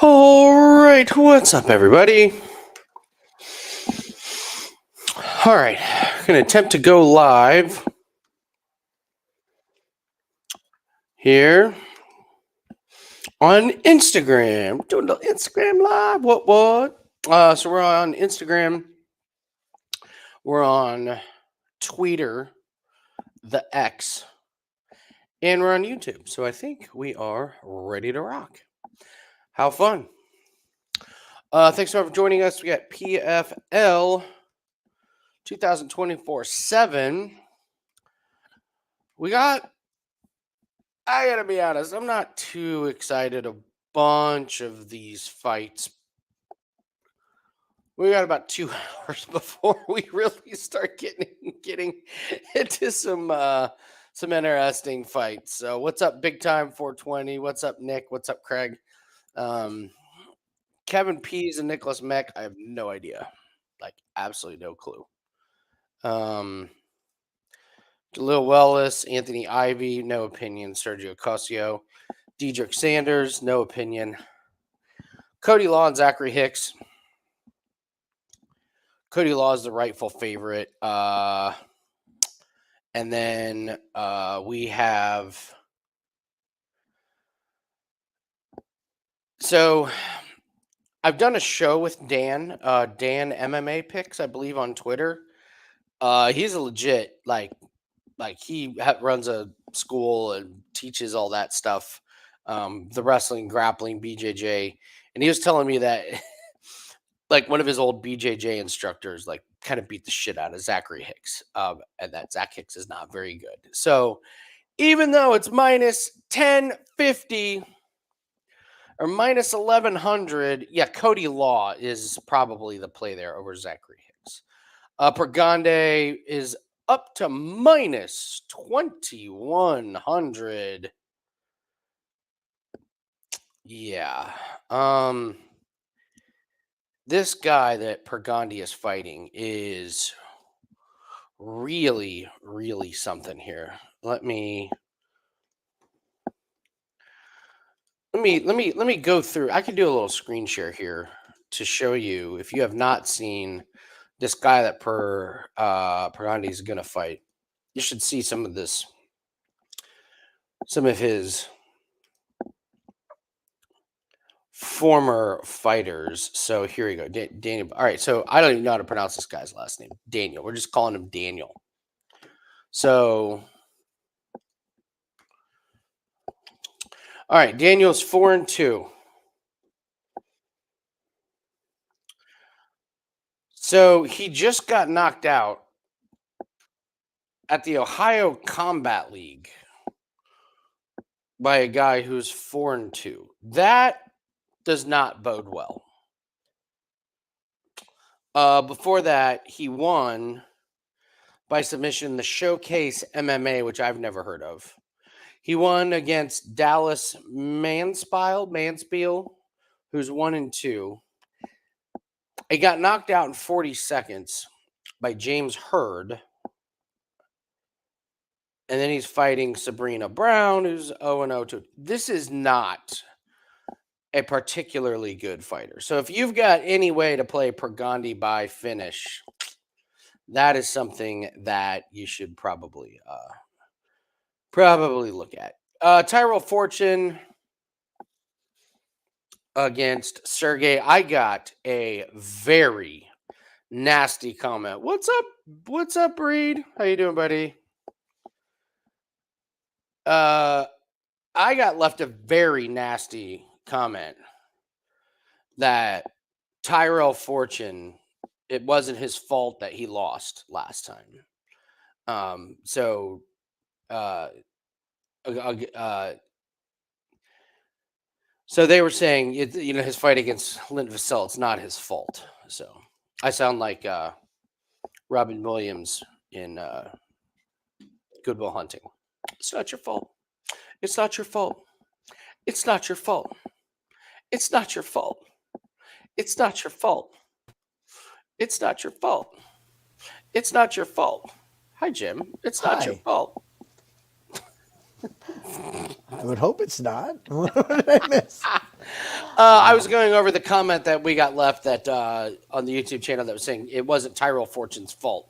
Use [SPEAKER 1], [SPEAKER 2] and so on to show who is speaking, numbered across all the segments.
[SPEAKER 1] All right, what's up, everybody? All right, I'm going to attempt to go live here on Instagram. Doing the Instagram live. What? So we're on Instagram. We're on Twitter, the X, and we're on YouTube. So I think we are ready to rock. How fun. Thanks for joining us. We got PFL 2024-7. I gotta be honest, I'm not too excited. A bunch of these fights. We got about 2 hours before we really start getting into some interesting fights. So what's up, Big Time 420? What's up, Nick? What's up, Craig? Kevin Pease and Nicholas Meck, I have no idea. Like, absolutely no clue. Jalil Willis, Anthony Ivy, no opinion. Sergio Cossio, Dedrick Sanders, no opinion. Cody Law and Zachary Hicks. Cody Law is the rightful favorite. And then we have... So I've done a show with Dan MMA Picks, I believe, on Twitter. He's a legit, like he runs a school and teaches all that stuff. The wrestling, grappling, BJJ. And he was telling me that like one of his old BJJ instructors, like, kind of beat the shit out of Zachary Hicks. And that Zach Hicks is not very good. So even though it's minus 1050 or minus 1100, yeah, Cody Law is probably the play there over Zachary Hicks. Pergande is up to minus 2100. Yeah. This guy that Pergande is fighting is really, really something here. Let me go through. I can do a little screen share here to show you, if you have not seen this guy that Pergande is going to fight. You should see some of his former fighters. So here we go. Daniel. All right. So I don't even know how to pronounce this guy's last name. Daniel. We're just calling him Daniel. So, all right. Daniel's 4-2. So he just got knocked out at the Ohio Combat League by a guy who's 4-2. That does not bode well. Before that, he won by submission the Showcase MMA, which I've never heard of. He won against Dallas Manspiel, who's 1-2. He got knocked out in 40 seconds by James Hurd. And then he's fighting Sabrina Brown, who's 0-0. This is not a particularly good fighter. So if you've got any way to play Pergande by finish, that is something that you should probably look at. Tyrell Fortune against Sergey. I got a very nasty comment. What's up? What's up, Reed? How you doing, buddy? I got left a very nasty comment that Tyrell Fortune, it wasn't his fault that he lost last time. So they were saying, his fight against Lynn Vassell, it's not his fault. So I sound like Robin Williams in Good Will Hunting. It's not your fault. It's not your fault. It's not your fault. It's not your fault. It's not your fault. It's not your fault. It's not your fault. Hi, Jim. It's not your fault.
[SPEAKER 2] I would hope it's not. What did I miss?
[SPEAKER 1] I was going over the comment that we got left that on the YouTube channel that was saying it wasn't Tyrell Fortune's fault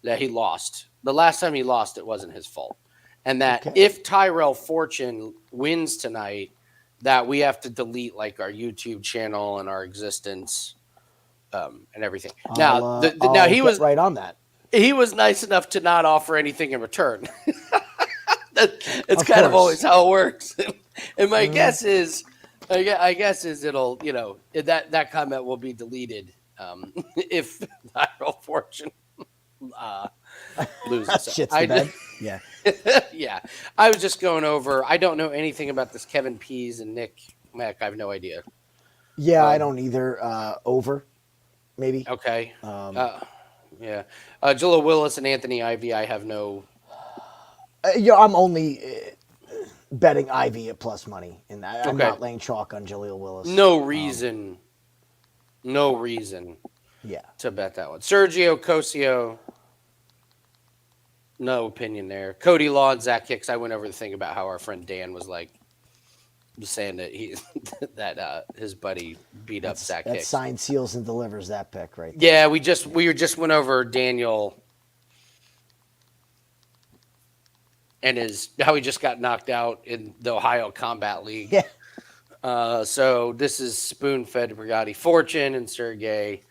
[SPEAKER 1] that he lost. The last time he lost, it wasn't his fault. And that
[SPEAKER 2] Okay.
[SPEAKER 1] if Tyrell Fortune wins tonight, that we have to delete like our YouTube channel and our existence and everything. Now, now
[SPEAKER 2] I'll get right on that.
[SPEAKER 1] he was nice enough to not offer anything in return. It's
[SPEAKER 2] Of
[SPEAKER 1] kind of always
[SPEAKER 2] course.
[SPEAKER 1] how it works. And my guess is, I guess is it'll that comment will be deleted if Tyrell Fortune loses. So
[SPEAKER 2] Shit's the bed. Yeah.
[SPEAKER 1] yeah, I was just going over. I don't know anything about this Kevin Pease and Nick Meck. I have no idea.
[SPEAKER 2] Yeah, I don't either. Over, maybe.
[SPEAKER 1] Okay.
[SPEAKER 2] Um,
[SPEAKER 1] Yeah. Jalil Willis and Anthony Ivy. I have no.
[SPEAKER 2] I'm only betting Ivy at plus money, and I'm
[SPEAKER 1] Okay.
[SPEAKER 2] not laying chalk on Jaleel Willis.
[SPEAKER 1] No reason. No reason
[SPEAKER 2] Yeah.
[SPEAKER 1] to bet that one. Sergio Cossio. No opinion there. Cody Law and Zach Hicks. I went over the thing about how our friend Dan was saying that he that his buddy beat up Zach
[SPEAKER 2] That
[SPEAKER 1] Hicks.
[SPEAKER 2] signs, seals, and delivers that pick right there.
[SPEAKER 1] Yeah, we just went over Daniel and how he just got knocked out in the Ohio Combat League.
[SPEAKER 2] Yeah.
[SPEAKER 1] So this is spoon-fed Pergande Fortune and Sergey.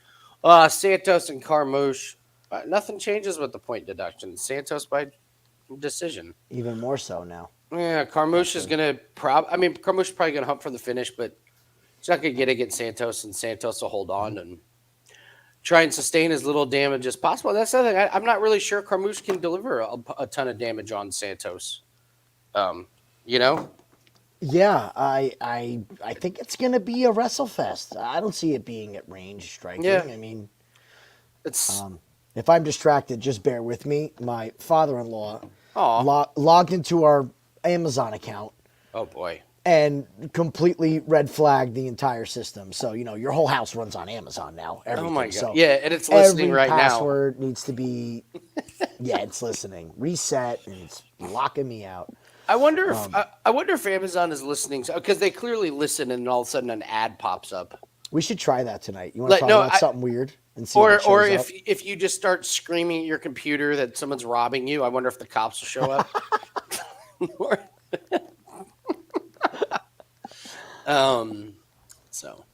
[SPEAKER 1] Santos and Carmouche. Nothing changes with the point deduction. Santos by decision.
[SPEAKER 2] Even more so now.
[SPEAKER 1] Yeah, Carmouche is gonna Carmouche is probably gonna hump for the finish, but he's not gonna get against Santos, and Santos will hold on and try and sustain as little damage as possible. That's the other thing. I'm not really sure Carmouche can deliver a ton of damage on Santos. You know?
[SPEAKER 2] Yeah, I think it's gonna be a wrestle fest. I don't see it being at range striking.
[SPEAKER 1] Yeah.
[SPEAKER 2] I mean,
[SPEAKER 1] It's
[SPEAKER 2] if I'm distracted, just bear with me. My father-in-law
[SPEAKER 1] Aw.
[SPEAKER 2] logged into our Amazon account
[SPEAKER 1] oh boy.
[SPEAKER 2] and completely red flagged the entire system. So your whole house runs on Amazon now. Everything.
[SPEAKER 1] Oh my god.
[SPEAKER 2] So
[SPEAKER 1] Yeah, and it's listening
[SPEAKER 2] every
[SPEAKER 1] right now.
[SPEAKER 2] password needs to be. Yeah, it's listening. Reset, and it's locking me out.
[SPEAKER 1] I wonder if Amazon is listening because they clearly listen, and all of a sudden an ad pops up.
[SPEAKER 2] We should try that tonight. You want to talk about something weird and see
[SPEAKER 1] Or
[SPEAKER 2] if it shows up?
[SPEAKER 1] if you just start screaming at your computer that someone's robbing you, I wonder if the cops will show up. So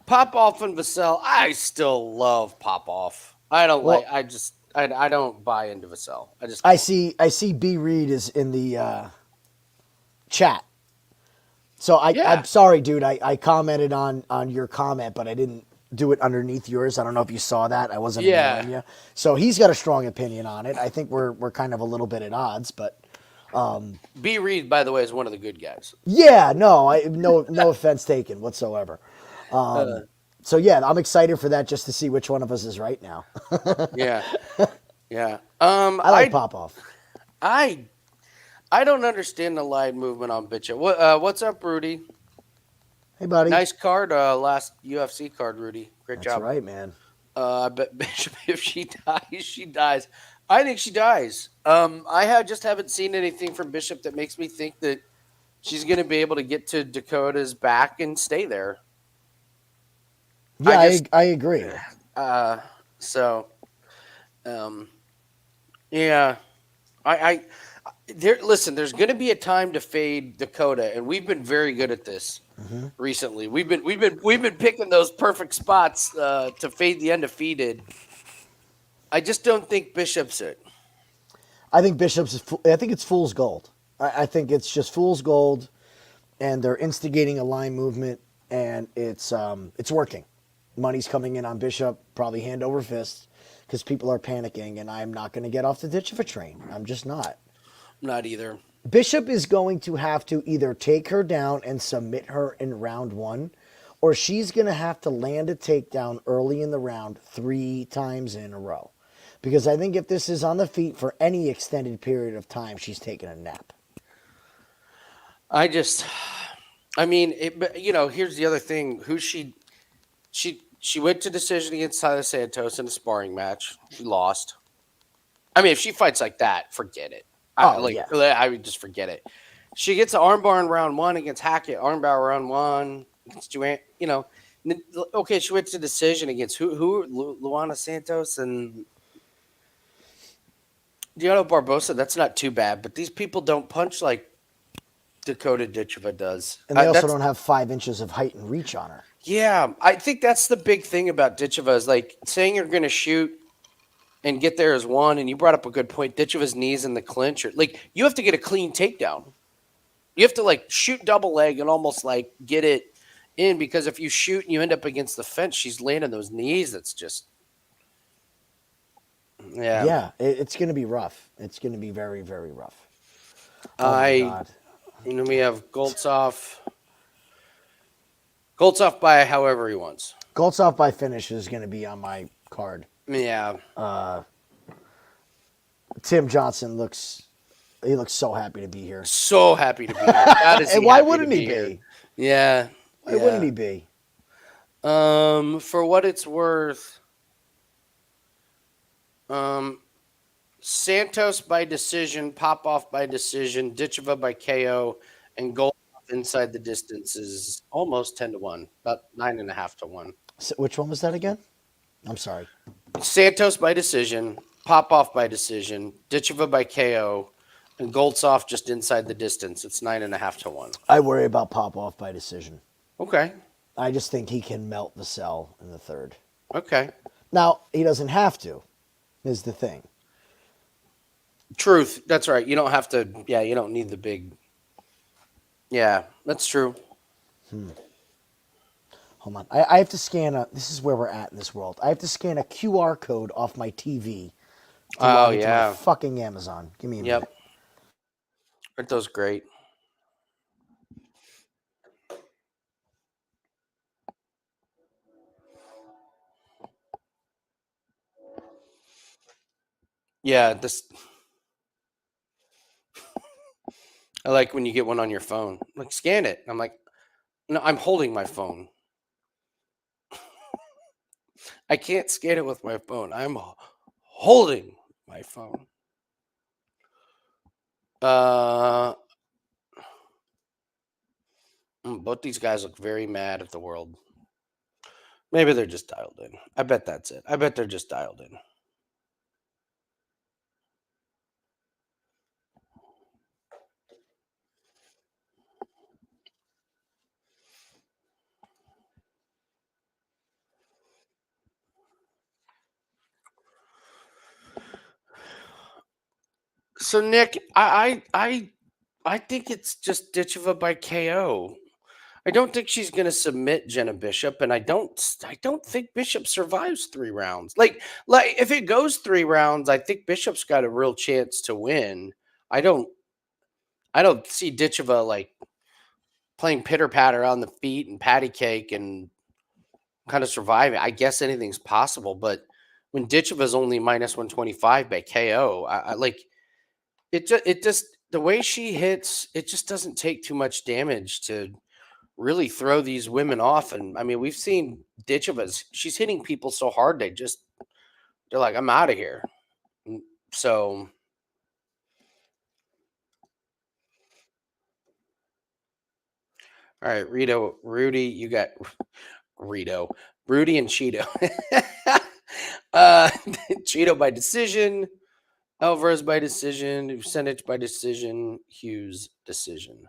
[SPEAKER 1] Pop Off and Vassell, I still love Pop Off. I don't I don't buy into Vassell.
[SPEAKER 2] I see B Reed is in the chat. So I'm sorry, dude. I commented on your comment, but I didn't do it underneath yours. I don't know if you saw that. I wasn't ignoring you. So he's got a strong opinion on it. I think we're kind of a little bit at odds, but
[SPEAKER 1] B Reed, by the way, is one of the good guys.
[SPEAKER 2] yeah, no offense taken whatsoever. So yeah, I'm excited for that just to see which one of us is right now.
[SPEAKER 1] Yeah. Yeah.
[SPEAKER 2] I like Pop Off.
[SPEAKER 1] I don't understand the line movement on Bitcha. What's up, Rudy?
[SPEAKER 2] Hey, buddy.
[SPEAKER 1] Nice card, last UFC card, Rudy. Great
[SPEAKER 2] That's
[SPEAKER 1] job.
[SPEAKER 2] right, man.
[SPEAKER 1] I bet Bishop, if she dies, she dies. I think she dies. Just haven't seen anything from Bishop that makes me think that she's going to be able to get to Dakota's back and stay there.
[SPEAKER 2] Yeah, I agree.
[SPEAKER 1] Yeah, listen, there's going to be a time to fade Dakota, and we've been very good at this recently. We've been picking those perfect spots to fade the undefeated. I just don't think Bishop's it.
[SPEAKER 2] I think I think it's fool's gold. I think it's just fool's gold, and they're instigating a line movement, and it's working. Money's coming in on Bishop, probably hand over fist, because people are panicking, and I'm not going to get off the Ditcheva train. I'm just not.
[SPEAKER 1] Not either.
[SPEAKER 2] Bishop is going to have to either take her down and submit her in round one, or she's going to have to land a takedown early in the round 3 times in a row. Because I think if this is on the feet for any extended period of time, she's taking a nap.
[SPEAKER 1] Here's the other thing. She went to decision against Tyler Santos in a sparring match. She lost. I mean, if she fights like that, forget it. I would just forget it. She gets an armbar in round one against Hackett. Armbar round one against Joanne. Okay, she went to decision against Luana Santos and Diana Barbosa. That's not too bad, but these people don't punch like Dakota Ditcheva does.
[SPEAKER 2] And they also
[SPEAKER 1] That's
[SPEAKER 2] don't have 5 inches of height and reach on her.
[SPEAKER 1] Yeah. I think that's the big thing about Ditcheva is like saying you're going to shoot and get there as one. And you brought up a good point. Ditcheva's knees in the clinch, like you have to get a clean takedown. You have to like shoot double leg and almost like get it in because if you shoot and you end up against the fence, she's landing those knees. That's just
[SPEAKER 2] Yeah, it's going to be rough. It's going to be very, very rough. Oh my God.
[SPEAKER 1] And then we have Goltsov. Goltsov by however he wants.
[SPEAKER 2] Goltsov by finish is going to be on my card.
[SPEAKER 1] Yeah.
[SPEAKER 2] Tim Johnson looks so happy to be here.
[SPEAKER 1] So happy to be here. God, is he
[SPEAKER 2] And why
[SPEAKER 1] happy
[SPEAKER 2] wouldn't
[SPEAKER 1] to
[SPEAKER 2] he be?
[SPEAKER 1] here. Yeah.
[SPEAKER 2] Why wouldn't he be?
[SPEAKER 1] For what it's worth, Santos by decision, Popov by decision, Ditcheva by KO, and Goltsov inside the distance is almost 10-1, about 9.5-1.
[SPEAKER 2] So which one was that again? I'm sorry.
[SPEAKER 1] Santos by decision, Popov by decision, Ditcheva by KO, and Goltsov just inside the distance. It's 9.5-1.
[SPEAKER 2] I worry about Popov by decision.
[SPEAKER 1] Okay.
[SPEAKER 2] I just think he can melt the cell in the third.
[SPEAKER 1] Okay.
[SPEAKER 2] Now, he doesn't have to, is the thing.
[SPEAKER 1] Truth. That's right. You don't have to. Yeah, you don't need the big. Yeah, that's true.
[SPEAKER 2] Hold on. I have to scan this is where we're at in this world. I have to scan a QR code off my TV to log into my fucking Amazon. Give me a minute.
[SPEAKER 1] Aren't those great? Yeah, this. I like when you get one on your phone. Like, scan it. I'm like, no, I'm holding my phone. I can't scan it with my phone. I'm holding my phone. Both these guys look very mad at the world. Maybe they're just dialed in. I bet that's it. I bet they're just dialed in. So Nick, I think it's just Ditcheva by KO. I don't think she's going to submit Jenna Bishop, and I don't think Bishop survives 3 rounds. Like if it goes 3 rounds, I think Bishop's got a real chance to win. I don't see Ditcheva like playing pitter patter on the feet and patty cake and kind of surviving. I guess anything's possible, but when Ditcheva's only minus 125 by KO, I like it. Just the way she hits, it just doesn't take too much damage to really throw these women off. And I mean, we've seen Ditcheva's, she's hitting people so hard they're like, I'm out of here. So all right, Rudy, you got Rudy and Cheeto. Cheeto by decision, Alvarez by decision, Vucenic by decision, Hughes decision.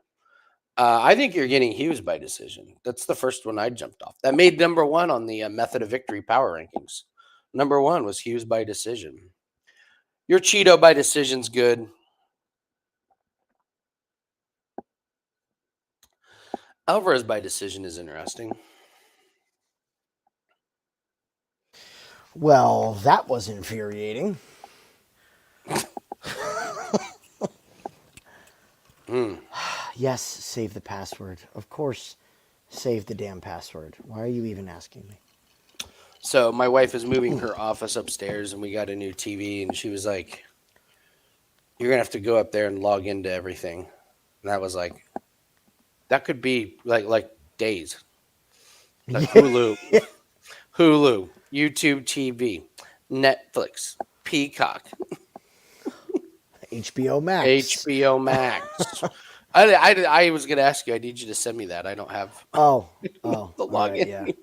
[SPEAKER 1] I think you're getting Hughes by decision. That's the first one I jumped off. That made number 1 on the Method of Victory power rankings. Number 1 was Hughes by decision. Your Cheeto by decision's good. Alvarez by decision is interesting.
[SPEAKER 2] Well, that was infuriating. Yes, save the password. Of course, save the damn password. Why are you even asking me?
[SPEAKER 1] So my wife is moving her office upstairs, and we got a new TV, and she was like, you're going to have to go up there and log into everything. And I was like, that could be like days. Like Hulu, YouTube TV, Netflix, Peacock,
[SPEAKER 2] HBO Max.
[SPEAKER 1] HBO Max. I was gonna ask you. I need you to send me that. I don't have
[SPEAKER 2] Oh,
[SPEAKER 1] the
[SPEAKER 2] all right, yeah.
[SPEAKER 1] login. I'm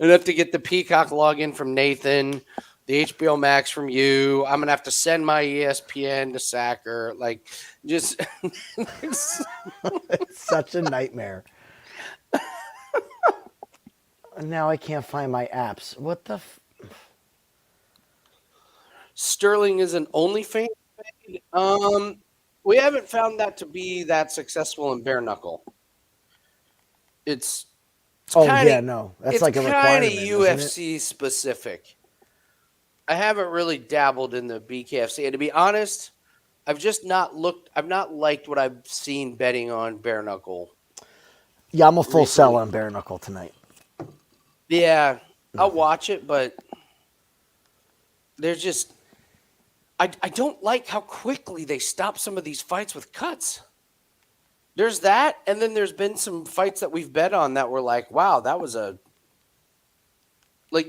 [SPEAKER 1] gonna have to get the Peacock login from Nathan, the HBO Max from you. I'm gonna have to send my ESPN to Sacker. Like, just it's-
[SPEAKER 2] It's such a nightmare. Now I can't find my apps. What the?
[SPEAKER 1] Sterling is an OnlyFans. We haven't found that to be that successful in bare knuckle. It's it's
[SPEAKER 2] Oh
[SPEAKER 1] kind of
[SPEAKER 2] yeah, no, that's
[SPEAKER 1] it's
[SPEAKER 2] like a
[SPEAKER 1] kind of
[SPEAKER 2] requirement, isn't it?
[SPEAKER 1] UFC specific. I haven't really dabbled in the BKFC, and to be honest, I've just not looked. I've not liked what I've seen betting on bare knuckle
[SPEAKER 2] Yeah, I'm a full sell
[SPEAKER 1] recently.
[SPEAKER 2] on bare knuckle tonight.
[SPEAKER 1] Yeah, I'll watch it, but there's just I don't like how quickly they stop some of these fights with cuts. There's that, and then there's been some fights that we've bet on that were like, wow, that was a like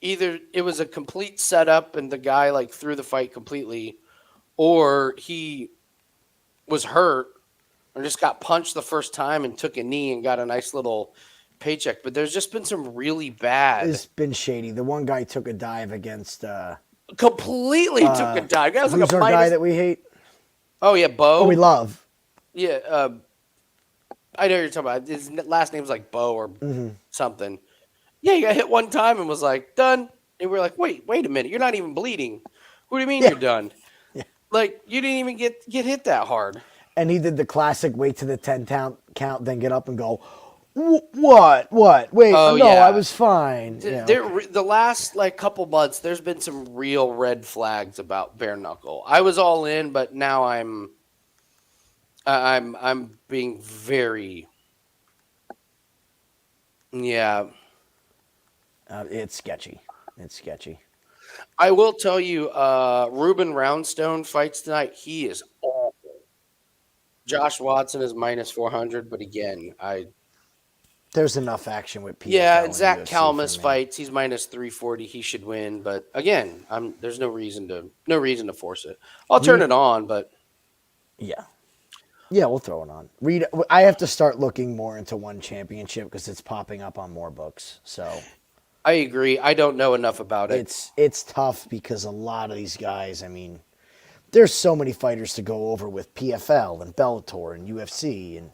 [SPEAKER 1] either it was a complete setup and the guy like threw the fight completely, or he was hurt or just got punched the first time and took a knee and got a nice little paycheck. But there's just been some really bad,
[SPEAKER 2] It's been shady. The one guy took a dive against
[SPEAKER 1] completely took a dive. That was like
[SPEAKER 2] who's
[SPEAKER 1] a
[SPEAKER 2] our guy
[SPEAKER 1] minus.
[SPEAKER 2] that we hate?
[SPEAKER 1] Oh yeah,
[SPEAKER 2] Oh, we
[SPEAKER 1] Bo.
[SPEAKER 2] love.
[SPEAKER 1] Yeah, I know what you're talking about. His last name's like Bo or something. Yeah, he got hit one time and was like done. And we are like, wait a minute, you're not even bleeding. What do you mean
[SPEAKER 2] Yeah.
[SPEAKER 1] you're done?
[SPEAKER 2] Yeah.
[SPEAKER 1] Like you didn't even get hit that hard.
[SPEAKER 2] And he did the classic wait to the 10 count, then get up and go, what? What? Wait,
[SPEAKER 1] Oh
[SPEAKER 2] no, I
[SPEAKER 1] yeah.
[SPEAKER 2] was fine. Yeah, okay.
[SPEAKER 1] The last like couple months, there's been some real red flags about bare knuckle. I was all in, but now I'm being very yeah.
[SPEAKER 2] It's sketchy. It's sketchy.
[SPEAKER 1] I will tell you, Ruben Roundstone fights tonight. He is awful. Josh Watson is minus 400, but again,
[SPEAKER 2] There's enough action with
[SPEAKER 1] yeah, and
[SPEAKER 2] PFL and
[SPEAKER 1] Zach
[SPEAKER 2] UFC for
[SPEAKER 1] Kalmus
[SPEAKER 2] me.
[SPEAKER 1] fights. He's minus 340. He should win, but again, there's no reason to force it. I'll turn
[SPEAKER 2] Read,
[SPEAKER 1] it on, but
[SPEAKER 2] yeah. Yeah, we'll throw it on. Read. I have to start looking more into one championship because it's popping up on more books. So
[SPEAKER 1] I agree. I don't know enough about it.
[SPEAKER 2] it's tough because a lot of these guys. I mean, there's so many fighters to go over with PFL and Bellator and UFC, and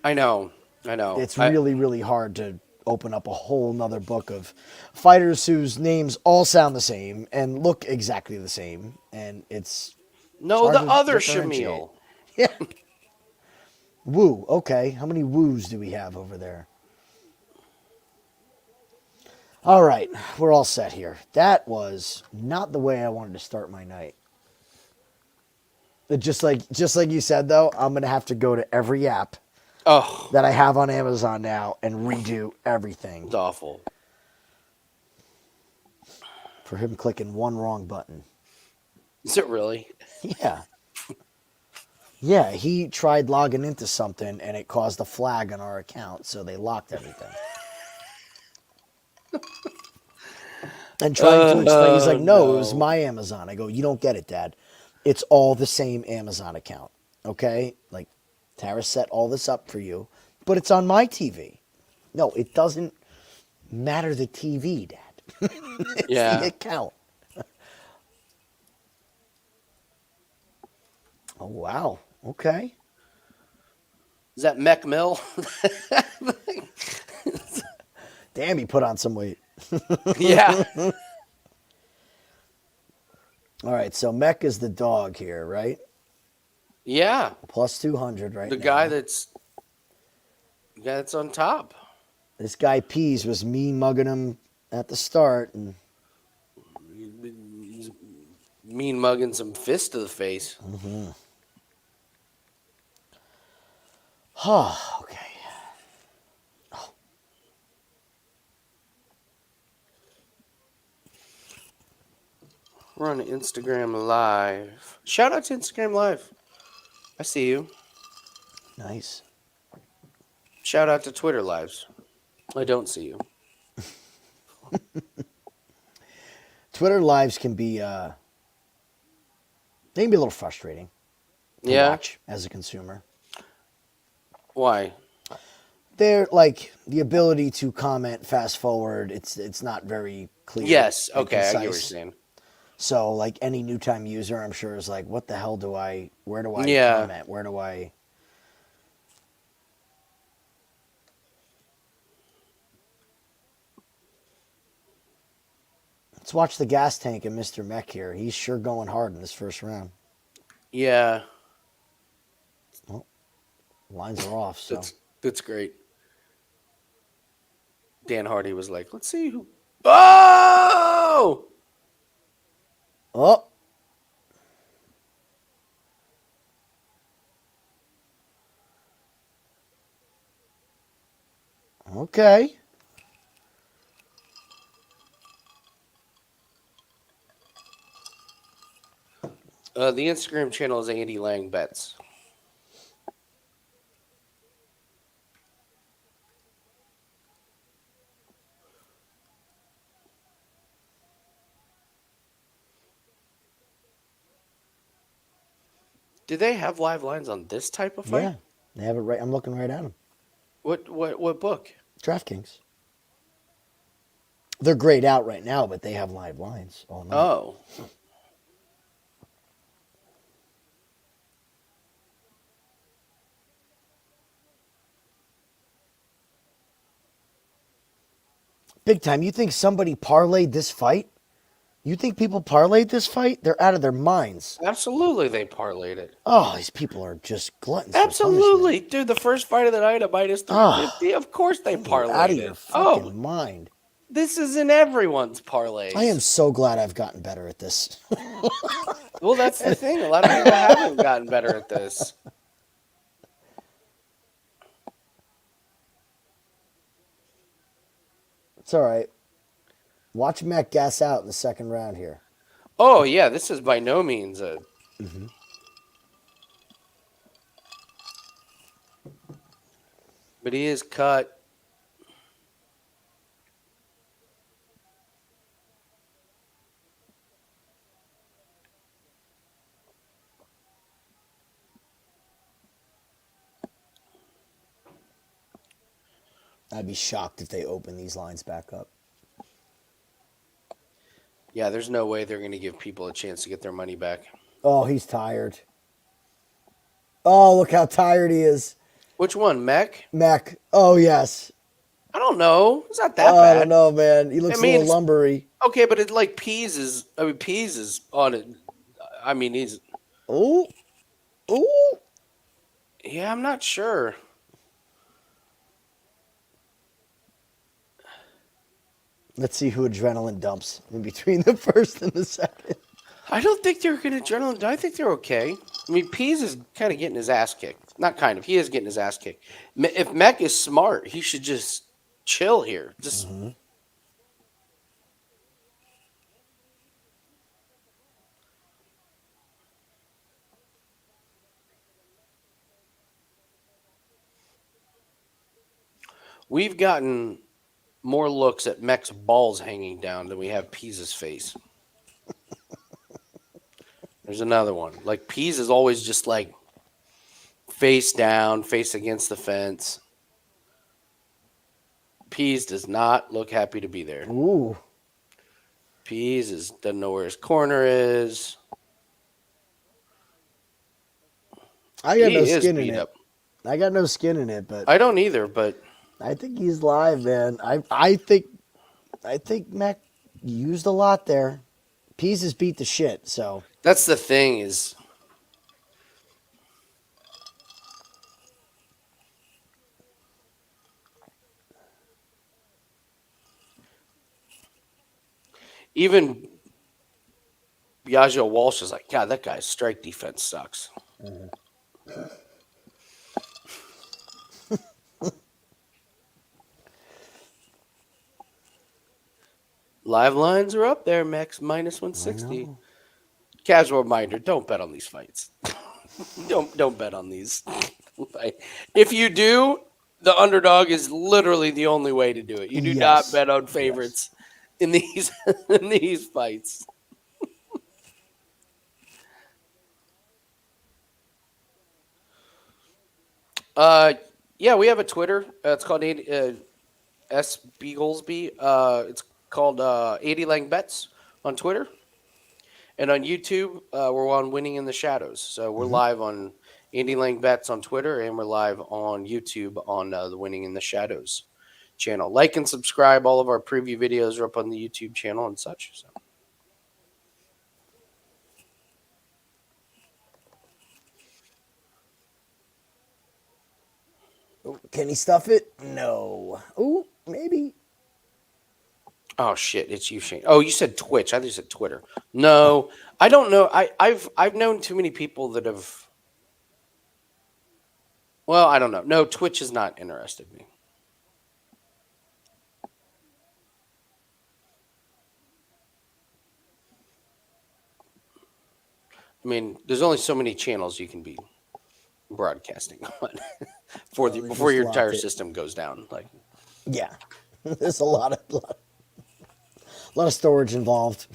[SPEAKER 1] I know. I know.
[SPEAKER 2] it's really really hard to open up a whole nother book of fighters whose names all sound the same and look exactly the same, and it's
[SPEAKER 1] No,
[SPEAKER 2] hard
[SPEAKER 1] the
[SPEAKER 2] to
[SPEAKER 1] other
[SPEAKER 2] differentiate.
[SPEAKER 1] Shamil.
[SPEAKER 2] Yeah. Woo. Okay. How many woos do we have over there? All right. We're all set here. That was not the way I wanted to start my night. But just like you said though, I'm gonna have to go to every app
[SPEAKER 1] Oh,
[SPEAKER 2] that I have on Amazon now and redo everything
[SPEAKER 1] it's awful.
[SPEAKER 2] for him clicking one wrong button.
[SPEAKER 1] Is it really?
[SPEAKER 2] Yeah. Yeah, he tried logging into something and it caused a flag on our account, so they locked everything. And trying to explain, he's like, no, it was
[SPEAKER 1] No.
[SPEAKER 2] my Amazon. I go, you don't get it, Dad. It's all the same Amazon account, okay? Like, Tara set all this up for you, but it's on my TV. No, it doesn't matter the TV, Dad. It's the
[SPEAKER 1] Yeah.
[SPEAKER 2] account. Oh, wow. Okay.
[SPEAKER 1] Is that Meck Mill?
[SPEAKER 2] Damn, he put on some weight.
[SPEAKER 1] Yeah.
[SPEAKER 2] All right, so Meck is the dog here, right?
[SPEAKER 1] Yeah.
[SPEAKER 2] Plus 200 right
[SPEAKER 1] The
[SPEAKER 2] now.
[SPEAKER 1] guy that's on top.
[SPEAKER 2] This guy Pease was mean mugging him at the start, and
[SPEAKER 1] He's mean mugging some fist to the face.
[SPEAKER 2] okay.
[SPEAKER 1] We're on Instagram Live. Shout out to Instagram Live. I see you.
[SPEAKER 2] Nice.
[SPEAKER 1] Shout out to Twitter Lives. I don't see you.
[SPEAKER 2] Twitter lives can be they can be a little frustrating. to
[SPEAKER 1] Yeah.
[SPEAKER 2] watch as a consumer.
[SPEAKER 1] Why?
[SPEAKER 2] They're like the ability to comment fast forward. It's not very clear
[SPEAKER 1] Yes.
[SPEAKER 2] and
[SPEAKER 1] Okay. I get what you're
[SPEAKER 2] concise.
[SPEAKER 1] saying.
[SPEAKER 2] So like any new time user, I'm sure is like, what the hell do I? Where do I
[SPEAKER 1] Yeah.
[SPEAKER 2] comment? Where do I? Let's watch the gas tank and Mr. Meck here. He's sure going hard in this first round.
[SPEAKER 1] Yeah.
[SPEAKER 2] Well, lines are off. So
[SPEAKER 1] That's great. Dan Hardy was like, let's see who. Oh!
[SPEAKER 2] oh. Okay.
[SPEAKER 1] The Instagram channel is Andy Lang Bets. Do they have live lines on this type of fight?
[SPEAKER 2] Yeah, they have it right. I'm looking right at them.
[SPEAKER 1] What book?
[SPEAKER 2] DraftKings. They're grayed out right now, but they have live lines all night.
[SPEAKER 1] Oh.
[SPEAKER 2] Big time. You think somebody parlayed this fight? You think people parlayed this fight? They're out of their minds.
[SPEAKER 1] Absolutely, they parlayed it.
[SPEAKER 2] Oh, these people are just gluttons for
[SPEAKER 1] Absolutely.
[SPEAKER 2] punishment.
[SPEAKER 1] Dude, the first fight of the night at minus 350. Of course they
[SPEAKER 2] You're
[SPEAKER 1] parlayed
[SPEAKER 2] out of
[SPEAKER 1] it.
[SPEAKER 2] your fucking
[SPEAKER 1] Oh,
[SPEAKER 2] mind.
[SPEAKER 1] this is in everyone's parlays.
[SPEAKER 2] I am so glad I've gotten better at this.
[SPEAKER 1] Well, that's the thing. A lot of people haven't gotten better at this.
[SPEAKER 2] It's all right. Watch Meck gas out in the second round here.
[SPEAKER 1] Oh, yeah, this is by no means a... But he is cut.
[SPEAKER 2] I'd be shocked if they open these lines back up.
[SPEAKER 1] Yeah, there's no way they're going to give people a chance to get their money back.
[SPEAKER 2] Oh, he's tired. Oh, look how tired he is.
[SPEAKER 1] Which one, Meck?
[SPEAKER 2] Meck. Oh, yes.
[SPEAKER 1] I don't know. It's not that
[SPEAKER 2] Oh,
[SPEAKER 1] bad.
[SPEAKER 2] I don't know, man. He looks
[SPEAKER 1] I mean,
[SPEAKER 2] a little lumbery.
[SPEAKER 1] Okay, but it's like Pease is... I mean, Pease is on it. I mean, he's...
[SPEAKER 2] Ooh. Ooh.
[SPEAKER 1] Yeah, I'm not sure.
[SPEAKER 2] Let's see who adrenaline dumps in between the first and the second.
[SPEAKER 1] I don't think they're going to adrenaline. I think they're okay. I mean, Pease is kind of getting his ass kicked. Not kind of. He is getting his ass kicked. If Meck is smart, he should just chill here. Just... We've gotten more looks at Meck's balls hanging down than we have Pease's face. There's another one. Like, Pease is always just like face down, face against the fence. Pease does not look happy to be there.
[SPEAKER 2] Ooh.
[SPEAKER 1] Pease doesn't know where his corner is.
[SPEAKER 2] I got no
[SPEAKER 1] He is
[SPEAKER 2] skin in
[SPEAKER 1] beat
[SPEAKER 2] it.
[SPEAKER 1] up.
[SPEAKER 2] I got no skin in it, but
[SPEAKER 1] I don't either, but
[SPEAKER 2] I think he's live, man. I think Meck used a lot there. Pease has beat the shit, so
[SPEAKER 1] that's the thing is even Biagio Walsh is like, God, that guy's strike defense sucks. Live lines are up there, Max, minus 160. Casual reminder, don't bet on these fights. don't bet on these. If you do, the underdog is literally the only way to do it. You do not
[SPEAKER 2] Yes.
[SPEAKER 1] bet on favorites in these in these fights. Uh, yeah, we have a Twitter. It's called S Beaglesby. It's called 80 Lang Bets on Twitter. And on YouTube, we're on Winning in the Shadows. So we're
[SPEAKER 2] Hmm.
[SPEAKER 1] live on Andy Lang Bets on Twitter, and we're live on YouTube on the Winning in the Shadows channel. Like and subscribe. All of our preview videos are up on the YouTube channel and such. So.
[SPEAKER 2] Can he stuff it? No. Ooh, maybe.
[SPEAKER 1] Oh shit! It's you, Shane. Oh, you said Twitch. I thought you said Twitter. No, I don't know. I've known too many people that have. Well, I don't know. No, Twitch has not interested me. I mean, there's only so many channels you can be broadcasting on
[SPEAKER 2] Well, there's
[SPEAKER 1] before
[SPEAKER 2] just
[SPEAKER 1] your
[SPEAKER 2] a lot
[SPEAKER 1] entire
[SPEAKER 2] to.
[SPEAKER 1] system goes down. Like,
[SPEAKER 2] Yeah. There's a lot of storage involved.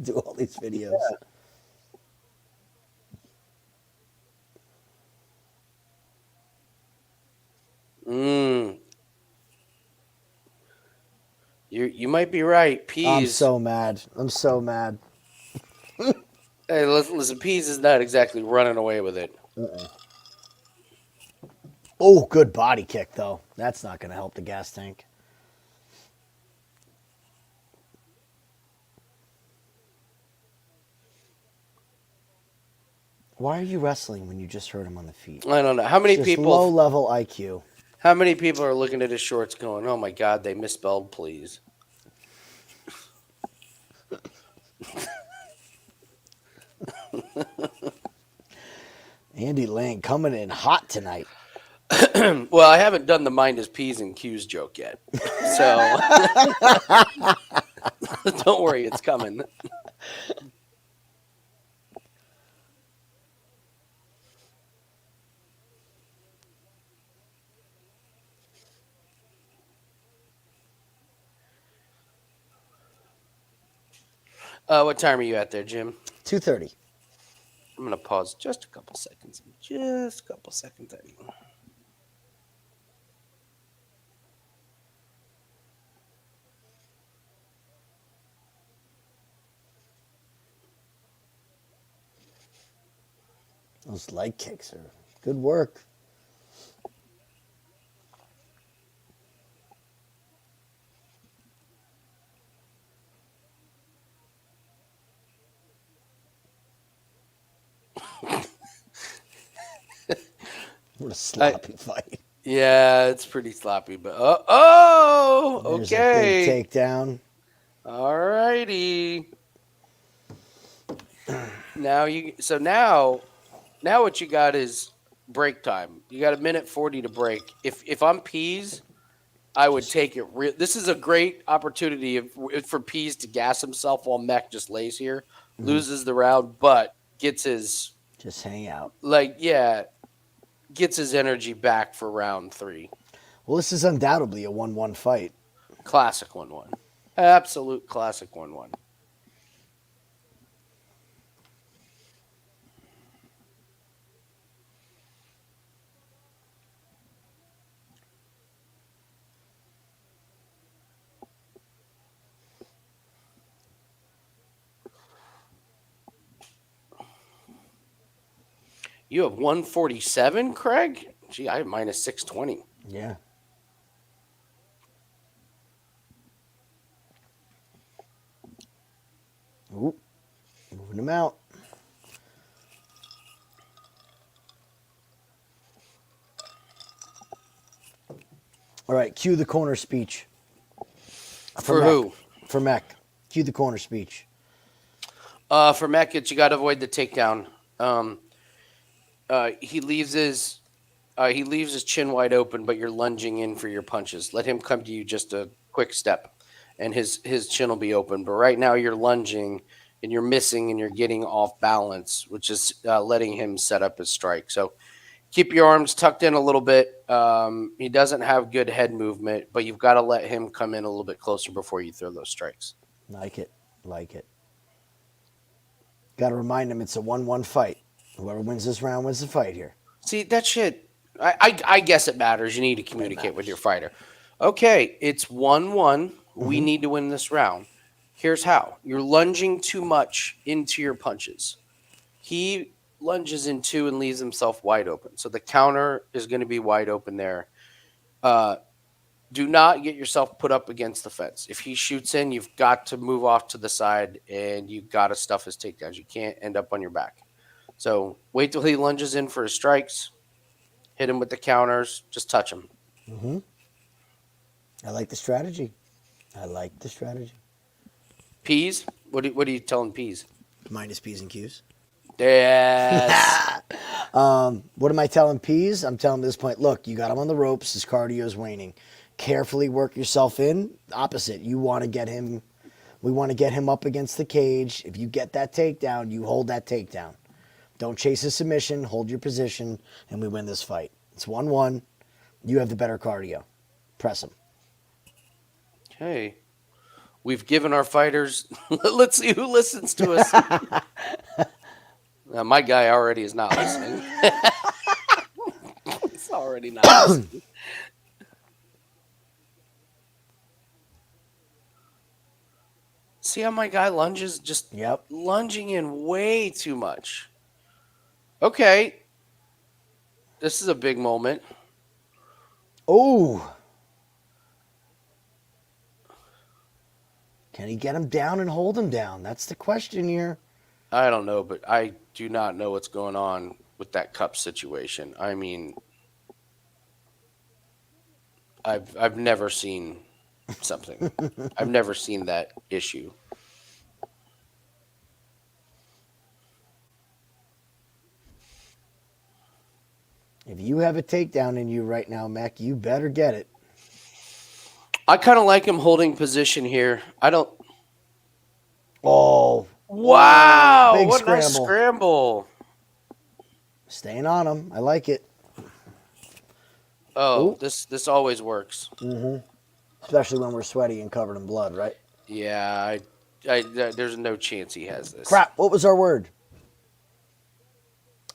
[SPEAKER 2] Do all these videos.
[SPEAKER 1] mm, you might be right.
[SPEAKER 2] I'm
[SPEAKER 1] Pease.
[SPEAKER 2] so mad. I'm so mad.
[SPEAKER 1] Hey, listen. Pease is not exactly running away with it.
[SPEAKER 2] Oh, good body kick though. That's not going to help the gas tank. Why are you wrestling when you just hurt him on the feet?
[SPEAKER 1] I don't know how
[SPEAKER 2] It's
[SPEAKER 1] many
[SPEAKER 2] just low
[SPEAKER 1] people.
[SPEAKER 2] level IQ.
[SPEAKER 1] How many people are looking at his shorts, going, "Oh my God, they misspelled please."
[SPEAKER 2] Andy Lang coming in hot tonight.
[SPEAKER 1] Well, I haven't done the mind is P's and Q's joke yet. So don't worry, it's coming. What time are you at there, Jim?
[SPEAKER 2] 2:30.
[SPEAKER 1] I'm going to pause just a couple seconds. Just a couple seconds.
[SPEAKER 2] Those leg kicks are good work. What a sloppy fight.
[SPEAKER 1] Yeah, it's pretty sloppy, but oh,
[SPEAKER 2] There's a big
[SPEAKER 1] okay.
[SPEAKER 2] takedown.
[SPEAKER 1] All righty. Now what you got is break time. You got a minute 40 to break. If I'm Pease, I would take it. This is a great opportunity for Pease to gas himself while Meck just lays here, loses the round, but gets his
[SPEAKER 2] Just hang out.
[SPEAKER 1] gets his energy back for round 3.
[SPEAKER 2] Well, this is undoubtedly a 1-1 fight.
[SPEAKER 1] Classic 1-1. Absolute classic 1-1. You have 147, Craig? Gee, I have minus 620.
[SPEAKER 2] Yeah. Ooh, moving him out. All right, cue the corner speech.
[SPEAKER 1] For
[SPEAKER 2] Meck.
[SPEAKER 1] who?
[SPEAKER 2] For Meck. Cue the corner speech.
[SPEAKER 1] For Meck, you got to avoid the takedown. He leaves his chin wide open, but you're lunging in for your punches. Let him come to you just a quick step, and his chin will be open. But right now you're lunging and you're missing and you're getting off balance, which is letting him set up his strike. So keep your arms tucked in a little bit. He doesn't have good head movement, but you've got to let him come in a little bit closer before you throw those strikes.
[SPEAKER 2] Like it. Like it. Got to remind him it's a 1-1 fight. Whoever wins this round wins the fight here.
[SPEAKER 1] See, that shit, I guess it matters. You need to communicate with your fighter. Okay, it's 1-1. We need to win this round. Here's how. You're lunging too much into your punches. He lunges in two and leaves himself wide open. So the counter is going to be wide open there. Uh, do not get yourself put up against the fence. If he shoots in, you've got to move off to the side and you've got to stuff his takedowns. You can't end up on your back. So wait till he lunges in for his strikes. Hit him with the counters. Just touch him.
[SPEAKER 2] Mm-hmm. I like the strategy. I like the strategy.
[SPEAKER 1] Pease? What are you telling Pease?
[SPEAKER 2] Minus P's and Q's.
[SPEAKER 1] Yes.
[SPEAKER 2] What am I telling Pease? I'm telling him at this point, look, you got him on the ropes. His cardio is waning. Carefully work yourself in. Opposite. You want to get him. We want to get him up against the cage. If you get that takedown, you hold that takedown. Don't chase a submission. Hold your position, and we win this fight. It's 1-1. You have the better cardio. Press him.
[SPEAKER 1] Okay. We've given our fighters. Let's see who listens to us. My guy already is not listening. It's already not listening. See how my guy lunges? Just lunging in way too much. Okay. This is a big moment.
[SPEAKER 2] Oh. Can he get him down and hold him down? That's the question here.
[SPEAKER 1] I don't know, but I do not know what's going on with that cup situation. I mean, I've never seen something. I've never seen that issue.
[SPEAKER 2] If you have a takedown in you right now, Meck, you better get it.
[SPEAKER 1] I kind of like him holding position here. I don't.
[SPEAKER 2] Oh.
[SPEAKER 1] Wow.
[SPEAKER 2] Big
[SPEAKER 1] what
[SPEAKER 2] scramble.
[SPEAKER 1] a nice scramble.
[SPEAKER 2] Staying on him. I like it.
[SPEAKER 1] Oh,
[SPEAKER 2] Ooh.
[SPEAKER 1] this always works.
[SPEAKER 2] Mm-hmm. Especially when we're sweaty and covered in blood, right?
[SPEAKER 1] Yeah, there's no chance he has this.
[SPEAKER 2] Crap. What was our word?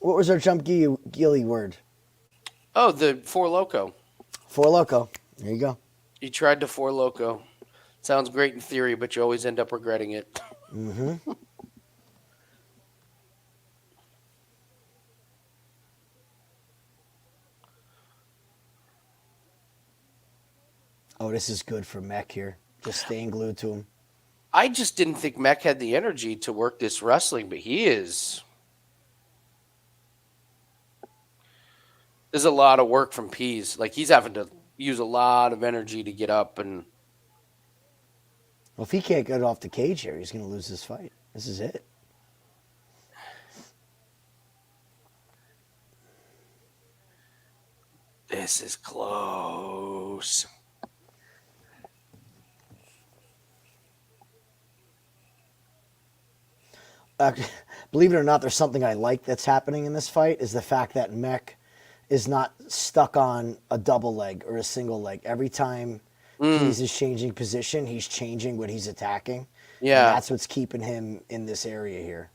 [SPEAKER 2] What was our jump gilly word?
[SPEAKER 1] Oh, the Four Loco.
[SPEAKER 2] Four Loco. There you go.
[SPEAKER 1] You tried the Four Loco. Sounds great in theory, but you always end up regretting it.
[SPEAKER 2] Mm-hmm. Oh, this is good for Meck here. Just staying glued to him.
[SPEAKER 1] I just didn't think Meck had the energy to work this wrestling, but he is. There's a lot of work from Pease. Like, he's having to use a lot of energy to get up. And
[SPEAKER 2] well, if he can't get off the cage here, he's going to lose this fight. This is it.
[SPEAKER 1] This is close.
[SPEAKER 2] Believe it or not, there's something I like that's happening in this fight is the fact that Meck is not stuck on a double leg or a single leg. Every time Pease is changing position, he's changing what he's attacking.
[SPEAKER 1] Yeah.
[SPEAKER 2] And that's what's keeping him in this area here.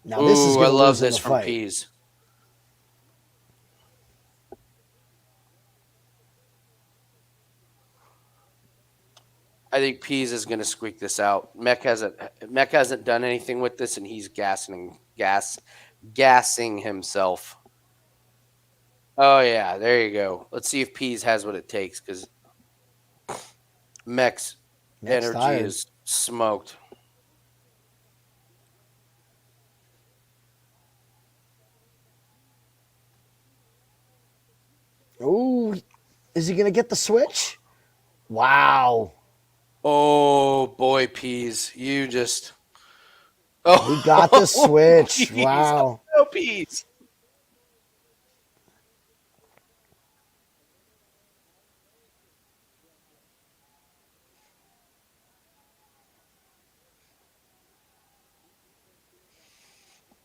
[SPEAKER 2] Now, this is
[SPEAKER 1] I
[SPEAKER 2] going to
[SPEAKER 1] love
[SPEAKER 2] lose in
[SPEAKER 1] this
[SPEAKER 2] the
[SPEAKER 1] from
[SPEAKER 2] fight.
[SPEAKER 1] Pease. I think Pease is going to squeak this out. Meck hasn't done anything with this, and he's gassing himself. Oh yeah, there you go. Let's see if Pease has what it takes, because Meck's energy
[SPEAKER 2] tired.
[SPEAKER 1] is smoked.
[SPEAKER 2] Ooh, is he going to get the switch? Wow.
[SPEAKER 1] Oh boy, Pease, you just. Oh,
[SPEAKER 2] He got the switch.
[SPEAKER 1] Pease.
[SPEAKER 2] Wow.
[SPEAKER 1] Oh, Pease.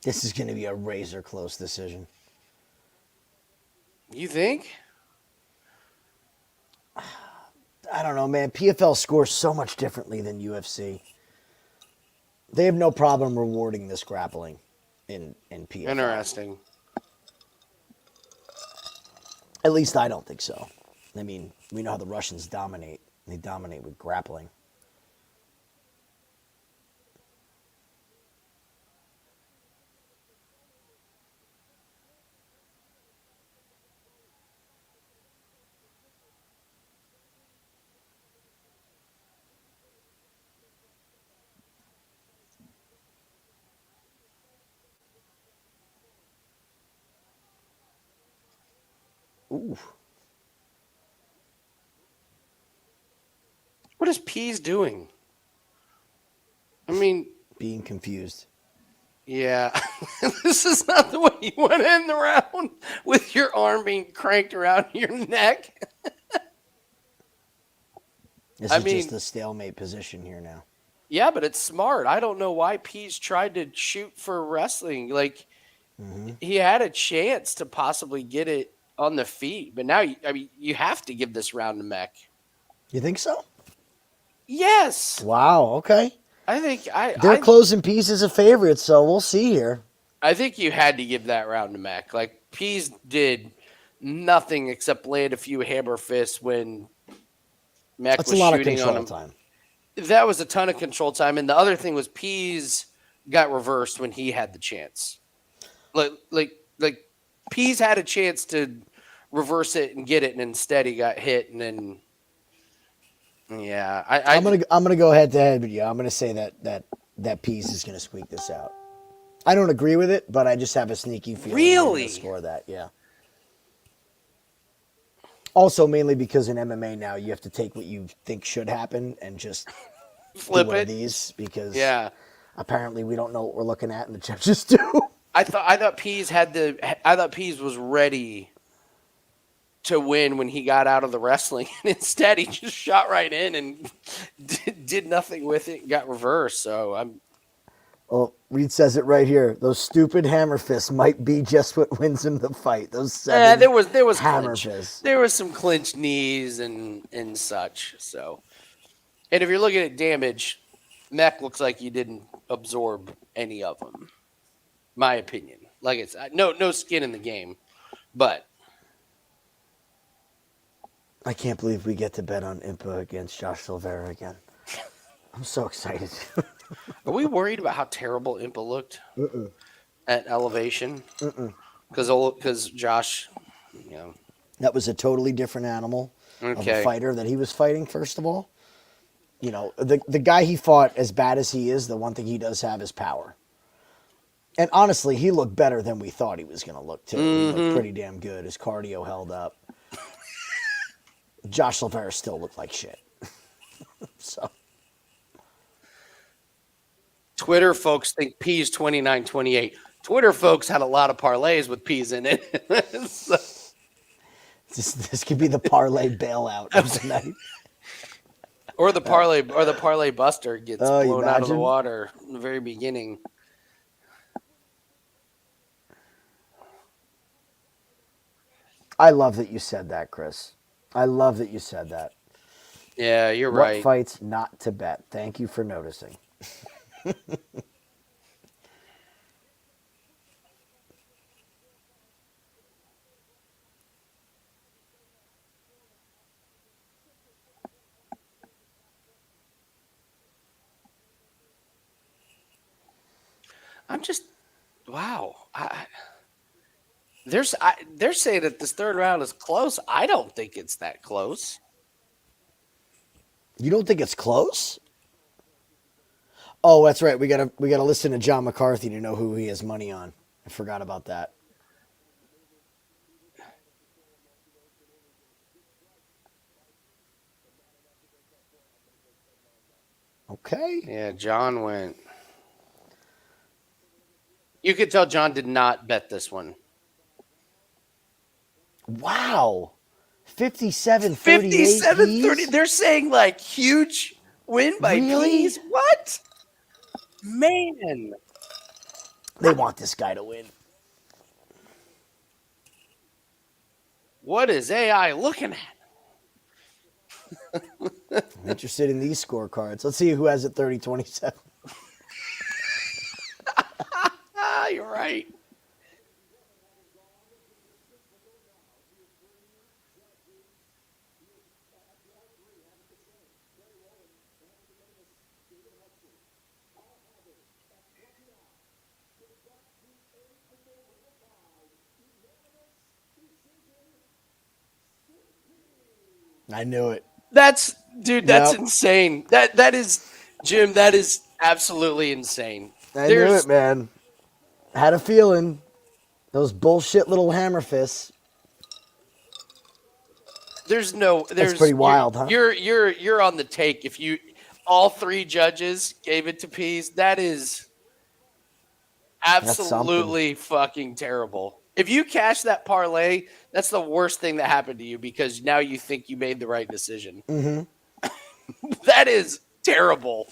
[SPEAKER 2] This is going to be a razor close decision.
[SPEAKER 1] You think?
[SPEAKER 2] I don't know, man. PFL scores so much differently than UFC. They have no problem rewarding this grappling in PFL.
[SPEAKER 1] Interesting.
[SPEAKER 2] At least I don't think so. I mean, we know how the Russians dominate. They dominate with grappling. Ooh.
[SPEAKER 1] What is Pease doing? I mean,
[SPEAKER 2] Being confused.
[SPEAKER 1] yeah, this is not the way you want to end the round with your arm being cranked around your neck.
[SPEAKER 2] This
[SPEAKER 1] I
[SPEAKER 2] is
[SPEAKER 1] mean,
[SPEAKER 2] just the stalemate position here now.
[SPEAKER 1] yeah, but it's smart. I don't know why Pease tried to shoot for wrestling. Like, he had a chance to possibly get it on the feet, but now, I mean, you have to give this round to Meck.
[SPEAKER 2] You think so?
[SPEAKER 1] Yes,
[SPEAKER 2] Wow, okay.
[SPEAKER 1] I think
[SPEAKER 2] They're closing Pease as a favorite, so we'll see here.
[SPEAKER 1] I think you had to give that round to Meck. Like, Pease did nothing except land a few hammer fists when Meck
[SPEAKER 2] That's
[SPEAKER 1] was
[SPEAKER 2] a lot of
[SPEAKER 1] shooting on
[SPEAKER 2] control
[SPEAKER 1] him.
[SPEAKER 2] time.
[SPEAKER 1] That was a ton of control time, and the other thing was Pease got reversed when he had the chance. Like Pease had a chance to reverse it and get it, and instead he got hit, and then yeah,
[SPEAKER 2] I'm gonna go head to head with you. I'm gonna say that Pease is gonna squeak this out. I don't agree with it, but I just have a sneaky feeling they're
[SPEAKER 1] really
[SPEAKER 2] gonna score that. Yeah. Also, mainly because in MMA now you have to take what you think should happen and just
[SPEAKER 1] flip
[SPEAKER 2] do one
[SPEAKER 1] it.
[SPEAKER 2] of these because
[SPEAKER 1] Yeah,
[SPEAKER 2] apparently we don't know what we're looking at and the judges do.
[SPEAKER 1] I thought Pease was ready to win when he got out of the wrestling, and instead he just shot right in and did nothing with it and got reversed. So I'm
[SPEAKER 2] Well, Reed says it right here. Those stupid hammer fists might be just what wins him the fight. Those seven
[SPEAKER 1] there was
[SPEAKER 2] hammer
[SPEAKER 1] clinch.
[SPEAKER 2] fists.
[SPEAKER 1] There was some clinched knees and such. So, and if you're looking at damage, Meck looks like he didn't absorb any of them. My opinion. Like it's no skin in the game, but
[SPEAKER 2] I can't believe we get to bet on Impa against Josh Silveira again. I'm so excited.
[SPEAKER 1] are we worried about how terrible Impa looked at elevation? Because Josh, you know,
[SPEAKER 2] That was a totally different animal of a
[SPEAKER 1] okay.
[SPEAKER 2] fighter that he was fighting, first of all. You know, the guy he fought, as bad as he is, the one thing he does have is power. And honestly, he looked better than we thought he was going to look, too. He looked pretty damn good. His cardio held up. Josh Silveira still looked like shit. So
[SPEAKER 1] Twitter folks think Pease 29-28. Twitter folks had a lot of parlays with Pease in it. So,
[SPEAKER 2] this could be the parlay bailout of the night.
[SPEAKER 1] or the parlay buster gets
[SPEAKER 2] Oh,
[SPEAKER 1] blown out of the
[SPEAKER 2] imagine?
[SPEAKER 1] water in the very beginning.
[SPEAKER 2] I love that you said that, Chris. I love that you said that.
[SPEAKER 1] Yeah, you're
[SPEAKER 2] What
[SPEAKER 1] right.
[SPEAKER 2] fights not to bet? Thank you for noticing.
[SPEAKER 1] I'm just wow. They're saying that this third round is close. I don't think it's that close.
[SPEAKER 2] You don't think it's close? Oh, that's right. We gotta listen to John McCarthy to know who he has money on. I forgot about that. Okay.
[SPEAKER 1] Yeah, John went. You could tell John did not bet this one.
[SPEAKER 2] Wow. 57-38
[SPEAKER 1] 57-30.
[SPEAKER 2] Pease?
[SPEAKER 1] They're saying like huge win by
[SPEAKER 2] Really?
[SPEAKER 1] Pease. What? Man.
[SPEAKER 2] They want this guy to win.
[SPEAKER 1] What is AI looking at?
[SPEAKER 2] I'm interested in these scorecards. Let's see who has it 30-27.
[SPEAKER 1] You're right.
[SPEAKER 2] I knew it.
[SPEAKER 1] That's
[SPEAKER 2] Yep.
[SPEAKER 1] insane. That is Jim. That is absolutely insane.
[SPEAKER 2] I knew it, man. Had a feeling. Those bullshit little hammer fists.
[SPEAKER 1] There's
[SPEAKER 2] pretty wild, huh?
[SPEAKER 1] You're on the take if all three judges gave it to Pease. That is absolutely fucking terrible. If you cash that parlay, that's the worst thing that happened to you because now you think you made the right decision.
[SPEAKER 2] Mm-hmm.
[SPEAKER 1] That is terrible.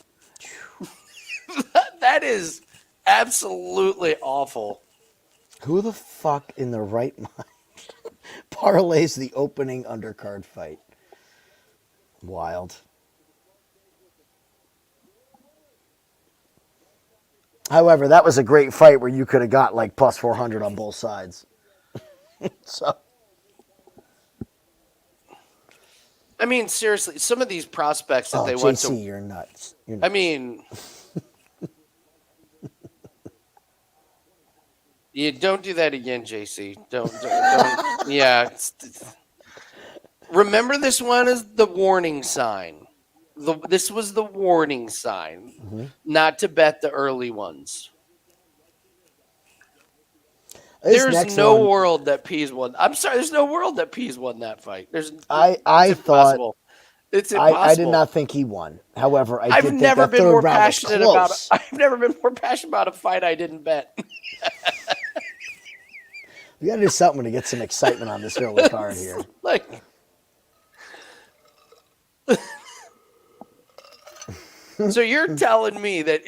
[SPEAKER 1] That is absolutely awful.
[SPEAKER 2] Who the fuck in the right mind parlays the opening undercard fight? Wild. However, that was a great fight where you could have got like plus 400 on both sides. So,
[SPEAKER 1] I mean, seriously, some of these prospects that they
[SPEAKER 2] JC,
[SPEAKER 1] went to.
[SPEAKER 2] You're nuts.
[SPEAKER 1] I mean, you don't do that again, JC. Don't yeah. Remember, this one is the warning sign. This was the warning sign, not to bet the early ones. There's no world that Pease won. I'm sorry, there's no world that Pease won that fight. It's impossible. It's impossible.
[SPEAKER 2] I did not think he won. However,
[SPEAKER 1] I've never been more passionate about. I've never been more passionate about a fight I didn't bet.
[SPEAKER 2] We got to do something to get some excitement on this early card here.
[SPEAKER 1] Like, so you're telling me that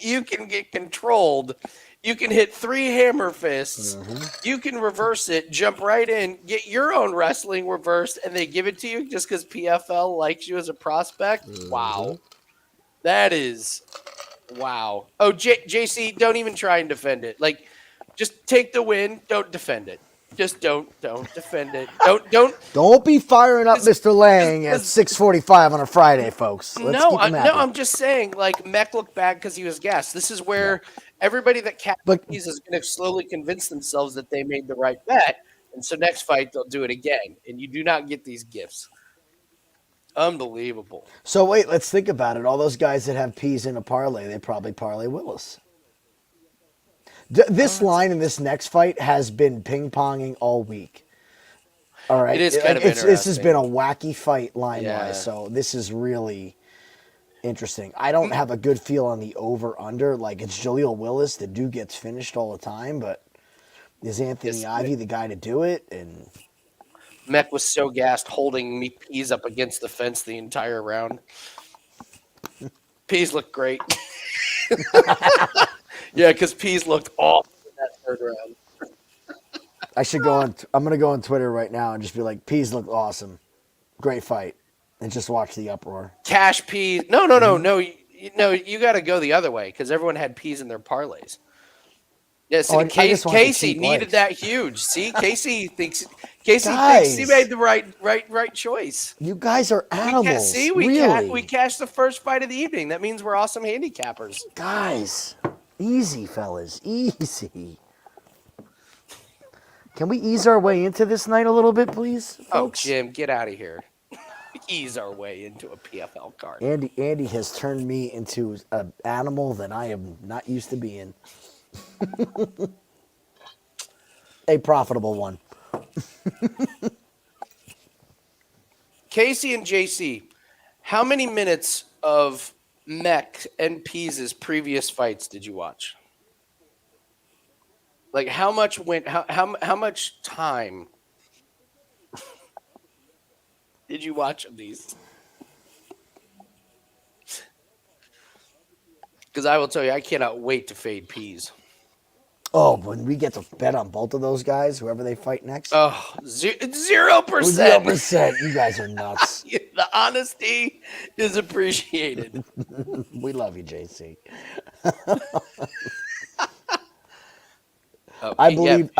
[SPEAKER 1] you can get controlled, you can hit 3 hammer fists, you can reverse it, jump right in, get your own wrestling reversed, and they give it to you just because PFL likes you as a prospect? Wow. That is, wow. Oh, JC, don't even try and defend it. Like, just take the win, don't defend it. Just don't defend it. Don't
[SPEAKER 2] be firing up Mr. Lang at 6:45 on a Friday, folks.
[SPEAKER 1] I'm just saying, like, Meck looked bad because he was gassed. This is where everybody that Pease is going to slowly convince themselves that they made the right bet, and so next fight they'll do it again. And you do not get these gifts. Unbelievable.
[SPEAKER 2] So wait, let's think about it. All those guys that have Pease in a parlay, they probably parlay Willis. This line in this next fight has been ping-ponging all week. All right.
[SPEAKER 1] It is kind of interesting.
[SPEAKER 2] This has been a wacky fight line-wise, so this is really interesting. I don't have a good feel on the over-under. Like, it's Jaleel Willis. The dude gets finished all the time, but is Anthony Ivy the guy to do it? And
[SPEAKER 1] Meck was so gassed holding Pease up against the fence the entire round. Pease looked great. Yeah, because Pease looked awful in that third round.
[SPEAKER 2] I'm going to go on Twitter right now and just be like, Pease looked awesome. Great fight. And just watch the uproar.
[SPEAKER 1] Cash Pease. No. You got to go the other way because everyone had Pease in their parlays. Yeah, see, Casey needed that huge. See, Casey thinks he made the right choice.
[SPEAKER 2] You guys are animals.
[SPEAKER 1] We cashed the first fight of the evening. That means we're awesome handicappers.
[SPEAKER 2] Guys, easy, fellas, easy. Can we ease our way into this night a little bit, please, folks?
[SPEAKER 1] Oh, Jim, get out of here. Ease our way into a PFL card.
[SPEAKER 2] Andy has turned me into an animal that I am not used to being. A profitable one.
[SPEAKER 1] Casey and JC, how many minutes of Meck and Pease's previous fights did you watch? Like, how much time did you watch of these? Because I will tell you, I cannot wait to fade Pease.
[SPEAKER 2] Oh, when we get to bet on both of those guys, whoever they fight next.
[SPEAKER 1] Oh, 0%.
[SPEAKER 2] 0%. You guys are nuts.
[SPEAKER 1] The honesty is appreciated.
[SPEAKER 2] We love you, JC. I believe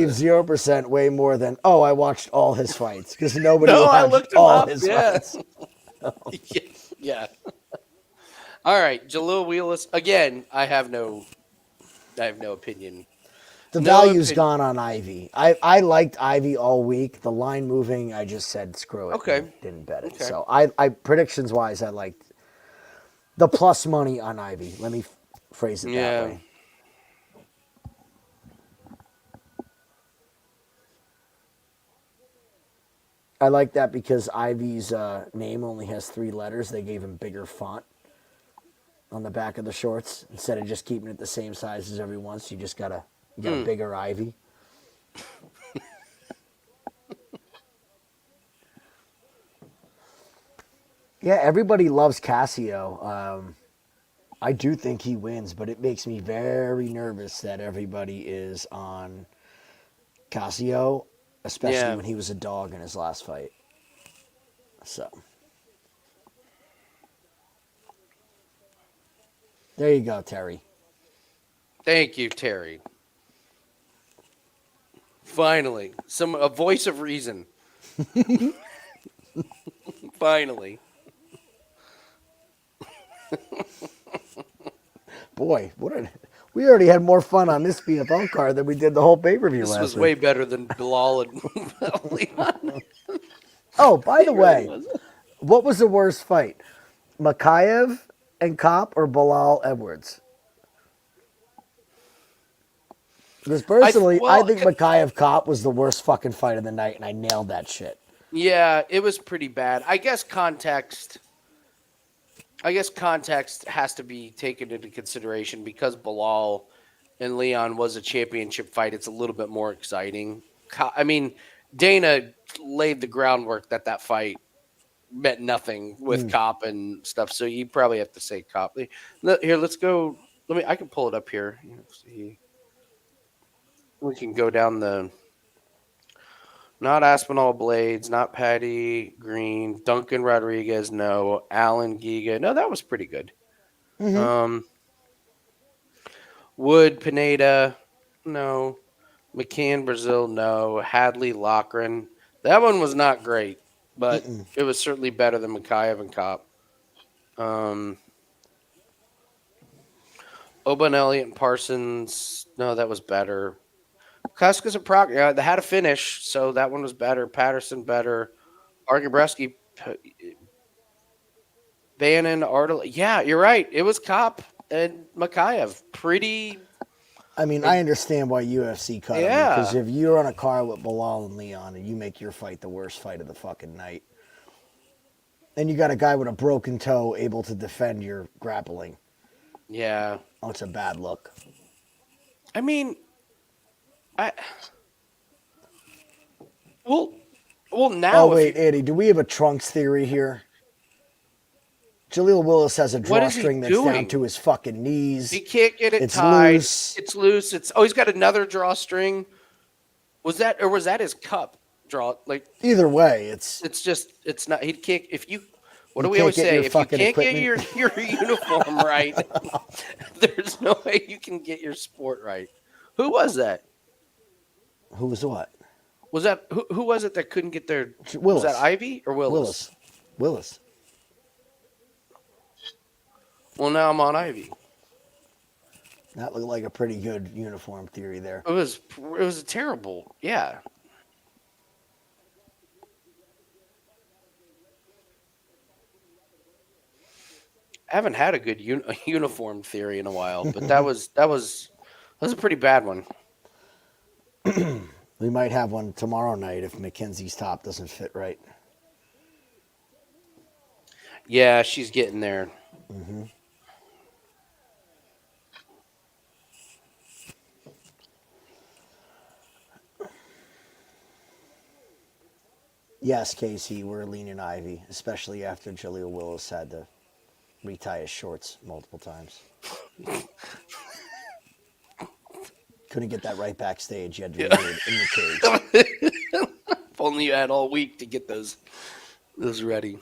[SPEAKER 2] 0% way more than, I watched all his fights because nobody watched all his fights.
[SPEAKER 1] Yeah. All right, Jaleel Willis. Again, I have no opinion.
[SPEAKER 2] The
[SPEAKER 1] No
[SPEAKER 2] value's
[SPEAKER 1] opinion.
[SPEAKER 2] gone on Ivy. I liked Ivy all week. The line moving, I just said screw it and
[SPEAKER 1] Okay.
[SPEAKER 2] didn't bet it.
[SPEAKER 1] Okay.
[SPEAKER 2] So I predictions wise, I liked the plus money on Ivy. Let me phrase it that
[SPEAKER 1] Yeah.
[SPEAKER 2] way. I like that because Ivy's name only has 3 letters. They gave him bigger font on the back of the shorts instead of just keeping it the same size as everyone's. You got a
[SPEAKER 1] Hmm.
[SPEAKER 2] bigger Ivy. Yeah, everybody loves Cassio. I do think he wins, but it makes me very nervous that everybody is on Cossio, especially
[SPEAKER 1] Yeah.
[SPEAKER 2] when he was a dog in his last fight. So there you go, Terry.
[SPEAKER 1] Thank you, Terry. Finally, a voice of reason. Finally.
[SPEAKER 2] Boy, we already had more fun on this PFL card than we did the whole pay per view
[SPEAKER 1] This
[SPEAKER 2] last
[SPEAKER 1] was way
[SPEAKER 2] week.
[SPEAKER 1] better than Bilal and Leon.
[SPEAKER 2] Oh, by the
[SPEAKER 1] It really
[SPEAKER 2] way,
[SPEAKER 1] was.
[SPEAKER 2] what was the worst fight? Makayev and Kopp or Bilal Edwards? Because personally, I
[SPEAKER 1] Well,
[SPEAKER 2] think Makayev Kopp was the worst fucking fight of the night, and I nailed that shit.
[SPEAKER 1] yeah, it was pretty bad. I guess context. I guess context has to be taken into consideration because Bilal and Leon was a championship fight. It's a little bit more exciting. I mean, Dana laid the groundwork that fight meant nothing with
[SPEAKER 2] Mm.
[SPEAKER 1] Cop and stuff. So you probably have to say Cop. Here, let's go. Let me. I can pull it up here. See, we can go down the. Not Aspinall Blades, not Patty Green, Duncan Rodriguez, no. Alan Giga, no, that was pretty good.
[SPEAKER 2] Hmm.
[SPEAKER 1] Um, Wood Pineda, no. McCann Brazil, no. Hadley Lochran, that one was not great, but it was certainly better than Mikhaev and Cop. Um, Oban Elliott and Parsons, no, that was better. Kuskis and Proc, yeah, they had a finish, so that one was better. Patterson better. Argabreski, Bannon, Artel. Yeah, you're right. It was Cop and Makayev. Pretty.
[SPEAKER 2] I mean, I understand why UFC cut him because
[SPEAKER 1] Yeah.
[SPEAKER 2] if you're on a car with Bilal and Leon and you make your fight the worst fight of the fucking night, and you got a guy with a broken toe able to defend your grappling,
[SPEAKER 1] Yeah.
[SPEAKER 2] oh, it's a bad look.
[SPEAKER 1] I mean, I well,
[SPEAKER 2] Oh
[SPEAKER 1] now if
[SPEAKER 2] wait,
[SPEAKER 1] you,
[SPEAKER 2] Eddie, do we have a trunks theory here? Jaleel Willis has a
[SPEAKER 1] what is he
[SPEAKER 2] drawstring that's down
[SPEAKER 1] doing?
[SPEAKER 2] to his fucking
[SPEAKER 1] He
[SPEAKER 2] knees.
[SPEAKER 1] can't get it
[SPEAKER 2] It's
[SPEAKER 1] tied.
[SPEAKER 2] loose.
[SPEAKER 1] It's loose. It's he's got another drawstring. Was that his cup draw? Like
[SPEAKER 2] Either way,
[SPEAKER 1] it's just it's not. He can't. If you, what
[SPEAKER 2] you
[SPEAKER 1] do we
[SPEAKER 2] can't
[SPEAKER 1] always
[SPEAKER 2] get
[SPEAKER 1] say?
[SPEAKER 2] your
[SPEAKER 1] If you
[SPEAKER 2] fucking
[SPEAKER 1] can't get
[SPEAKER 2] equipment.
[SPEAKER 1] your uniform right, there's no way you can get your sport right. Who was that?
[SPEAKER 2] Who was what?
[SPEAKER 1] Was that who was it that couldn't get their? Was that
[SPEAKER 2] Willis.
[SPEAKER 1] Ivy or Willis?
[SPEAKER 2] Willis. Willis.
[SPEAKER 1] Well, now I'm on Ivy.
[SPEAKER 2] That looked like a pretty good uniform theory there.
[SPEAKER 1] It was terrible. Yeah, I haven't had a good uniform theory in a while, but that was a pretty bad one.
[SPEAKER 2] We might have one tomorrow night if Mackenzie's top doesn't fit right.
[SPEAKER 1] Yeah, she's getting there.
[SPEAKER 2] Hmm. Yes, Casey, we're leaning Ivy, especially after Jaleel Willis had to retie his shorts multiple times. Couldn't get that right backstage. You had to
[SPEAKER 1] Yeah.
[SPEAKER 2] do it in the cage.
[SPEAKER 1] If only you had all week to get those ready.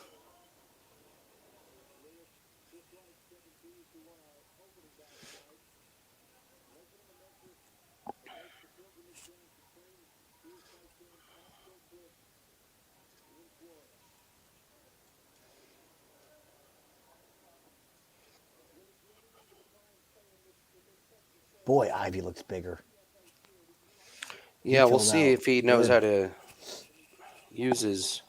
[SPEAKER 2] Boy, Ivy looks bigger.
[SPEAKER 1] Yeah, we'll
[SPEAKER 2] killed
[SPEAKER 1] see
[SPEAKER 2] out
[SPEAKER 1] if he knows
[SPEAKER 2] good.
[SPEAKER 1] how to use his.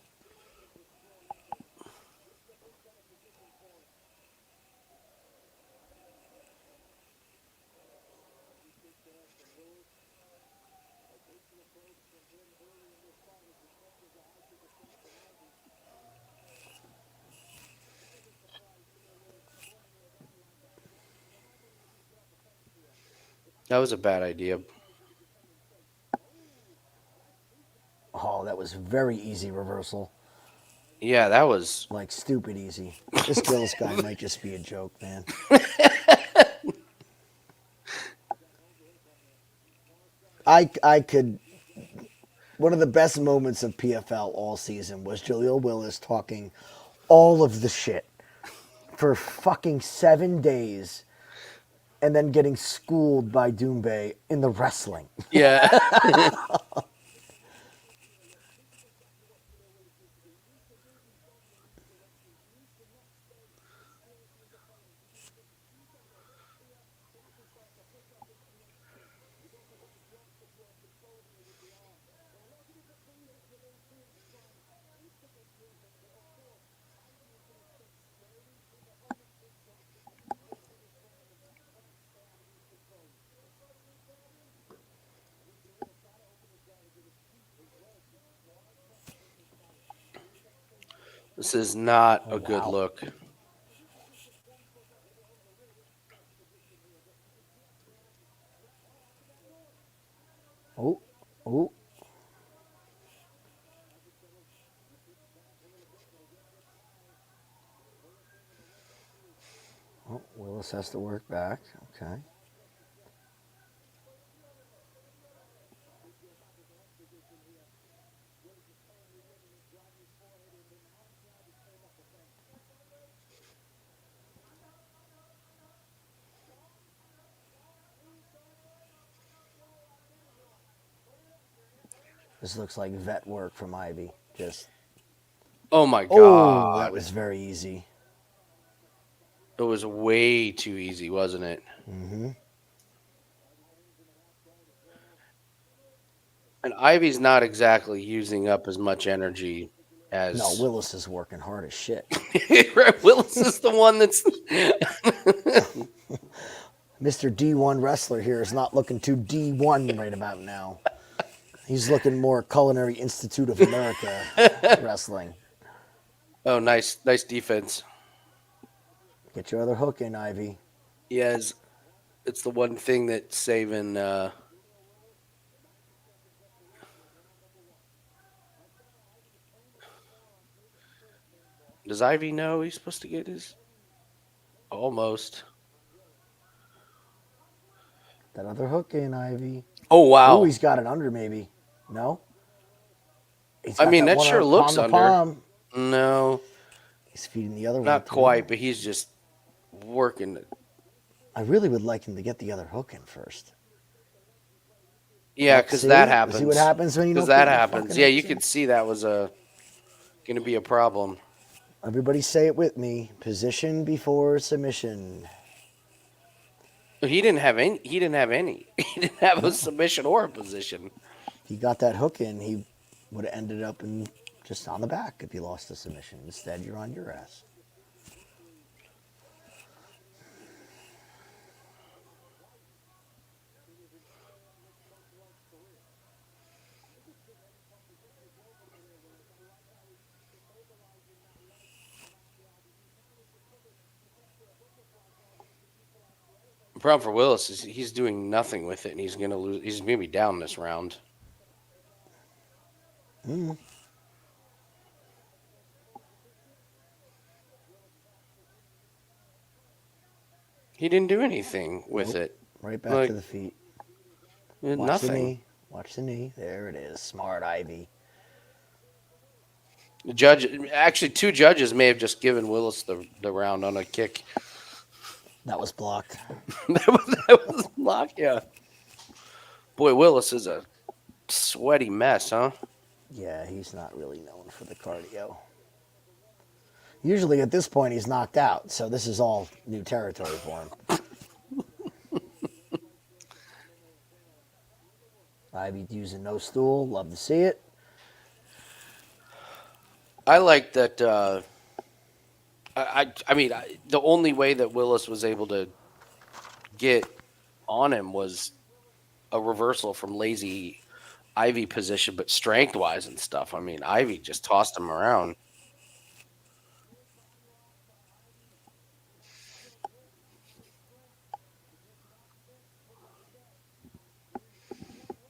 [SPEAKER 1] That was a bad idea.
[SPEAKER 2] Oh, that was very easy reversal.
[SPEAKER 1] Yeah, that was.
[SPEAKER 2] Like stupid easy. This Willis guy might just be a joke, man. I could. One of the best moments of PFL all season was Jaleel Willis talking all of the shit for fucking 7 days and then getting schooled by Doombay in the wrestling.
[SPEAKER 1] Yeah. This is not
[SPEAKER 2] Oh,
[SPEAKER 1] a good
[SPEAKER 2] wow.
[SPEAKER 1] look.
[SPEAKER 2] Oh, oh. Oh, Willis has to work back. Okay. This looks like vet work from Ivy. Just,
[SPEAKER 1] Oh my
[SPEAKER 2] oh, that
[SPEAKER 1] god.
[SPEAKER 2] was very easy.
[SPEAKER 1] It was way too easy, wasn't it?
[SPEAKER 2] Mm-hmm.
[SPEAKER 1] And Ivy's not exactly using up as much energy
[SPEAKER 2] No,
[SPEAKER 1] as.
[SPEAKER 2] Willis is working hard as shit.
[SPEAKER 1] Willis is the one that's.
[SPEAKER 2] Mr. D1 wrestler here is not looking too D1 right about now. He's looking more Culinary Institute of America wrestling.
[SPEAKER 1] Oh, nice defense.
[SPEAKER 2] Get your other hook in, Ivy.
[SPEAKER 1] Yes, it's the one thing that's saving. Does Ivy know he's supposed to get his? Almost.
[SPEAKER 2] That other hook in, Ivy.
[SPEAKER 1] Oh
[SPEAKER 2] Oh,
[SPEAKER 1] wow.
[SPEAKER 2] he's got it under maybe. No? He's
[SPEAKER 1] I
[SPEAKER 2] got
[SPEAKER 1] mean,
[SPEAKER 2] that
[SPEAKER 1] that
[SPEAKER 2] one
[SPEAKER 1] sure
[SPEAKER 2] palm
[SPEAKER 1] looks
[SPEAKER 2] to
[SPEAKER 1] under.
[SPEAKER 2] palm.
[SPEAKER 1] No,
[SPEAKER 2] He's feeding the other one
[SPEAKER 1] not
[SPEAKER 2] too.
[SPEAKER 1] quite, but he's just working.
[SPEAKER 2] I really would like him to get the other hook in first.
[SPEAKER 1] Yeah,
[SPEAKER 2] Oh,
[SPEAKER 1] because that
[SPEAKER 2] see?
[SPEAKER 1] happens.
[SPEAKER 2] See what happens when you
[SPEAKER 1] Because
[SPEAKER 2] don't
[SPEAKER 1] that
[SPEAKER 2] get your
[SPEAKER 1] happens.
[SPEAKER 2] fucking
[SPEAKER 1] Yeah,
[SPEAKER 2] hooks
[SPEAKER 1] you
[SPEAKER 2] in?
[SPEAKER 1] could see that was going to be a problem.
[SPEAKER 2] Everybody say it with me. Position before submission.
[SPEAKER 1] He didn't have any. He didn't have any. He didn't have
[SPEAKER 2] No.
[SPEAKER 1] a submission or a position.
[SPEAKER 2] If he got that hook in, he would have ended up in just on the back if he lost the submission. Instead, you're on your ass.
[SPEAKER 1] The problem for Willis is he's doing nothing with it, and he's gonna lose. He's gonna be down this round.
[SPEAKER 2] Mm.
[SPEAKER 1] He didn't do anything with
[SPEAKER 2] Nope.
[SPEAKER 1] it.
[SPEAKER 2] Right back
[SPEAKER 1] Like
[SPEAKER 2] to the feet.
[SPEAKER 1] Watch
[SPEAKER 2] Watch the
[SPEAKER 1] nothing.
[SPEAKER 2] knee. Watch the knee. There it is. Smart Ivy.
[SPEAKER 1] The judge, actually, two judges may have just given Willis the round on a kick.
[SPEAKER 2] That was blocked.
[SPEAKER 1] that was blocked. Yeah. Boy, Willis is a sweaty mess, huh?
[SPEAKER 2] Yeah, he's not really known for the cardio. Usually at this point he's knocked out, so this is all new territory for him. Ivy using no stool. Love to see it.
[SPEAKER 1] I like that. I mean, the only way that Willis was able to get on him was a reversal from lazy Ivy position, but strength wise and stuff. I mean, Ivy just tossed him around.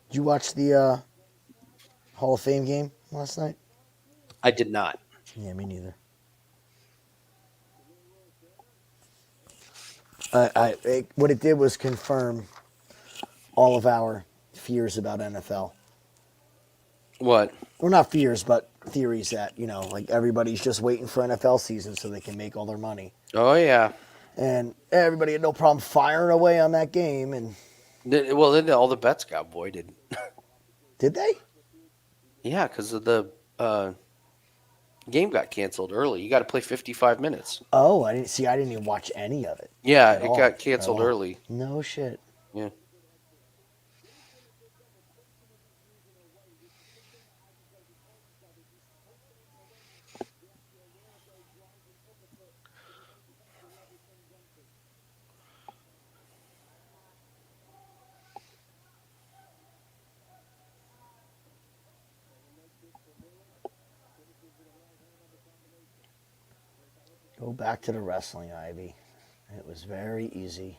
[SPEAKER 2] Did you watch the Hall of Fame game last night?
[SPEAKER 1] I did not.
[SPEAKER 2] Yeah, me neither. What it did was confirm all of our fears about NFL.
[SPEAKER 1] What?
[SPEAKER 2] Well, not fears, but theories that, like everybody's just waiting for NFL season so they can make all their money.
[SPEAKER 1] Oh yeah.
[SPEAKER 2] And everybody had no problem firing away on that game. And
[SPEAKER 1] Well, then all the bets got voided.
[SPEAKER 2] did they?
[SPEAKER 1] Yeah, because of the game got canceled early. You got to play 55 minutes.
[SPEAKER 2] Oh, I didn't even watch any of it.
[SPEAKER 1] Yeah,
[SPEAKER 2] At
[SPEAKER 1] it
[SPEAKER 2] all.
[SPEAKER 1] got canceled
[SPEAKER 2] At all.
[SPEAKER 1] early.
[SPEAKER 2] No shit.
[SPEAKER 1] Yeah.
[SPEAKER 2] Go back to the wrestling, Ivy. It was very easy.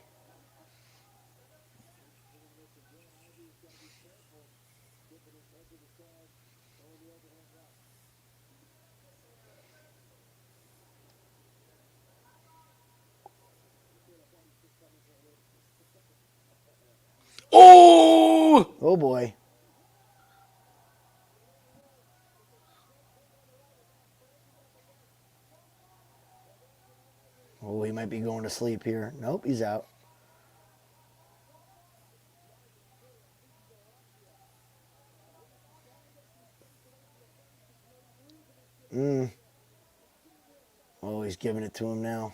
[SPEAKER 1] Oh!
[SPEAKER 2] Oh boy. Oh, he might be going to sleep here. Nope, he's out. Oh, he's giving it to him now.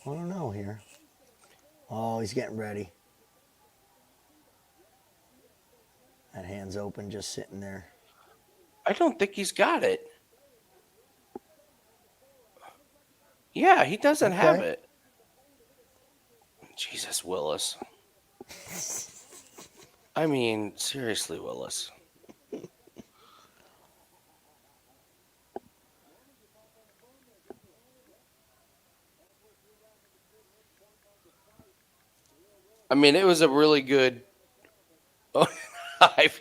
[SPEAKER 2] I don't know here. Oh, he's getting ready. That hand's open, just sitting there.
[SPEAKER 1] I don't think he's got it. Yeah, he doesn't have
[SPEAKER 2] Okay.
[SPEAKER 1] it. Jesus, Willis. I mean, seriously, Willis. I mean, it was a really good.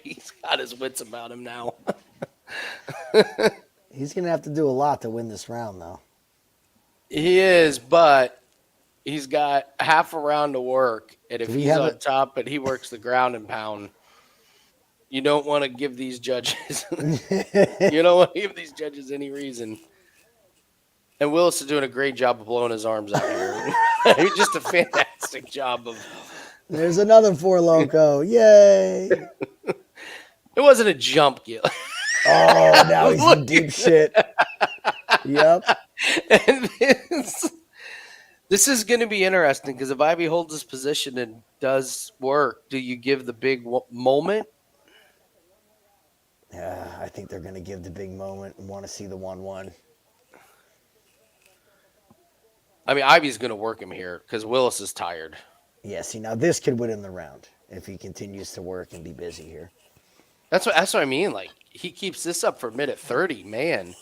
[SPEAKER 1] He's got his wits about him now.
[SPEAKER 2] He's going to have to do a lot to win this round, though.
[SPEAKER 1] He is, but he's got half a round to work, and if
[SPEAKER 2] Do we
[SPEAKER 1] he's
[SPEAKER 2] have
[SPEAKER 1] on
[SPEAKER 2] it?
[SPEAKER 1] top and he works the ground and pound, you don't want to give these judges. You don't want to give these judges any reason. And Willis is doing a great job of blowing his arms out here. Just a fantastic job of.
[SPEAKER 2] There's another Four Loco. Yay.
[SPEAKER 1] It wasn't a jump, Gil.
[SPEAKER 2] Oh, now he's in deep shit. Yep.
[SPEAKER 1] And this is going to be interesting because if Ivy holds his position and does work, do you give the big moment?
[SPEAKER 2] Yeah, I think they're going to give the big moment and want to see the 1-1.
[SPEAKER 1] I mean, Ivy's going to work him here because Willis is tired.
[SPEAKER 2] Yeah, see, now this could win him the round if he continues to work and be busy here.
[SPEAKER 1] That's what I mean. Like, he keeps this up for minute 30, man.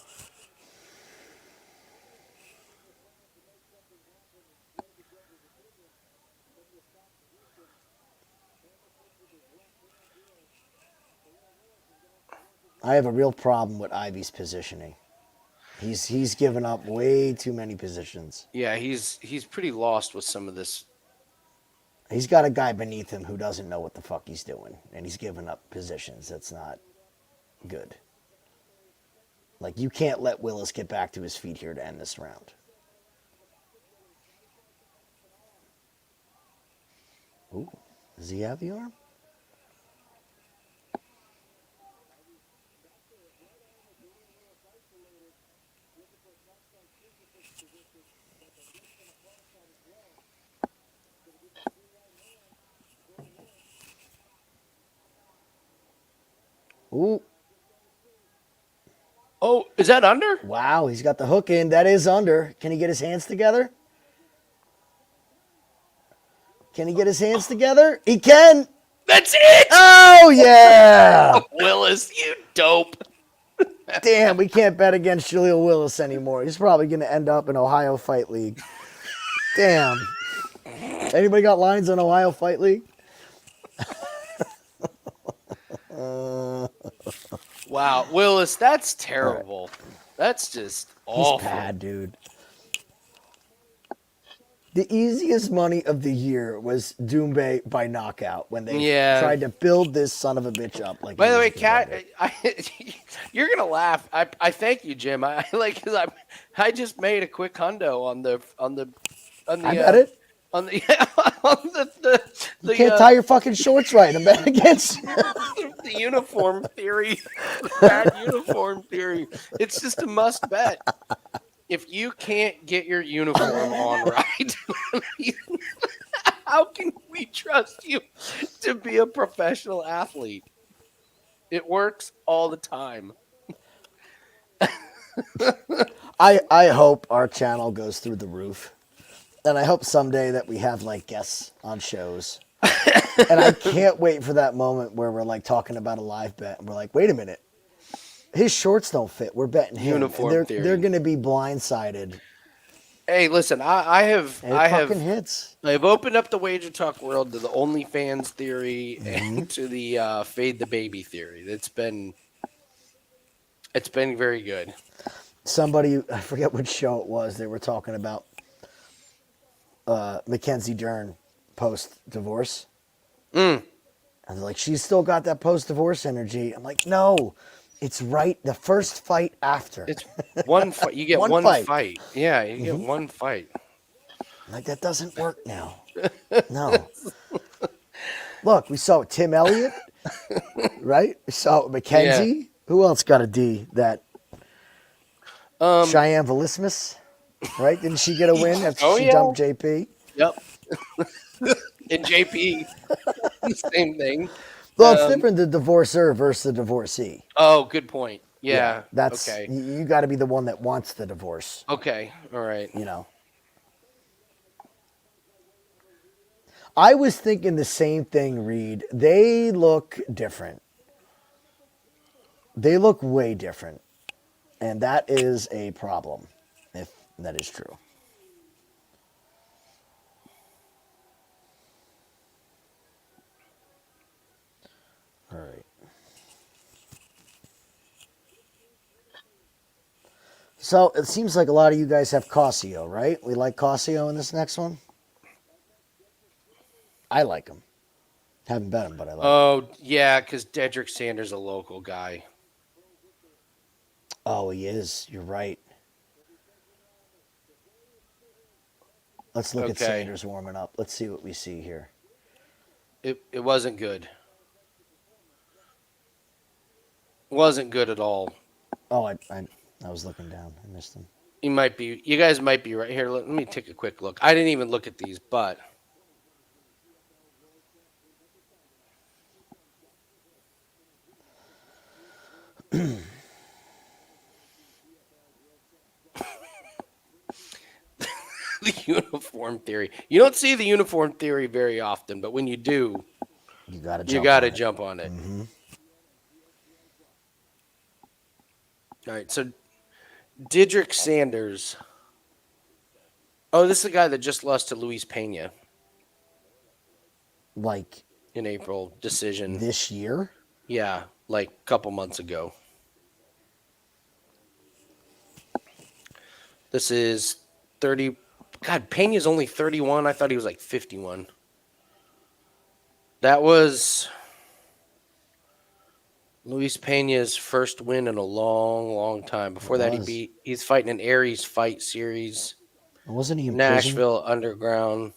[SPEAKER 2] I have a real problem with Ivy's positioning. He's given up way too many positions.
[SPEAKER 1] Yeah, he's pretty lost with some of this.
[SPEAKER 2] He's got a guy beneath him who doesn't know what the fuck he's doing, and he's giving up positions. That's not good. Like, you can't let Willis get back to his feet here to end this round. Does he have the arm? Ooh.
[SPEAKER 1] Oh, is that under?
[SPEAKER 2] Wow, he's got the hook in. That is under. Can he get his hands together? Can he get his hands together? He can.
[SPEAKER 1] That's it!
[SPEAKER 2] Oh, yeah.
[SPEAKER 1] Willis, you dope.
[SPEAKER 2] Damn, we can't bet against Jaleel Willis anymore. He's probably going to end up in Ohio Fight League. Damn. Anybody got lines on Ohio Fight League?
[SPEAKER 1] Wow, Willis, that's terrible. That's just
[SPEAKER 2] He's
[SPEAKER 1] awful.
[SPEAKER 2] bad, dude. The easiest money of the year was Doumbé by knockout when they tried to build this son of a bitch up. Like,
[SPEAKER 1] by the way, Kat, you're gonna laugh. I thank you, Jim. I just made a quick hundo on the.
[SPEAKER 2] I bet it.
[SPEAKER 1] On the on
[SPEAKER 2] You can't tie your fucking shorts right. I'm betting against you.
[SPEAKER 1] The uniform theory. Bad uniform theory. It's just a must bet. If you can't get your uniform on right, how can we trust you to be a professional athlete? It works all the time.
[SPEAKER 2] I hope our channel goes through the roof. And I hope someday that we have like guests on shows. And I can't wait for that moment where we're like talking about a live bet and we're like, wait a minute. His shorts don't fit. We're betting him.
[SPEAKER 1] Uniform theory.
[SPEAKER 2] They're going to be blindsided.
[SPEAKER 1] Hey, listen, I have
[SPEAKER 2] hits.
[SPEAKER 1] I've opened up the Wager Talk world to the OnlyFans theory and to the Fade the Baby theory. It's been very good.
[SPEAKER 2] Somebody, I forget which show it was, they were talking about Mackenzie Dern post-divorce. And they're like, she's still got that post-divorce energy. I'm like, no, it's right the first fight after.
[SPEAKER 1] It's one fight. You get one fight. Yeah, you get one fight.
[SPEAKER 2] I'm like, that doesn't work now. No. Look, we saw Tim Elliott, right? We saw Mackenzie. Yeah. Who else got a D? That Cheyenne Velismus, right? Didn't she get a win after she dumped JP?
[SPEAKER 1] Yep. And JP, the same thing.
[SPEAKER 2] Well, it's different, the divorcer versus the divorcee.
[SPEAKER 1] Oh, good point. Yeah.
[SPEAKER 2] That's
[SPEAKER 1] okay.
[SPEAKER 2] You got to be the one that wants the divorce.
[SPEAKER 1] Okay. All right.
[SPEAKER 2] You know. I was thinking the same thing, Reed. They look different. They look way different. And that is a problem, if that is true. All right. So it seems like a lot of you guys have Cossio, right? We like Cossio in this next one? I like him. Haven't bet him, but I like him.
[SPEAKER 1] Oh, yeah, because Dedrick Sanders is a local guy.
[SPEAKER 2] Oh, he is. You're right. Let's look at Sanders warming up. Let's see what we see here.
[SPEAKER 1] It wasn't good. Wasn't good at all.
[SPEAKER 2] Oh, I was looking down. I missed him.
[SPEAKER 1] You guys might be right here. Let me take a quick look. I didn't even look at these, but the uniform theory. You don't see the uniform theory very often, but when you do, you gotta jump on it.
[SPEAKER 2] Mm-hmm.
[SPEAKER 1] All right, so Dedrick Sanders. Oh, this is the guy that just lost to Luis Pena.
[SPEAKER 2] Like
[SPEAKER 1] in April, decision.
[SPEAKER 2] This year?
[SPEAKER 1] Yeah, like a couple months ago. This is 30. God, Pena's only 31. I thought he was like 51. That was Luis Pena's first win in a long, long time. Before that, he's fighting an Aries Fight Series.
[SPEAKER 2] Wasn't he in
[SPEAKER 1] Nashville prison? Underground.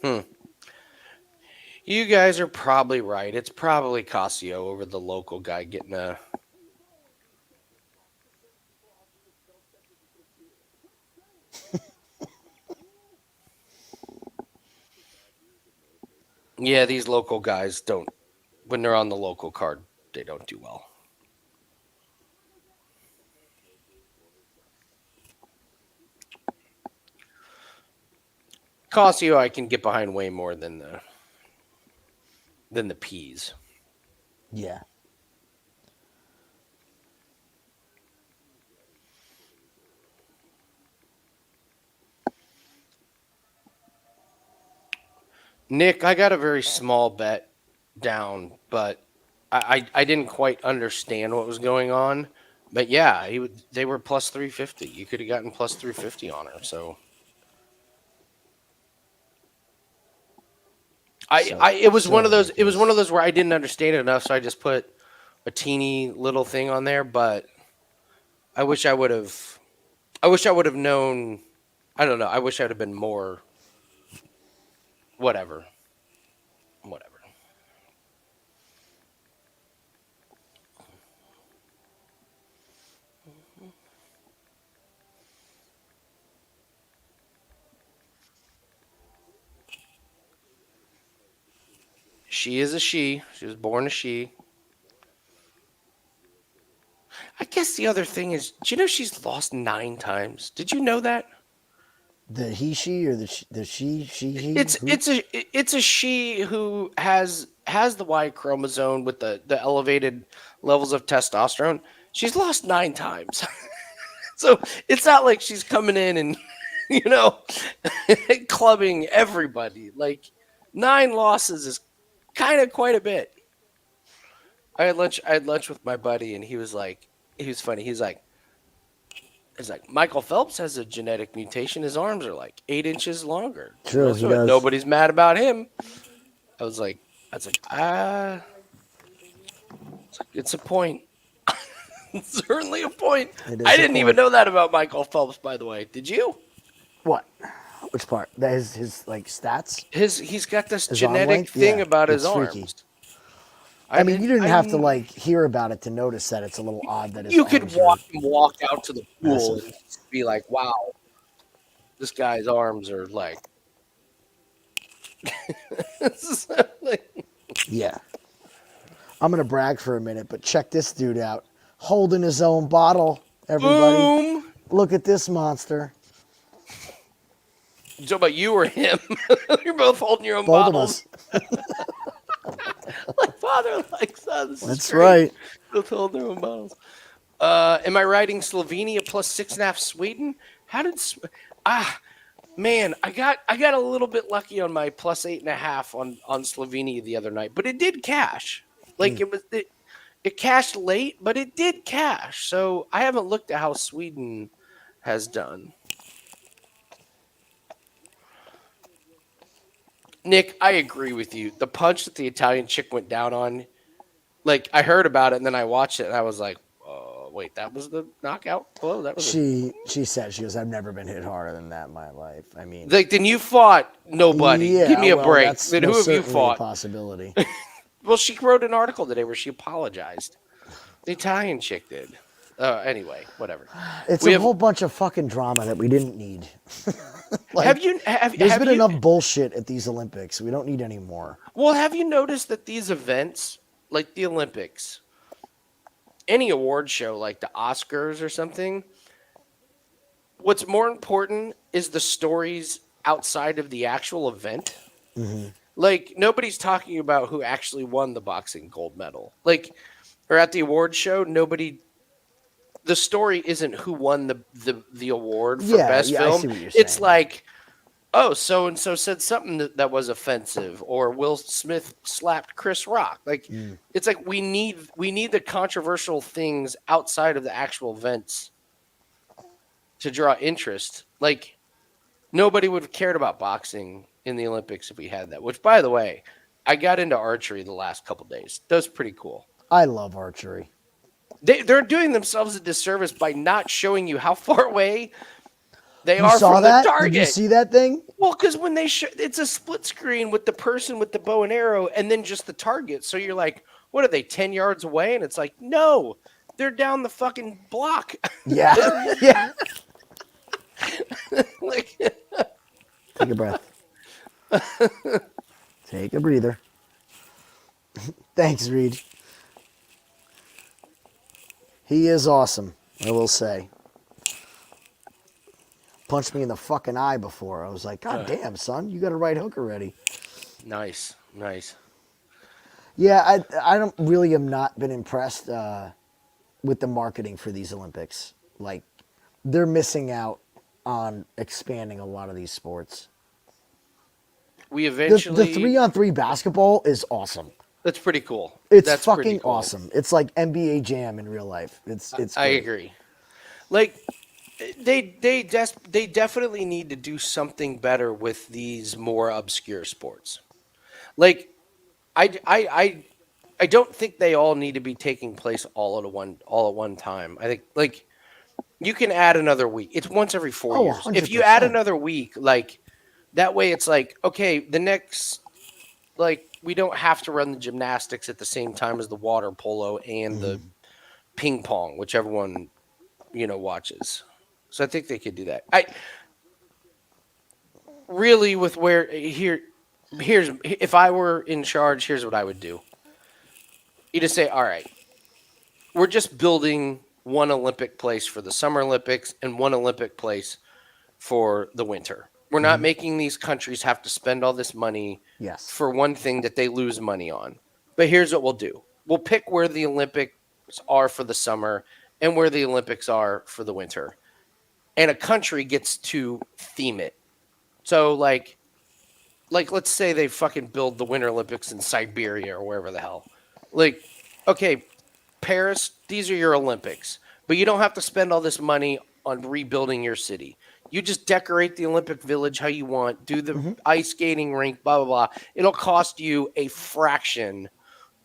[SPEAKER 1] Hmm. You guys are probably right. It's probably Cossio over the local guy getting a. Yeah, these local guys don't. When they're on the local card, they don't do well. Cossio, I can get behind way more than the Pease.
[SPEAKER 2] Yeah.
[SPEAKER 1] Nick, I got a very small bet down, but I didn't quite understand what was going on. But yeah, they were plus 350. You could have gotten plus 350 on her. So it was one of those. It was one of those where I didn't understand it enough, so I just put a teeny little thing on there. But I wish I would have. I wish I would have known. I don't know. I wish I would have been more. Whatever. Whatever. She is a she. She was born a she. I guess the other thing is, do you know she's lost 9 times? Did you know that?
[SPEAKER 2] The he, she, or the she, he?
[SPEAKER 1] It's a she who has the Y chromosome with the elevated levels of testosterone. She's lost 9 times. So it's not like she's coming in and you know clubbing everybody. Like 9 losses is kind of quite a bit. I had lunch with my buddy and he was funny. He's like, Michael Phelps has a genetic mutation. His arms are like 8 inches longer.
[SPEAKER 2] True, he does.
[SPEAKER 1] Nobody's mad about him. I was like, ah, it's a point. It's certainly a point. I didn't even know that about Michael Phelps, by the way. Did you?
[SPEAKER 2] What? Which part? That his like stats?
[SPEAKER 1] He's got this genetic thing about his arms.
[SPEAKER 2] Freaky. I mean, you didn't have to like hear about it to notice that it's a little odd that his
[SPEAKER 1] you could
[SPEAKER 2] arms
[SPEAKER 1] watch him walk out to the pool
[SPEAKER 2] massive.
[SPEAKER 1] and be like, "Wow, this guy's arms are like."
[SPEAKER 2] Yeah. I'm gonna brag for a minute, but check this dude out, holding his own bottle. Everybody,
[SPEAKER 1] Boom!
[SPEAKER 2] look at this monster.
[SPEAKER 1] So about you or him? You're both holding your own
[SPEAKER 2] Both
[SPEAKER 1] bottles.
[SPEAKER 2] of us.
[SPEAKER 1] Like father, like son.
[SPEAKER 2] That's right.
[SPEAKER 1] Both hold their own bottles. Am I riding Slovenia plus 6.5 Sweden? How did man, I got a little bit lucky on my plus 8.5 on Slovenia the other night, but it did cash. Like it cashed late, but it did cash. So I haven't looked at how Sweden has done. Nick, I agree with you. The punch that the Italian chick went down on, like I heard about it and then I watched it and I was like, wait, that was the knockout blow? That was
[SPEAKER 2] she said, she goes, I've never been hit harder than that in my life. I mean,
[SPEAKER 1] like then you fought nobody.
[SPEAKER 2] Yeah,
[SPEAKER 1] give me a break.
[SPEAKER 2] That's
[SPEAKER 1] Then who have you fought?
[SPEAKER 2] A possibility.
[SPEAKER 1] Well, she wrote an article today where she apologized. The Italian chick did. Anyway, whatever.
[SPEAKER 2] It's a whole bunch of fucking drama that we didn't need.
[SPEAKER 1] Like,
[SPEAKER 2] there's been enough bullshit at these Olympics. We don't need any more.
[SPEAKER 1] Well, have you noticed that these events, like the Olympics, any award show like the Oscars or something, what's more important is the stories outside of the actual event.
[SPEAKER 2] Mm-hmm.
[SPEAKER 1] Like nobody's talking about who actually won the boxing gold medal. Like, or at the award show, the story isn't who won the award for best film.
[SPEAKER 2] I see what you're
[SPEAKER 1] it's
[SPEAKER 2] saying.
[SPEAKER 1] like, oh, so and so said something that was offensive, or Will Smith slapped Chris Rock. Like, it's like we need the controversial things outside of the actual events to draw interest. Like, nobody would have cared about boxing in the Olympics if we had that. Which, by the way, I got into archery the last couple days. That was pretty cool.
[SPEAKER 2] I love archery.
[SPEAKER 1] They're doing themselves a disservice by not showing you how far away they are
[SPEAKER 2] saw
[SPEAKER 1] from
[SPEAKER 2] that?
[SPEAKER 1] the target.
[SPEAKER 2] Did you see that thing?
[SPEAKER 1] Well, because when they it's a split screen with the person with the bow and arrow, and then just the target. So you're like, what are they 10 yards away? And it's like, no, they're down the fucking block.
[SPEAKER 2] Yeah, yeah.
[SPEAKER 1] Like,
[SPEAKER 2] Take a breath. Take a breather. Thanks, Reed. He is awesome, I will say. Punched me in the fucking eye before. I was like, God damn, son, you got a right hook already.
[SPEAKER 1] nice, nice.
[SPEAKER 2] Yeah, I don't really am not been impressed with the marketing for these Olympics. Like, they're missing out on expanding a lot of these sports.
[SPEAKER 1] We
[SPEAKER 2] The
[SPEAKER 1] eventually.
[SPEAKER 2] 3-on-3 basketball is awesome.
[SPEAKER 1] That's pretty cool.
[SPEAKER 2] It's
[SPEAKER 1] That's pretty
[SPEAKER 2] fucking
[SPEAKER 1] cool.
[SPEAKER 2] awesome. It's like NBA Jam in real life. It's
[SPEAKER 1] I
[SPEAKER 2] great.
[SPEAKER 1] agree. Like they definitely need to do something better with these more obscure sports. Like I don't think they all need to be taking place all at one time. I think like you can add another week. It's once every 4
[SPEAKER 2] Oh,
[SPEAKER 1] years. If you add
[SPEAKER 2] 100%.
[SPEAKER 1] another week, like that way it's like, okay, the next like we don't have to run the gymnastics at the same time as the water polo and the ping pong, whichever one, watches. So I think they could do that. I really with where here's if I were in charge, here's what I would do. You just say, all right, we're just building one Olympic place for the Summer Olympics and one Olympic place for the winter. We're not making these countries have to spend all this money
[SPEAKER 2] Yes.
[SPEAKER 1] for one thing that they lose money on. But here's what we'll do. We'll pick where the Olympics are for the summer and where the Olympics are for the winter. And a country gets to theme it. So like let's say they fucking build the Winter Olympics in Siberia or wherever the hell. Like, okay, Paris, these are your Olympics, but you don't have to spend all this money on rebuilding your city. You just decorate the Olympic Village how you want, do the ice skating rink, blah blah blah. It'll cost you a fraction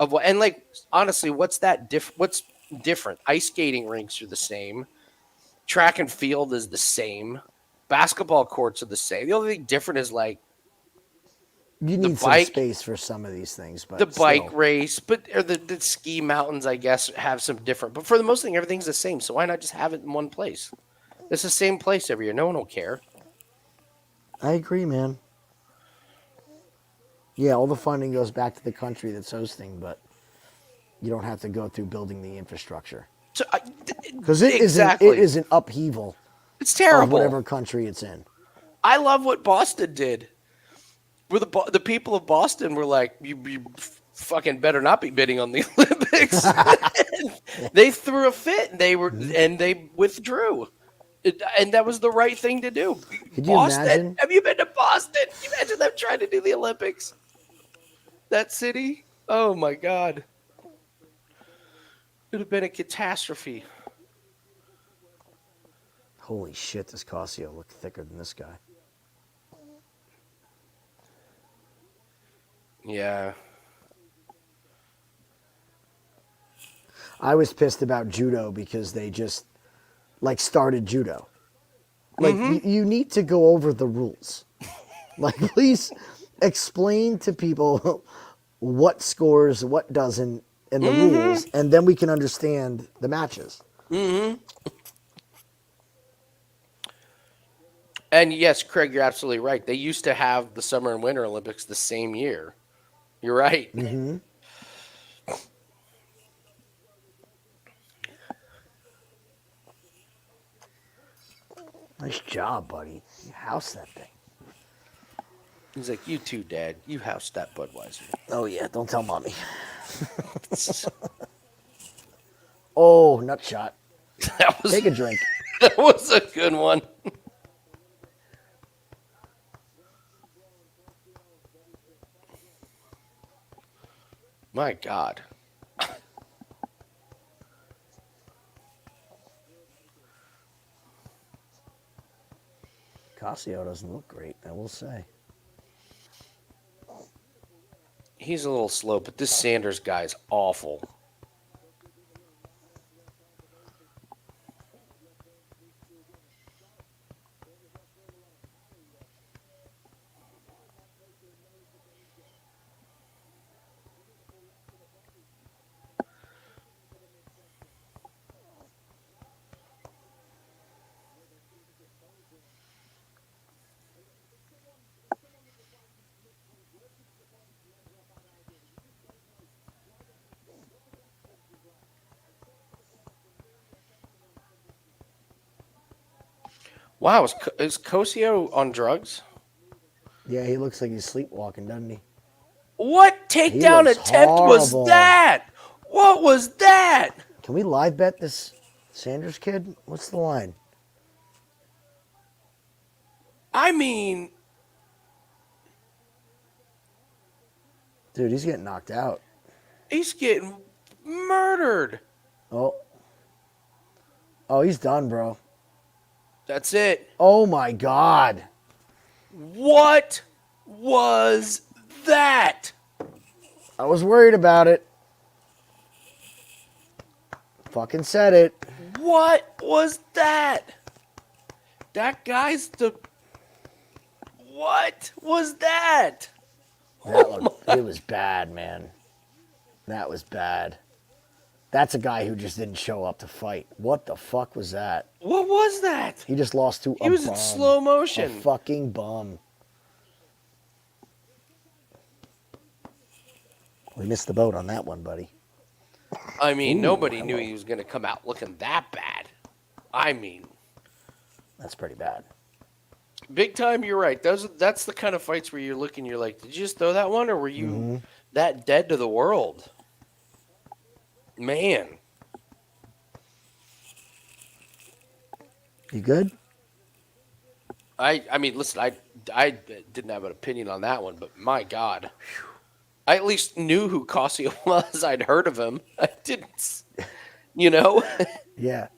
[SPEAKER 1] of what. And like honestly, what's different? Ice skating rinks are the same. Track and field is the same. Basketball courts are the same. The only thing different is like
[SPEAKER 2] You
[SPEAKER 1] the
[SPEAKER 2] need some
[SPEAKER 1] bike
[SPEAKER 2] space for some of these things,
[SPEAKER 1] the
[SPEAKER 2] but
[SPEAKER 1] bike
[SPEAKER 2] still.
[SPEAKER 1] race, but or the ski mountains, I guess, have some different. But for the most thing, everything's the same. So why not just have it in one place? It's the same place every year. No one will care.
[SPEAKER 2] I agree, man. Yeah, all the funding goes back to the country that's hosting, but you don't have to go through building the infrastructure.
[SPEAKER 1] So
[SPEAKER 2] Because it
[SPEAKER 1] exactly,
[SPEAKER 2] is an upheaval
[SPEAKER 1] it's
[SPEAKER 2] of
[SPEAKER 1] terrible.
[SPEAKER 2] whatever country it's in.
[SPEAKER 1] I love what Boston did. Where the people of Boston were like, you fucking better not be bidding on the Olympics. They threw a fit. And they withdrew. And that was the right thing to do.
[SPEAKER 2] Could you
[SPEAKER 1] Boston?
[SPEAKER 2] imagine?
[SPEAKER 1] Have you been to Boston? Can you imagine them trying to do the Olympics? That city? Oh my God. It would have been a catastrophe.
[SPEAKER 2] Holy shit, does Cossio look thicker than this guy?
[SPEAKER 1] Yeah.
[SPEAKER 2] I was pissed about judo because they just like started judo. Like you need to go over the rules. Like please explain to people what scores, what doesn't, and the rules, and then we can understand the matches.
[SPEAKER 1] And yes, Craig, you're absolutely right. They used to have the Summer and Winter Olympics the same year. You're right.
[SPEAKER 2] Nice job, buddy. You house that thing.
[SPEAKER 1] He's like, you too, Dad. You housed that Budweiser.
[SPEAKER 2] Oh yeah, don't tell mommy. Oh, nut shot.
[SPEAKER 1] That was
[SPEAKER 2] Take a drink.
[SPEAKER 1] that was a good one. My God.
[SPEAKER 2] Cossio doesn't look great, I will say.
[SPEAKER 1] He's a little slow, but this Sanders guy's awful. Wow, is Cossio on drugs?
[SPEAKER 2] Yeah, he looks like he's sleepwalking, doesn't he?
[SPEAKER 1] What
[SPEAKER 2] He
[SPEAKER 1] takedown
[SPEAKER 2] looks
[SPEAKER 1] attempt was
[SPEAKER 2] horrible.
[SPEAKER 1] that? What was that?
[SPEAKER 2] Can we live bet this Sanders kid? What's the line?
[SPEAKER 1] I mean,
[SPEAKER 2] Dude, he's getting knocked out.
[SPEAKER 1] he's getting murdered.
[SPEAKER 2] Oh. Oh, he's done, bro.
[SPEAKER 1] That's it.
[SPEAKER 2] Oh my God.
[SPEAKER 1] What was that?
[SPEAKER 2] I was worried about it. Fucking said it.
[SPEAKER 1] What was that? That guy's the. What was that?
[SPEAKER 2] It was bad, man. That was bad. That's a guy who just didn't show up to fight. What the fuck was that?
[SPEAKER 1] What was that?
[SPEAKER 2] He just lost to
[SPEAKER 1] He was in slow motion.
[SPEAKER 2] A fucking bum. We missed the boat on that one, buddy.
[SPEAKER 1] I mean, nobody knew he was going to come out looking that bad. I mean,
[SPEAKER 2] that's pretty bad.
[SPEAKER 1] Big time, you're right. That's the kind of fights where you're looking, you're like, did you just throw that one, or were you that dead to the world? Man.
[SPEAKER 2] You good?
[SPEAKER 1] I mean, listen, I didn't have an opinion on that one, but my God. I at least knew who Cossio was. I'd heard of him. I didn't, you know?
[SPEAKER 2] Yeah.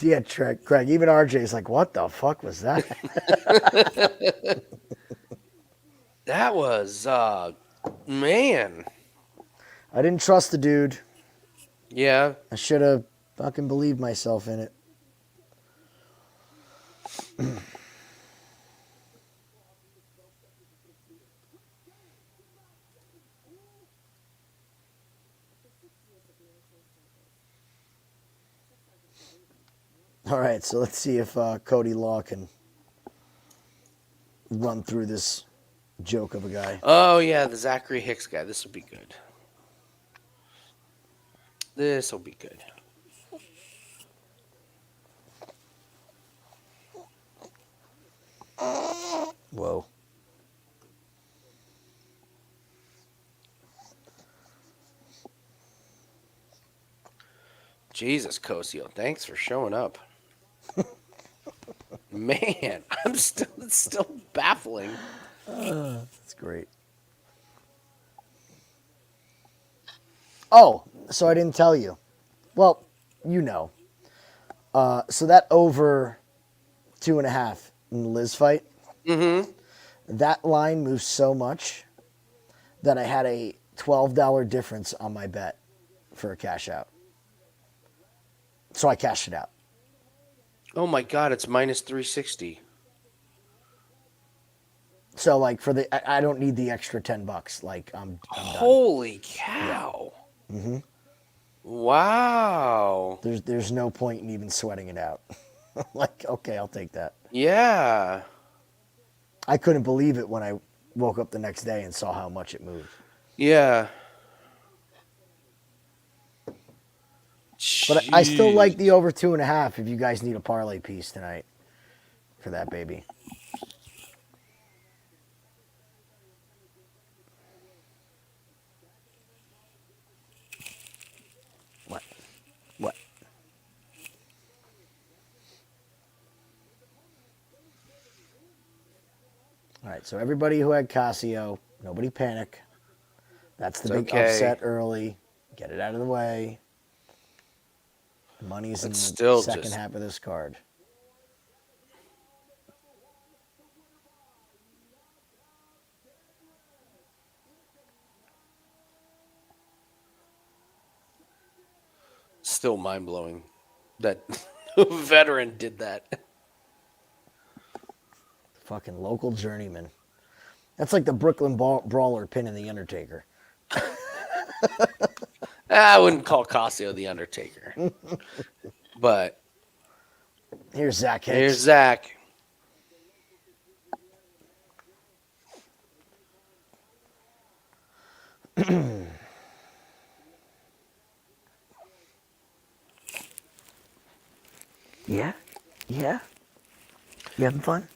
[SPEAKER 2] Yeah, Craig. Even RJ's like, what the fuck was that?
[SPEAKER 1] That was, man.
[SPEAKER 2] I didn't trust the dude.
[SPEAKER 1] Yeah.
[SPEAKER 2] I should have fucking believed myself in it. All right, so let's see if Cody Law can run through this joke of a guy.
[SPEAKER 1] Oh, yeah, the Zachary Hicks guy. This will be good. This will be good.
[SPEAKER 2] Whoa.
[SPEAKER 1] Jesus, Cossio, thanks for showing up. Man, it's still baffling.
[SPEAKER 2] That's great. Oh, so I didn't tell you. Well, you know. So that over 2.5 in the Liz fight, that line moved so much that I had a $12 difference on my bet for a cash out. So I cashed it out.
[SPEAKER 1] Oh my God, it's minus 360.
[SPEAKER 2] So like I don't need the extra $10. Like I'm
[SPEAKER 1] Holy cow! Yeah. Wow.
[SPEAKER 2] There's no point in even sweating it out. Like, okay, I'll take that.
[SPEAKER 1] Yeah.
[SPEAKER 2] I couldn't believe it when I woke up the next day and saw how much it moved.
[SPEAKER 1] Yeah.
[SPEAKER 2] But I still like the over 2.5 if you guys need a parlay piece tonight for that baby. What? All right, so everybody who had Cossio, nobody panic. That's the big upset early. Get it out of the way. Money's in the second half of this card.
[SPEAKER 1] Still mind-blowing that a veteran did that.
[SPEAKER 2] Fucking local journeyman. That's like the Brooklyn Brawler pinning the Undertaker.
[SPEAKER 1] I wouldn't call Cossio the Undertaker. But
[SPEAKER 2] here's Zach Hicks.
[SPEAKER 1] Here's Zach.
[SPEAKER 2] Yeah. You having fun?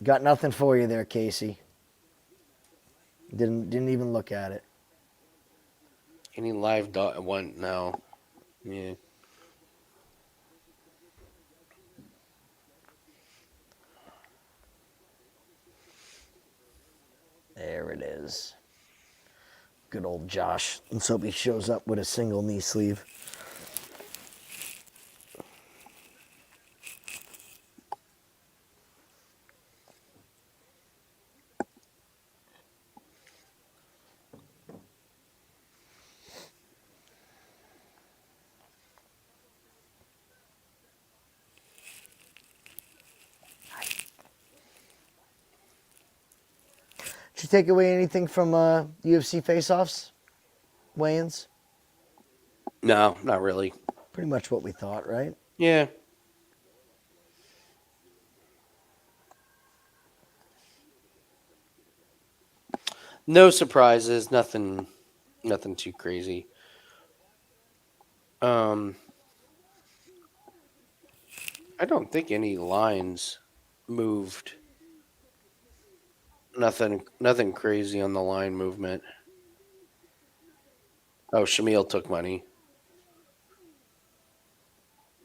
[SPEAKER 2] Got nothing for you there, Casey. Didn't even look at it.
[SPEAKER 1] Any live dot one? No. Yeah.
[SPEAKER 2] There it is. Good old Josh. Let's hope he shows up with a single knee sleeve. Did you take away anything from UFC face-offs, weigh-ins?
[SPEAKER 1] No, not really.
[SPEAKER 2] Pretty much what we thought, right?
[SPEAKER 1] Yeah. No surprises. Nothing too crazy. I don't think any lines moved. Nothing crazy on the line movement. Oh, Shamil took money.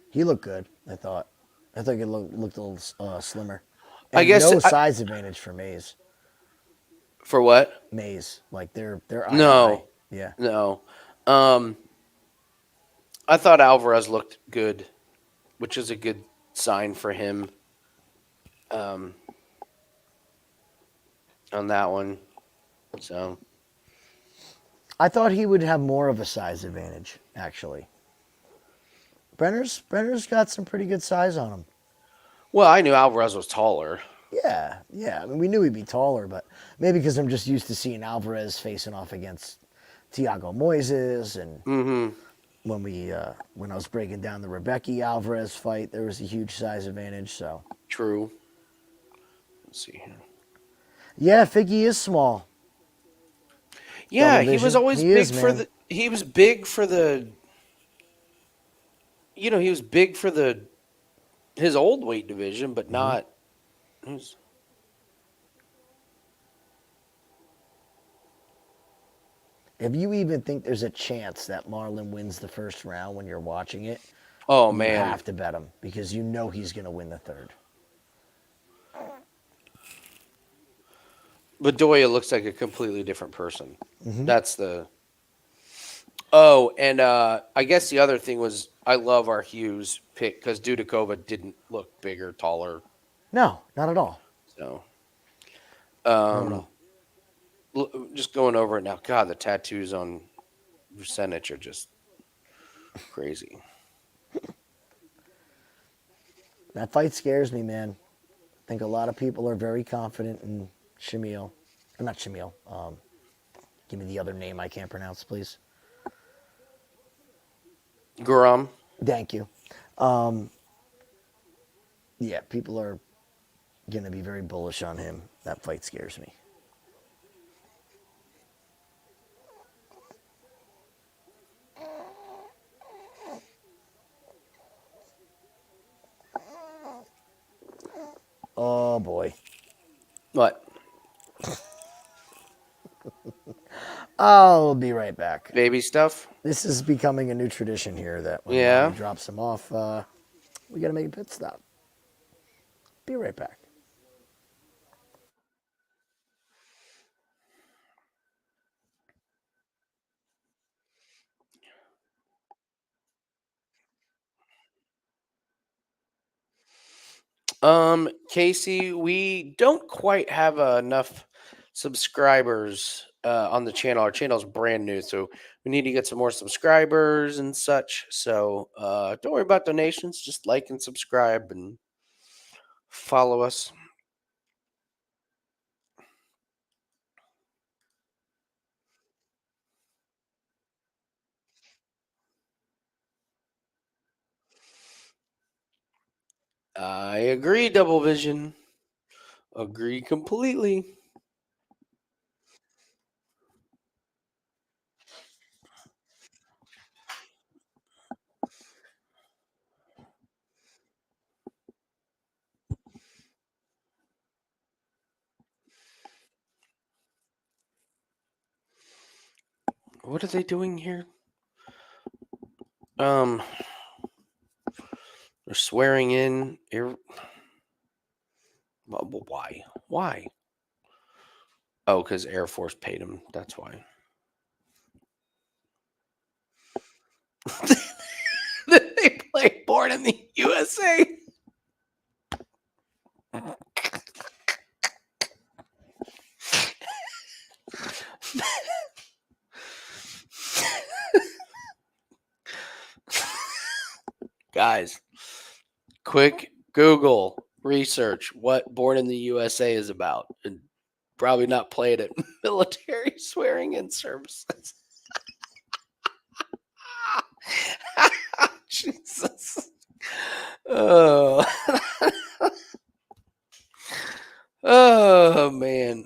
[SPEAKER 2] He looked good, I thought. I thought he looked a little slimmer.
[SPEAKER 1] I
[SPEAKER 2] And
[SPEAKER 1] guess
[SPEAKER 2] no size advantage for Mays.
[SPEAKER 1] for what?
[SPEAKER 2] Mays. Like they're eye to
[SPEAKER 1] No.
[SPEAKER 2] eye. Yeah.
[SPEAKER 1] No. I thought Alvarez looked good, which is a good sign for him. On that one. So
[SPEAKER 2] I thought he would have more of a size advantage, actually. Brenner's got some pretty good size on him.
[SPEAKER 1] well, I knew Alvarez was taller.
[SPEAKER 2] Yeah. I mean, we knew he'd be taller, but maybe because I'm just used to seeing Alvarez facing off against Thiago Moises, and when I was breaking down the Rebecca Alvarez fight, there was a huge size advantage. So
[SPEAKER 1] True. Let's see here.
[SPEAKER 2] yeah, Figgy is small.
[SPEAKER 1] Yeah,
[SPEAKER 2] Double
[SPEAKER 1] he was
[SPEAKER 2] vision.
[SPEAKER 1] always
[SPEAKER 2] He
[SPEAKER 1] big
[SPEAKER 2] is,
[SPEAKER 1] for
[SPEAKER 2] man.
[SPEAKER 1] the. He was big for the. He was big for his old weight division, but not. His,
[SPEAKER 2] If you even think there's a chance that Marlon wins the first round when you're watching it,
[SPEAKER 1] oh
[SPEAKER 2] you
[SPEAKER 1] man,
[SPEAKER 2] have to bet him because you know he's going to win the third.
[SPEAKER 1] Bedoya looks like a completely different person. That's the. Oh, and I guess the other thing was I love our Hughes pick because Dudakova didn't look bigger, taller.
[SPEAKER 2] No, not at all.
[SPEAKER 1] So,
[SPEAKER 2] Not at all.
[SPEAKER 1] just going over it now. God, the tattoos on Vucenic are just crazy.
[SPEAKER 2] That fight scares me, man. I think a lot of people are very confident in Shamil. Not Shamil. Give me the other name I can't pronounce, please.
[SPEAKER 1] Guram.
[SPEAKER 2] Thank you. Yeah, people are going to be very bullish on him. That fight scares me. Oh, boy.
[SPEAKER 1] What?
[SPEAKER 2] I'll be right back.
[SPEAKER 1] Baby stuff?
[SPEAKER 2] This is becoming a new tradition here that when
[SPEAKER 1] Yeah.
[SPEAKER 2] Mommy drops him off, we got to make a pit stop. Be right back.
[SPEAKER 1] Casey, we don't quite have enough subscribers on the channel. Our channel's brand new, so we need to get some more subscribers and such. So don't worry about donations. Just like and subscribe and follow us. I agree, Double Vision. Agree completely. What are they doing here? They're swearing in. Why? Why? Oh, because Air Force paid him. That's why. They play Born in the USA. Guys, quick Google research what Born in the USA is about, and probably not play it at military swearing in services. Jesus. Oh. Oh man.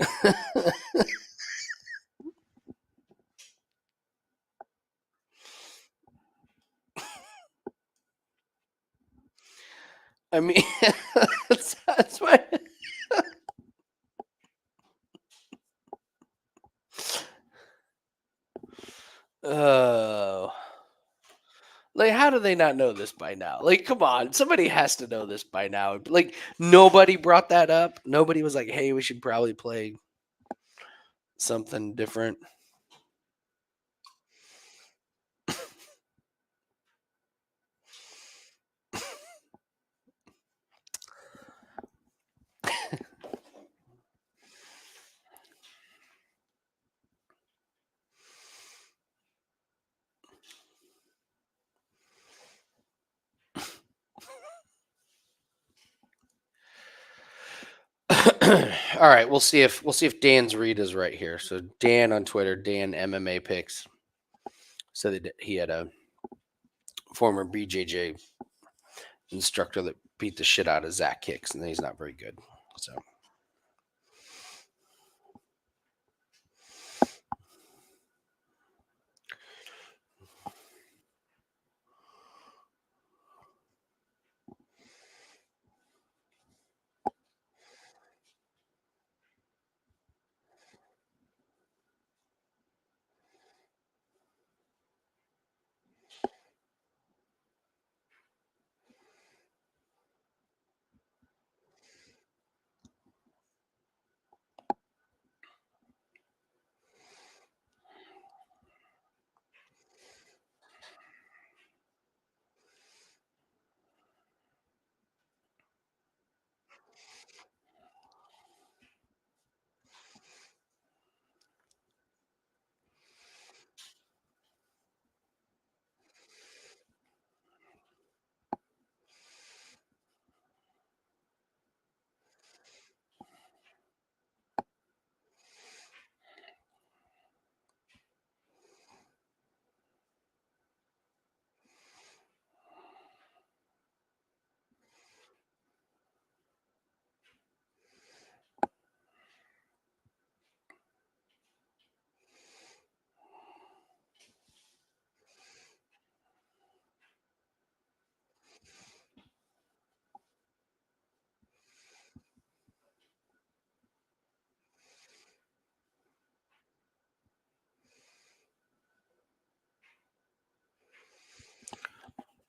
[SPEAKER 1] I mean, that's why. Oh. Like, how do they not know this by now? Like, come on. Somebody has to know this by now. Like, nobody brought that up. Nobody was like, hey, we should probably play something different. All right, we'll see if Dan's read is right here. So Dan on Twitter, Dan MMA Picks, said that he had a former BJJ instructor that beat the shit out of Zach Hicks, and he's not very good. So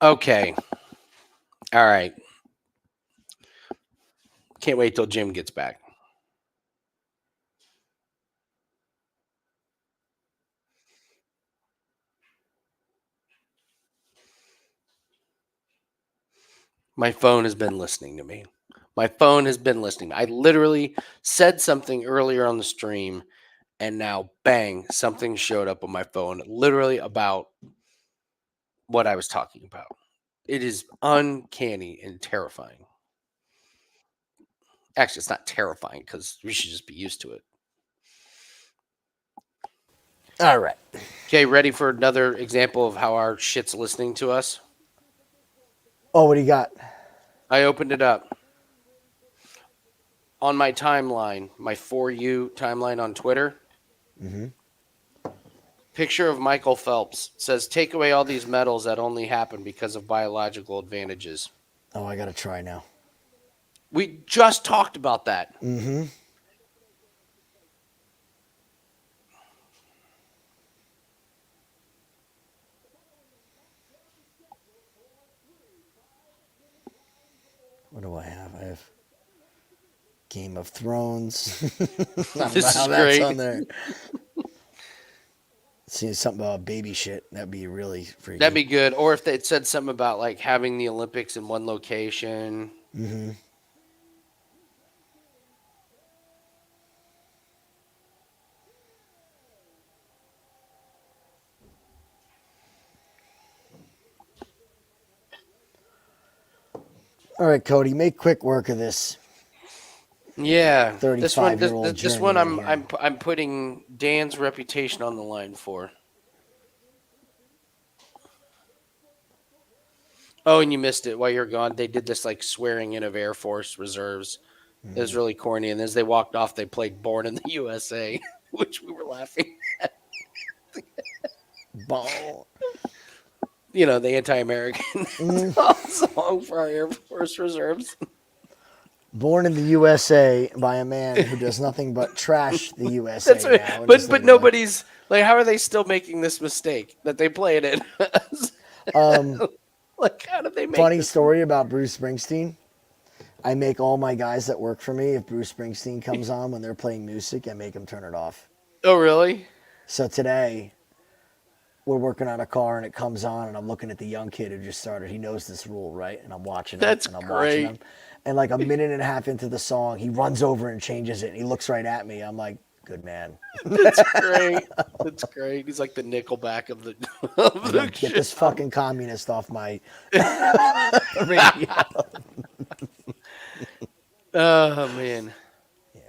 [SPEAKER 1] okay, all right. Can't wait till Jim gets back. My phone has been listening to me. My phone has been listening. I literally said something earlier on the stream, and now, bang, something showed up on my phone, literally about what I was talking about. It is uncanny and terrifying. Actually, it's not terrifying because we should just be used to it.
[SPEAKER 2] All right.
[SPEAKER 1] Okay, ready for another example of how our shit's listening to us?
[SPEAKER 2] Oh, what do you got?
[SPEAKER 1] I opened it up. On my timeline, my For You timeline on Twitter, picture of Michael Phelps says, take away all these medals that only happen because of biological advantages.
[SPEAKER 2] Oh, I got to try now.
[SPEAKER 1] We just talked about that.
[SPEAKER 2] do I have? I have Game of Thrones. I don't know
[SPEAKER 1] This
[SPEAKER 2] how
[SPEAKER 1] is
[SPEAKER 2] that's
[SPEAKER 1] great.
[SPEAKER 2] on there. Seeing something about baby shit, that'd be really freaky.
[SPEAKER 1] That'd be good. Or if it said something about like having the Olympics in one location.
[SPEAKER 2] Mm-hmm. All right, Cody, make quick work of this.
[SPEAKER 1] Yeah, this one,
[SPEAKER 2] 35-year-old
[SPEAKER 1] this one,
[SPEAKER 2] journeyman
[SPEAKER 1] I'm putting Dan's reputation on the line for. Oh, and you missed it while you're gone. They did this like swearing in of Air Force reserves. It was really corny. And as they walked off, they played "Born in the USA," which we were laughing.
[SPEAKER 2] Ball.
[SPEAKER 1] You know, the anti-American song for our Air Force reserves.
[SPEAKER 2] Born in the USA by a man who does nothing but trash the USA
[SPEAKER 1] That's right.
[SPEAKER 2] now.
[SPEAKER 1] But nobody's like, how are they still making this mistake that they played it? Like, how did they make
[SPEAKER 2] Funny
[SPEAKER 1] this?
[SPEAKER 2] story about Bruce Springsteen. I make all my guys that work for me, if Bruce Springsteen comes on when they're playing music, I make them turn it off.
[SPEAKER 1] Oh, really?
[SPEAKER 2] So today, we're working on a car and it comes on and I'm looking at the young kid who just started. He knows this rule, right? And I'm watching him.
[SPEAKER 1] That's
[SPEAKER 2] and I'm
[SPEAKER 1] great.
[SPEAKER 2] watching him. And like a minute and a half into the song, he runs over and changes it. And he looks right at me. I'm like, good man.
[SPEAKER 1] That's great. That's great. He's like the Nickelback of the. Of the
[SPEAKER 2] Get this fucking communist off my radio.
[SPEAKER 1] Oh man.
[SPEAKER 2] Yeah.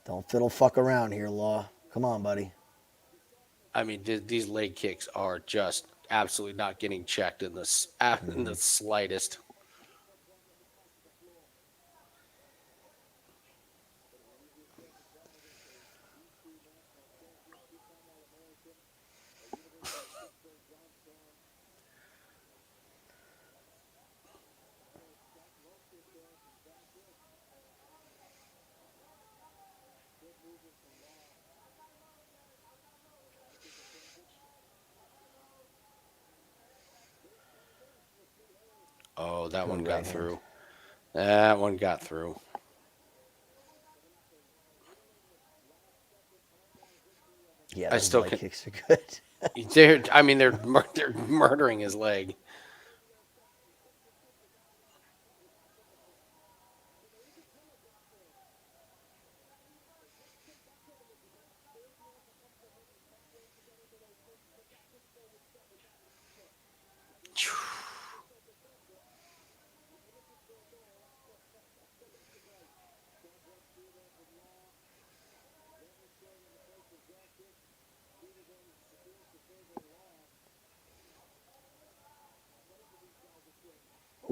[SPEAKER 2] Don't fiddle fuck around here, Law. Come on, buddy.
[SPEAKER 1] I mean, these leg kicks are just absolutely not getting checked in the in the slightest. Oh, that one got
[SPEAKER 2] right hand.
[SPEAKER 1] through. That one got through.
[SPEAKER 2] Yeah,
[SPEAKER 1] I
[SPEAKER 2] those
[SPEAKER 1] still
[SPEAKER 2] leg
[SPEAKER 1] can.
[SPEAKER 2] kicks are good.
[SPEAKER 1] They're murdering his leg.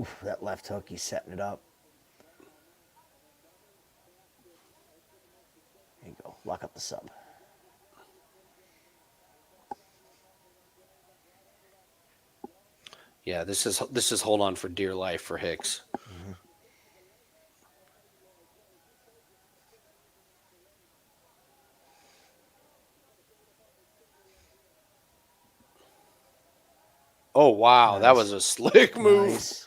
[SPEAKER 2] Oof, that left hook, he's setting it up. There you go. Lock up the sub.
[SPEAKER 1] Yeah, this is hold on for dear life for Hicks. Oh wow, that
[SPEAKER 2] Nice.
[SPEAKER 1] was a slick move.
[SPEAKER 2] Nice.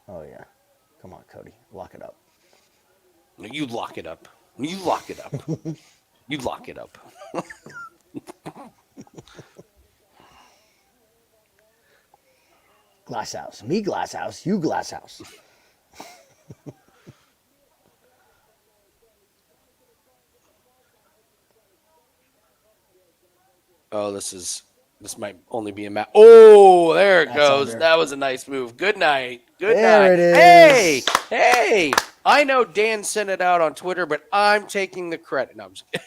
[SPEAKER 2] Oh, yeah. Come on, Cody. Lock it up.
[SPEAKER 1] You lock it up. You lock it up. You lock it up.
[SPEAKER 2] Glass house. Me glass house. You glass house.
[SPEAKER 1] Oh, this might only be a match. Oh, there it
[SPEAKER 2] That's
[SPEAKER 1] goes.
[SPEAKER 2] under.
[SPEAKER 1] That was a nice move. Good night. Good
[SPEAKER 2] There
[SPEAKER 1] night.
[SPEAKER 2] it is.
[SPEAKER 1] Hey, hey. I know Dan sent it out on Twitter, but I'm taking the credit. No, I'm just kidding.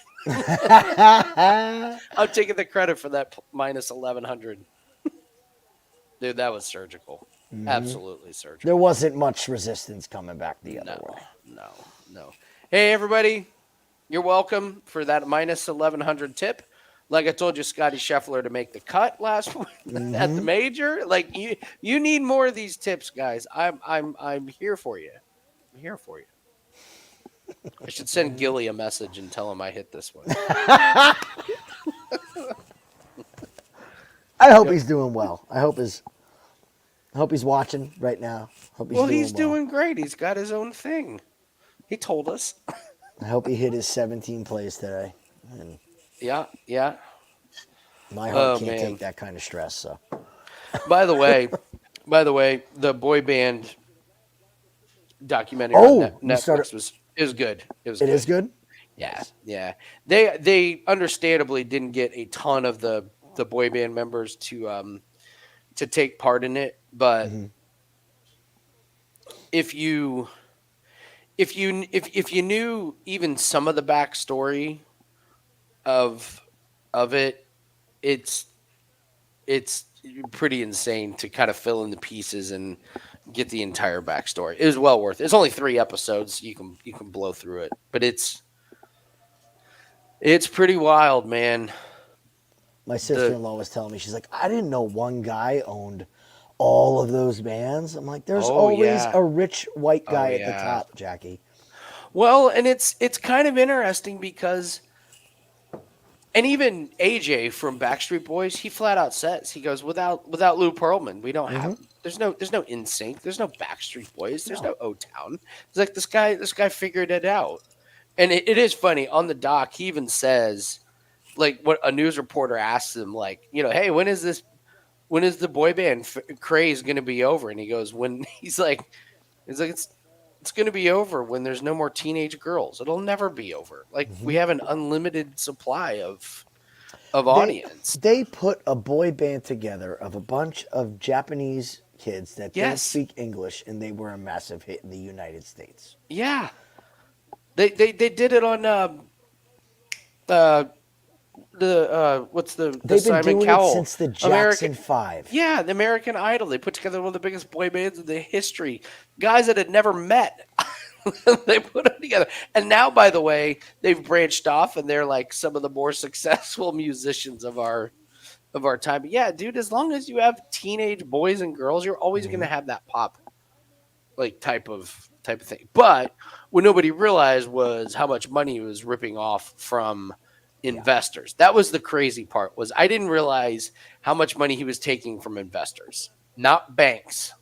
[SPEAKER 1] I'm taking the credit for that minus 1100. Dude, that was surgical. Absolutely surgical.
[SPEAKER 2] There wasn't much resistance coming back the other way.
[SPEAKER 1] No. Hey, everybody. You're welcome for that minus 1100 tip. Like I told you, Scotty Scheffler to make the cut last week at the major. Like you need more of these tips, guys. I'm here for you. I'm here for you. I should send Gilly a message and tell him I hit this one.
[SPEAKER 2] I hope
[SPEAKER 1] Yep.
[SPEAKER 2] he's doing well. I hope he's watching right now. Hope he's
[SPEAKER 1] Well,
[SPEAKER 2] doing
[SPEAKER 1] he's
[SPEAKER 2] well.
[SPEAKER 1] doing great. He's got his own thing. He told us.
[SPEAKER 2] I hope he hit his 17 plays today. And
[SPEAKER 1] Yeah, yeah.
[SPEAKER 2] my heart
[SPEAKER 1] Oh
[SPEAKER 2] can't take
[SPEAKER 1] man.
[SPEAKER 2] that kind of stress. So
[SPEAKER 1] By the way, the boy band documentary on
[SPEAKER 2] oh, you started.
[SPEAKER 1] Netflix was good. It was
[SPEAKER 2] It is
[SPEAKER 1] good.
[SPEAKER 2] good.
[SPEAKER 1] Yeah, yeah. They understandably didn't get a ton of the boy band members to take part in it, but
[SPEAKER 2] Hmm.
[SPEAKER 1] if you if you knew even some of the backstory of it, it's it's pretty insane to kind of fill in the pieces and get the entire backstory. It was well worth it. It's only 3 episodes. You can blow through it, but it's pretty wild, man.
[SPEAKER 2] My
[SPEAKER 1] The
[SPEAKER 2] sister-in-law was telling me, she's like, I didn't know one guy owned all of those bands. I'm like, there's
[SPEAKER 1] Oh
[SPEAKER 2] always
[SPEAKER 1] yeah.
[SPEAKER 2] a rich white
[SPEAKER 1] Oh
[SPEAKER 2] guy at the
[SPEAKER 1] yeah.
[SPEAKER 2] top, Jackie.
[SPEAKER 1] Well, and it's kind of interesting because and even AJ from Backstreet Boys, he flat out says he goes without Lou Pearlman, we don't
[SPEAKER 2] Hmm.
[SPEAKER 1] have there's no NSYNC, there's no Backstreet Boys, there's
[SPEAKER 2] No.
[SPEAKER 1] no O Town. It's like this guy figured it out, and it is funny on the doc. He even says like what a news reporter asks him like hey when is the boy band craze going to be over, and he goes when he's like it's going to be over when there's no more teenage girls. It'll never be over. Like we
[SPEAKER 2] Hmm.
[SPEAKER 1] have an unlimited supply of
[SPEAKER 2] They
[SPEAKER 1] audience.
[SPEAKER 2] they put a boy band together of a bunch of Japanese kids that don't
[SPEAKER 1] Yes.
[SPEAKER 2] speak English, and they were a massive hit in the United States.
[SPEAKER 1] Yeah. They did it on uh the what's the
[SPEAKER 2] They've been
[SPEAKER 1] Simon
[SPEAKER 2] doing it
[SPEAKER 1] Cowell
[SPEAKER 2] since the
[SPEAKER 1] American
[SPEAKER 2] Jackson Five.
[SPEAKER 1] yeah, the American Idol. They put together one of the biggest boy bands in the history. Guys that had never met. They put them together. And now by the way, they've branched off and they're like some of the more successful musicians of our time. But yeah, dude, as long as you have teenage boys and girls, you're always going
[SPEAKER 2] Hmm.
[SPEAKER 1] to have that pop like type of thing. But what nobody realized was how much money he was ripping off from
[SPEAKER 2] Yeah.
[SPEAKER 1] investors. That was the crazy part. Was I didn't realize how much money he was taking from investors, not banks.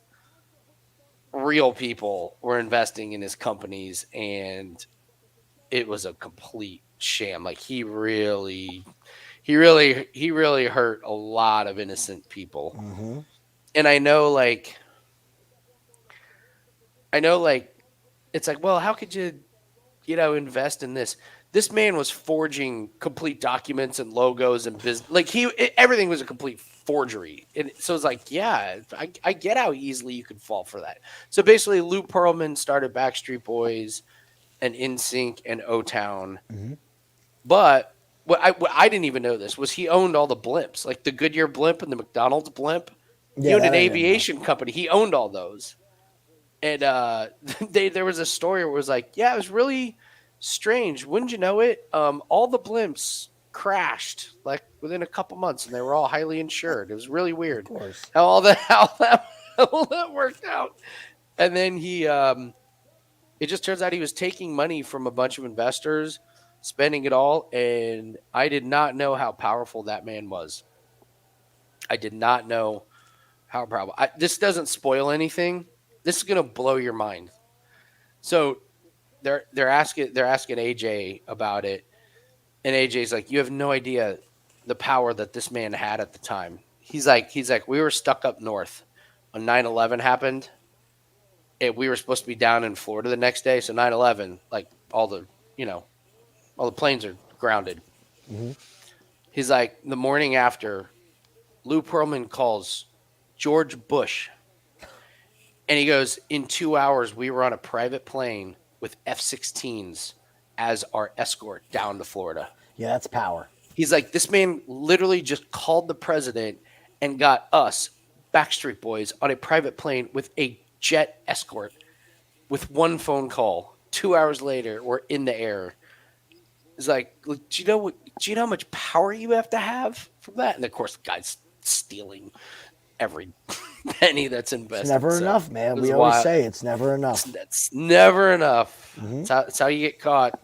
[SPEAKER 1] Real people were investing in his companies, and it was a complete sham. Like he really hurt a lot of innocent people.
[SPEAKER 2] Hmm.
[SPEAKER 1] And I know like it's like, well, how could you invest in this? This man was forging complete documents and logos and business. Like everything was a complete forgery. And so it's like, yeah, I get how easily you could fall for that. So basically, Lou Pearlman started Backstreet Boys and NSYNC and O Town.
[SPEAKER 2] Hmm.
[SPEAKER 1] But what I didn't even know this was he owned all the blimps, like the Goodyear blimp and the McDonald's blimp. He
[SPEAKER 2] Yeah,
[SPEAKER 1] owned
[SPEAKER 2] that
[SPEAKER 1] an
[SPEAKER 2] I didn't know.
[SPEAKER 1] aviation company. He owned all those. And there was a story where it was like, yeah, it was really strange. Wouldn't you know it? All the blimps crashed like within a couple months, and they were all highly insured. It was really
[SPEAKER 2] Of
[SPEAKER 1] weird
[SPEAKER 2] course.
[SPEAKER 1] how all that how that how all that worked out. And then it just turns out he was taking money from a bunch of investors, spending it all, and I did not know how powerful that man was. I did not know how powerful. This doesn't spoil anything. This is gonna blow your mind. So they're asking AJ about it, and AJ's like, "You have no idea the power that this man had at the time." He's like, we were stuck up north when 9/11 happened, and we were supposed to be down in Florida the next day. So 9/11, like you know, all the planes are grounded.
[SPEAKER 2] Hmm.
[SPEAKER 1] He's like, the morning after, Lou Pearlman calls George Bush, and he goes, in 2 hours, we were on a private plane with F-16s as our escort down to Florida.
[SPEAKER 2] Yeah, that's power.
[SPEAKER 1] He's like, this man literally just called the president and got us, Backstreet Boys, on a private plane with a jet escort with one phone call. 2 hours later, we're in the air. It's like, do you know how much power you have to have from that? And of course, the guy's stealing every penny that's
[SPEAKER 2] It's
[SPEAKER 1] invested.
[SPEAKER 2] never
[SPEAKER 1] So
[SPEAKER 2] enough, man.
[SPEAKER 1] it
[SPEAKER 2] We
[SPEAKER 1] was
[SPEAKER 2] always
[SPEAKER 1] wild.
[SPEAKER 2] say it's never enough.
[SPEAKER 1] That's never enough.
[SPEAKER 2] Mhm.
[SPEAKER 1] That's how you get caught.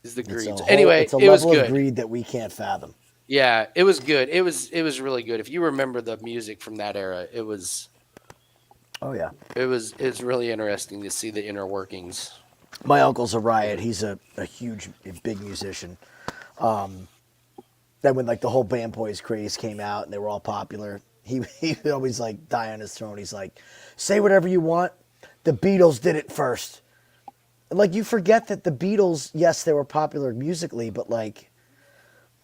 [SPEAKER 1] Is the
[SPEAKER 2] It's
[SPEAKER 1] greed.
[SPEAKER 2] a
[SPEAKER 1] So
[SPEAKER 2] whole.
[SPEAKER 1] anyway,
[SPEAKER 2] It's a
[SPEAKER 1] it was
[SPEAKER 2] level of
[SPEAKER 1] good.
[SPEAKER 2] greed that we can't fathom.
[SPEAKER 1] Yeah, it was good. It was really good. If you remember the music from that era, it was
[SPEAKER 2] Oh yeah.
[SPEAKER 1] it's really interesting to see the inner workings.
[SPEAKER 2] My uncle's a riot. He's a huge, big musician. Then when like the whole Band Boys craze came out and they were all popular, he would always like die on his throne. He's like, say whatever you want. The Beatles did it first. And like you forget that the Beatles, yes, they were popular musically, but like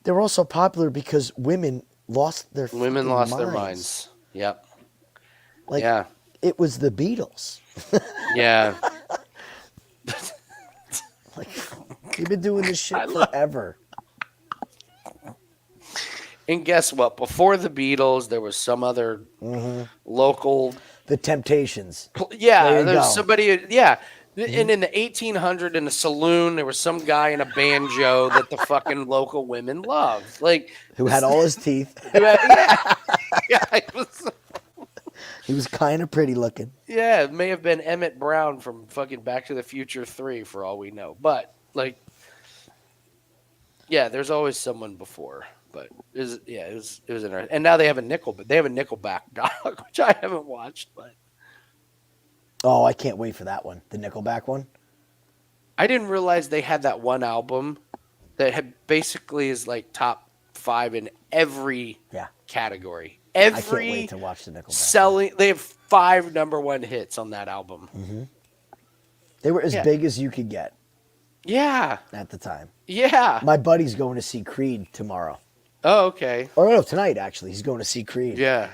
[SPEAKER 2] they were also popular because women lost their
[SPEAKER 1] Women
[SPEAKER 2] fucking
[SPEAKER 1] lost their
[SPEAKER 2] minds.
[SPEAKER 1] minds. Yep.
[SPEAKER 2] Like
[SPEAKER 1] Yeah.
[SPEAKER 2] it was the Beatles.
[SPEAKER 1] Yeah.
[SPEAKER 2] Like we've been doing this shit forever.
[SPEAKER 1] And guess what? Before the Beatles, there was some other local.
[SPEAKER 2] The Temptations.
[SPEAKER 1] Yeah,
[SPEAKER 2] There you
[SPEAKER 1] there's
[SPEAKER 2] go.
[SPEAKER 1] somebody. Yeah. And in the 1800 in a saloon, there was some guy in a banjo that the fucking local women loved. Like,
[SPEAKER 2] Who had all his teeth.
[SPEAKER 1] yeah. Yeah,
[SPEAKER 2] He was kind of pretty looking.
[SPEAKER 1] yeah, it may have been Emmett Brown from fucking Back to the Future 3 for all we know. But, like, yeah, there's always someone before. But it was interesting. And now they have a Nickelback dog, which I haven't watched, but
[SPEAKER 2] Oh, I can't wait for that one. The Nickelback one.
[SPEAKER 1] I didn't realize they had that one album that had basically is like top 5 in every
[SPEAKER 2] Yeah.
[SPEAKER 1] category.
[SPEAKER 2] I can't wait to watch the Nickelback.
[SPEAKER 1] Selling, they have 5 #1 hits on that album.
[SPEAKER 2] They were as big as you could get
[SPEAKER 1] Yeah,
[SPEAKER 2] at the time.
[SPEAKER 1] yeah.
[SPEAKER 2] My buddy's going to see Creed tomorrow.
[SPEAKER 1] Oh, okay.
[SPEAKER 2] Or no, tonight actually. He's going to see Creed.
[SPEAKER 1] Yeah.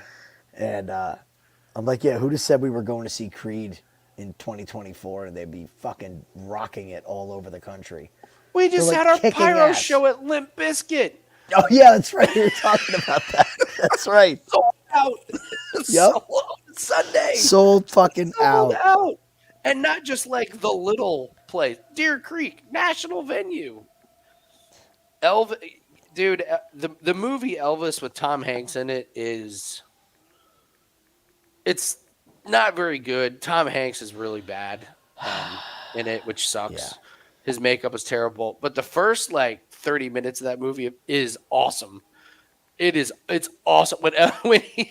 [SPEAKER 2] And I'm like, yeah, who just said we were going to see Creed in 2024 and they'd be fucking rocking it all over the country?
[SPEAKER 1] We just
[SPEAKER 2] They're,
[SPEAKER 1] had
[SPEAKER 2] like,
[SPEAKER 1] our
[SPEAKER 2] kicking
[SPEAKER 1] pyro
[SPEAKER 2] ass.
[SPEAKER 1] show at Limp Bizkit.
[SPEAKER 2] Oh yeah, that's right. We were talking about that. That's right.
[SPEAKER 1] Sold out.
[SPEAKER 2] Yep.
[SPEAKER 1] Sold out Sunday.
[SPEAKER 2] Sold fucking
[SPEAKER 1] Sold
[SPEAKER 2] out.
[SPEAKER 1] out. And not just like the little place. Deer Creek, national venue. Dude, the movie Elvis with Tom Hanks in it it's not very good. Tom Hanks is really bad in it, which sucks.
[SPEAKER 2] Yeah.
[SPEAKER 1] His makeup is terrible. But the first like 30 minutes of that movie is awesome. It's awesome. When he,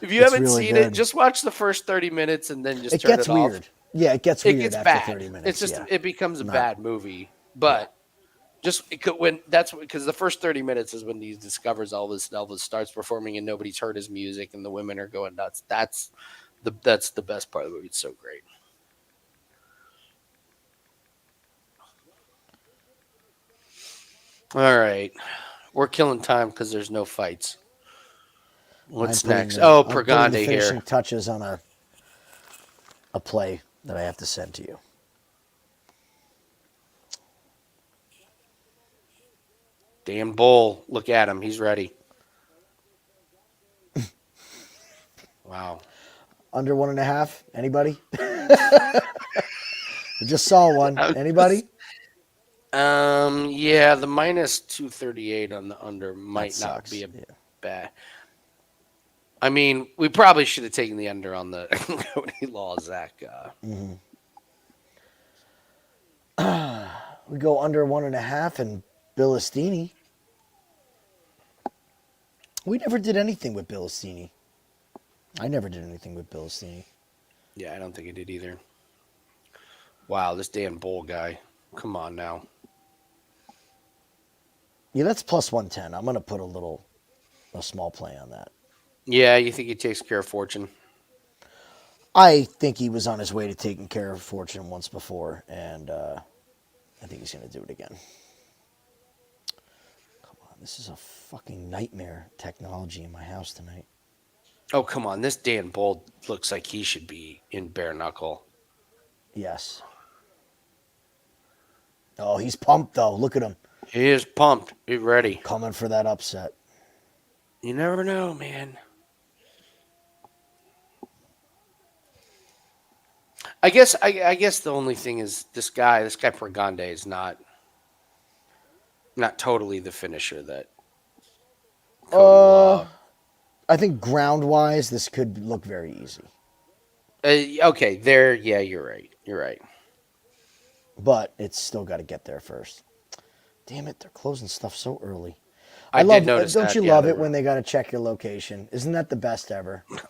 [SPEAKER 1] if you haven't
[SPEAKER 2] really
[SPEAKER 1] seen
[SPEAKER 2] good.
[SPEAKER 1] it, just watch the first 30 minutes and then just
[SPEAKER 2] It
[SPEAKER 1] turn
[SPEAKER 2] gets
[SPEAKER 1] it off.
[SPEAKER 2] weird. Yeah, it gets weird after
[SPEAKER 1] bad.
[SPEAKER 2] 30 minutes.
[SPEAKER 1] It's just
[SPEAKER 2] yeah.
[SPEAKER 1] it becomes a bad movie. But because the first 30 minutes is when he discovers Elvis and Elvis starts performing and nobody's heard his music and the women are going nuts. That's the best part of the movie. It's so great. All right. We're killing time because there's no fights. What's next?
[SPEAKER 2] I'm
[SPEAKER 1] Pergande
[SPEAKER 2] putting the
[SPEAKER 1] here.
[SPEAKER 2] finishing touches on a play that I have to send to you.
[SPEAKER 1] Dan Bull. Look at him. He's ready. Wow.
[SPEAKER 2] Under 1.5? Anybody? I just saw one. Anybody?
[SPEAKER 1] Yeah, the minus 238 on the under might not
[SPEAKER 2] sucks.
[SPEAKER 1] be a bad. I mean, we probably should have taken the under on the Cody Law Zach.
[SPEAKER 2] We go under 1.5 and Bilostenniy. We never did anything with Bilostenniy. I never did anything with Bilostenniy.
[SPEAKER 1] Yeah, I don't think I did either. Wow, this Dan Bull guy. Come on now.
[SPEAKER 2] Yeah, that's plus 110. I'm going to put a small play on that.
[SPEAKER 1] Yeah, you think he takes care of Fortune?
[SPEAKER 2] I think he was on his way to taking care of Fortune once before, and I think he's going to do it again. Come on, this is a fucking nightmare technology in my house tonight.
[SPEAKER 1] Oh, come on. This Dan Bull looks like he should be in bare knuckle.
[SPEAKER 2] Yes. Oh, he's pumped, though. Look at him.
[SPEAKER 1] He is pumped. He's ready.
[SPEAKER 2] Coming for that upset.
[SPEAKER 1] You never know, man. I guess the only thing is this guy Pergande is not totally the finisher that Cody Law.
[SPEAKER 2] I think ground wise, this could look very easy.
[SPEAKER 1] Okay, there. Yeah, you're right. You're right.
[SPEAKER 2] But it's still got to get there first. Damn it, they're closing stuff so early.
[SPEAKER 1] I did notice
[SPEAKER 2] Don't
[SPEAKER 1] that.
[SPEAKER 2] you
[SPEAKER 1] Yeah,
[SPEAKER 2] love
[SPEAKER 1] they
[SPEAKER 2] it
[SPEAKER 1] were.
[SPEAKER 2] when they got to check your location? Isn't that the best ever? Fucking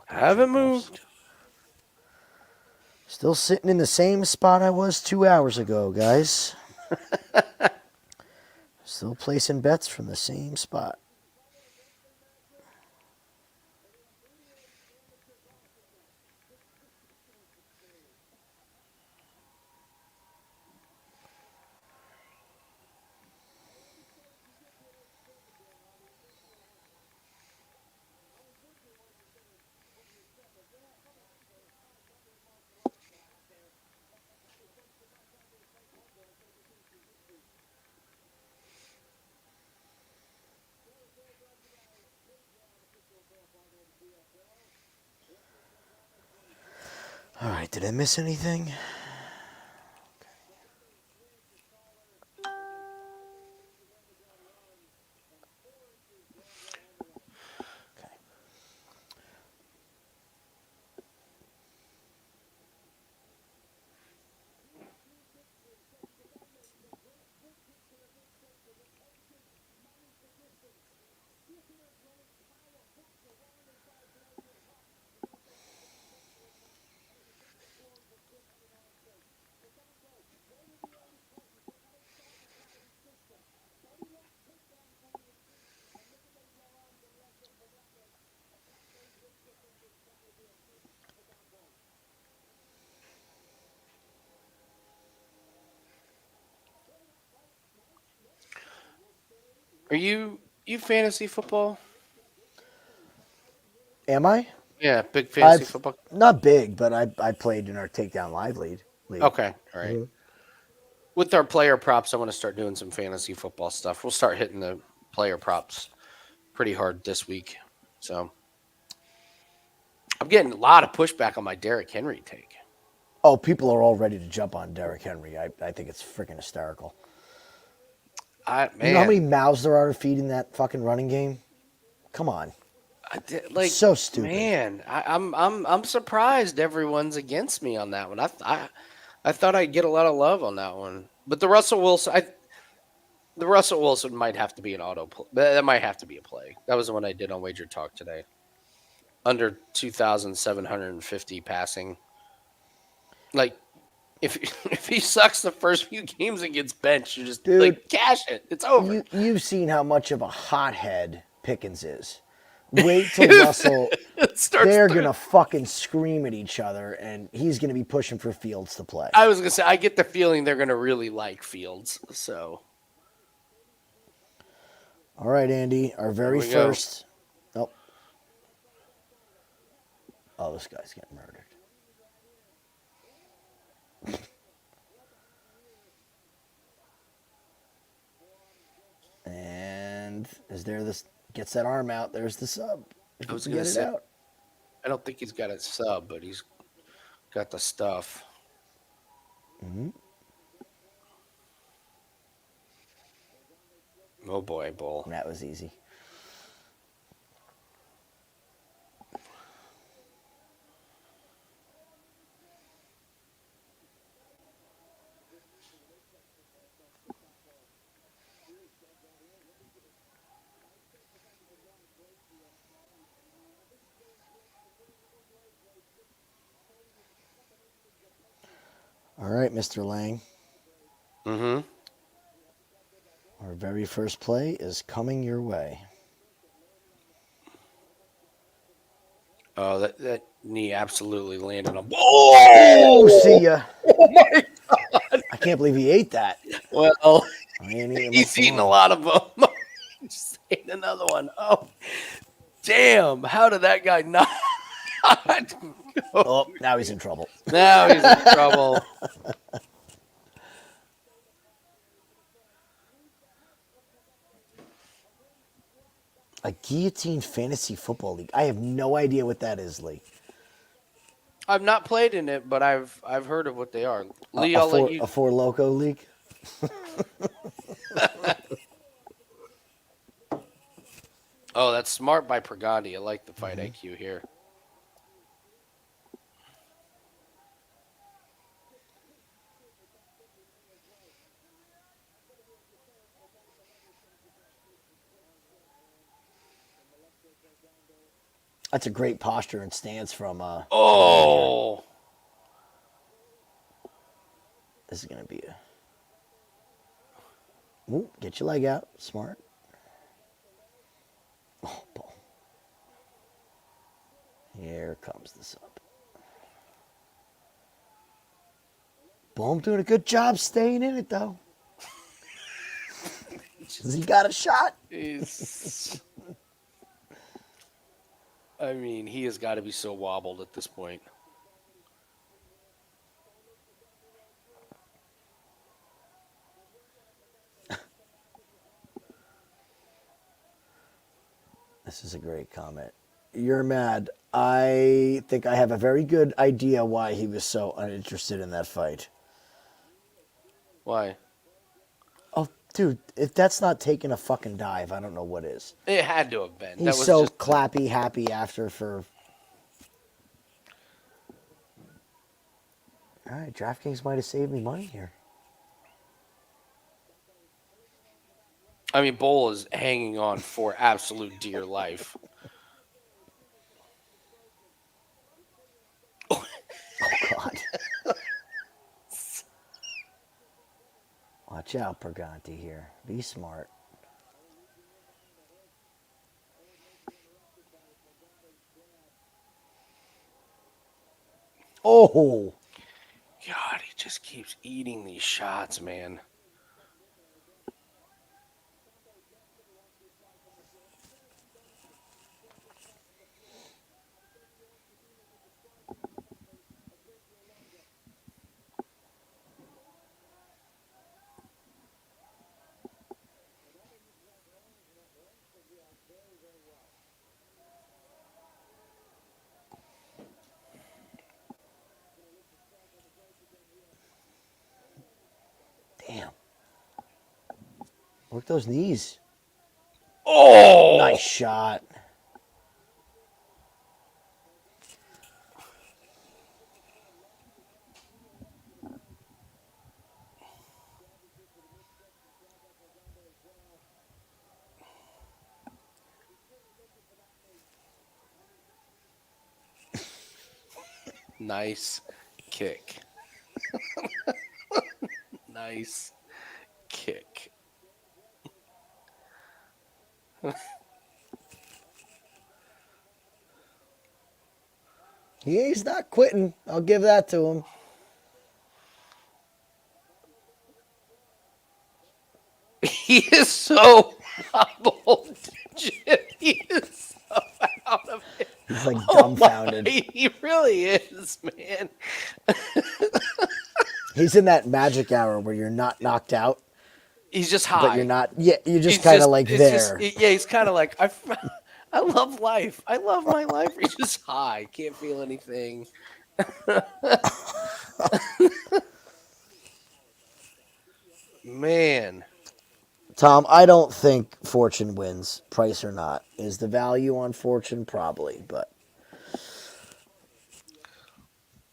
[SPEAKER 1] Haven't
[SPEAKER 2] jerk-offs.
[SPEAKER 1] moved.
[SPEAKER 2] Still sitting in the same spot I was 2 hours ago, guys. Still placing bets from the same spot. All right, did I miss anything? Okay.
[SPEAKER 1] Are you fantasy football?
[SPEAKER 2] Am I?
[SPEAKER 1] Yeah, big fantasy
[SPEAKER 2] I've
[SPEAKER 1] football.
[SPEAKER 2] not big, but I played in our takedown live league.
[SPEAKER 1] Okay, all right.
[SPEAKER 2] Mhm.
[SPEAKER 1] With our player props, I want to start doing some fantasy football stuff. We'll start hitting the player props pretty hard this week. So I'm getting a lot of pushback on my Derrick Henry take.
[SPEAKER 2] Oh, people are all ready to jump on Derrick Henry. I think it's freaking hysterical. You know how many
[SPEAKER 1] Man,
[SPEAKER 2] mouths there are to feed in that fucking running game? Come on.
[SPEAKER 1] like
[SPEAKER 2] So stupid.
[SPEAKER 1] man, I'm surprised everyone's against me on that one. I thought I'd get a lot of love on that one, but the Russell Wilson might have to be an auto play. That might have to be a play. That was the one I did on Wager Talk today. Under 2,750 passing. Like if if he sucks the first few games and gets benched, you just
[SPEAKER 2] Dude,
[SPEAKER 1] like cash it. It's over.
[SPEAKER 2] you've seen how much of a hothead Pickens is. Wait till Russell.
[SPEAKER 1] It starts
[SPEAKER 2] They're
[SPEAKER 1] third.
[SPEAKER 2] gonna fucking scream at each other, and he's gonna be pushing for Fields to play.
[SPEAKER 1] I was gonna say I get the feeling they're gonna really like Fields. So
[SPEAKER 2] All right, Andy. Our very
[SPEAKER 1] we go.
[SPEAKER 2] first. Oh, oh, this guy's getting murdered. And as there this gets that arm out, there's the sub. If
[SPEAKER 1] I
[SPEAKER 2] you
[SPEAKER 1] was
[SPEAKER 2] can
[SPEAKER 1] gonna
[SPEAKER 2] get it
[SPEAKER 1] say
[SPEAKER 2] out.
[SPEAKER 1] I don't think he's got a sub, but he's got the stuff.
[SPEAKER 2] Mm-hmm.
[SPEAKER 1] Oh boy, Bull.
[SPEAKER 2] That was easy. All right, Mr. Lang.
[SPEAKER 1] Mm-hmm.
[SPEAKER 2] Our very first play is coming your way.
[SPEAKER 1] Oh, that knee absolutely landed on.
[SPEAKER 2] Oh,
[SPEAKER 1] Whoa!
[SPEAKER 2] see ya.
[SPEAKER 1] Oh my God!
[SPEAKER 2] I can't believe he ate that.
[SPEAKER 1] Well,
[SPEAKER 2] I ain't eating
[SPEAKER 1] he's
[SPEAKER 2] much
[SPEAKER 1] eating a
[SPEAKER 2] more.
[SPEAKER 1] lot of them. Just ate another one. Oh, damn! How did that guy not? Go?
[SPEAKER 2] Oh, now he's in trouble.
[SPEAKER 1] Now he's in trouble.
[SPEAKER 2] A guillotine fantasy football league. I have no idea what that is, Lee.
[SPEAKER 1] I've not played in it, but I've heard of what they are. Lee, I'll let you.
[SPEAKER 2] A four loco league.
[SPEAKER 1] Oh, that's smart by Pergande. I like the fight
[SPEAKER 2] Mm-hmm.
[SPEAKER 1] IQ here.
[SPEAKER 2] That's a great posture and stance from Pergande here.
[SPEAKER 1] Oh,
[SPEAKER 2] This is going to be a. Ooh, get your leg out. Smart. Oh, boom. Here comes the sub. Boom, doing a good job staying in it, though. Has he got a shot?
[SPEAKER 1] he's. I mean, he has got to be so wobbled at this point.
[SPEAKER 2] This is a great comment. You're mad. I think I have a very good idea why he was so uninterested in that fight.
[SPEAKER 1] Why?
[SPEAKER 2] Oh, dude, if that's not taking a fucking dive, I don't know what is.
[SPEAKER 1] It had to have been.
[SPEAKER 2] He's
[SPEAKER 1] That was
[SPEAKER 2] so
[SPEAKER 1] just.
[SPEAKER 2] clappy happy after for. All right, DraftKings might have saved me money here.
[SPEAKER 1] I mean, Bull is hanging on for absolute dear life.
[SPEAKER 2] Oh, God. Watch out, Pergante here. Be smart. Oh,
[SPEAKER 1] God, he just keeps eating these shots, man.
[SPEAKER 2] damn. Work those knees.
[SPEAKER 1] Oh,
[SPEAKER 2] Nice shot.
[SPEAKER 1] nice kick. Nice kick.
[SPEAKER 2] He's not quitting. I'll give that to him.
[SPEAKER 1] He is so hobbled. He is so out of it.
[SPEAKER 2] He's like
[SPEAKER 1] Oh my,
[SPEAKER 2] dumbfounded.
[SPEAKER 1] he really is, man.
[SPEAKER 2] He's in that magic hour where you're not knocked out,
[SPEAKER 1] He's just
[SPEAKER 2] but you're
[SPEAKER 1] high.
[SPEAKER 2] not. Yeah, you're just
[SPEAKER 1] He's
[SPEAKER 2] kind of
[SPEAKER 1] just,
[SPEAKER 2] like
[SPEAKER 1] it's just,
[SPEAKER 2] there.
[SPEAKER 1] yeah, he's kind of like, I love life. I love my life. He's just high. Can't feel anything. Man.
[SPEAKER 2] Tom, I don't think Fortune wins, price or not. Is the value on Fortune? Probably, but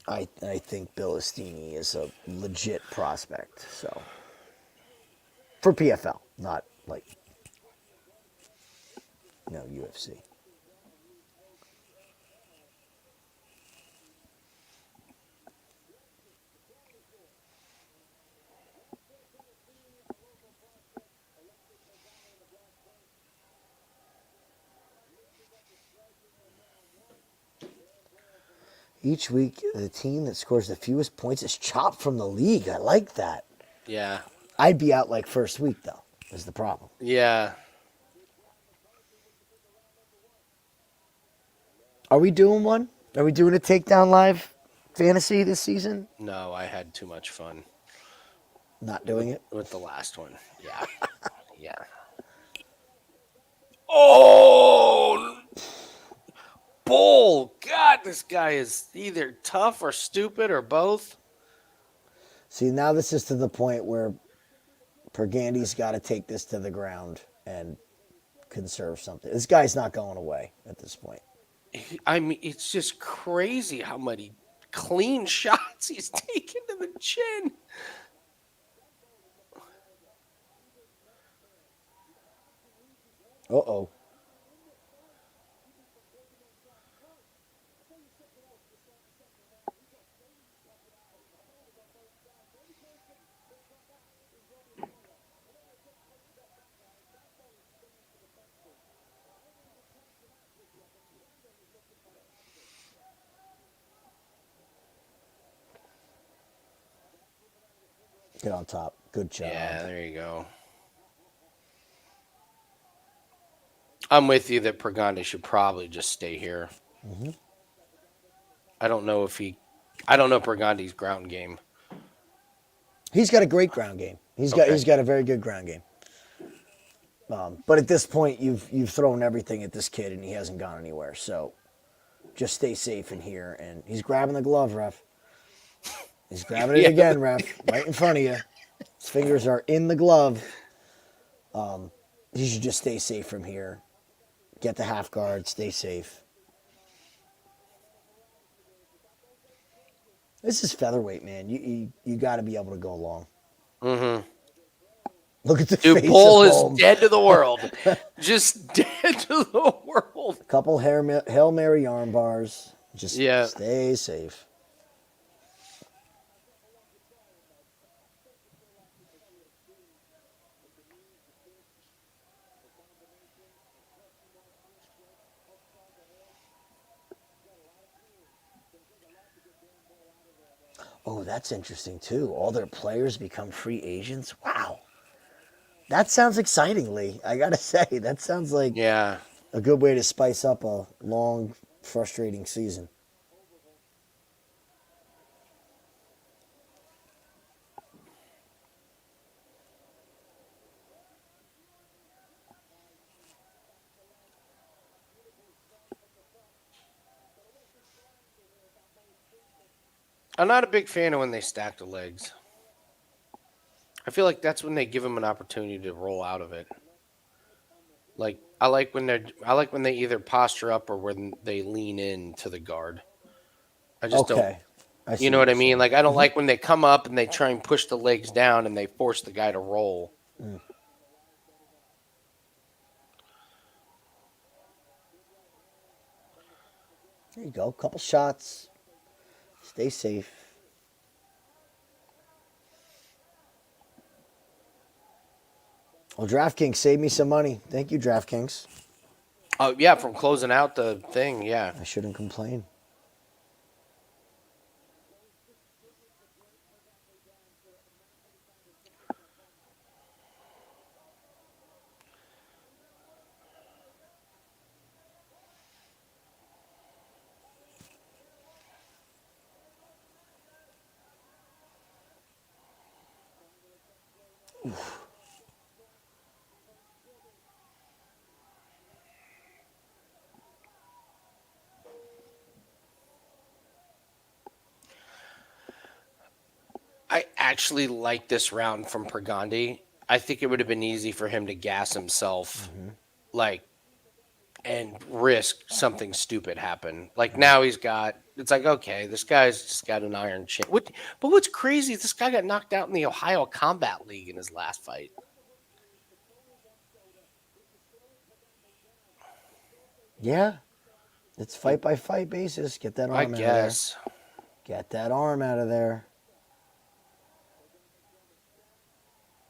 [SPEAKER 2] I think Bilostenniy is a legit prospect. So for PFL, not like UFC. Each week, the team that scores the fewest points is chopped from the league. I like that.
[SPEAKER 1] Yeah.
[SPEAKER 2] I'd be out like first week though. Is the problem?
[SPEAKER 1] Yeah.
[SPEAKER 2] Are we doing one? Are we doing a takedown live fantasy this season?
[SPEAKER 1] No, I had too much fun
[SPEAKER 2] Not doing it.
[SPEAKER 1] with the last one. Yeah. Yeah. Oh, Bull. God, this guy is either tough or stupid or both.
[SPEAKER 2] See, now this is to the point where Pergande's got to take this to the ground and conserve something. This guy's not going away at this point.
[SPEAKER 1] I mean, it's just crazy how many clean shots he's taken to the chin.
[SPEAKER 2] Uh-oh. Get on top. Good job.
[SPEAKER 1] Yeah, there you go. I'm with you that Pergande should probably just stay here.
[SPEAKER 2] Mm-hmm.
[SPEAKER 1] I don't know Pergande's ground game.
[SPEAKER 2] He's got a great ground game. He's got a very good ground game. But at this point, you've thrown everything at this kid, and he hasn't gone anywhere. So just stay safe in here. And he's grabbing the glove, ref. He's grabbing it again, ref, right in front of you. His fingers are in the glove. You should just stay safe from here. Get the half guard. Stay safe. This is featherweight, man. You got to be able to go long.
[SPEAKER 1] Mm-hmm.
[SPEAKER 2] Look at the
[SPEAKER 1] Dude,
[SPEAKER 2] face
[SPEAKER 1] Bull
[SPEAKER 2] of
[SPEAKER 1] is
[SPEAKER 2] Holmes.
[SPEAKER 1] dead to the world. Just dead to the world.
[SPEAKER 2] A couple Hail Mary arm bars. Just
[SPEAKER 1] Yeah.
[SPEAKER 2] stay safe. Oh, that's interesting too. All their players become free agents. Wow. That sounds exciting, Lee. I gotta say, that sounds like
[SPEAKER 1] Yeah.
[SPEAKER 2] a good way to spice up a long, frustrating season.
[SPEAKER 1] I'm not a big fan of when they stack the legs. I feel like that's when they give them an opportunity to roll out of it. Like I like when they either posture up or when they lean in to the guard. I just don't.
[SPEAKER 2] Okay. I see
[SPEAKER 1] You know what I
[SPEAKER 2] you're
[SPEAKER 1] mean?
[SPEAKER 2] saying.
[SPEAKER 1] Like I don't like when they come up and they try and push the legs down and they force the guy to roll.
[SPEAKER 2] Mm. There you go. Couple shots. Stay safe. Well, DraftKings saved me some money. Thank you, DraftKings.
[SPEAKER 1] Oh yeah, from closing out the thing. Yeah.
[SPEAKER 2] I shouldn't complain. Oof.
[SPEAKER 1] I actually like this round from Pergande. I think it would have been easy for him to gas himself, like, and risk something stupid happen. Like now it's like, okay, this guy's just got an iron chin. But what's crazy is this guy got knocked out in the Ohio Combat League in his last fight.
[SPEAKER 2] Yeah. It's fight by fight basis. Get that arm
[SPEAKER 1] I
[SPEAKER 2] out
[SPEAKER 1] guess.
[SPEAKER 2] of there. Get that arm out of there.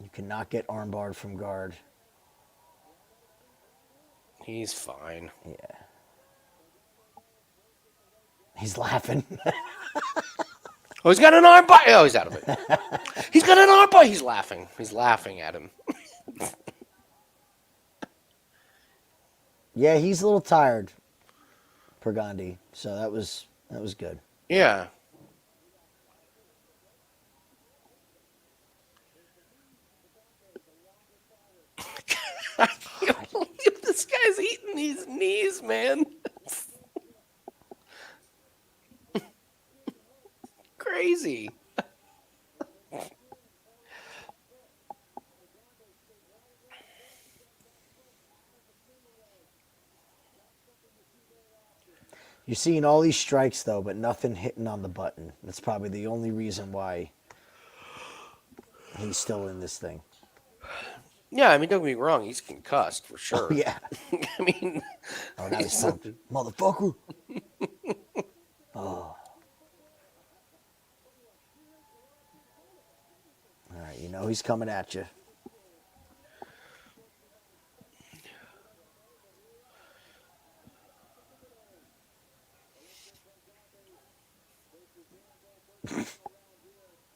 [SPEAKER 2] You cannot get armbarred from guard.
[SPEAKER 1] He's fine.
[SPEAKER 2] Yeah. He's laughing.
[SPEAKER 1] Oh, he's got an arm bar. Oh, he's out of it. He's got an arm bar. He's laughing. He's laughing at him.
[SPEAKER 2] Yeah, he's a little tired, Pergande. So that was good.
[SPEAKER 1] Yeah. I can't believe this guy's eating these knees, man. Crazy.
[SPEAKER 2] You're seeing all these strikes though, but nothing hitting on the button. That's probably the only reason why he's still in this thing.
[SPEAKER 1] Yeah, I mean, don't get me wrong. He's concussed for
[SPEAKER 2] Oh
[SPEAKER 1] sure.
[SPEAKER 2] yeah.
[SPEAKER 1] I mean,
[SPEAKER 2] Oh, now he's
[SPEAKER 1] he's
[SPEAKER 2] pumped, motherfucker. Oh. All right, you know he's coming at you.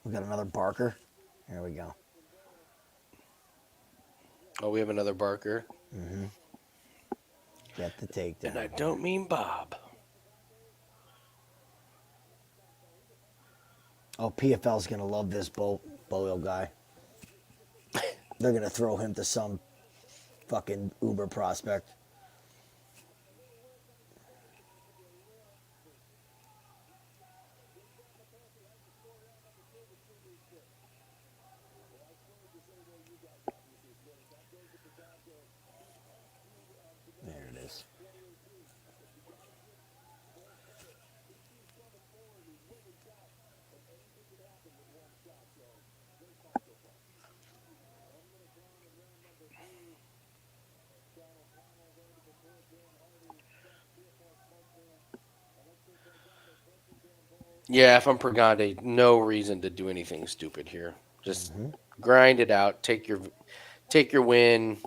[SPEAKER 2] We got another Barker. Here we go.
[SPEAKER 1] Oh, we have another Barker.
[SPEAKER 2] Get the takedown.
[SPEAKER 1] And I don't mean Bob.
[SPEAKER 2] Oh, PFL's going to love this Boyle guy. They're going to throw him to some fucking Uber prospect. There it is.
[SPEAKER 1] Yeah, if I'm Pergande, no reason to do anything stupid here. Just grind it out. Take your win.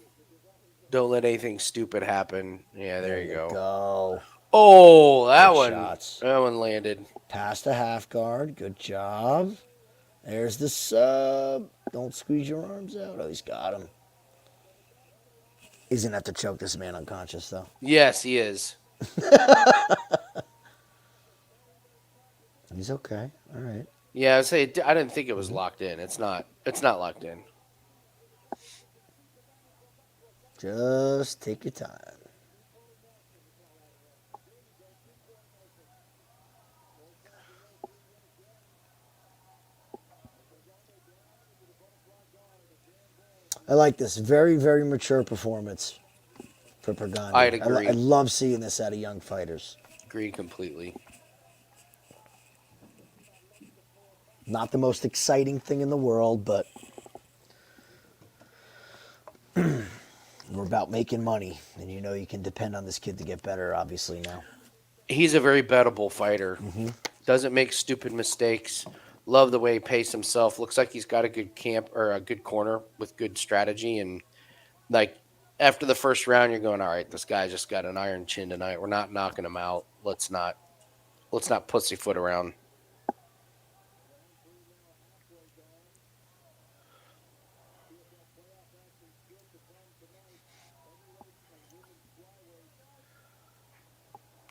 [SPEAKER 1] Don't let anything stupid happen. Yeah, there you go. Oh, that
[SPEAKER 2] Good
[SPEAKER 1] one.
[SPEAKER 2] shots.
[SPEAKER 1] That one landed.
[SPEAKER 2] Past the half guard. Good job. There's the sub. Don't squeeze your arms out. Oh, he's got him. He's going to have to choke this man unconscious, though.
[SPEAKER 1] Yes, he is.
[SPEAKER 2] He's okay. All right.
[SPEAKER 1] Yeah, I say I didn't think it was locked in. It's not. It's not locked in.
[SPEAKER 2] Just take your time. I like this. Very, very mature performance for Pergande.
[SPEAKER 1] I'd agree.
[SPEAKER 2] I love seeing this out of young fighters.
[SPEAKER 1] Agree completely.
[SPEAKER 2] Not the most exciting thing in the world, but we're about making money. And you know you can depend on this kid to get better, obviously, now.
[SPEAKER 1] He's a very bettable fighter. Doesn't make stupid mistakes. Love the way he paced himself. Looks like he's got a good camp or a good corner with good strategy. And like after the first round, you're going, all right, this guy just got an iron chin tonight. We're not knocking him out. Let's not pussyfoot around.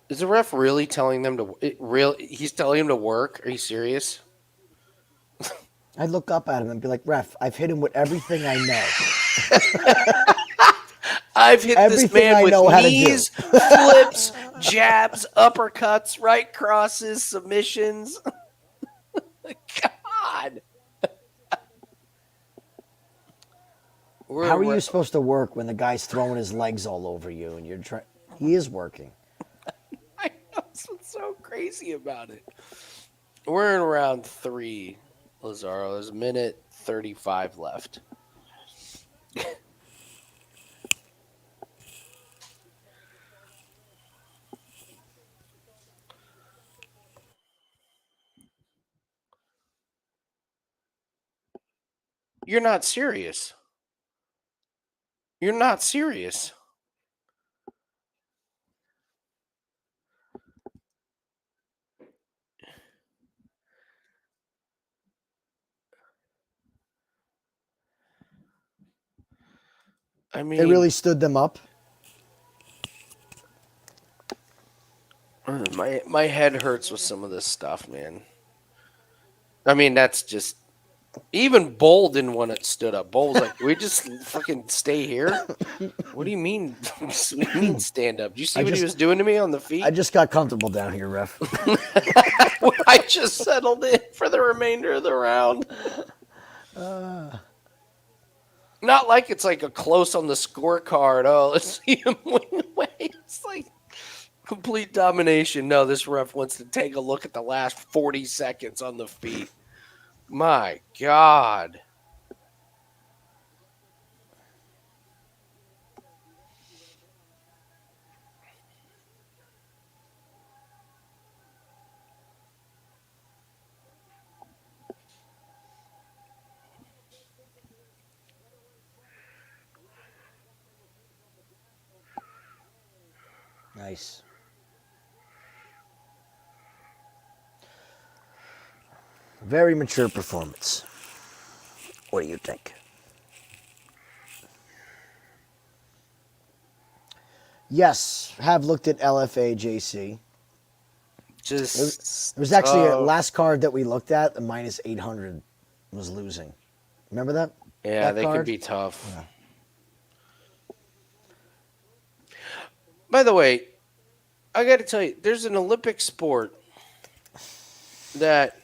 [SPEAKER 1] Is the ref really telling them to? He's telling him to work. Are you serious?
[SPEAKER 2] I'd look up at him and be like, ref, I've hit him with everything I know.
[SPEAKER 1] I've hit this
[SPEAKER 2] Everything
[SPEAKER 1] man
[SPEAKER 2] I
[SPEAKER 1] with
[SPEAKER 2] know how to do.
[SPEAKER 1] knees, flips, jabs, uppercuts, right crosses, submissions. God.
[SPEAKER 2] How are you supposed to work when the guy's throwing his legs all over you and you're trying? He is working.
[SPEAKER 1] I know that's what's so crazy about it. We're in round 3, Lazaro. There's a minute 35 left. You're not serious. You're not serious. I mean,
[SPEAKER 2] They really stood them up.
[SPEAKER 1] my head hurts with some of this stuff, man. I mean, that's just even Bull didn't want it stood up. Bull was like, "We just fucking stay here." What do you mean? What do you mean stand up? Do you see what he was doing to me on the feet?
[SPEAKER 2] I just got comfortable down here, ref.
[SPEAKER 1] I just settled in for the remainder of the round. Not like it's like a close on the scorecard. Oh, let's see him win away. It's like Complete domination. No, this ref wants to take a look at the last 40 seconds on the feet. My God.
[SPEAKER 2] Nice. Very mature performance. What do you think? Yes, have looked at LFA JC.
[SPEAKER 1] Just
[SPEAKER 2] It was actually a
[SPEAKER 1] tough.
[SPEAKER 2] last card that we looked at. The minus 800 was losing. Remember that?
[SPEAKER 1] Yeah,
[SPEAKER 2] That
[SPEAKER 1] they can
[SPEAKER 2] card?
[SPEAKER 1] be tough.
[SPEAKER 2] Yeah.
[SPEAKER 1] By the way, I got to tell you, there's an Olympic sport that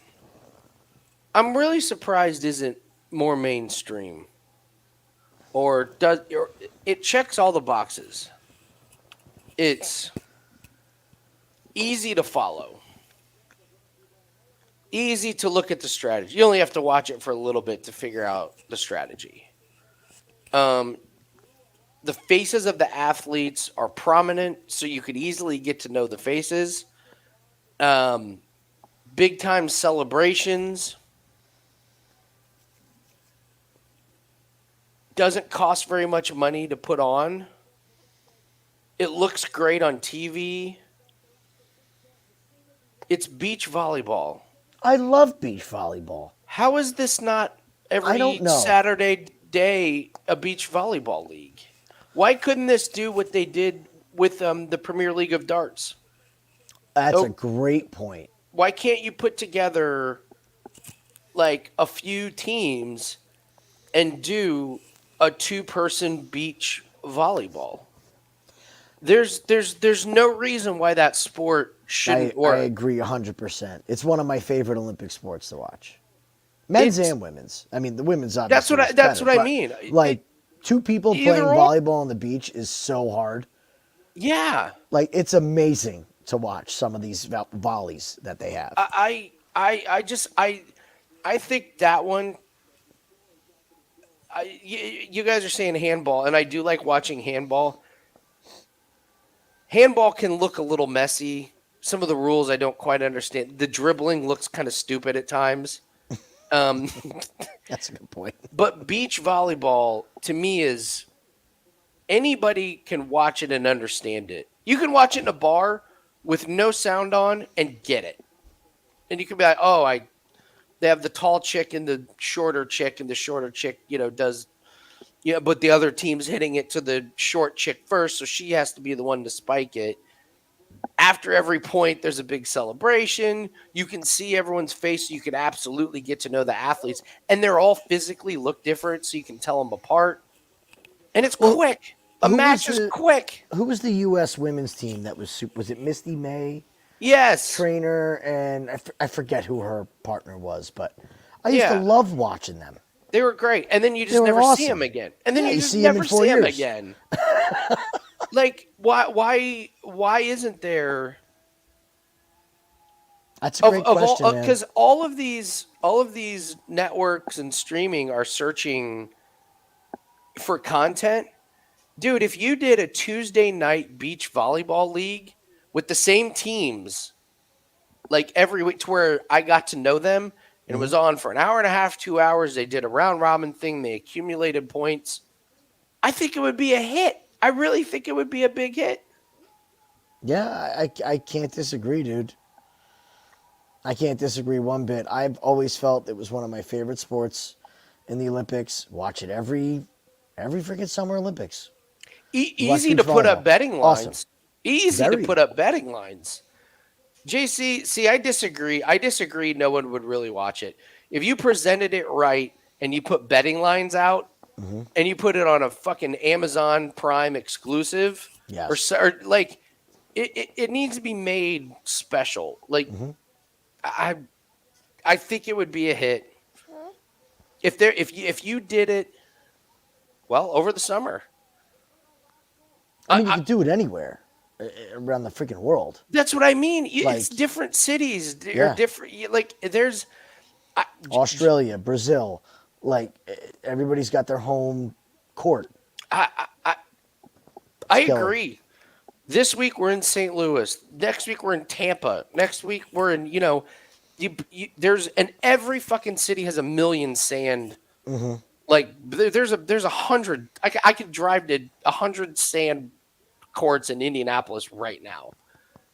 [SPEAKER 1] I'm really surprised isn't more mainstream, or it checks all the boxes. It's easy to follow, easy to look at the strategy. You only have to watch it for a little bit to figure out the strategy. Um, the faces of the athletes are prominent, so you could easily get to know the faces. Um, Big time celebrations. Doesn't cost very much money to put on. It looks great on TV. It's beach volleyball.
[SPEAKER 2] I love beach volleyball.
[SPEAKER 1] How is this not
[SPEAKER 2] I don't
[SPEAKER 1] every
[SPEAKER 2] know.
[SPEAKER 1] Saturday day a beach volleyball league? Why couldn't this do what they did with the Premier League of Darts?
[SPEAKER 2] That's a
[SPEAKER 1] Oh,
[SPEAKER 2] great point.
[SPEAKER 1] why can't you put together like a few teams and do a two-person beach volleyball? There's no reason why that sport shouldn't
[SPEAKER 2] I
[SPEAKER 1] work.
[SPEAKER 2] agree 100%. It's one of my favorite Olympic sports to watch. Men's
[SPEAKER 1] It's
[SPEAKER 2] and women's. I mean, the women's
[SPEAKER 1] that's
[SPEAKER 2] obviously
[SPEAKER 1] what I
[SPEAKER 2] is
[SPEAKER 1] that's
[SPEAKER 2] better,
[SPEAKER 1] what I
[SPEAKER 2] but
[SPEAKER 1] mean.
[SPEAKER 2] like two people playing
[SPEAKER 1] Either or.
[SPEAKER 2] volleyball on the beach is so hard.
[SPEAKER 1] Yeah.
[SPEAKER 2] Like it's amazing to watch some of these volleys that they have.
[SPEAKER 1] I think that one. You guys are saying handball, and I do like watching handball. Handball can look a little messy. Some of the rules I don't quite understand. The dribbling looks kind of stupid at times. Um,
[SPEAKER 2] That's a good point.
[SPEAKER 1] but beach volleyball to me is anybody can watch it and understand it. You can watch it in a bar with no sound on and get it. And you can be like, "Oh, I they have the tall chick and the shorter chick, and the shorter chick, does but the other team's hitting it to the short chick first, so she has to be the one to spike it. After every point, there's a big celebration. You can see everyone's face, so you can absolutely get to know the athletes, and they're all physically look different, so you can tell them apart. And it's
[SPEAKER 2] Well,
[SPEAKER 1] quick. A
[SPEAKER 2] who was
[SPEAKER 1] match is
[SPEAKER 2] the
[SPEAKER 1] quick.
[SPEAKER 2] who was the U.S. women's team that was it Misty May
[SPEAKER 1] Yes.
[SPEAKER 2] trainer and I forget who her partner was, but I used to
[SPEAKER 1] Yeah.
[SPEAKER 2] love watching them.
[SPEAKER 1] They were great. And then you
[SPEAKER 2] They
[SPEAKER 1] just
[SPEAKER 2] were
[SPEAKER 1] never see
[SPEAKER 2] awesome.
[SPEAKER 1] them again. And then
[SPEAKER 2] Yeah,
[SPEAKER 1] you
[SPEAKER 2] you
[SPEAKER 1] just
[SPEAKER 2] see him in
[SPEAKER 1] never
[SPEAKER 2] 4
[SPEAKER 1] see them
[SPEAKER 2] years.
[SPEAKER 1] again. Like why isn't there
[SPEAKER 2] That's a great
[SPEAKER 1] of all
[SPEAKER 2] question, man.
[SPEAKER 1] because all of these networks and streaming are searching for content. Dude, if you did a Tuesday night beach volleyball league with the same teams like every week to where I got to know them and it was on for an hour and a half, 2 hours, they did a round robin thing, they accumulated points. I think it would be a hit. I really think it would be a big hit.
[SPEAKER 2] Yeah, I can't disagree, dude. I can't disagree one bit. I've always felt it was one of my favorite sports in the Olympics. Watch it every freaking Summer Olympics. Watch
[SPEAKER 1] Easy
[SPEAKER 2] beach
[SPEAKER 1] to put up
[SPEAKER 2] volleyball.
[SPEAKER 1] betting
[SPEAKER 2] Awesome.
[SPEAKER 1] lines. Easy to
[SPEAKER 2] Very.
[SPEAKER 1] put up betting lines. JC, see, I disagree. I disagree. No one would really watch it. If you presented it right and you put betting lines out and you put it on a fucking Amazon Prime exclusive,
[SPEAKER 2] Yes.
[SPEAKER 1] or like it needs to be made special. Like I I think it would be a hit if you did it well over the summer.
[SPEAKER 2] I mean, you
[SPEAKER 1] I,
[SPEAKER 2] could do it anywhere. around the freaking world.
[SPEAKER 1] That's what I mean.
[SPEAKER 2] Like,
[SPEAKER 1] It's different cities or
[SPEAKER 2] yeah,
[SPEAKER 1] different. Like there's, I,
[SPEAKER 2] Australia, Brazil, like everybody's got their home court.
[SPEAKER 1] I, I, I
[SPEAKER 2] It's killer.
[SPEAKER 1] agree. This week we're in St. Louis. Next week we're in Tampa. Next week we're in, there's and every fucking city has a million sand.
[SPEAKER 2] Hmm.
[SPEAKER 1] Like there's 100. I could drive to 100 sand courts in Indianapolis right now.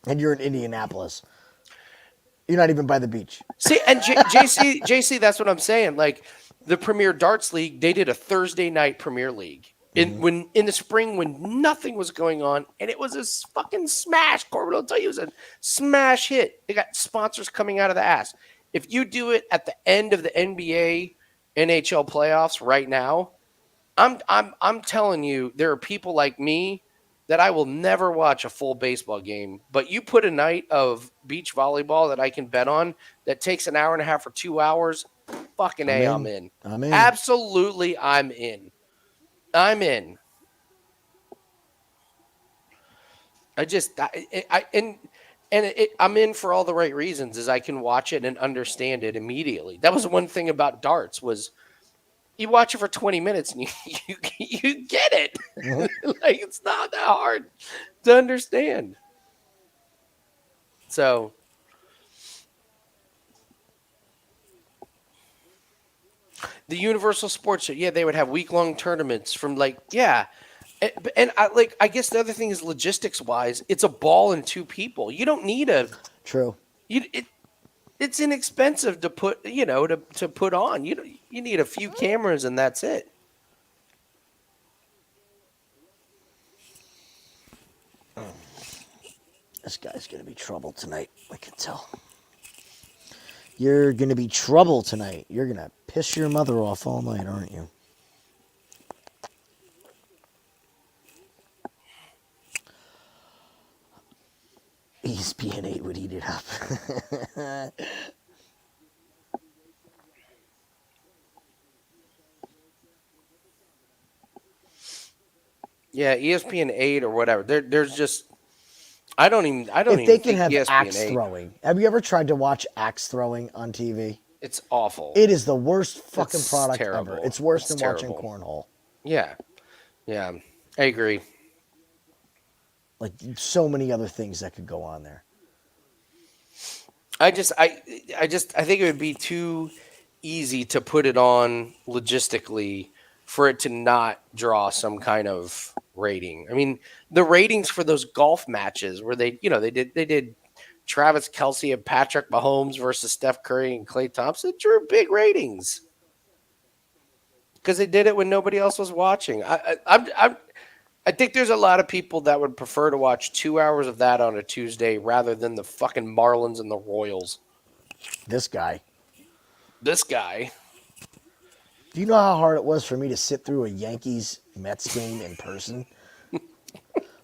[SPEAKER 2] And you're in Indianapolis. You're not even by the beach.
[SPEAKER 1] See, and JC, that's what I'm saying. Like the Premier Darts League, they did a Thursday night Premier League in the spring when nothing was going on, and it was a fucking smash. Corbin will tell you it was a smash hit. They got sponsors coming out of the ass. If you do it at the end of the NBA, NHL playoffs right now, I'm telling you, there are people like me that I will never watch a full baseball game. But you put a night of beach volleyball that I can bet on that takes an hour and a half or 2 hours, fucking
[SPEAKER 2] I'm
[SPEAKER 1] A,
[SPEAKER 2] in.
[SPEAKER 1] I'm in.
[SPEAKER 2] I'm in.
[SPEAKER 1] Absolutely, I'm in. I'm in. I just I and I'm in for all the right reasons, is I can watch it and understand it immediately. That was one thing about darts was you watch it for 20 minutes and you get it.
[SPEAKER 2] Mhm.
[SPEAKER 1] Like it's not that hard to understand. So the Universal Sports Show, yeah, they would have week-long tournaments from and I guess the other thing is logistics wise, it's a ball and two people. You don't need
[SPEAKER 2] True.
[SPEAKER 1] you it it's inexpensive to put, to put on. You need a few cameras and that's it.
[SPEAKER 2] This guy's gonna be trouble tonight. I can tell. You're gonna be trouble tonight. You're gonna piss your mother off all night, aren't you? ESPN 8 would eat it up.
[SPEAKER 1] Yeah, ESPN 8 or whatever. There's just I don't
[SPEAKER 2] If they
[SPEAKER 1] even
[SPEAKER 2] can
[SPEAKER 1] think
[SPEAKER 2] have
[SPEAKER 1] ESPN
[SPEAKER 2] axe
[SPEAKER 1] 8.
[SPEAKER 2] throwing, have you ever tried to watch axe throwing on TV?
[SPEAKER 1] It's awful.
[SPEAKER 2] It is the worst fucking
[SPEAKER 1] It's
[SPEAKER 2] product
[SPEAKER 1] terrible.
[SPEAKER 2] ever. It's worse
[SPEAKER 1] It's
[SPEAKER 2] than watching
[SPEAKER 1] terrible.
[SPEAKER 2] cornhole.
[SPEAKER 1] Yeah. Yeah. I agree.
[SPEAKER 2] Like so many other things that could go on there.
[SPEAKER 1] I think it would be too easy to put it on logistically for it to not draw some kind of rating. I mean, the ratings for those golf matches where they did Travis Kelsey and Patrick Mahomes versus Steph Curry and Klay Thompson drew big ratings because they did it when nobody else was watching. I think there's a lot of people that would prefer to watch 2 hours of that on a Tuesday rather than the fucking Marlins and the Royals.
[SPEAKER 2] This guy.
[SPEAKER 1] This guy.
[SPEAKER 2] Do you know how hard it was for me to sit through a Yankees Mets game in person?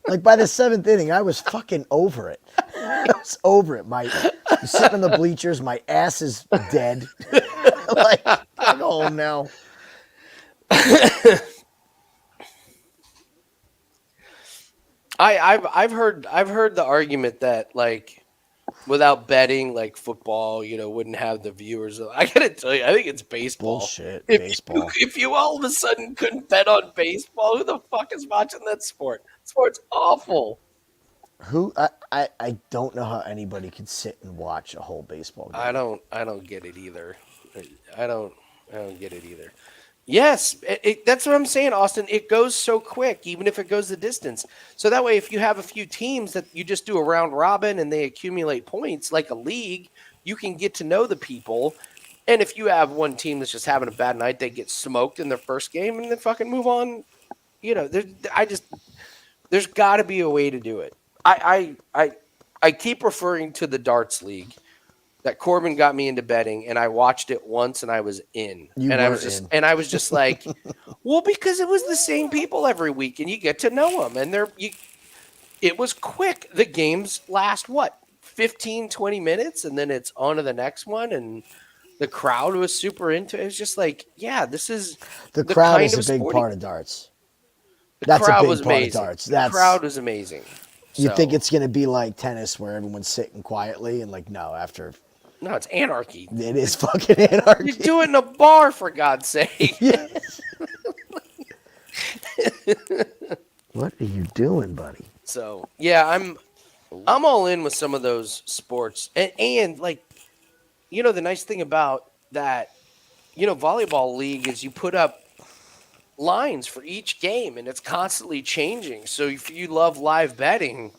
[SPEAKER 2] Like by the seventh inning, I was fucking over it. I was over it. I'm sitting in the bleachers, my ass is dead. Like, I go home now.
[SPEAKER 1] I've heard the argument that like without betting, like football, wouldn't have the viewers. I gotta tell you, I think it's baseball.
[SPEAKER 2] Bullshit.
[SPEAKER 1] If
[SPEAKER 2] Baseball.
[SPEAKER 1] if you all of a sudden couldn't bet on baseball, who the fuck is watching that sport? Sport's awful.
[SPEAKER 2] I don't know how anybody could sit and watch a whole baseball game.
[SPEAKER 1] I don't get it either. I don't I don't get it either. Yes, that's what I'm saying, Austin. It goes so quick, even if it goes the distance. So that way, if you have a few teams that you just do a round robin and they accumulate points like a league, you can get to know the people. And if you have one team that's just having a bad night, they get smoked in their first game and then fucking move on. There's got to be a way to do it. I keep referring to the darts league that Corbin got me into betting, and I watched it once, and I was in. I was just like, well, because it was the same people every week, and you get to know them, and it was quick. The games last 15, 20 minutes, and then it's on to the next one, and the crowd was super into it. It was just like, yeah, this is
[SPEAKER 2] the crowd
[SPEAKER 1] kind
[SPEAKER 2] is
[SPEAKER 1] of
[SPEAKER 2] a big
[SPEAKER 1] sporting.
[SPEAKER 2] part of darts.
[SPEAKER 1] The
[SPEAKER 2] That's a
[SPEAKER 1] crowd
[SPEAKER 2] big
[SPEAKER 1] was
[SPEAKER 2] part
[SPEAKER 1] amazing.
[SPEAKER 2] of darts.
[SPEAKER 1] The crowd was amazing.
[SPEAKER 2] You think
[SPEAKER 1] So
[SPEAKER 2] it's going to be like tennis where everyone's sitting quietly and like, no, after
[SPEAKER 1] no, it's anarchy.
[SPEAKER 2] it is fucking
[SPEAKER 1] You
[SPEAKER 2] anarchy.
[SPEAKER 1] do it in a bar, for God's sake.
[SPEAKER 2] Yeah. What are you doing, buddy?
[SPEAKER 1] So yeah, I'm all in with some of those sports, and like the nice thing about that volleyball league is you put up lines for each game, and it's constantly changing. So if you love live betting,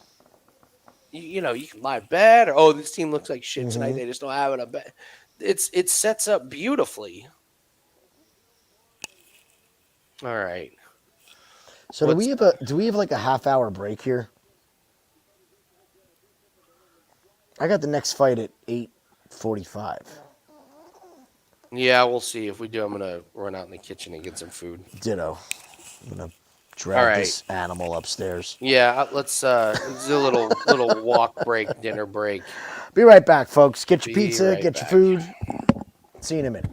[SPEAKER 1] you can live bet, or oh, this team looks like shit tonight.
[SPEAKER 2] Mm-hmm.
[SPEAKER 1] They just don't have it. A bet. It sets up beautifully. All right.
[SPEAKER 2] So
[SPEAKER 1] What's
[SPEAKER 2] do we have like a half hour break here? I got the next fight at 8:45.
[SPEAKER 1] Yeah, we'll see. If we do, I'm gonna run out in the kitchen and get some food.
[SPEAKER 2] Ditto. I'm gonna
[SPEAKER 1] All
[SPEAKER 2] drag
[SPEAKER 1] right.
[SPEAKER 2] this animal upstairs.
[SPEAKER 1] Yeah, let's do a little walk break, dinner break.
[SPEAKER 2] Be right back, folks. Get your
[SPEAKER 1] Be
[SPEAKER 2] pizza,
[SPEAKER 1] right
[SPEAKER 2] get your
[SPEAKER 1] back.
[SPEAKER 2] food. See you in a minute.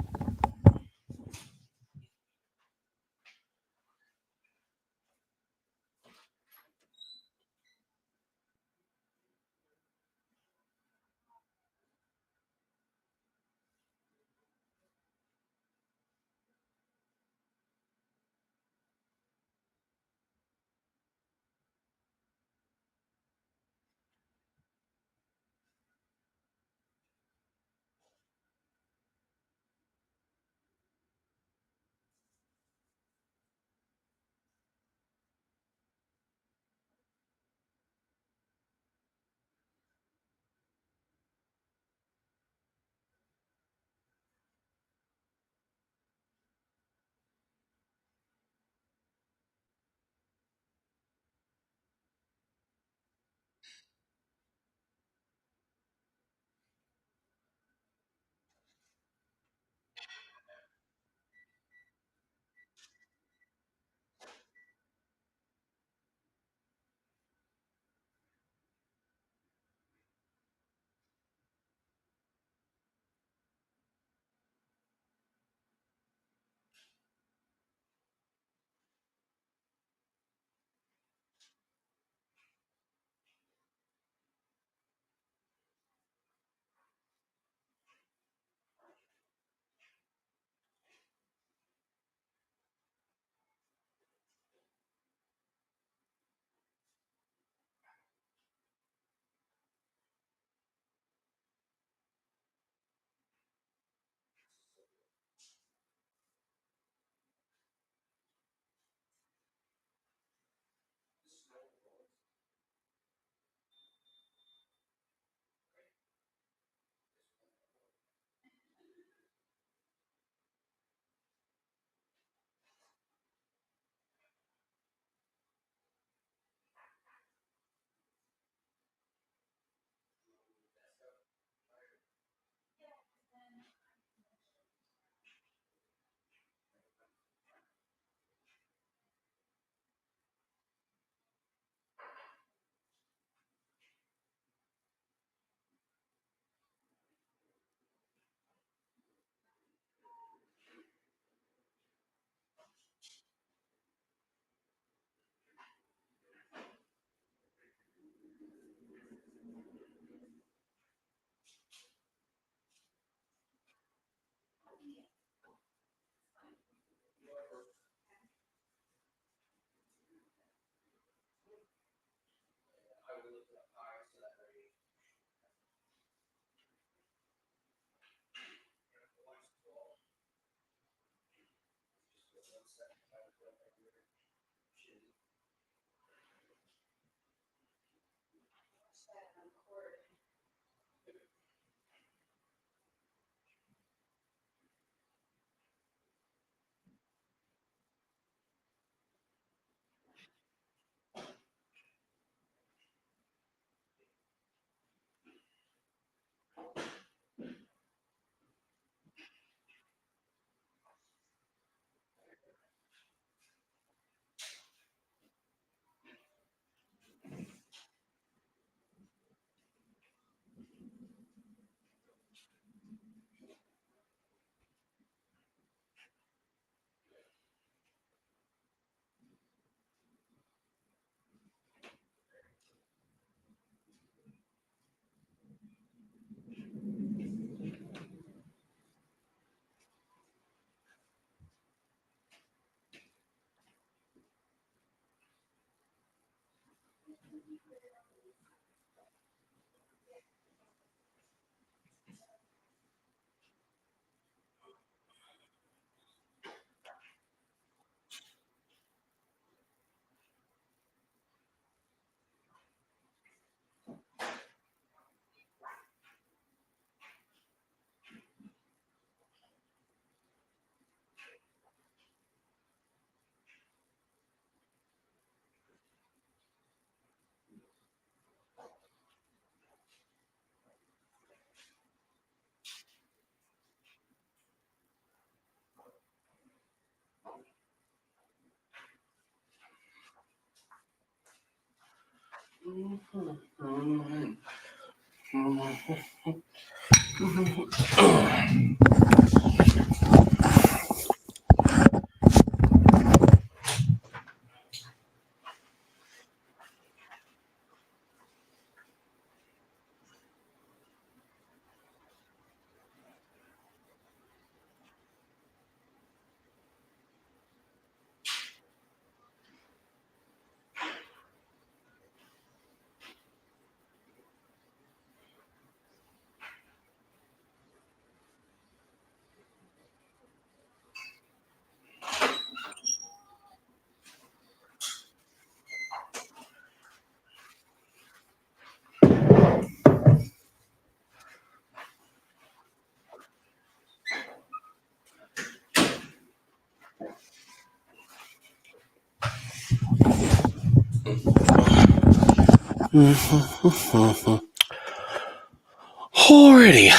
[SPEAKER 1] Alrighty.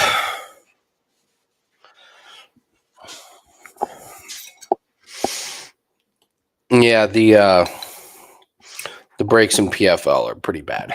[SPEAKER 1] Yeah, the breaks in PFL are pretty bad.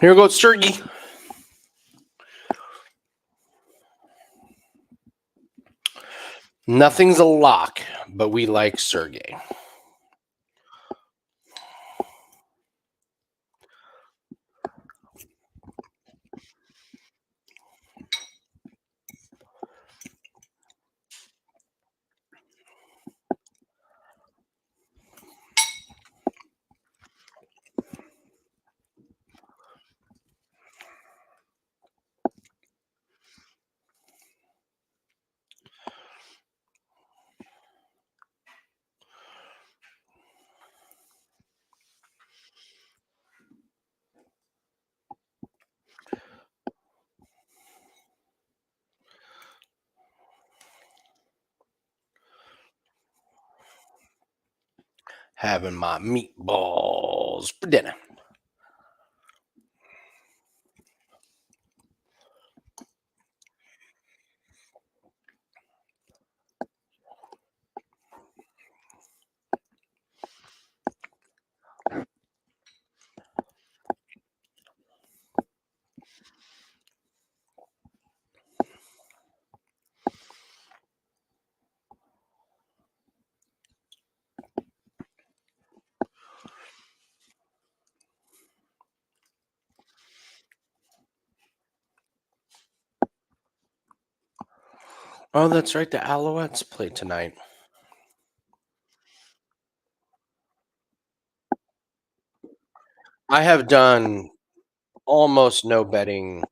[SPEAKER 1] Here goes Sergey. Nothing's a lock, but we like Sergey. Having my meatballs for dinner. Oh, that's right. The Alouettes play tonight. I have done almost no betting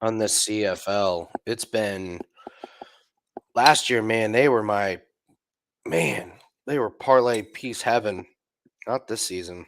[SPEAKER 1] on the CFL. It's been last year, man. They were they were parlay Peace heaven. Not this season.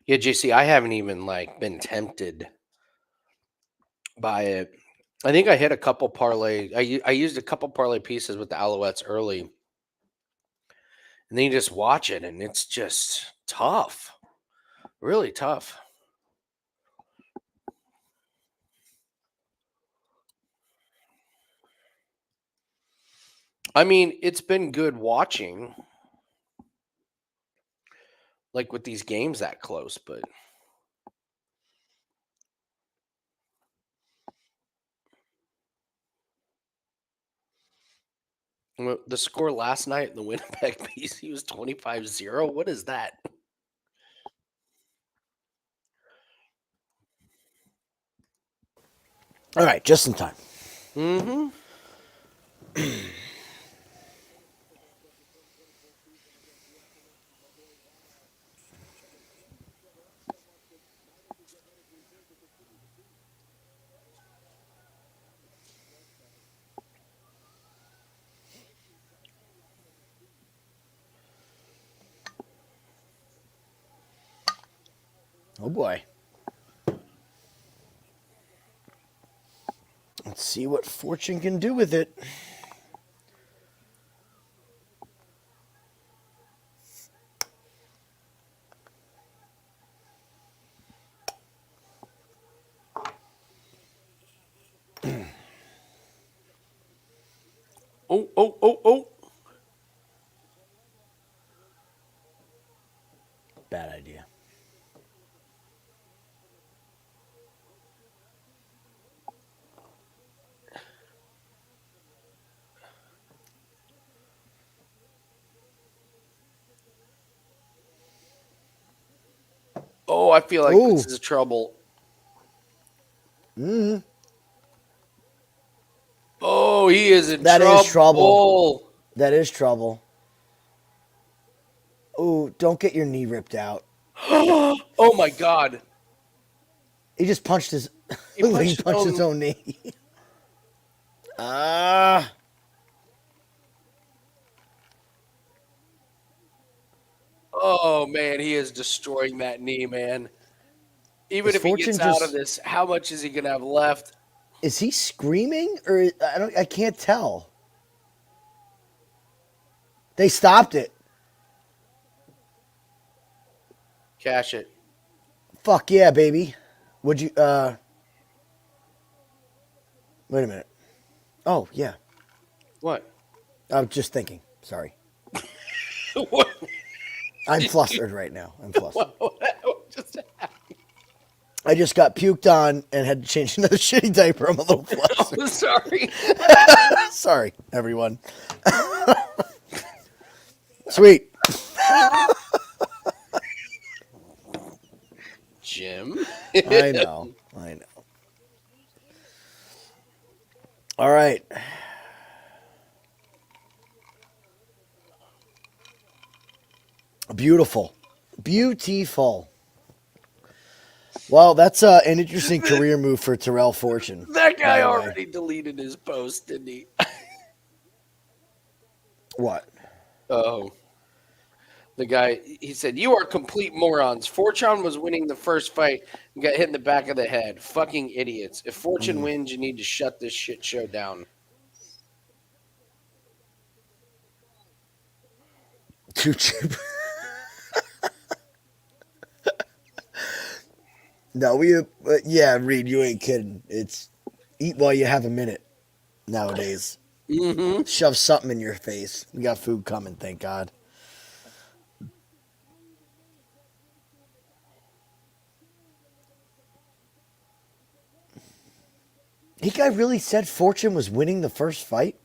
[SPEAKER 1] Yeah, JC, I haven't even like been tempted by it. I think I hit a couple parlay. I used a couple parlay pieces with the Alouettes early, and then you just watch it, and it's just tough, really tough. I mean, it's been good watching, like with these games that close, but the score last night in the Winnipeg Pease, he was 25-0. What is that?
[SPEAKER 2] All right, just in time.
[SPEAKER 1] Mm-hmm.
[SPEAKER 2] Oh boy. Let's see what fortune can do with it.
[SPEAKER 1] Oh.
[SPEAKER 2] Bad idea.
[SPEAKER 1] Oh, I feel like this is trouble.
[SPEAKER 2] Mm-hmm.
[SPEAKER 1] Oh, he is in
[SPEAKER 2] That
[SPEAKER 1] trouble.
[SPEAKER 2] is trouble. That is trouble. Oh, don't get your knee ripped out.
[SPEAKER 1] Oh my God.
[SPEAKER 2] He just punched his.
[SPEAKER 1] He
[SPEAKER 2] He
[SPEAKER 1] punched
[SPEAKER 2] punched his own knee. Ah.
[SPEAKER 1] Oh man, he is destroying that knee, man. Even
[SPEAKER 2] Is
[SPEAKER 1] if he
[SPEAKER 2] Fortune
[SPEAKER 1] gets out of
[SPEAKER 2] just?
[SPEAKER 1] this, how much is he gonna have left?
[SPEAKER 2] Is he screaming or I don't? I can't tell. They stopped it.
[SPEAKER 1] Cash it.
[SPEAKER 2] Fuck yeah, baby. Would you? Wait a minute. Oh yeah.
[SPEAKER 1] What?
[SPEAKER 2] I was just thinking. Sorry.
[SPEAKER 1] What?
[SPEAKER 2] I'm flustered right now. I'm flustered.
[SPEAKER 1] What just happened?
[SPEAKER 2] I just got puked on and had to change another shitty diaper. I'm a little flustered.
[SPEAKER 1] I'm sorry.
[SPEAKER 2] Sorry, everyone. Sweet.
[SPEAKER 1] Jim.
[SPEAKER 2] I know. All right. Beautiful. Well, that's an interesting career move for Terrell Fortune.
[SPEAKER 1] That guy already deleted his post, didn't he?
[SPEAKER 2] What?
[SPEAKER 1] Oh. The guy, he said, "You are complete morons. Fortune was winning the first fight and got hit in the back of the head. Fucking idiots. If Fortune wins, you need to shut this shit show down."
[SPEAKER 2] Too cheap. No, yeah, Reed, you ain't kidding. It's eat while you have a minute nowadays.
[SPEAKER 1] Mm-hmm.
[SPEAKER 2] Shove something in your face. We got food coming, thank God. He guy really said Fortune was winning the first fight?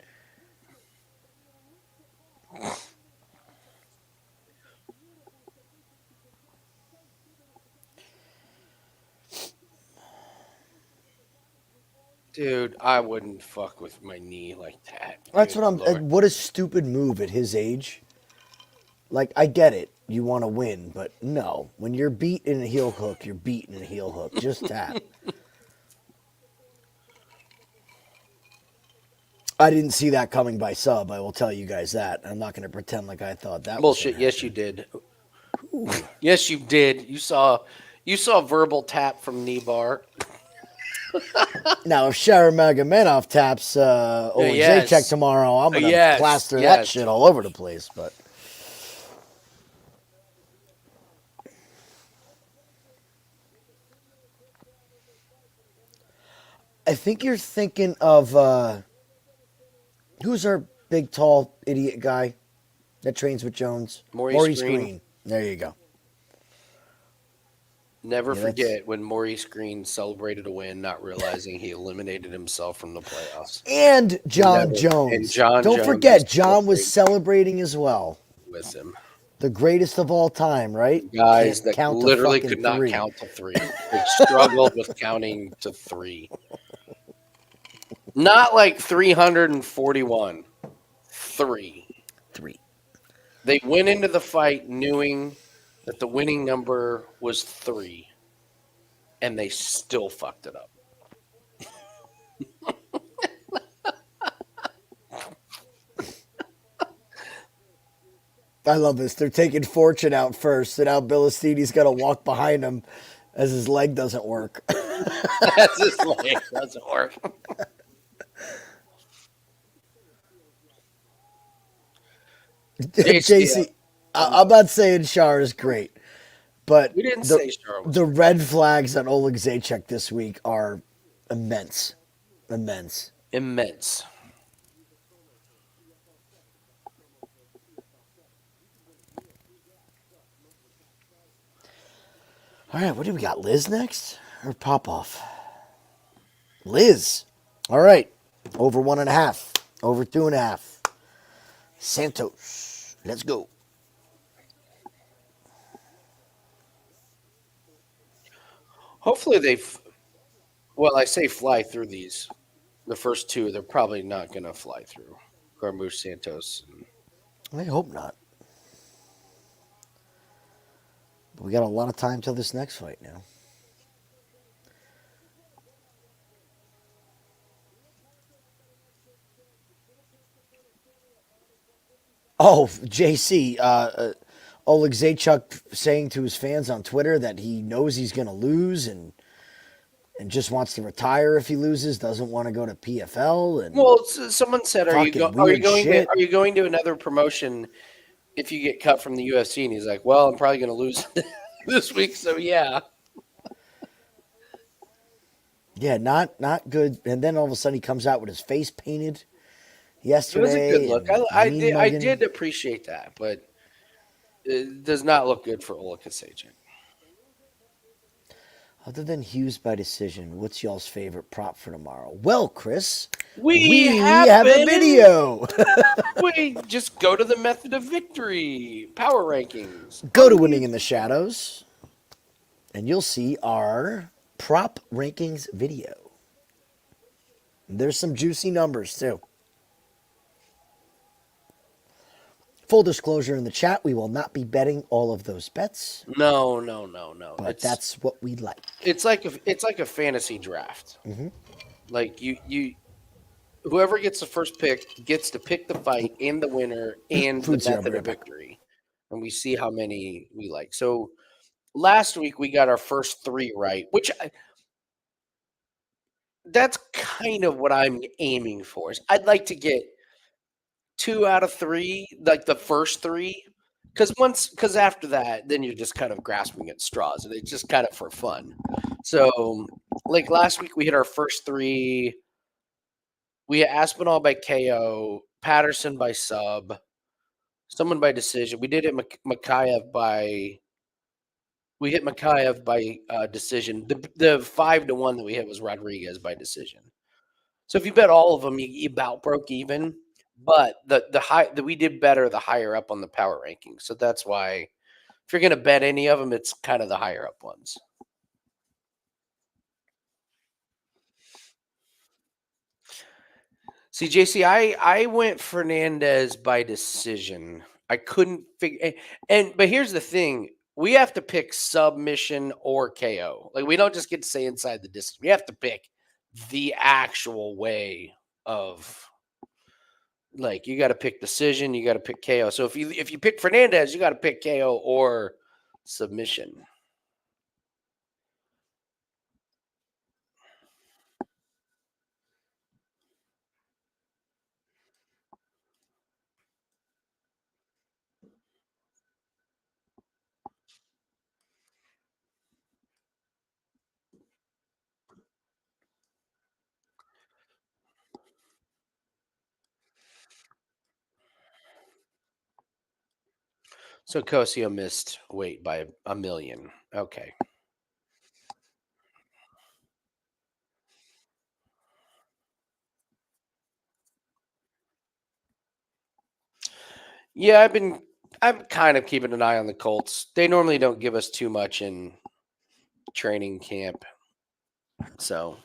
[SPEAKER 1] Dude, I wouldn't fuck with my knee like that.
[SPEAKER 2] That's
[SPEAKER 1] Good
[SPEAKER 2] what I'm.
[SPEAKER 1] Lord.
[SPEAKER 2] What a stupid move at his age. Like, I get it. You want to win, but no. When you're beat in a heel hook, you're beat in a heel hook. Just tap. I didn't see that coming by sub. I will tell you guys that. I'm not going to pretend like I thought that
[SPEAKER 1] Bullshit.
[SPEAKER 2] was
[SPEAKER 1] Yes, you did. Yes, you did. You saw verbal tap from Nibar.
[SPEAKER 2] Now, if Sharamagomedov taps Oleg
[SPEAKER 1] Yes.
[SPEAKER 2] Zajac tomorrow, I'm going to
[SPEAKER 1] Yes,
[SPEAKER 2] plaster that
[SPEAKER 1] yes.
[SPEAKER 2] shit all over the place. But I think you're thinking of who's our big, tall, idiot guy that trains with Jones?
[SPEAKER 1] Maurice Green.
[SPEAKER 2] There you go.
[SPEAKER 1] Never
[SPEAKER 2] Yeah, that's-
[SPEAKER 1] forget when Maurice Green celebrated a win, not realizing he eliminated himself from the playoffs.
[SPEAKER 2] And John
[SPEAKER 1] Never-
[SPEAKER 2] Jones.
[SPEAKER 1] and John
[SPEAKER 2] Don't
[SPEAKER 1] Jones
[SPEAKER 2] forget,
[SPEAKER 1] was
[SPEAKER 2] John was
[SPEAKER 1] celebrating
[SPEAKER 2] celebrating as well.
[SPEAKER 1] with him.
[SPEAKER 2] The greatest of all time, right?
[SPEAKER 1] Guys
[SPEAKER 2] Can't
[SPEAKER 1] that
[SPEAKER 2] count to
[SPEAKER 1] literally
[SPEAKER 2] fucking
[SPEAKER 1] could not
[SPEAKER 2] three.
[SPEAKER 1] count to three. They struggled with counting to three. Not like 341. Three. They went into the fight knowing that the winning number was 3, and they still fucked it up.
[SPEAKER 2] I love this. They're taking Fortune out first, and now Bilostenny's got to walk behind him as his leg doesn't work.
[SPEAKER 1] That's his leg. Doesn't work.
[SPEAKER 2] JC, I'm not saying Shar is great, but
[SPEAKER 1] We didn't say Char was
[SPEAKER 2] the red flags on Oleg Zajac this week are immense. Immense.
[SPEAKER 1] immense.
[SPEAKER 2] All right, what do we got? Liz next or Popoff? Liz. All right. Over 1.5. Over 2.5. Santos. Let's go.
[SPEAKER 1] Hopefully well, I say fly through these. The first two, they're probably not going to fly through. Carmouche, Santos.
[SPEAKER 2] I hope not. But we got a lot of time till this next fight now. Oh, JC, Oleg Zajac saying to his fans on Twitter that he knows he's going to lose and just wants to retire if he loses, doesn't want to go to PFL. And
[SPEAKER 1] Well, someone said, "Are you
[SPEAKER 2] Fucking
[SPEAKER 1] are you
[SPEAKER 2] weird
[SPEAKER 1] going
[SPEAKER 2] shit.
[SPEAKER 1] are you going to another promotion if you get cut from the UFC?" And he's like, "Well, I'm probably going to lose this week, so yeah."
[SPEAKER 2] yeah, not good. And then all of a sudden he comes out with his face painted
[SPEAKER 1] It
[SPEAKER 2] yesterday.
[SPEAKER 1] was a good look.
[SPEAKER 2] and
[SPEAKER 1] I
[SPEAKER 2] mean
[SPEAKER 1] I
[SPEAKER 2] mugging.
[SPEAKER 1] did appreciate that, but it does not look good for Oleg Zajac.
[SPEAKER 2] Other than Hughes by decision, what's y'all's favorite prop for tomorrow? Well, Chris,
[SPEAKER 1] We
[SPEAKER 2] have a video.
[SPEAKER 1] We just go to the method of victory power rankings.
[SPEAKER 2] Go to Winning in the Shadows, and you'll see our prop rankings video. There's some juicy numbers, too. Full disclosure in the chat, we will not be betting all of those bets,
[SPEAKER 1] No.
[SPEAKER 2] but that's what we like.
[SPEAKER 1] It's like a fantasy draft.
[SPEAKER 2] Mhm.
[SPEAKER 1] Like you whoever gets the first pick gets to pick the fight and the winner and the
[SPEAKER 2] Food serum,
[SPEAKER 1] method
[SPEAKER 2] be
[SPEAKER 1] of
[SPEAKER 2] right back.
[SPEAKER 1] victory, and we see how many we like. So last week we got our first 3 right, which that's kind of what I'm aiming for. Is I'd like to get 2 out of 3, like the first 3, because after that, then you're just kind of grasping at straws, and it's just kind of for fun. So, like last week, we hit our first 3. We hit Aspinall by KO, Patterson by sub, someone by decision. We did hit Makayev by. We hit Makayev by decision. The 5-1 that we hit was Rodriguez by decision. So if you bet all of them, you about broke even. But we did better the higher up on the power ranking. So that's why if you're going to bet any of them, it's kind of the higher up ones. See, JC, I went Fernandez by decision. I couldn't figure but here's the thing. We have to pick submission or KO. Like we don't just get to say inside the distance. We have to pick the actual way of like you got to pick decision, you got to pick KO. So if you pick Fernandez, you got to pick KO or Submission. So Cossio missed weight by a million. Okay. Yeah, I'm kind of keeping an eye on the Colts. They normally don't give us too much in training camp. So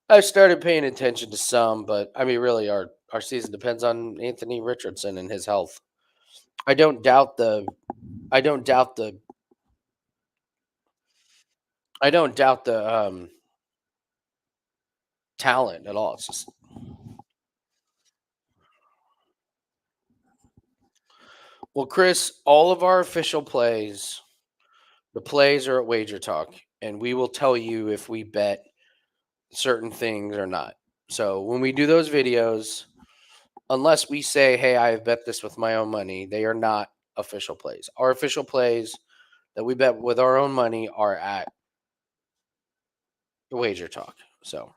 [SPEAKER 1] I started paying attention to some, but I mean really our season depends on Anthony Richardson and his health. I don't doubt the I don't doubt the I don't doubt the talent at all. It's just well, Chris, all of our official plays, the plays are at Wager Talk, and we will tell you if we bet certain things or not. So when we do those videos, unless we say, "Hey, I have bet this with my own money," they are not official plays. Our official plays that we bet with our own money are at Wager Talk. So,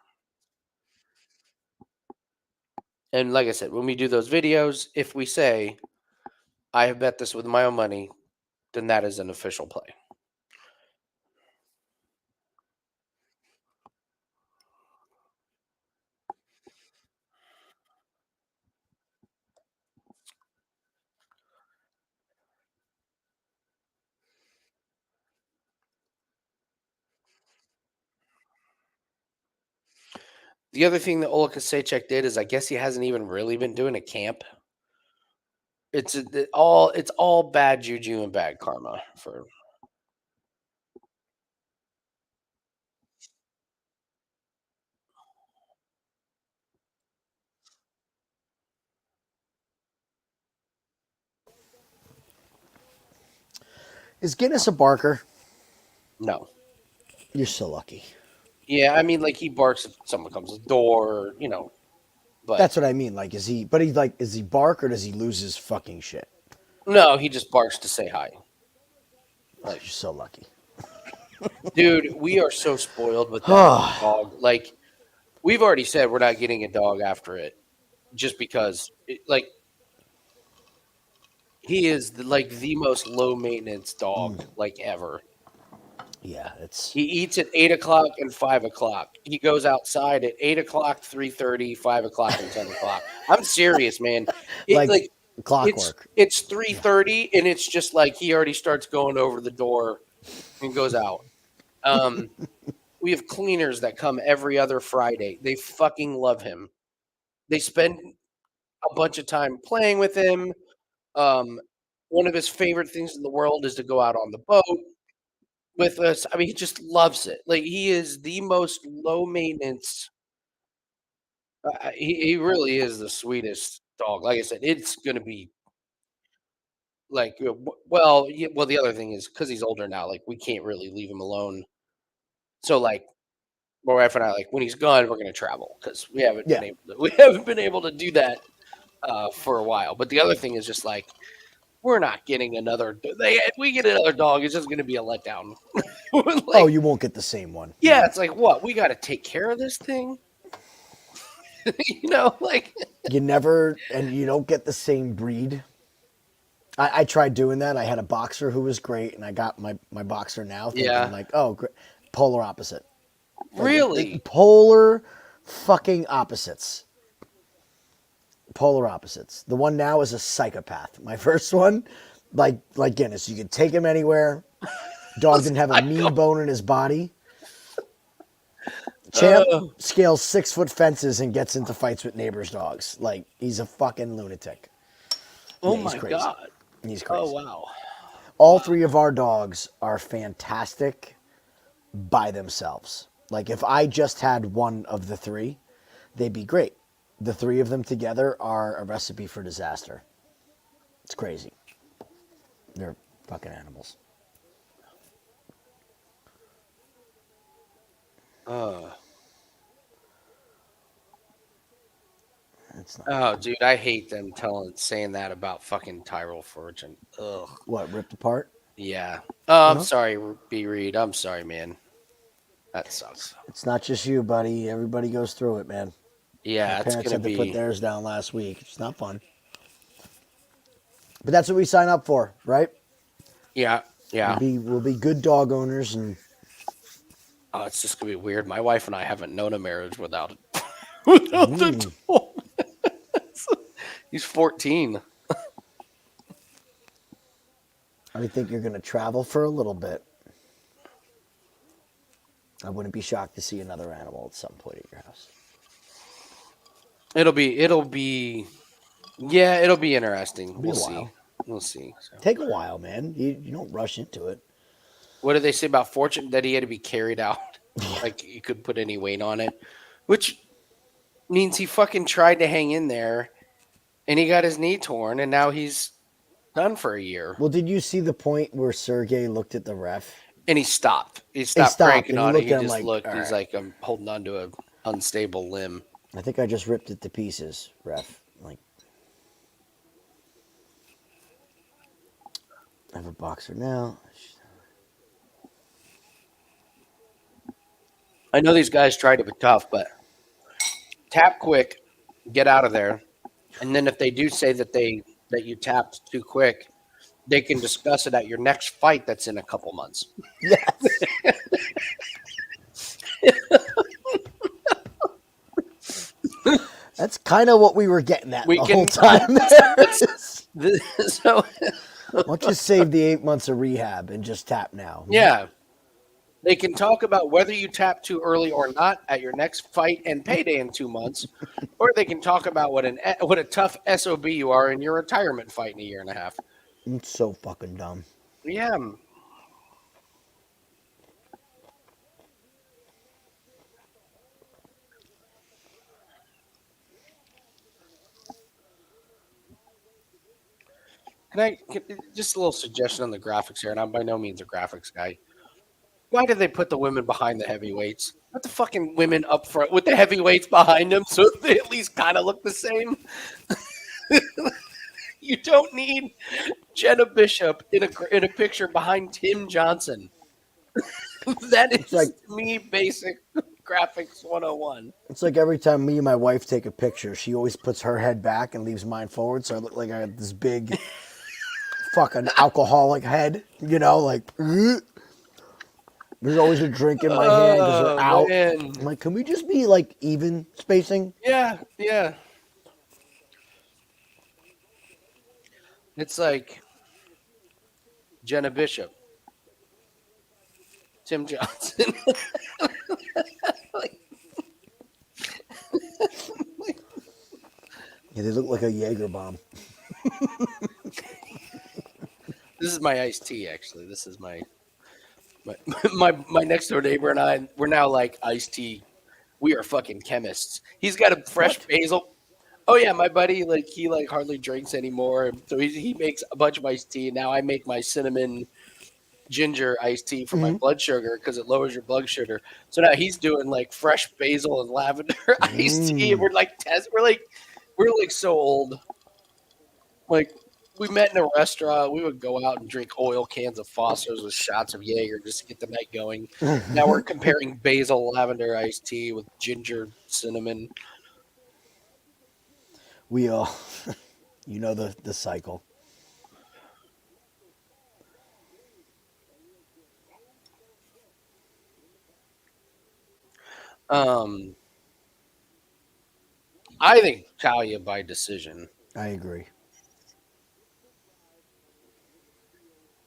[SPEAKER 1] and like I said, when we do those videos, if we say, "I have bet this with my own money," then that is an official play. The other thing that Ola Kasechek did is I guess he hasn't even really been doing a camp. It's all bad juju and bad karma for.
[SPEAKER 2] Is Guinness a barker?
[SPEAKER 1] No.
[SPEAKER 2] You're so lucky.
[SPEAKER 1] Yeah, I mean, like he barks if someone comes to the door, but
[SPEAKER 2] That's what I mean. Like, is he? But he like, is he bark or does he lose his fucking shit?
[SPEAKER 1] no, he just barks to say hi.
[SPEAKER 2] You're
[SPEAKER 1] Like,
[SPEAKER 2] so lucky.
[SPEAKER 1] dude, we are so spoiled with that dog. Like, we've already said we're not getting a dog after it, just because, like, he is like the most low maintenance dog like ever.
[SPEAKER 2] Yeah, it's
[SPEAKER 1] He eats at 8 o'clock and 5 o'clock. He goes outside at 8 o'clock, 3:30, 5 o'clock, and 10 o'clock. I'm serious, man. It
[SPEAKER 2] like
[SPEAKER 1] like it's
[SPEAKER 2] clockwork.
[SPEAKER 1] it's
[SPEAKER 2] Yeah.
[SPEAKER 1] 3:30 and it's just like he already starts going over the door and goes out. Um, we have cleaners that come every other Friday. They fucking love him. They spend a bunch of time playing with him. Um, one of his favorite things in the world is to go out on the boat with us. I mean, he just loves it. Like he is the most low maintenance. He really is the sweetest dog. Like I said, it's gonna be like well, yeah, well. The other thing is because he's older now. Like we can't really leave him alone. So like my wife and I, like when he's gone, we're gonna travel because we haven't
[SPEAKER 2] Yeah.
[SPEAKER 1] been able to. We haven't been able to do that for a while. But the other thing is just like we're not getting another. If we get another dog, it's just gonna be a letdown. Like,
[SPEAKER 2] Oh, you won't get the same one.
[SPEAKER 1] yeah, it's like what we got to take care of this thing. Like
[SPEAKER 2] You never, and you don't get the same breed. I tried doing that. I had a boxer who was great, and I got my boxer now, thinking
[SPEAKER 1] yeah,
[SPEAKER 2] like, oh, great. Polar opposite. Like
[SPEAKER 1] really.
[SPEAKER 2] polar fucking opposites. Polar opposites. The one now is a psychopath. My first one, like Guinness, you could take him anywhere. Dog didn't have a mean bone in his body. Champ
[SPEAKER 1] Uh,
[SPEAKER 2] scales 6-foot fences and gets into fights with neighbors' dogs. Like he's a fucking lunatic.
[SPEAKER 1] oh
[SPEAKER 2] Yeah, he's
[SPEAKER 1] my
[SPEAKER 2] crazy.
[SPEAKER 1] god.
[SPEAKER 2] He's
[SPEAKER 1] Oh
[SPEAKER 2] crazy.
[SPEAKER 1] wow.
[SPEAKER 2] All three of our dogs are fantastic by themselves. Like if I just had one of the three, they'd be great. The three of them together are a recipe for disaster. It's crazy. They're fucking animals.
[SPEAKER 1] Uh,
[SPEAKER 2] It's not
[SPEAKER 1] oh,
[SPEAKER 2] good.
[SPEAKER 1] dude, I hate them saying that about fucking Tyrell Fortune. Ugh.
[SPEAKER 2] What, ripped apart?
[SPEAKER 1] Yeah. Oh, I'm
[SPEAKER 2] No,
[SPEAKER 1] sorry, B. Reed. I'm sorry, man. That sucks.
[SPEAKER 2] it's not just you, buddy. Everybody goes through it, man. My
[SPEAKER 1] Yeah, it's
[SPEAKER 2] parents
[SPEAKER 1] gonna
[SPEAKER 2] had to put
[SPEAKER 1] be.
[SPEAKER 2] theirs down last week. It's not fun. But that's what we sign up for, right?
[SPEAKER 1] Yeah, yeah.
[SPEAKER 2] We'll be good dog owners, and
[SPEAKER 1] Oh, it's just gonna be weird. My wife and I haven't known a marriage without without the dog. He's 14.
[SPEAKER 2] I think you're going to travel for a little bit. I wouldn't be shocked to see another animal at some point at your house.
[SPEAKER 1] It'll be interesting.
[SPEAKER 2] It'll be
[SPEAKER 1] We'll
[SPEAKER 2] a
[SPEAKER 1] see.
[SPEAKER 2] while.
[SPEAKER 1] We'll see. So.
[SPEAKER 2] Take a while, man. You don't rush into it.
[SPEAKER 1] What did they say about Fortune? That he had to be carried out, like he could put any weight on it, which means he fucking tried to hang in there, and he got his knee torn, and now he's done for a year.
[SPEAKER 2] Well, did you see the point where Sergey looked at the ref?
[SPEAKER 1] And he stopped. He stopped cranking
[SPEAKER 2] and he
[SPEAKER 1] on it.
[SPEAKER 2] looked
[SPEAKER 1] He
[SPEAKER 2] at him
[SPEAKER 1] just
[SPEAKER 2] like,
[SPEAKER 1] looked.
[SPEAKER 2] "All
[SPEAKER 1] He's
[SPEAKER 2] right."
[SPEAKER 1] like, I'm holding on to an unstable limb.
[SPEAKER 2] I think I just ripped it to pieces, ref. Like, I have a boxer now.
[SPEAKER 1] I know these guys try to be tough, but tap quick, get out of there, and then if they do say that you tapped too quick, they can discuss it at your next fight that's in a couple months.
[SPEAKER 2] Yes. That's kind of what we were getting at the whole time.
[SPEAKER 1] So,
[SPEAKER 2] Why don't you save the 8 months of rehab and just tap now?
[SPEAKER 1] yeah, they can talk about whether you tap too early or not at your next fight and payday in 2 months, or they can talk about what a tough SOB you are in your retirement fight in a year and a half.
[SPEAKER 2] It's so fucking dumb.
[SPEAKER 1] Yeah. Just a little suggestion on the graphics here, and I'm by no means a graphics guy. Why did they put the women behind the heavyweights? Put the fucking women up front with the heavyweights behind them so they at least kind of look the same. You don't need Jenna Bishop in a picture behind Tim Johnson. That is,
[SPEAKER 2] like,
[SPEAKER 1] to me, basic graphics 101.
[SPEAKER 2] It's like every time me and my wife take a picture, she always puts her head back and leaves mine forward, so I look like I have this big fucking alcoholic head, like there's always a drink in my hand because we're out.
[SPEAKER 1] Man.
[SPEAKER 2] I'm like, can we just be like even spacing?
[SPEAKER 1] Yeah. It's like Jenna Bishop, Tim Johnson.
[SPEAKER 2] Yeah, they look like a Jaeger bomb.
[SPEAKER 1] This is my iced tea, actually. This is my next door neighbor and I. We're now like iced tea. We are fucking chemists. He's got a fresh basil. Oh yeah, my buddy he hardly drinks anymore, so he makes a bunch of iced tea. And now I make my cinnamon ginger iced tea for my blood sugar because it lowers your blood sugar. So now he's doing like fresh basil and lavender iced tea. And we're like we're like so old. Like we met in a restaurant. We would go out and drink oil cans of Foster's with shots of Jaeger just to get the night going. Now we're comparing basil lavender iced tea with ginger cinnamon.
[SPEAKER 2] We all, the cycle.
[SPEAKER 1] I think Talia by decision.
[SPEAKER 2] I agree.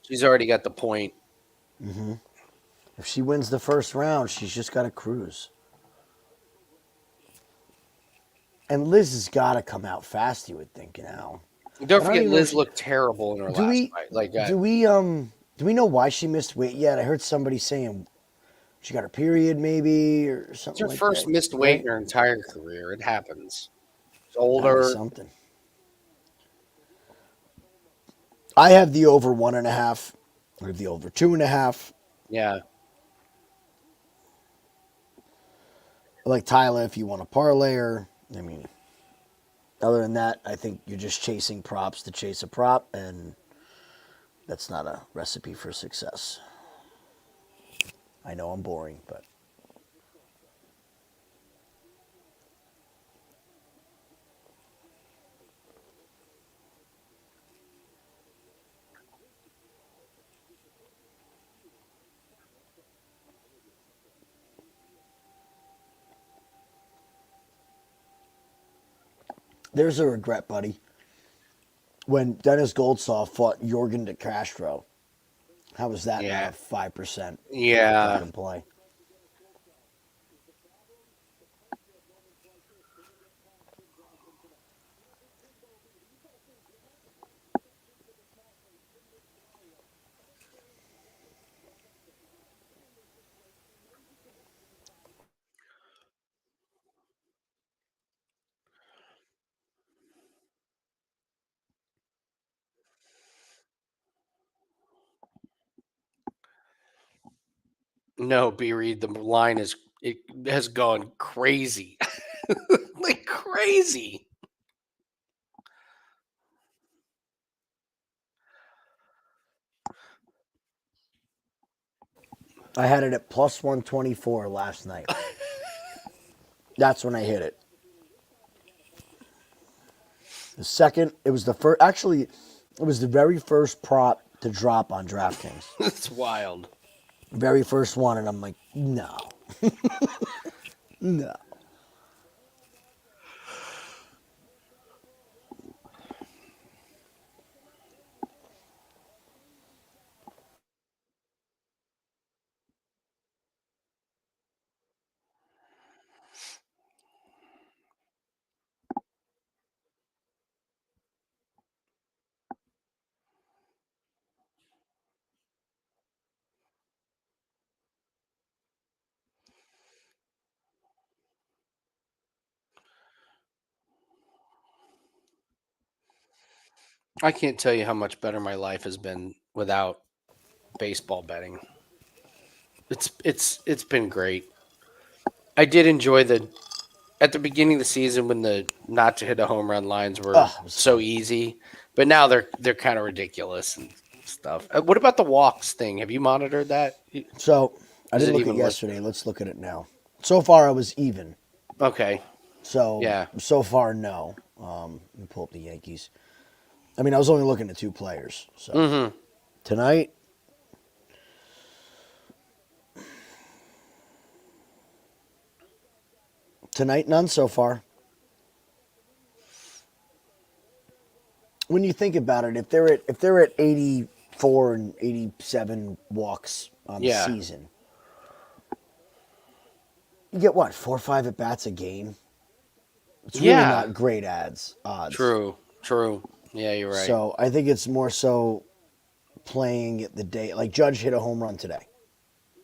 [SPEAKER 1] She's already got the point.
[SPEAKER 2] Mm-hmm. If she wins the first round, she's just got to cruise. And Liz has got to come out fast, you would think,
[SPEAKER 1] Don't forget, Liz looked terrible in her last fight.
[SPEAKER 2] Do we know why she missed weight yet? I heard somebody saying she got her period, maybe, or something.
[SPEAKER 1] It's her first missed weight in her entire career. It happens. She's older.
[SPEAKER 2] Something. I have the over 1.5. I have the over 2.5.
[SPEAKER 1] Yeah.
[SPEAKER 2] Like Tyler, if you want a parlayer, I mean, other than that, I think you're just chasing props to chase a prop, and that's not a recipe for success. I know I'm boring, but there's a regret, buddy. When Dennis Goltsov fought Jorgen de Castro, how was that not
[SPEAKER 1] Yeah.
[SPEAKER 2] a 5%
[SPEAKER 1] Yeah.
[SPEAKER 2] fucking play?
[SPEAKER 1] No, B Reed, the line is it has gone crazy. Like crazy.
[SPEAKER 2] I had it at plus 124 last night. That's when I hit it. The second, it was the first, actually, it was the very first prop to drop on DraftKings.
[SPEAKER 1] It's wild.
[SPEAKER 2] Very first one, and I'm like, no. No.
[SPEAKER 1] I can't tell you how much better my life has been without baseball betting. It's been great. I did enjoy the at the beginning of the season when the not to hit a home run lines were
[SPEAKER 2] Oh, it was
[SPEAKER 1] so
[SPEAKER 2] fun.
[SPEAKER 1] easy, but now they're kind of ridiculous and stuff. What about the walks thing? Have you monitored that?
[SPEAKER 2] So I
[SPEAKER 1] Is
[SPEAKER 2] didn't
[SPEAKER 1] it
[SPEAKER 2] look at
[SPEAKER 1] even worth?
[SPEAKER 2] yesterday. Let's look at it now. So far, I was even.
[SPEAKER 1] Okay,
[SPEAKER 2] So
[SPEAKER 1] yeah.
[SPEAKER 2] so far, no. Let me pull up the Yankees. I mean, I was only looking at two players. So
[SPEAKER 1] Mm-hmm.
[SPEAKER 2] tonight, none so far. When you think about it, if they're at 84 and 87 walks on the
[SPEAKER 1] Yeah.
[SPEAKER 2] season, you get what 4 or 5 at bats a game. It's really
[SPEAKER 1] Yeah.
[SPEAKER 2] not great odds.
[SPEAKER 1] True. True. Yeah, you're right.
[SPEAKER 2] So I think it's more so playing it the day. Like Judge hit a home run today.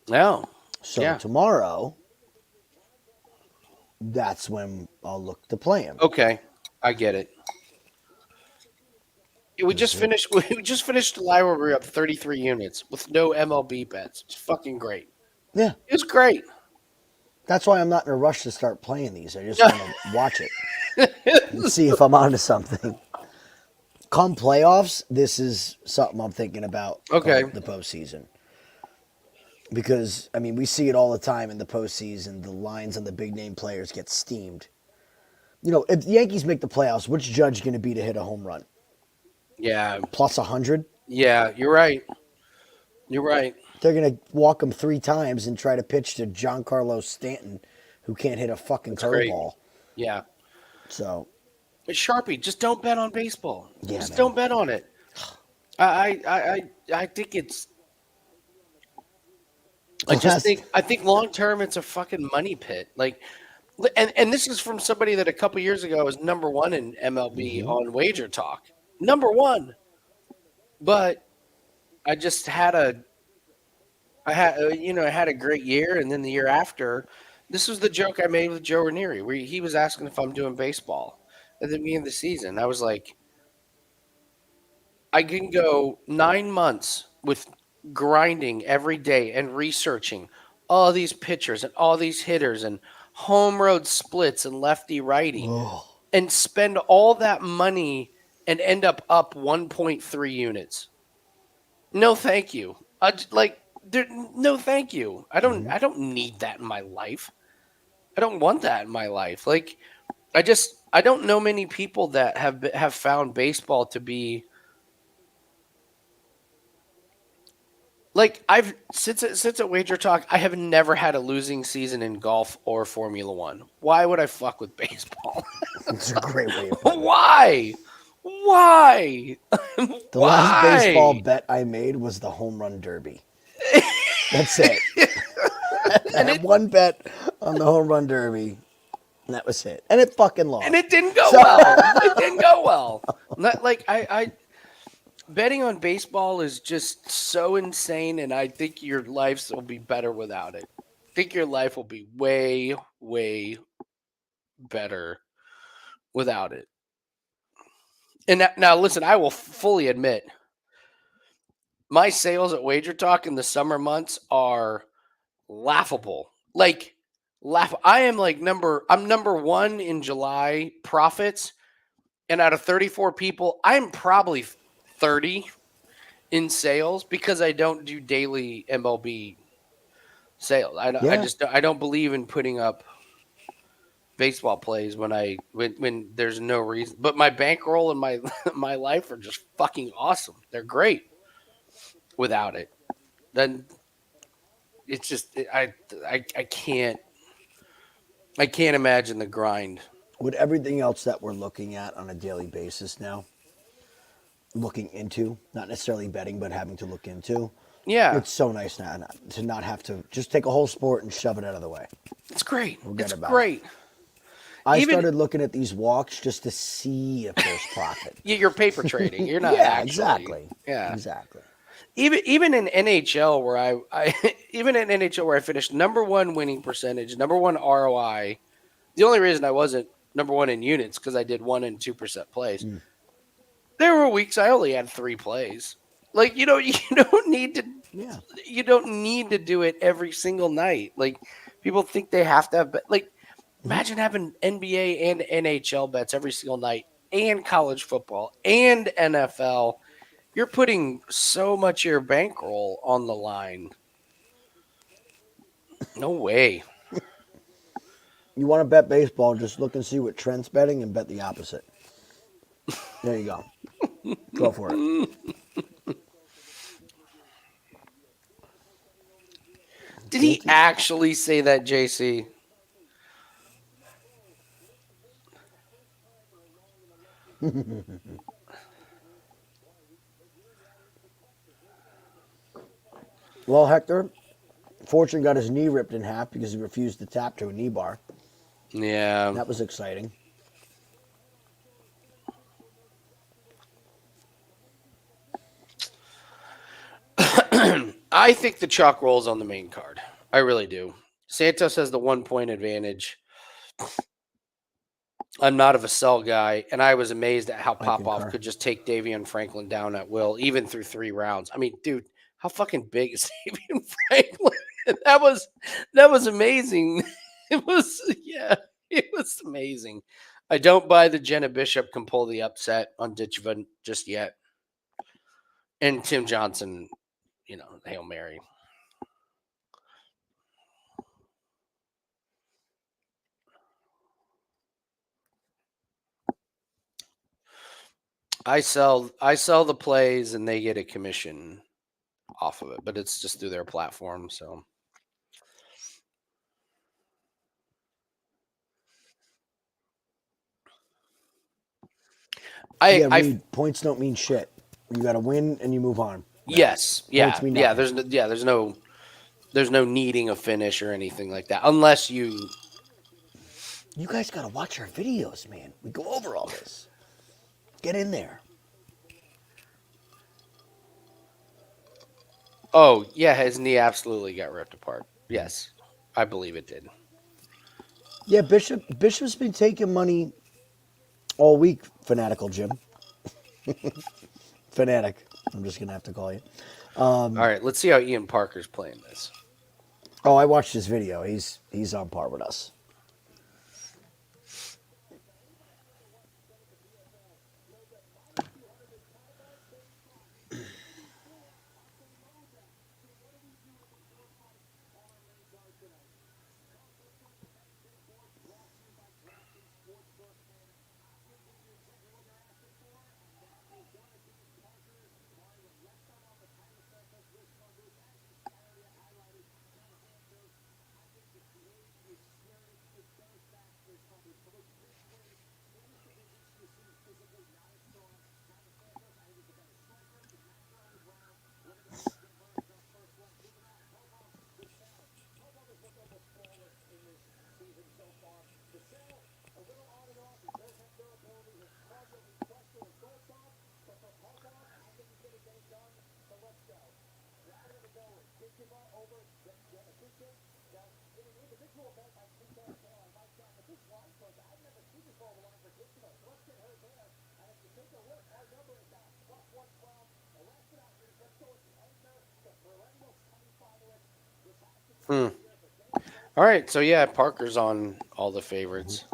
[SPEAKER 1] No.
[SPEAKER 2] So
[SPEAKER 1] Yeah.
[SPEAKER 2] tomorrow, that's when I'll look to play him.
[SPEAKER 1] Okay. I get it. Yeah, we just
[SPEAKER 2] 'Cause
[SPEAKER 1] finished. We just finished July where we were up 33 units with no MLB bets. It's fucking great.
[SPEAKER 2] yeah,
[SPEAKER 1] It was great.
[SPEAKER 2] that's why I'm not in a rush to start playing these. I just want to watch it and see if I'm onto something. Come playoffs, this is something I'm thinking about
[SPEAKER 1] Okay.
[SPEAKER 2] come the postseason. Because I mean, we see it all the time in the postseason. The lines on the big name players get steamed. You know, if the Yankees make the playoffs, which Judge going to be to hit a home run?
[SPEAKER 1] Yeah.
[SPEAKER 2] Plus 100.
[SPEAKER 1] Yeah. You're right. You're right.
[SPEAKER 2] They're going to walk him 3 times and try to pitch to Giancarlo Stanton, who can't hit a fucking
[SPEAKER 1] That's great.
[SPEAKER 2] curveball.
[SPEAKER 1] Yeah.
[SPEAKER 2] So
[SPEAKER 1] But Sharpie, just don't bet on baseball.
[SPEAKER 2] yeah,
[SPEAKER 1] Just
[SPEAKER 2] man.
[SPEAKER 1] don't bet on it. I think it's. I just
[SPEAKER 2] Last,
[SPEAKER 1] think long term it's a fucking money pit. Like, and this is from somebody that a couple years ago was number one in MLB on Wager Talk, number one. But I just had a I had a great year, and then the year after, this was the joke I made with Joe Ranieri, where he was asking if I'm doing baseball at the beginning of the season. I was like, I can go 9 months with grinding every day and researching all these pitchers and all these hitters and home road splits and lefty righty
[SPEAKER 2] Oh,
[SPEAKER 1] and spend all that money and end up 1.3 units. No, thank you. No, thank you.
[SPEAKER 2] mhm.
[SPEAKER 1] I don't need that in my life. I don't want that in my life. Like, I don't know many people that have found baseball to be like I've since at Wager Talk, I have never had a losing season in golf or Formula One. Why would I fuck with baseball?
[SPEAKER 2] It's a great way of putting it.
[SPEAKER 1] Why? Why?
[SPEAKER 2] The last baseball
[SPEAKER 1] Why?
[SPEAKER 2] bet I made was the home run derby. That's it. I
[SPEAKER 1] and
[SPEAKER 2] had
[SPEAKER 1] it
[SPEAKER 2] one bet on the home run derby, and that was it. And it fucking
[SPEAKER 1] and
[SPEAKER 2] lost.
[SPEAKER 1] it didn't go
[SPEAKER 2] So
[SPEAKER 1] well. It didn't go well. Not like I betting on baseball is just so insane, and I think your lives will be better without it. I think your life will be way, way better without it. And now listen, I will fully admit my sales at Wager Talk in the summer months are laughable. Like I am I'm number 1 in July profits, and out of 34 people, I'm probably 30 in sales because I don't do daily MLB sales.
[SPEAKER 2] yeah,
[SPEAKER 1] I don't believe in putting up baseball plays when there's no reason. But my bankroll and my my life are just fucking awesome. They're great without it. Then it's just I can't imagine the grind.
[SPEAKER 2] with everything else that we're looking at on a daily basis now, looking into, not necessarily betting, but having to look into,
[SPEAKER 1] Yeah,
[SPEAKER 2] it's so nice now to not have to just take a whole sport and shove it out of the way.
[SPEAKER 1] it's great.
[SPEAKER 2] Forget
[SPEAKER 1] It's
[SPEAKER 2] about it.
[SPEAKER 1] great.
[SPEAKER 2] I
[SPEAKER 1] Even
[SPEAKER 2] started looking at these walks just to see if there's profit.
[SPEAKER 1] you're paper trading. You're not
[SPEAKER 2] Yeah,
[SPEAKER 1] actually.
[SPEAKER 2] exactly.
[SPEAKER 1] Yeah.
[SPEAKER 2] Exactly.
[SPEAKER 1] Even in NHL where I even in NHL where I finished number 1 winning percentage, number 1 ROI. The only reason I wasn't number 1 in units because I did 1 and 2% plays.
[SPEAKER 2] Mm.
[SPEAKER 1] There were weeks I only had 3 plays. Like you don't need to
[SPEAKER 2] Yeah.
[SPEAKER 1] you don't need to do it every single night. Like people think they have to have like
[SPEAKER 2] Mhm.
[SPEAKER 1] imagine having NBA and NHL bets every single night and college football and NFL. You're putting so much of your bankroll on the line. No way.
[SPEAKER 2] You want to bet baseball, just look and see what Trent's betting and bet the opposite. There you go. Go for it.
[SPEAKER 1] Did he
[SPEAKER 2] Guilty.
[SPEAKER 1] actually say that, JC?
[SPEAKER 2] Well, Hector, Fortune got his knee ripped in half because he refused to tap to a knee bar.
[SPEAKER 1] Yeah.
[SPEAKER 2] That was exciting.
[SPEAKER 1] I think the chalk rolls on the main card. I really do. Santos has the 1 point advantage. I'm not a Vassell guy, and I was amazed at how
[SPEAKER 2] I
[SPEAKER 1] Popov
[SPEAKER 2] concur.
[SPEAKER 1] could just take Davion Franklin down at will, even through 3 rounds. I mean, dude, how fucking big is Davion Franklin? That was amazing. It was it was amazing. I don't buy the Jenna Bishop can pull the upset on Ditcheva just yet. And Tim Johnson, Hail Mary. I sell the plays and they get a commission off of it, but it's just through their platform. So
[SPEAKER 2] Yeah,
[SPEAKER 1] I
[SPEAKER 2] Reed, points don't mean shit. You got to win and you move on. Now,
[SPEAKER 1] yes,
[SPEAKER 2] points
[SPEAKER 1] yeah,
[SPEAKER 2] mean
[SPEAKER 1] yeah.
[SPEAKER 2] nothing.
[SPEAKER 1] There's no needing a finish or anything like that unless you.
[SPEAKER 2] You guys got to watch our videos, man. We go over all this. Get in there.
[SPEAKER 1] Oh yeah, his knee absolutely got ripped apart. Yes, I believe it did.
[SPEAKER 2] Yeah, Bishop's been taking money all week, Fanatical Jim. Fanatic. I'm just going to have to call you.
[SPEAKER 1] All right, let's see how Ian Parker's playing this.
[SPEAKER 2] Oh, I watched his video. He's on par with us.
[SPEAKER 1] Hmm. All right, so yeah, Parker's on all the favorites.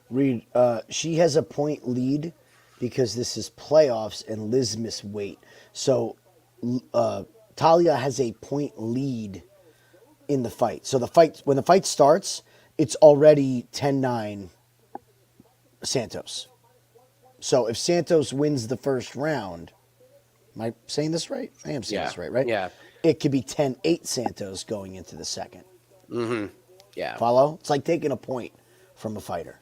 [SPEAKER 2] Reed, she has a point lead because this is playoffs and Liz missed weight. So Talia has a point lead in the fight. So when the fight starts, it's already 10-9 Santos. So if Santos wins the first round, am I saying this right? I am saying
[SPEAKER 1] Yeah,
[SPEAKER 2] this right?
[SPEAKER 1] yeah,
[SPEAKER 2] It could be 10-8 Santos going into the second.
[SPEAKER 1] yeah.
[SPEAKER 2] Follow? It's like taking a point from a fighter.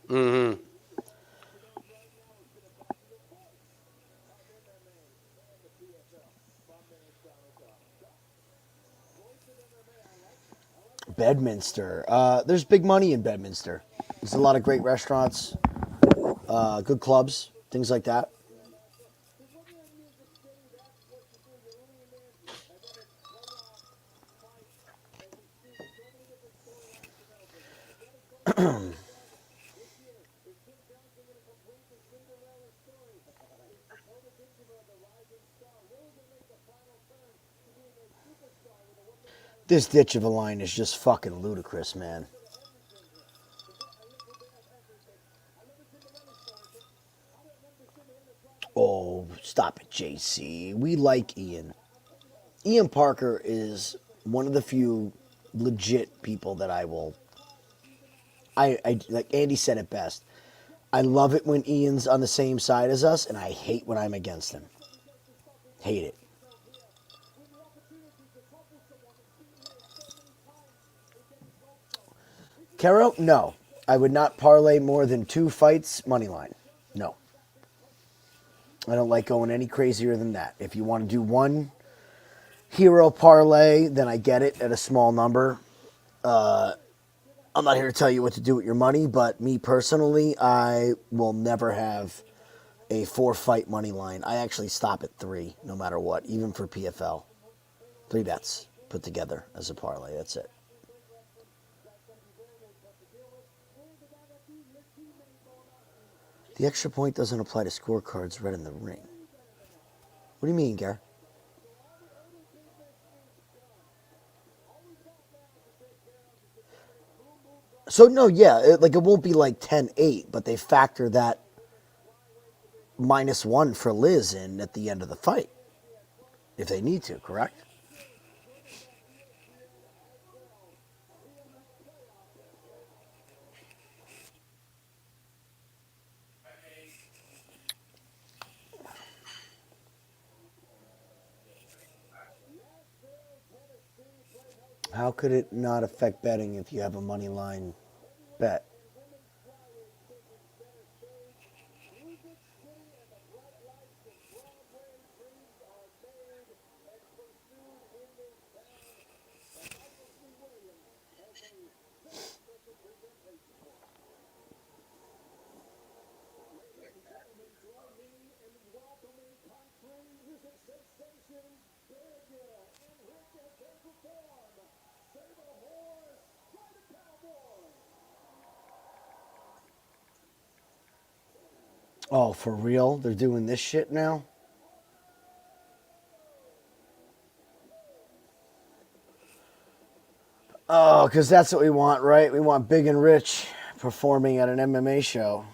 [SPEAKER 2] Bedminster. There's big money in Bedminster. There's a lot of great restaurants, good clubs, things like that. This Ditcheva line is just fucking ludicrous, man. Oh, stop it, JC. We like Ian. Ian Parker is one of the few legit people that I will. I like Andy said it best. I love it when Ian's on the same side as us, and I hate when I'm against him. Hate it. Caro, no. I would not parlay more than 2 fights money line. No. I don't like going any crazier than that. If you want to do one hero parlay, then I get it at a small number. I'm not here to tell you what to do with your money, but me personally, I will never have a 4-fight money line. I actually stop at 3, no matter what, even for PFL. 3 bets put together as a parlay. That's it. The extra point doesn't apply to scorecards read in the ring. What do you mean, Gar? So, no, yeah, it won't be like 10-8, but they factor that -1 for Liz in at the end of the fight, if they need to, correct? How could it not affect betting if you have a money line bet? Oh, for real? They're doing this shit now? Oh, because that's what we want, right? We want big and rich performing at an MMA show.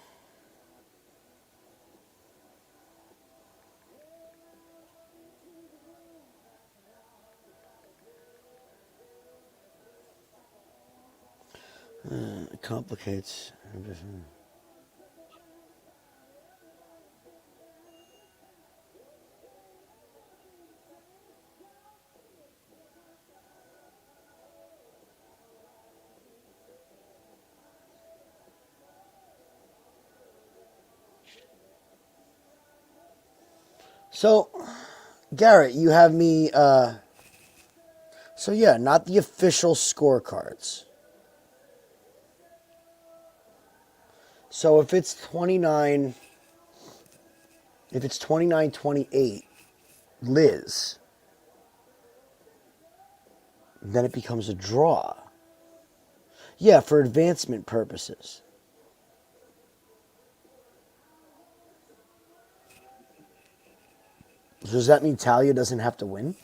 [SPEAKER 2] It complicates everything. So, Garrett, you have me. So yeah, not the official scorecards. So if it's 29-28, Liz, Then it becomes a draw. Yeah, for advancement purposes. So does that mean Talia doesn't have to win?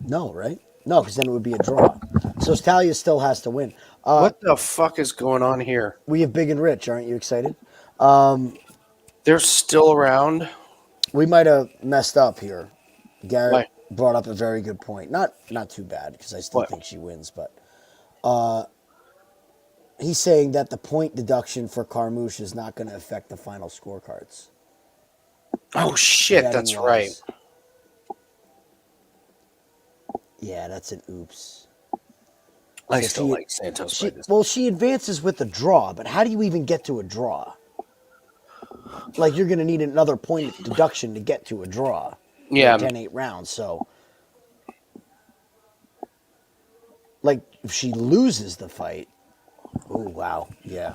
[SPEAKER 2] No, right? No, because then it would be a draw. So Talia still has to win.
[SPEAKER 1] What the fuck is going on here?
[SPEAKER 2] We have Big and Rich. Aren't you excited?
[SPEAKER 1] They're still around.
[SPEAKER 2] We might have messed up here. Garrett
[SPEAKER 1] Why?
[SPEAKER 2] brought up a very good point. Not too bad because I still
[SPEAKER 1] What?
[SPEAKER 2] think she wins, but he's saying that the point deduction for Carmouche is not going to affect the final scorecards.
[SPEAKER 1] Oh shit,
[SPEAKER 2] Betting
[SPEAKER 1] that's right.
[SPEAKER 2] Yeah, that's an oops.
[SPEAKER 1] I
[SPEAKER 2] So
[SPEAKER 1] still like Santos by this.
[SPEAKER 2] Well, she advances with a draw, but how do you even get to a draw? Like, you're going to need another point deduction to get to a draw.
[SPEAKER 1] Yeah.
[SPEAKER 2] 10-8 rounds, so... Like, if she loses the fight... Oh, wow. Yeah.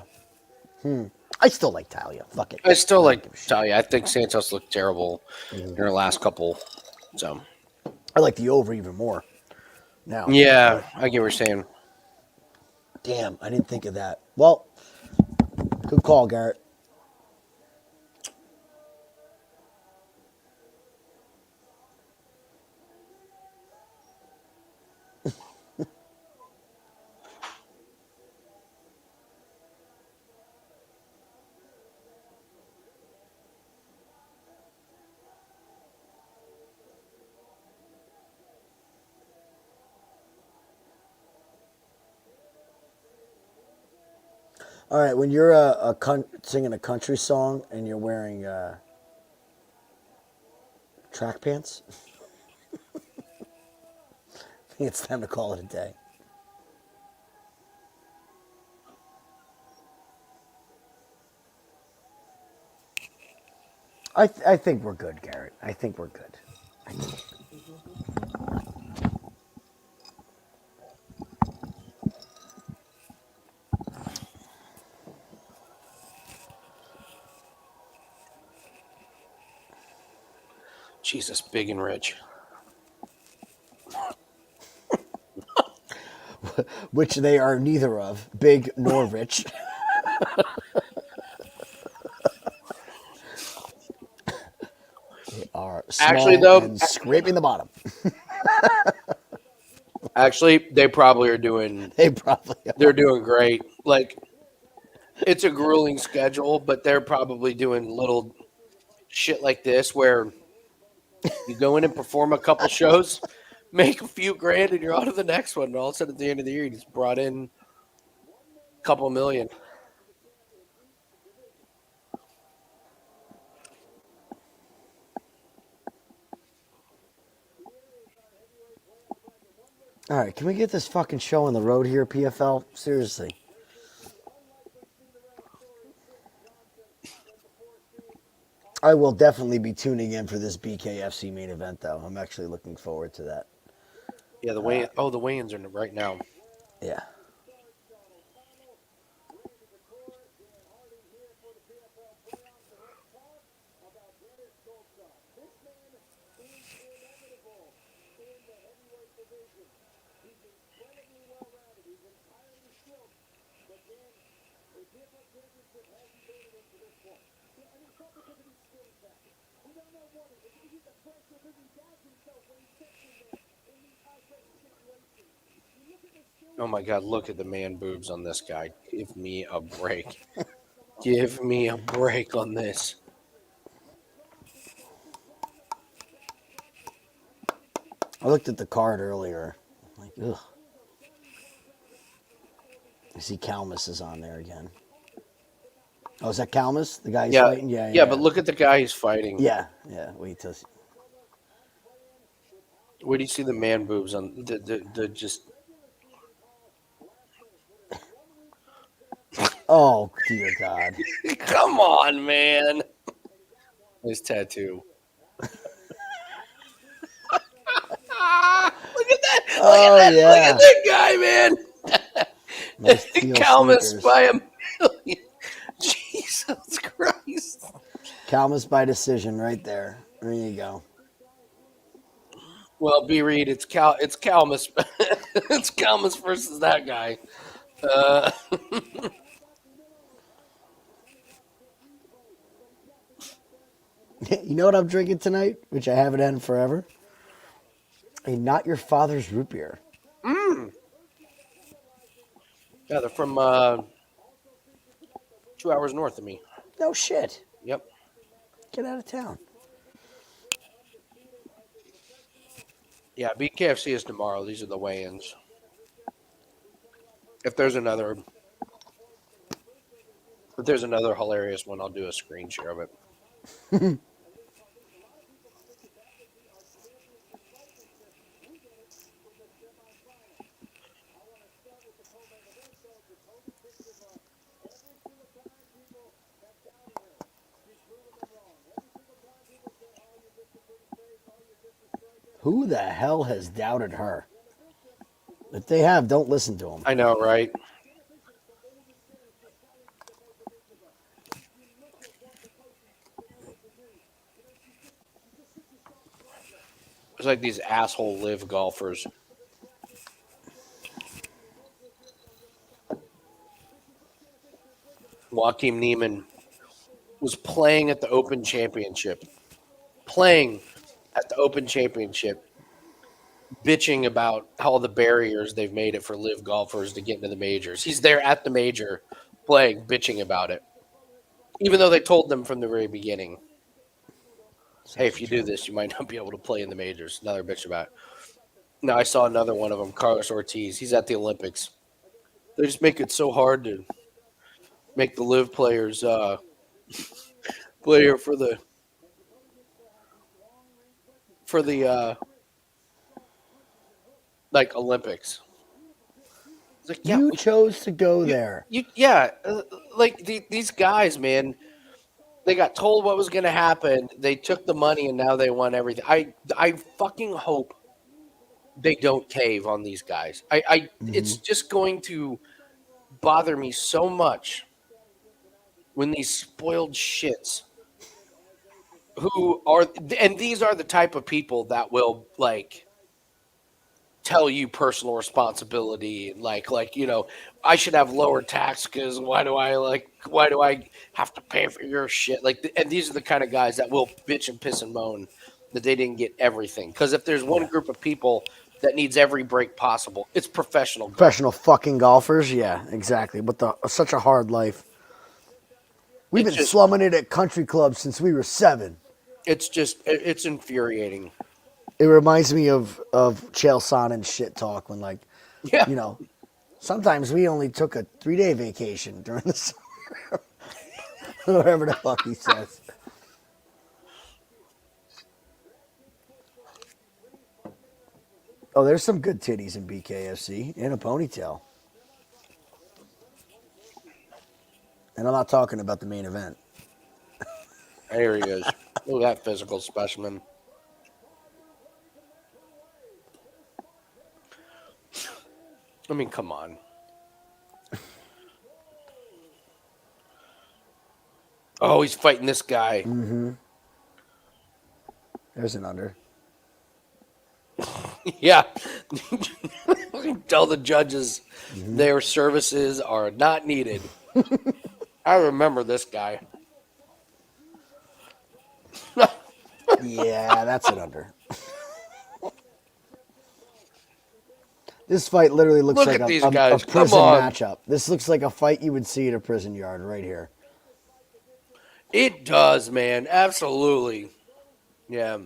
[SPEAKER 2] I still like Talia. Fuck it.
[SPEAKER 1] I still
[SPEAKER 2] don't give
[SPEAKER 1] like
[SPEAKER 2] a shit.
[SPEAKER 1] Talia. I think Santos looked terrible in her last couple. So
[SPEAKER 2] I like the over even more now.
[SPEAKER 1] yeah, I get what you're saying.
[SPEAKER 2] Damn, I didn't think of that. Well, good call, Garrett. All right, when you're singing a country song and you're wearing track pants, I think it's time to call it a day. I think we're good, Garrett. I think we're good.
[SPEAKER 1] Jesus, Big and Rich.
[SPEAKER 2] Which they are neither of, big nor rich. They are small
[SPEAKER 1] Actually, though,
[SPEAKER 2] and scraping the bottom.
[SPEAKER 1] Actually, they probably are doing.
[SPEAKER 2] They probably are.
[SPEAKER 1] They're doing great. Like, it's a grueling schedule, but they're probably doing little shit like this where you go in and perform a couple shows, make a few grand, and you're on to the next one. And all of a sudden, at the end of the year, you just brought in a couple million.
[SPEAKER 2] All right, can we get this fucking show on the road here, PFL? Seriously. I will definitely be tuning in for this BKFC main event, though. I'm actually looking forward to that.
[SPEAKER 1] Yeah, the weigh. The weigh-ins are right now.
[SPEAKER 2] Yeah.
[SPEAKER 1] Oh my God! Look at the man boobs on this guy. Give me a break. Give me a break on this.
[SPEAKER 2] I looked at the card earlier. Like, ugh. I see Calmus is on there again. Oh, is that Calmus? The guy he's fighting? Yeah.
[SPEAKER 1] But look at the guy he's fighting.
[SPEAKER 2] Yeah. Wait till.
[SPEAKER 1] Where do you see the man boobs on the just?
[SPEAKER 2] Oh, dear God.
[SPEAKER 1] Come on, man. His tattoo. Look at that!
[SPEAKER 2] Yeah.
[SPEAKER 1] Look at that guy, man.
[SPEAKER 2] Nice teal
[SPEAKER 1] Calmus
[SPEAKER 2] sneakers.
[SPEAKER 1] by a million. Jesus Christ.
[SPEAKER 2] Calmus by decision right there. There you go.
[SPEAKER 1] Well, B. Reed, it's Calmus. It's Carmouche versus that guy. Uh,
[SPEAKER 2] You know what I'm drinking tonight, which I haven't had in forever? A Not Your Father's root beer.
[SPEAKER 1] yeah, they're from 2 hours north of me.
[SPEAKER 2] No shit.
[SPEAKER 1] Yep.
[SPEAKER 2] Get out of town.
[SPEAKER 1] Yeah, BKFC is tomorrow. These are the weigh-ins. If there's another hilarious one, I'll do a screen share of it.
[SPEAKER 2] Who the hell has doubted her? If they have, don't listen to them.
[SPEAKER 1] I know, right? It's like these asshole live golfers. Joaquin Neiman was playing at the Open Championship. Bitching about all the barriers they've made it for live golfers to get into the majors. He's there at the major playing, bitching about it. Even though they told them from the very beginning, hey, if you do this, you might not be able to play in the majors. Another bitch about it. Now, I saw another one of them, Carlos Ortiz. He's at the Olympics. They just make it so hard to make the live players player for the like Olympics. It's like, yeah,
[SPEAKER 2] You chose to go there.
[SPEAKER 1] these guys, man. They got told what was going to happen. They took the money, and now they want everything. I fucking hope they don't cave on these guys. It's just going to bother me so much when these spoiled shits who are, and these are the type of people that will like tell you personal responsibility, like I should have lower tax because why do I have to pay for your shit, and these are the kind of guys that will bitch and piss and moan that they didn't get everything, because if there's one group of people that needs every break possible, it's professional golf.
[SPEAKER 2] Professional fucking golfers, yeah, exactly. But such a hard life. We've been slumming it at country clubs since we were 7.
[SPEAKER 1] It's infuriating.
[SPEAKER 2] It reminds me of Chael Sonnen shit talk when, like,
[SPEAKER 1] Yeah.
[SPEAKER 2] sometimes we only took a 3-day vacation during the summer. Whatever the fuck he says. Oh, there's some good titties in BKFC and a ponytail. And I'm not talking about the main event.
[SPEAKER 1] There he is. Look at that physical specimen. I mean, come on. Oh, he's fighting this guy.
[SPEAKER 2] Mm-hmm. There's an under.
[SPEAKER 1] Yeah. Tell the judges their services are not needed. I remember this guy.
[SPEAKER 2] Yeah, that's an under. This fight literally looks
[SPEAKER 1] Look
[SPEAKER 2] like
[SPEAKER 1] at these
[SPEAKER 2] a
[SPEAKER 1] guys. Come
[SPEAKER 2] prison
[SPEAKER 1] on.
[SPEAKER 2] matchup. This looks like a fight you would see at a prison yard right here.
[SPEAKER 1] It does, man. Absolutely. Yeah.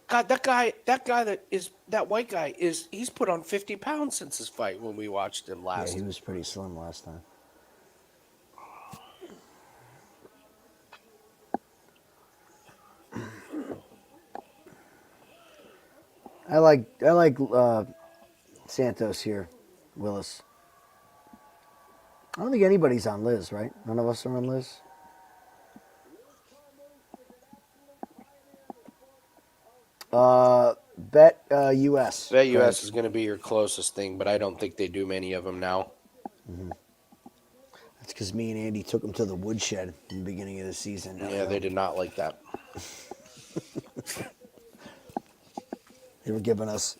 [SPEAKER 1] God, that white guy he's put on 50 pounds since his fight when we watched him last.
[SPEAKER 2] Yeah, he was pretty slim last time. I like Santos here, Willis. I don't think anybody's on Liz, right? None of us are on Liz. Bet US.
[SPEAKER 1] Bet US is going to be your closest thing, but I don't think they do many of them now.
[SPEAKER 2] That's because me and Andy took him to the woodshed in the beginning of the season.
[SPEAKER 1] Yeah, they did not like that.
[SPEAKER 2] They were giving us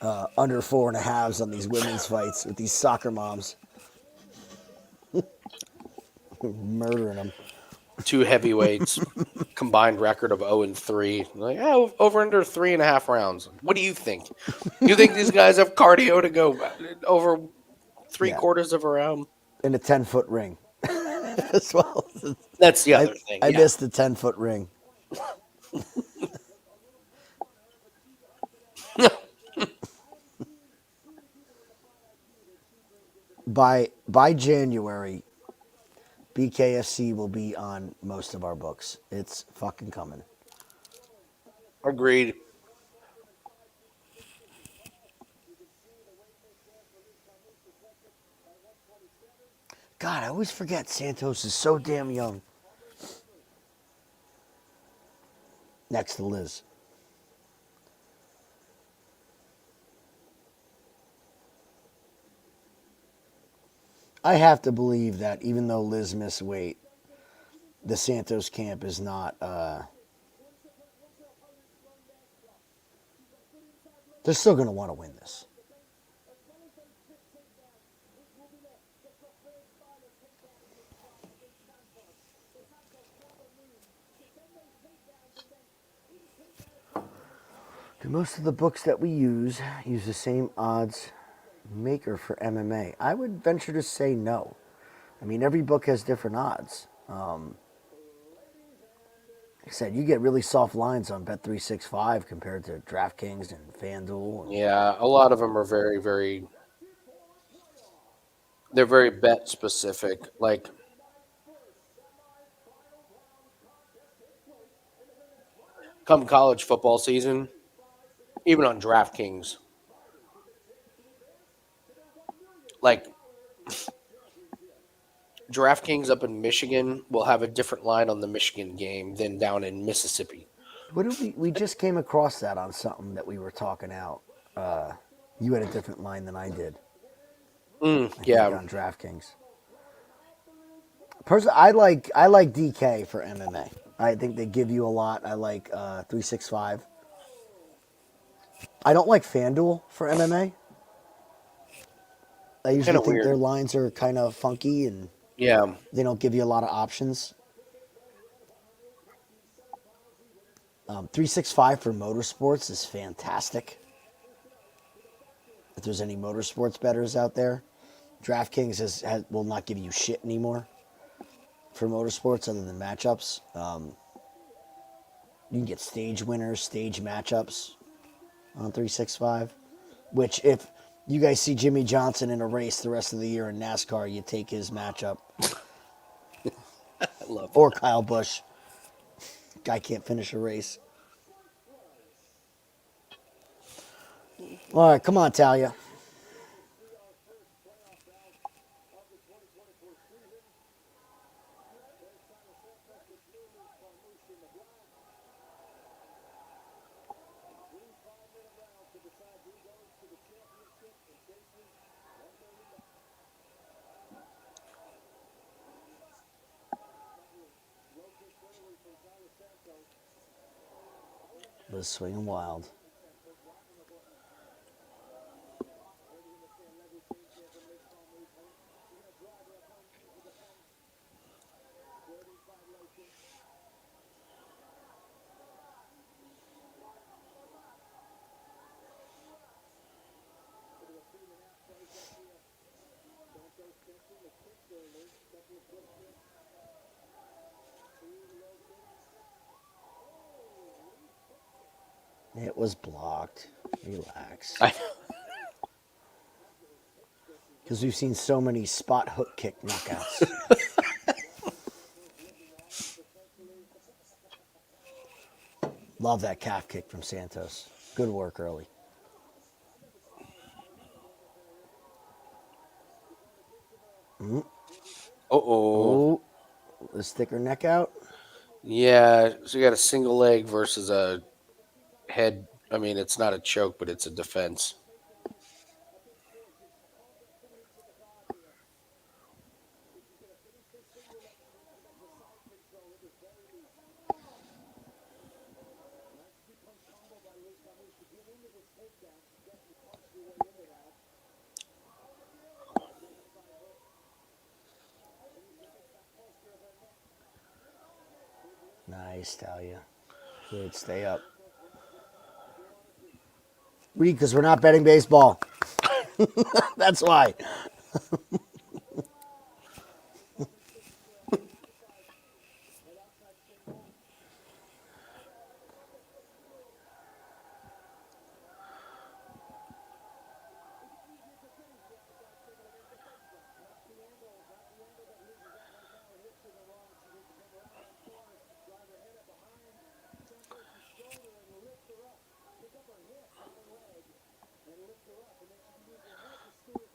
[SPEAKER 2] under 4.5s on these women's fights with these soccer moms. Murdering them.
[SPEAKER 1] Two heavyweights, combined record of 0-3. Like, oh, over under 3.5 rounds. What do you think? You think these guys have cardio to go over three
[SPEAKER 2] Yeah.
[SPEAKER 1] quarters of a round?
[SPEAKER 2] In a 10-foot ring as well.
[SPEAKER 1] That's the
[SPEAKER 2] I,
[SPEAKER 1] other thing.
[SPEAKER 2] I
[SPEAKER 1] Yeah.
[SPEAKER 2] missed the 10-foot ring. By January, BKFC will be on most of our books. It's fucking coming.
[SPEAKER 1] Agreed.
[SPEAKER 2] God, I always forget Santos is so damn young. Next to Liz. I have to believe that even though Liz missed weight, the Santos camp is not. They're still going to want to win this. Do most of the books that we use the same odds maker for MMA? I would venture to say no. I mean, every book has different odds. Like I said, you get really soft lines on Bet365 compared to DraftKings and FanDuel.
[SPEAKER 1] Yeah, a lot of them are they're very bet specific. Like, come college football season, even on DraftKings, like DraftKings up in Michigan will have a different line on the Michigan game than down in Mississippi.
[SPEAKER 2] What did we just came across that on something that we were talking out. You had a different line than I did. I think
[SPEAKER 1] Yeah,
[SPEAKER 2] on DraftKings. Personally, I like DK for MMA. I think they give you a lot. I like 365. I don't like FanDuel for MMA. I
[SPEAKER 1] kind
[SPEAKER 2] usually
[SPEAKER 1] of
[SPEAKER 2] think
[SPEAKER 1] weird.
[SPEAKER 2] their lines are kind of funky and
[SPEAKER 1] Yeah,
[SPEAKER 2] they don't give you a lot of options. 365 for motorsports is fantastic. If there's any motorsports bettors out there, DraftKings will not give you shit anymore for motorsports other than matchups. You can get stage winners, stage matchups on 365. Which, if you guys see Jimmy Johnson in a race the rest of the year in NASCAR, you take his matchup.
[SPEAKER 1] I love
[SPEAKER 2] Or
[SPEAKER 1] that.
[SPEAKER 2] Kyle Busch. Guy can't finish a race. All right, come on, Talia. Was swinging wild. It was blocked. Relax. Because we've seen so many spot hook kick knockouts. Love that calf kick from Santos. Good work early.
[SPEAKER 1] Uh-oh.
[SPEAKER 2] Oh, the sticker neck out.
[SPEAKER 1] Yeah, so you got a single leg versus a head. I mean, it's not a choke, but it's a defense.
[SPEAKER 2] Nice, Talia. Good, stay up. Reed, because we're not betting baseball. That's why.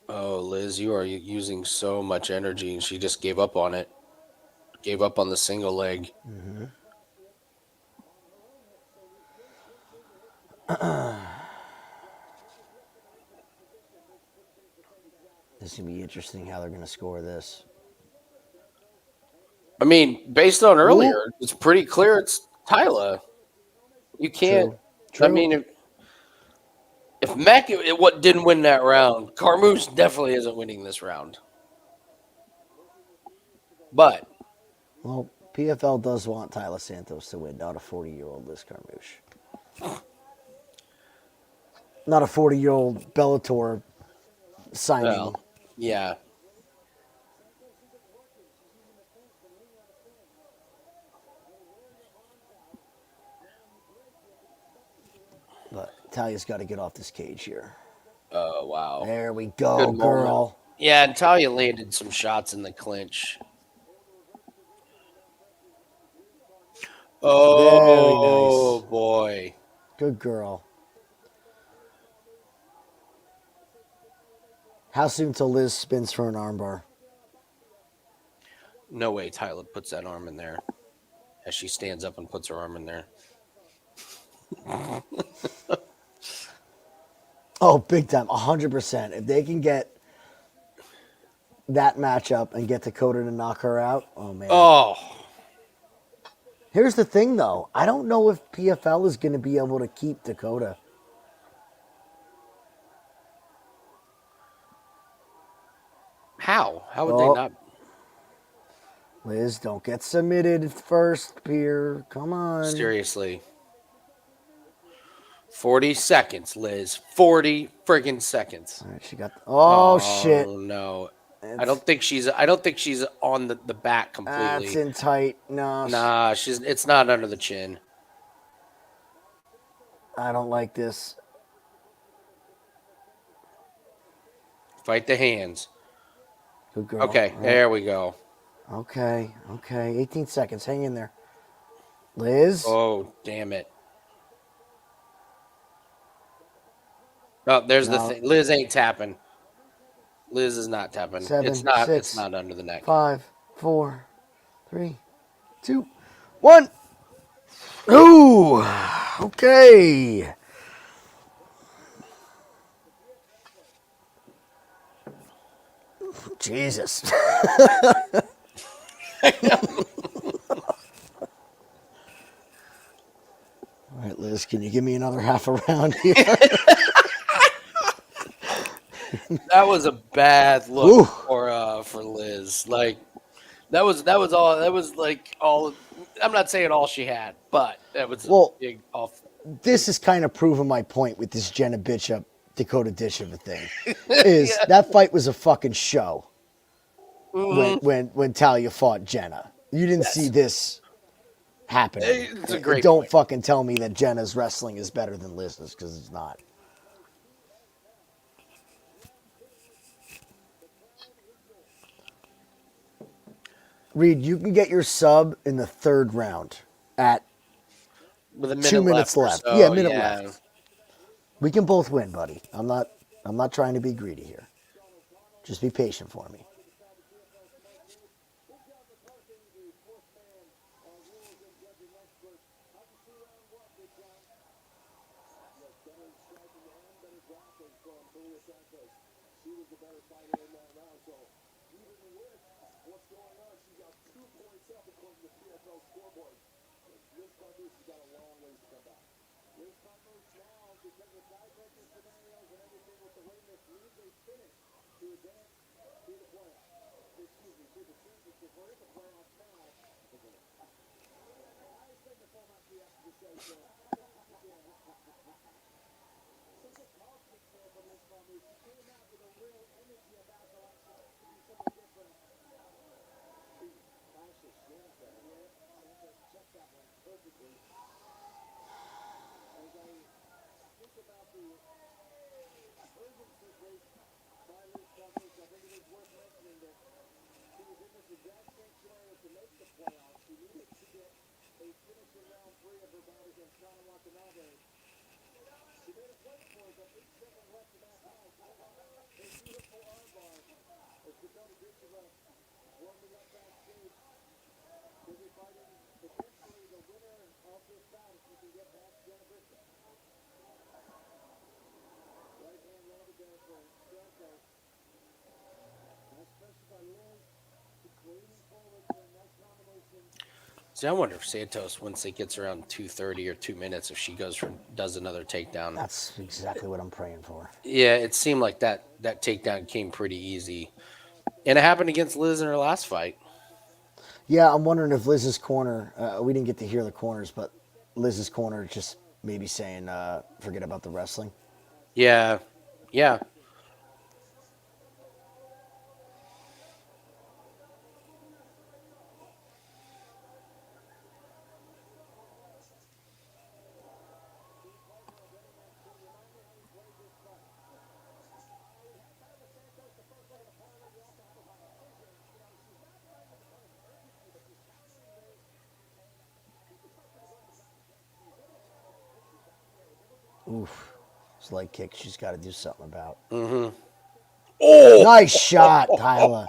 [SPEAKER 1] Oh, Liz, you are using so much energy, and she just gave up on it. Gave up on the single leg.
[SPEAKER 2] This is going to be interesting how they're going to score this.
[SPEAKER 1] I mean, based on earlier,
[SPEAKER 2] Ooh.
[SPEAKER 1] it's pretty clear it's Tyla. You can't.
[SPEAKER 2] True.
[SPEAKER 1] I mean, if Meck what didn't win that round, Carmouche definitely isn't winning this round. But
[SPEAKER 2] Well, PFL does want Tyler Santos to win, not a 40-year-old Liz Carmouche. Not a 40-year-old Bellator signing.
[SPEAKER 1] well, yeah.
[SPEAKER 2] But Talia's got to get off this cage here.
[SPEAKER 1] Oh wow.
[SPEAKER 2] There we go,
[SPEAKER 1] Good moment.
[SPEAKER 2] girl.
[SPEAKER 1] Yeah, and Talia landed some shots in the clinch. Oh
[SPEAKER 2] Very nice.
[SPEAKER 1] boy.
[SPEAKER 2] Good girl. How soon till Liz spins for an armbar?
[SPEAKER 1] No way Tyler puts that arm in there. As she stands up and puts her arm in there.
[SPEAKER 2] Oh, big time. 100%. If they can get that matchup and get Dakota to knock her out, oh, man.
[SPEAKER 1] Oh.
[SPEAKER 2] Here's the thing, though. I don't know if PFL is going to be able to keep Dakota.
[SPEAKER 1] How? How would they not?
[SPEAKER 2] Liz, don't get submitted first, Peer. Come on.
[SPEAKER 1] Seriously. 40 seconds, Liz. 40 friggin' seconds.
[SPEAKER 2] All right, she got. Oh, shit.
[SPEAKER 1] No. I don't think she's on the back completely.
[SPEAKER 2] That's in tight. No.
[SPEAKER 1] Nah, it's not under the chin.
[SPEAKER 2] I don't like this.
[SPEAKER 1] Fight the hands.
[SPEAKER 2] Good girl.
[SPEAKER 1] Okay,
[SPEAKER 2] Right.
[SPEAKER 1] there we go.
[SPEAKER 2] Okay. 18 seconds. Hang in there. Liz?
[SPEAKER 1] Oh, damn it. Oh, there's the thing. Liz ain't tapping. Liz is not tapping.
[SPEAKER 2] 7,
[SPEAKER 1] it's not
[SPEAKER 2] 6,
[SPEAKER 1] it's not under the neck.
[SPEAKER 2] 5, 4, 3, 2, 1. Ooh. Okay. Jesus. All right, Liz, can you give me another half a round here?
[SPEAKER 1] That was a bad look for Liz. Like that was all. I'm not saying all she had, but that was a big off.
[SPEAKER 2] This is kind of proving my point with this Jenna Bishop Dakota Ditcheva thing. Is that fight was a fucking show when Talia fought Jenna. You didn't see this happening.
[SPEAKER 1] It's a great
[SPEAKER 2] Don't
[SPEAKER 1] point.
[SPEAKER 2] fucking tell me that Jenna's wrestling is better than Liz's, because it's not. Reed, you can get your sub in the third round at
[SPEAKER 1] with a minute
[SPEAKER 2] 2 minutes left.
[SPEAKER 1] So,
[SPEAKER 2] yeah, a minute left. We can both win, buddy. I'm not trying to be greedy here. Just be patient for me.
[SPEAKER 1] See, I wonder if Santos, once it gets around 2:30 or 2 minutes, if she goes for does another takedown.
[SPEAKER 2] That's exactly what I'm praying for.
[SPEAKER 1] Yeah, it seemed like that takedown came pretty easy, and it happened against Liz in her last fight.
[SPEAKER 2] Yeah, I'm wondering if Liz's corner, we didn't get to hear the corners, but Liz's corner just maybe saying, forget about the wrestling.
[SPEAKER 1] Yeah, yeah.
[SPEAKER 2] Oof. This leg kick she's got to do something about.
[SPEAKER 1] Oh,
[SPEAKER 2] Nice shot, Tyler.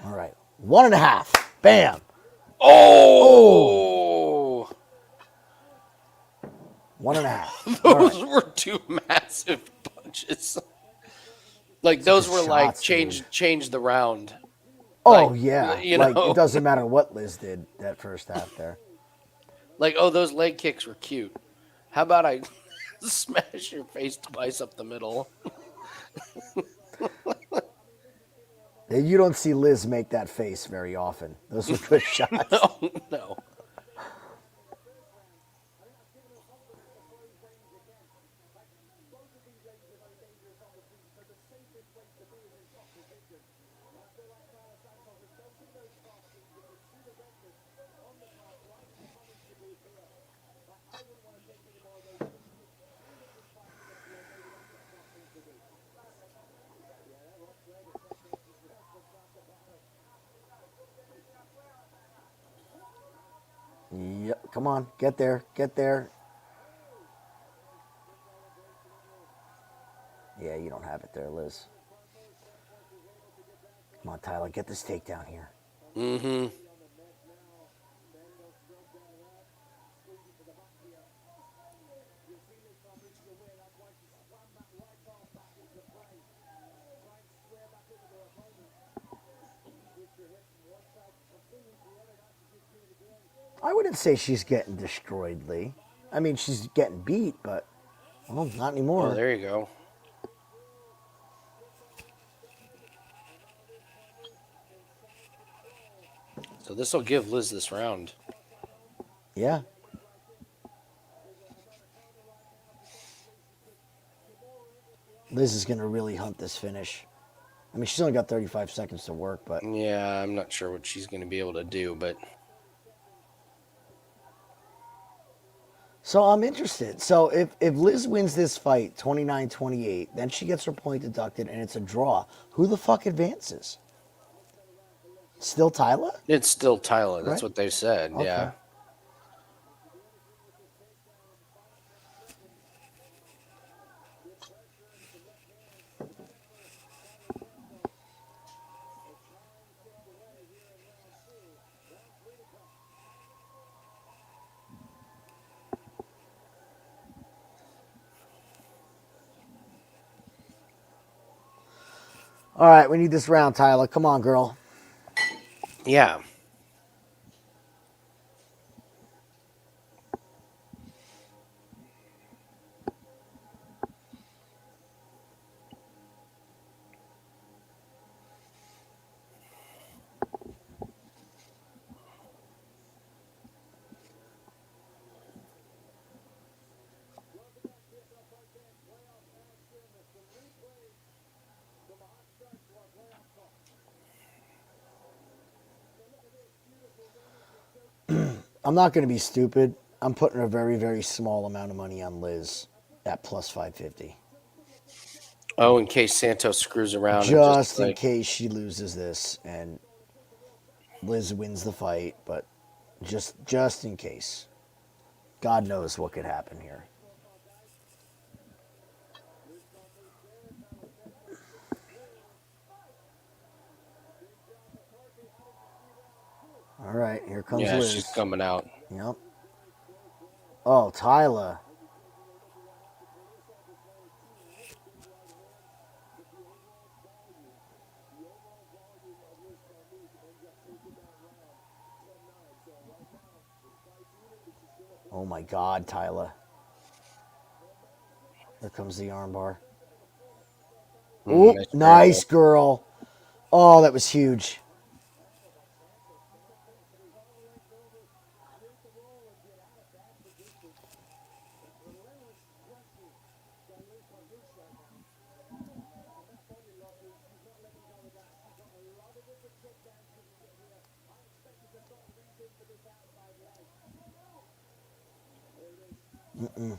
[SPEAKER 2] All right. 1.5. Bam.
[SPEAKER 1] oh!
[SPEAKER 2] 1.5.
[SPEAKER 1] Those were two massive punches. Like those
[SPEAKER 2] good
[SPEAKER 1] were like
[SPEAKER 2] shots, dude.
[SPEAKER 1] change the round.
[SPEAKER 2] Oh,
[SPEAKER 1] Like
[SPEAKER 2] yeah.
[SPEAKER 1] you
[SPEAKER 2] Like,
[SPEAKER 1] know,
[SPEAKER 2] it doesn't matter what Liz did that first half there.
[SPEAKER 1] like oh those leg kicks were cute. How about I smash your face twice up the middle?
[SPEAKER 2] And you don't see Liz make that face very often. Those were good shots.
[SPEAKER 1] No, no.
[SPEAKER 2] Yep. Come on. Get there. Get there. Yeah, you don't have it there, Liz. Come on, Tyler. Get this takedown here.
[SPEAKER 1] Mm-hmm.
[SPEAKER 2] I wouldn't say she's getting destroyed, Lee. I mean, she's getting beat, but, well, not anymore.
[SPEAKER 1] Oh, there you go. So this will give Liz this round.
[SPEAKER 2] Yeah. Liz is going to really hunt this finish. I mean, she's only got 35 seconds to work, but
[SPEAKER 1] Yeah, I'm not sure what she's going to be able to do, but
[SPEAKER 2] so I'm interested. So if Liz wins this fight 29-28, then she gets her point deducted and it's a draw. Who the fuck advances? Still Tyler?
[SPEAKER 1] it's still Tyler. That's
[SPEAKER 2] Right.
[SPEAKER 1] what they said.
[SPEAKER 2] Okay.
[SPEAKER 1] Yeah.
[SPEAKER 2] All right, we need this round, Tyler. Come on, girl.
[SPEAKER 1] Yeah.
[SPEAKER 2] I'm not going to be stupid. I'm putting a very, very small amount of money on Liz at plus 550.
[SPEAKER 1] Oh, in case Santos screws around and just
[SPEAKER 2] Just in
[SPEAKER 1] like,
[SPEAKER 2] case she loses this and Liz wins the fight, but just in case. God knows what could happen here. All right, here comes
[SPEAKER 1] yeah, she's
[SPEAKER 2] Liz.
[SPEAKER 1] coming out.
[SPEAKER 2] Yep. Oh, Tyler. Oh my God, Tyler. Here comes the armbar. Oh,
[SPEAKER 1] Nice
[SPEAKER 2] nice
[SPEAKER 1] parallel.
[SPEAKER 2] girl. Oh, that was huge. Mm-mm.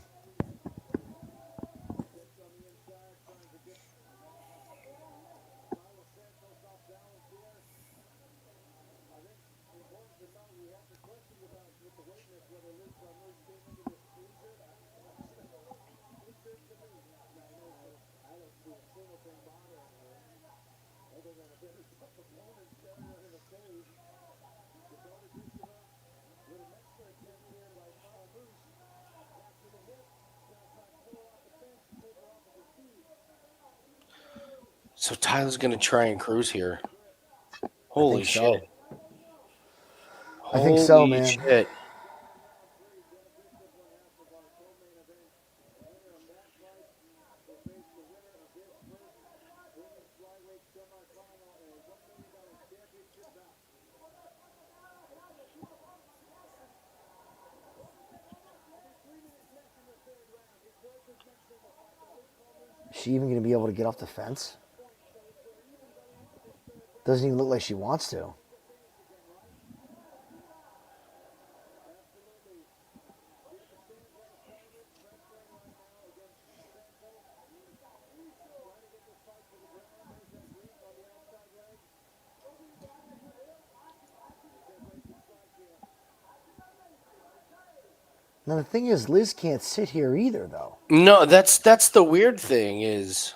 [SPEAKER 1] So Tyler's gonna try and cruise here.
[SPEAKER 2] I think
[SPEAKER 1] Holy
[SPEAKER 2] so.
[SPEAKER 1] shit!
[SPEAKER 2] I think so,
[SPEAKER 1] Holy
[SPEAKER 2] man.
[SPEAKER 1] shit!
[SPEAKER 2] Is she even going to be able to get off the fence? Doesn't even look like she wants to. Now the thing is, Liz can't sit here either, though.
[SPEAKER 1] No, that's the weird thing is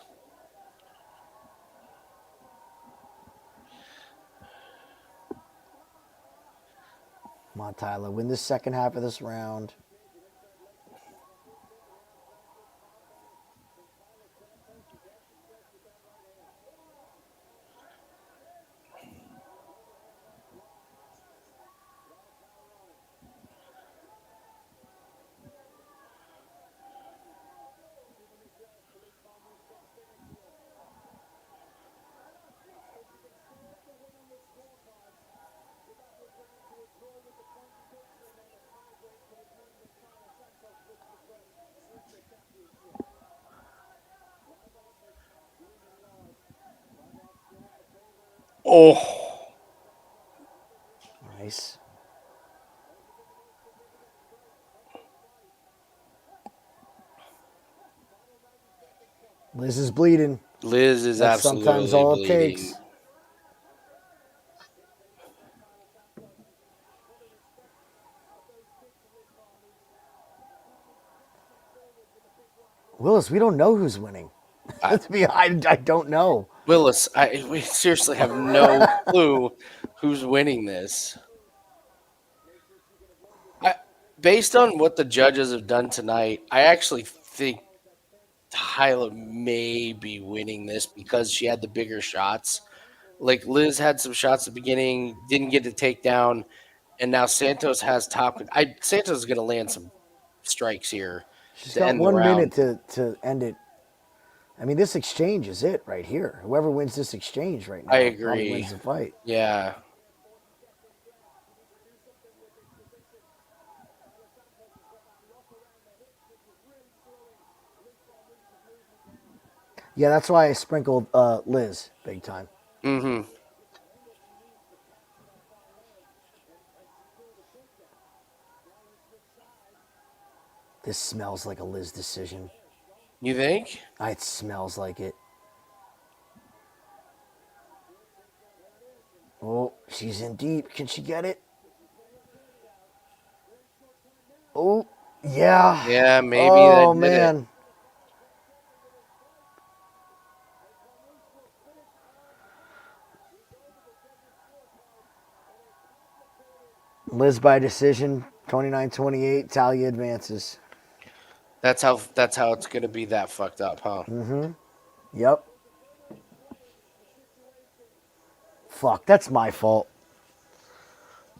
[SPEAKER 2] Come on, Tyler, win the second half of this round.
[SPEAKER 1] oh
[SPEAKER 2] Nice. Liz is bleeding.
[SPEAKER 1] Liz is
[SPEAKER 2] That's sometimes
[SPEAKER 1] absolutely
[SPEAKER 2] all it
[SPEAKER 1] bleeding.
[SPEAKER 2] takes. Willis, we don't know who's winning.
[SPEAKER 1] I,
[SPEAKER 2] I don't know.
[SPEAKER 1] Willis, we seriously have no clue who's winning this. I, based on what the judges have done tonight, I actually think Tyler may be winning this because she had the bigger shots. Like Liz had some shots at the beginning, didn't get a takedown, and now Santos has top. Santos is going to land some strikes here
[SPEAKER 2] She's
[SPEAKER 1] to
[SPEAKER 2] got
[SPEAKER 1] end the
[SPEAKER 2] 1 minute
[SPEAKER 1] round.
[SPEAKER 2] to end it. I mean, this exchange is it right here. Whoever wins this exchange right
[SPEAKER 1] I
[SPEAKER 2] now probably
[SPEAKER 1] agree.
[SPEAKER 2] wins the fight.
[SPEAKER 1] Yeah.
[SPEAKER 2] Yeah, that's why I sprinkled Liz big time. This smells like a Liz decision.
[SPEAKER 1] You think?
[SPEAKER 2] It smells like it. Oh, she's in deep. Can she get it? Oh, yeah.
[SPEAKER 1] Yeah, maybe
[SPEAKER 2] Oh,
[SPEAKER 1] that did it.
[SPEAKER 2] man. Liz by decision, 29-28. Talia advances.
[SPEAKER 1] That's how it's gonna be that fucked up, huh?
[SPEAKER 2] Yep. Fuck, that's my fault.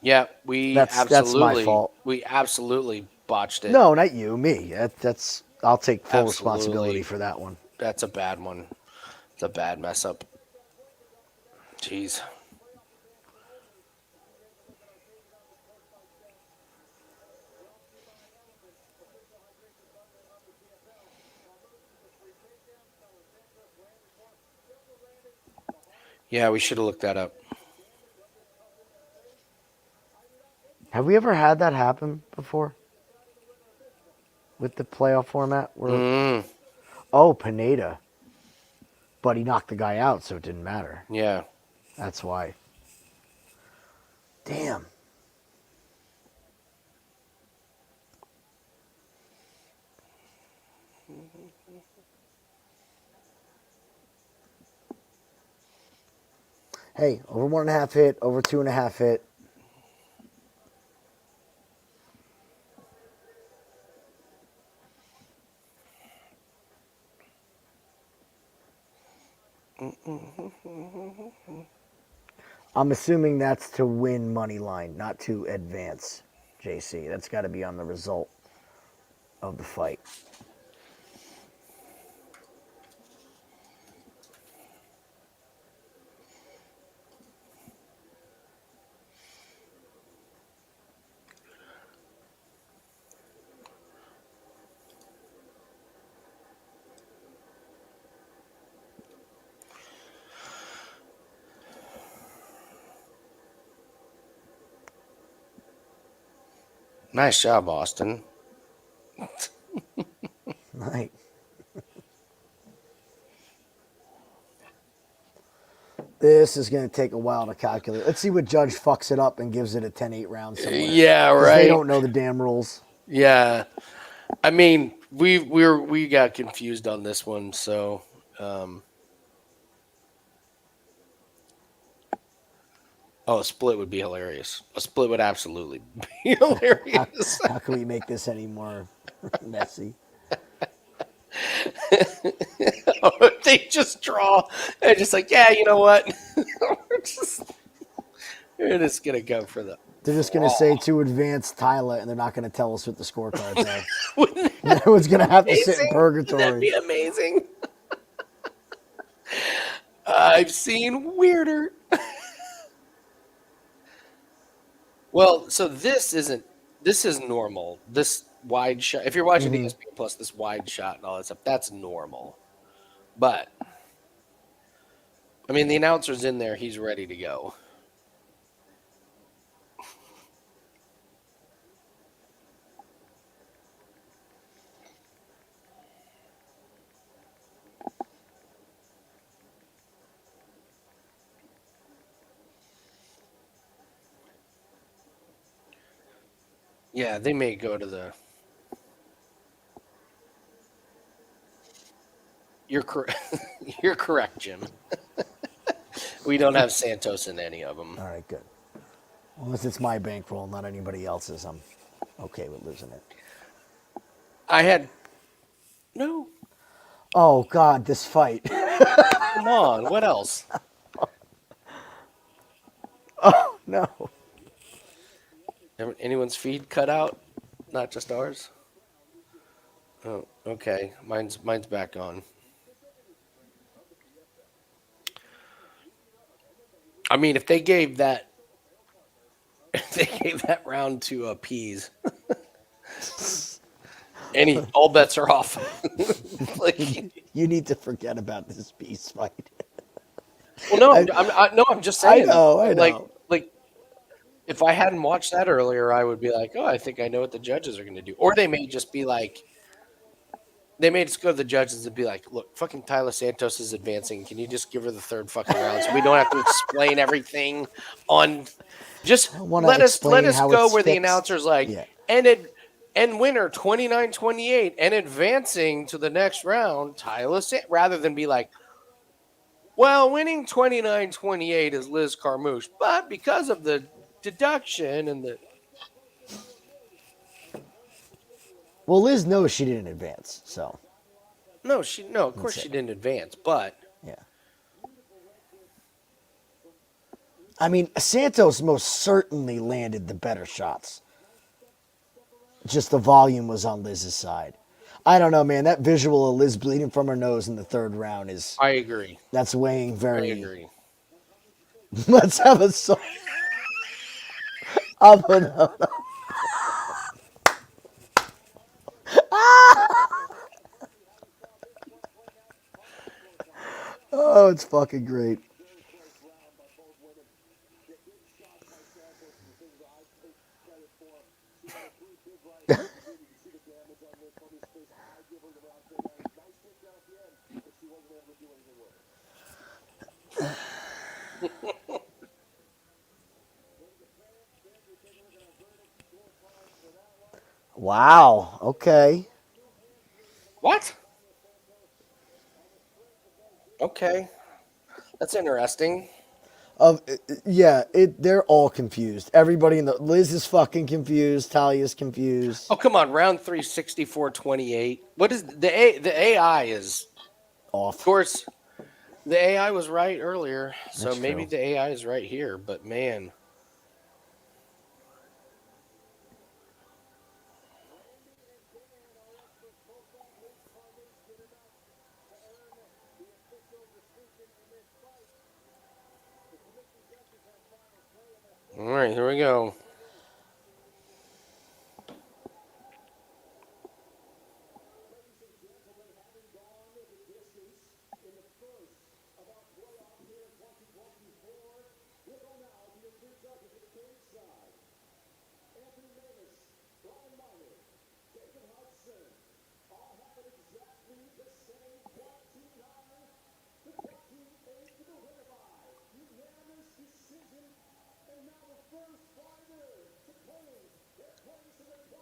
[SPEAKER 1] Yeah,
[SPEAKER 2] That's my fault.
[SPEAKER 1] we absolutely botched it.
[SPEAKER 2] No, not you, me. That's I'll take full
[SPEAKER 1] Absolutely.
[SPEAKER 2] responsibility for that one.
[SPEAKER 1] That's a bad one. It's a bad mess up. Jeez. Yeah, we should have looked that up.
[SPEAKER 2] Have we ever had that happen before? With the playoff format? Where Oh, Pineda. But he knocked the guy out, so it didn't matter.
[SPEAKER 1] Yeah.
[SPEAKER 2] That's why. Damn. Hey, over 1.5 hit, over 2.5 hit. I'm assuming that's to win money line, not to advance, JC. That's got to be on the result of the fight.
[SPEAKER 1] Nice job, Austin.
[SPEAKER 2] Right. This is going to take a while to calculate. Let's see what judge fucks it up and gives it a 10-8 round somewhere.
[SPEAKER 1] Yeah,
[SPEAKER 2] 'Cause
[SPEAKER 1] right.
[SPEAKER 2] They don't know the damn rules.
[SPEAKER 1] Yeah. I mean, we got confused on this one, so oh, a split would be hilarious. A split would absolutely be hilarious.
[SPEAKER 2] How can we make this any more messy?
[SPEAKER 1] They just draw and just like, yeah, you know what? we're just gonna go for the.
[SPEAKER 2] They're just going to say to advance Tyler, and they're not going to tell us what the scorecards are.
[SPEAKER 1] Wouldn't that
[SPEAKER 2] Everyone's going to have to sit in
[SPEAKER 1] amazing?
[SPEAKER 2] purgatory.
[SPEAKER 1] That'd be amazing. I've seen weirder. Well, so this is normal. This wide shot. If you're watching ESPN Plus, this wide shot and all that stuff, that's normal. But I mean, the announcer's in there. He's ready to go. Yeah, they may go to the. You're correct. You're correct, Jim. We don't have Santos in any of them.
[SPEAKER 2] All right, good. Unless it's my bankroll, not anybody else's, I'm okay with losing it.
[SPEAKER 1] I had no.
[SPEAKER 2] Oh, God, this fight.
[SPEAKER 1] Come on, what else?
[SPEAKER 2] Oh, no.
[SPEAKER 1] Anyone's feed cut out? Not just ours. Oh, okay. Mine's back on. I mean, if they gave that round to Pease, all bets are off. Like,
[SPEAKER 2] You need to forget about this Pease fight.
[SPEAKER 1] well, no, I'm just saying.
[SPEAKER 2] I know.
[SPEAKER 1] Like, If I hadn't watched that earlier, I would be like, oh, I think I know what the judges are going to do. Or they may just be like, they may just go to the judges and be like, look, fucking Tyler Santos is advancing. Can you just give her the third fucking round so we don't have to explain everything on just
[SPEAKER 2] I want to
[SPEAKER 1] let
[SPEAKER 2] explain
[SPEAKER 1] us
[SPEAKER 2] how
[SPEAKER 1] go
[SPEAKER 2] it's
[SPEAKER 1] where the
[SPEAKER 2] fixed.
[SPEAKER 1] announcer's like,
[SPEAKER 2] Yeah.
[SPEAKER 1] and winner 29-28 and advancing to the next round, rather than be like, well, winning 29-28 is Liz Carmouche, but because of the deduction and the
[SPEAKER 2] Well, Liz knows she didn't advance, so
[SPEAKER 1] no, of course
[SPEAKER 2] that's
[SPEAKER 1] she
[SPEAKER 2] it.
[SPEAKER 1] didn't advance, but
[SPEAKER 2] Yeah. I mean, Santos most certainly landed the better shots. Just the volume was on Liz's side. I don't know, man. That visual of Liz bleeding from her nose in the third round is
[SPEAKER 1] I agree.
[SPEAKER 2] that's weighing
[SPEAKER 1] I
[SPEAKER 2] very.
[SPEAKER 1] agree.
[SPEAKER 2] Let's have a song. I'm gonna, oh, it's fucking great. Wow. Okay.
[SPEAKER 1] What? Okay. That's interesting.
[SPEAKER 2] Yeah. They're all confused. Everybody in the Liz is fucking confused. Talia's confused.
[SPEAKER 1] Oh, come on. Round 3, 64-28. What is the AI is, of
[SPEAKER 2] Off.
[SPEAKER 1] course, the AI was right earlier. So
[SPEAKER 2] That's
[SPEAKER 1] maybe
[SPEAKER 2] true.
[SPEAKER 1] the AI is right here, but man. All right, here we go.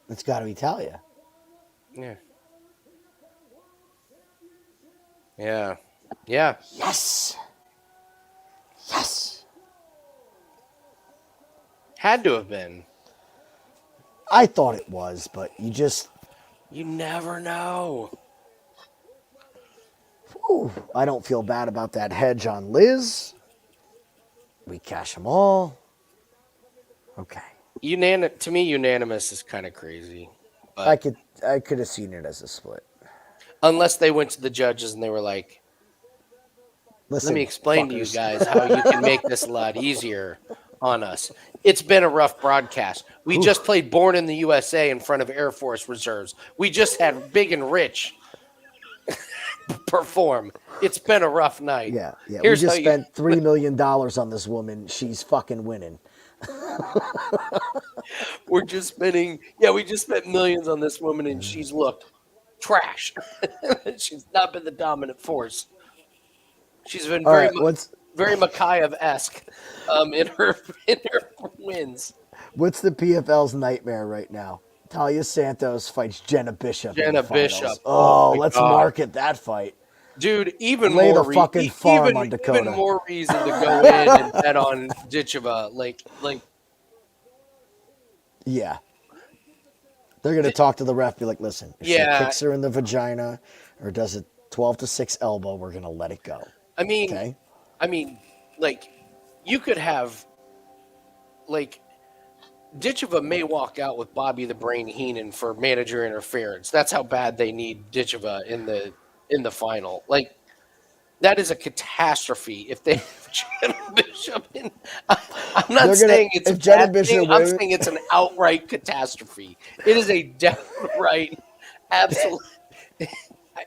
[SPEAKER 2] It's got to be Talia.
[SPEAKER 1] Yeah. Yeah. Yeah.
[SPEAKER 2] Yes. Yes.
[SPEAKER 1] Had to have been.
[SPEAKER 2] I thought it was, but you just.
[SPEAKER 1] You never know.
[SPEAKER 2] Whew, I don't feel bad about that hedge on Liz. We cash them all. Okay.
[SPEAKER 1] To me, unanimous is kind of crazy.
[SPEAKER 2] I
[SPEAKER 1] But
[SPEAKER 2] could I could have seen it as a split.
[SPEAKER 1] unless they went to the judges and they were like, let me
[SPEAKER 2] Listen,
[SPEAKER 1] explain to you
[SPEAKER 2] fuckers.
[SPEAKER 1] guys how you can make this a lot easier on us. It's been a rough broadcast. We
[SPEAKER 2] Whew.
[SPEAKER 1] just played Born in the USA in front of Air Force reserves. We just had Big and Rich perform. It's been a rough night.
[SPEAKER 2] Yeah, yeah. We
[SPEAKER 1] Here's how
[SPEAKER 2] just
[SPEAKER 1] you
[SPEAKER 2] spent $3 million on this woman. She's fucking winning.
[SPEAKER 1] we're just spending we just spent millions on this woman and she's looked trash. She's not been the dominant force. She's been
[SPEAKER 2] All right,
[SPEAKER 1] very Makayev-esque in her wins.
[SPEAKER 2] what's the PFL's nightmare right now? Talia Santos fights Jenna Bishop in the
[SPEAKER 1] Jenna
[SPEAKER 2] finals.
[SPEAKER 1] Bishop. Oh
[SPEAKER 2] Oh,
[SPEAKER 1] my
[SPEAKER 2] let's
[SPEAKER 1] god.
[SPEAKER 2] market that fight.
[SPEAKER 1] Dude, even
[SPEAKER 2] Lay
[SPEAKER 1] more
[SPEAKER 2] the fucking farm on
[SPEAKER 1] even
[SPEAKER 2] Dakota.
[SPEAKER 1] more reason to go in and bet on Ditcheva. Like
[SPEAKER 2] Yeah. They're gonna talk to the ref, be like, listen, if she
[SPEAKER 1] yeah,
[SPEAKER 2] kicks her in the vagina or does a 12-6 elbow, we're gonna let it go.
[SPEAKER 1] I mean
[SPEAKER 2] Okay?
[SPEAKER 1] I mean like you could have like Ditcheva may walk out with Bobby the Brain Heenan for manager interference. That's how bad they need Ditcheva in the final. Like that is a catastrophe if they have Jenna Bishop in. I'm not
[SPEAKER 2] They're gonna
[SPEAKER 1] saying it's a
[SPEAKER 2] if Jenna
[SPEAKER 1] bad thing.
[SPEAKER 2] Bishop
[SPEAKER 1] I'm
[SPEAKER 2] wins,
[SPEAKER 1] saying it's an outright catastrophe. It is a downright absolute.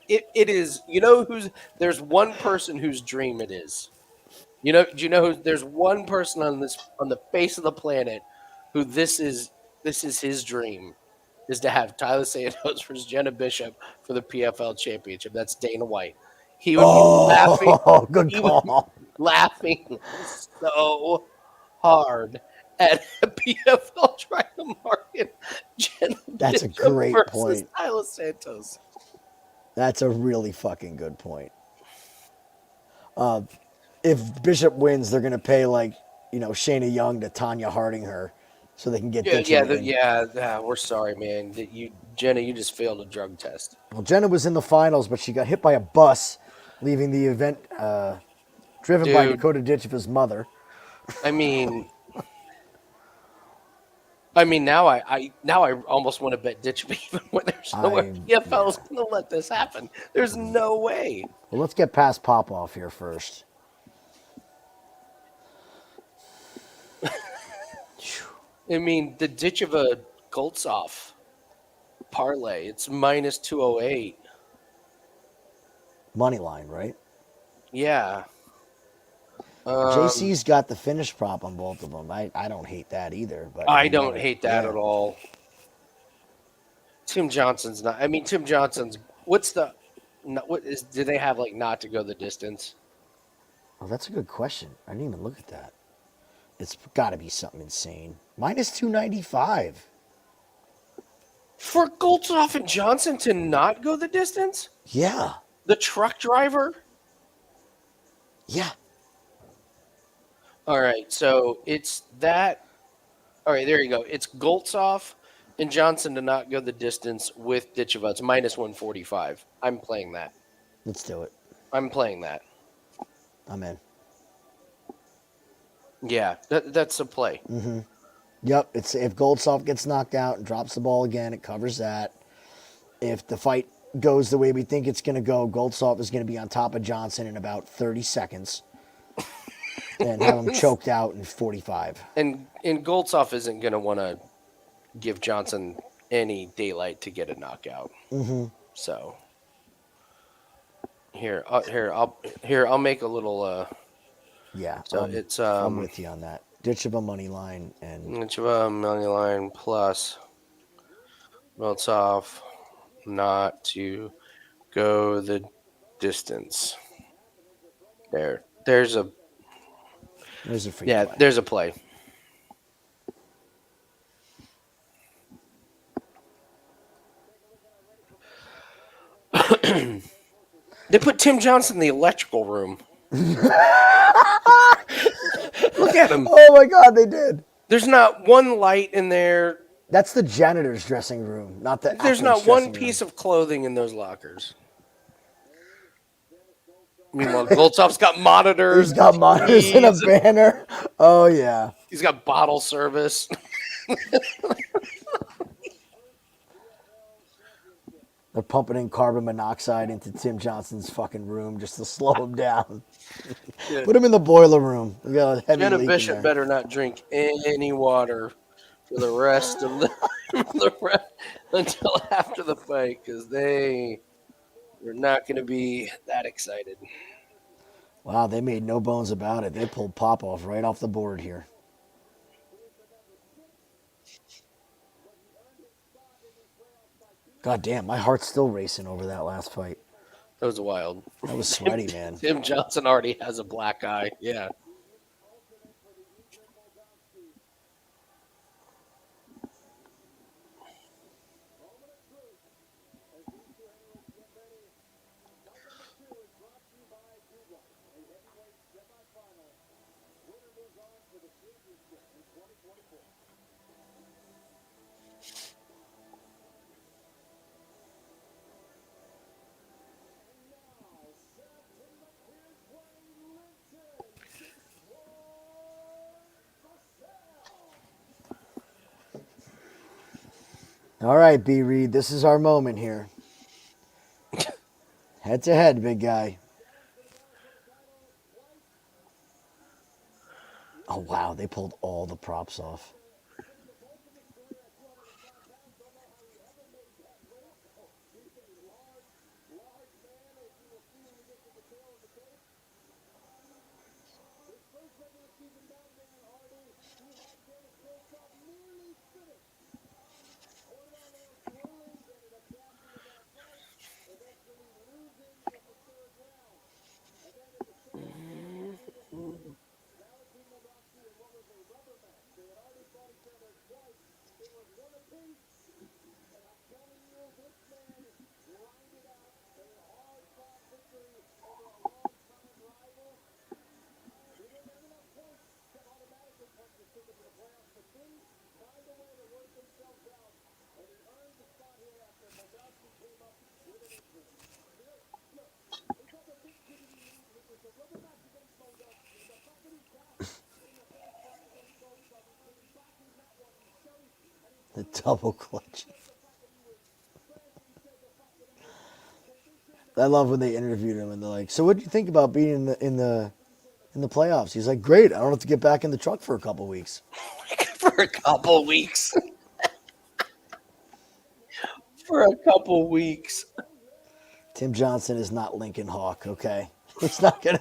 [SPEAKER 1] It is. You know who's there's one person whose dream it is. Do you know who there's one person on the face of the planet who this is his dream is to have Tyler Santos versus Jenna Bishop for the PFL championship. That's Dana White. He would be laughing.
[SPEAKER 2] Oh, good
[SPEAKER 1] He would be
[SPEAKER 2] call.
[SPEAKER 1] laughing so hard at a PFL trying to market Jenna
[SPEAKER 2] That's a
[SPEAKER 1] Bishop
[SPEAKER 2] great
[SPEAKER 1] versus
[SPEAKER 2] point.
[SPEAKER 1] Tyler Santos.
[SPEAKER 2] That's a really fucking good point. If Bishop wins, they're gonna pay like Shayna Young to Tanya Harding her, so they can get
[SPEAKER 1] Yeah, yeah,
[SPEAKER 2] Ditcheva in.
[SPEAKER 1] yeah. We're sorry, man. That Jenna, you just failed a drug test.
[SPEAKER 2] Well, Jenna was in the finals, but she got hit by a bus, leaving the event driven by
[SPEAKER 1] Dude,
[SPEAKER 2] Dakota Ditcheva's mother.
[SPEAKER 1] I mean, now I almost want to bet Ditch even when there's nowhere PFL is
[SPEAKER 2] Yeah.
[SPEAKER 1] going to let this happen. There's no way.
[SPEAKER 2] Well, let's get past Popoff here first.
[SPEAKER 1] I mean, the ditch of a Goltsov parlay, it's minus 208.
[SPEAKER 2] Money line, right?
[SPEAKER 1] Yeah.
[SPEAKER 2] JC's got the finish prop on both of them. I don't hate that either. But
[SPEAKER 1] I don't hate that
[SPEAKER 2] yeah.
[SPEAKER 1] at all. Tim Johnson's not. I mean, Tim Johnson's. What's the? What is? Do they have like not to go the distance?
[SPEAKER 2] Oh, that's a good question. I didn't even look at that. It's got to be something insane. Minus 295.
[SPEAKER 1] For Goltsov and Johnson to not go the distance?
[SPEAKER 2] Yeah.
[SPEAKER 1] The truck driver?
[SPEAKER 2] Yeah.
[SPEAKER 1] All right, so it's that. All right, there you go. It's Goltsov and Johnson to not go the distance with Ditcheva. It's minus 145. I'm playing that.
[SPEAKER 2] Let's do it.
[SPEAKER 1] I'm playing that.
[SPEAKER 2] I'm in.
[SPEAKER 1] Yeah, that's a play.
[SPEAKER 2] Yep. It's if Goldsov gets knocked out and drops the ball again, it covers that. If the fight goes the way we think it's going to go, Goldsov is going to be on top of Johnson in about 30 seconds and have him choked out in 45.
[SPEAKER 1] And Goltsov isn't going to want to give Johnson any daylight to get a knockout. So I'll make a little.
[SPEAKER 2] Yeah.
[SPEAKER 1] So it's
[SPEAKER 2] I'm with you on that. Ditcheva money line and
[SPEAKER 1] Ditcheva money line plus Goltsov not to go the distance. There's a
[SPEAKER 2] free play.
[SPEAKER 1] There's a play. They put Tim Johnson in the electrical room. Look at him.
[SPEAKER 2] Oh my God, they did.
[SPEAKER 1] There's not one light in there.
[SPEAKER 2] That's the janitor's dressing room, not the.
[SPEAKER 1] There's not
[SPEAKER 2] athlete's
[SPEAKER 1] one
[SPEAKER 2] dressing
[SPEAKER 1] piece
[SPEAKER 2] room.
[SPEAKER 1] of clothing in those lockers. Meanwhile, Goltsov's got monitors.
[SPEAKER 2] He's got monitors and a banner. Oh yeah.
[SPEAKER 1] He's got bottle service.
[SPEAKER 2] They're pumping in carbon monoxide into Tim Johnson's fucking room just to slow him down. Put him in the boiler room. We got a heavy
[SPEAKER 1] Jenna
[SPEAKER 2] leak
[SPEAKER 1] Bishop
[SPEAKER 2] in there.
[SPEAKER 1] better not drink any water for the rest of until after the fight because they are not going to be that excited.
[SPEAKER 2] Wow, they made no bones about it. They pulled Popoff right off the board here. God damn, my heart's still racing over that last fight.
[SPEAKER 1] That was wild.
[SPEAKER 2] That was sweaty, man.
[SPEAKER 1] Tim Johnson already has a black eye. Yeah.
[SPEAKER 2] All right, B. Reed, this is our moment here. Head to head, big guy. Oh, wow, they pulled all the props off. The double clutch. I love when they interviewed him and they're like, "So what do you think about being in the playoffs?" He's like, "Great. I don't have to get back in the truck for a couple weeks."
[SPEAKER 1] For a couple weeks. For a couple weeks.
[SPEAKER 2] Tim Johnson is not Lincoln Hawk. Okay, he's not gonna.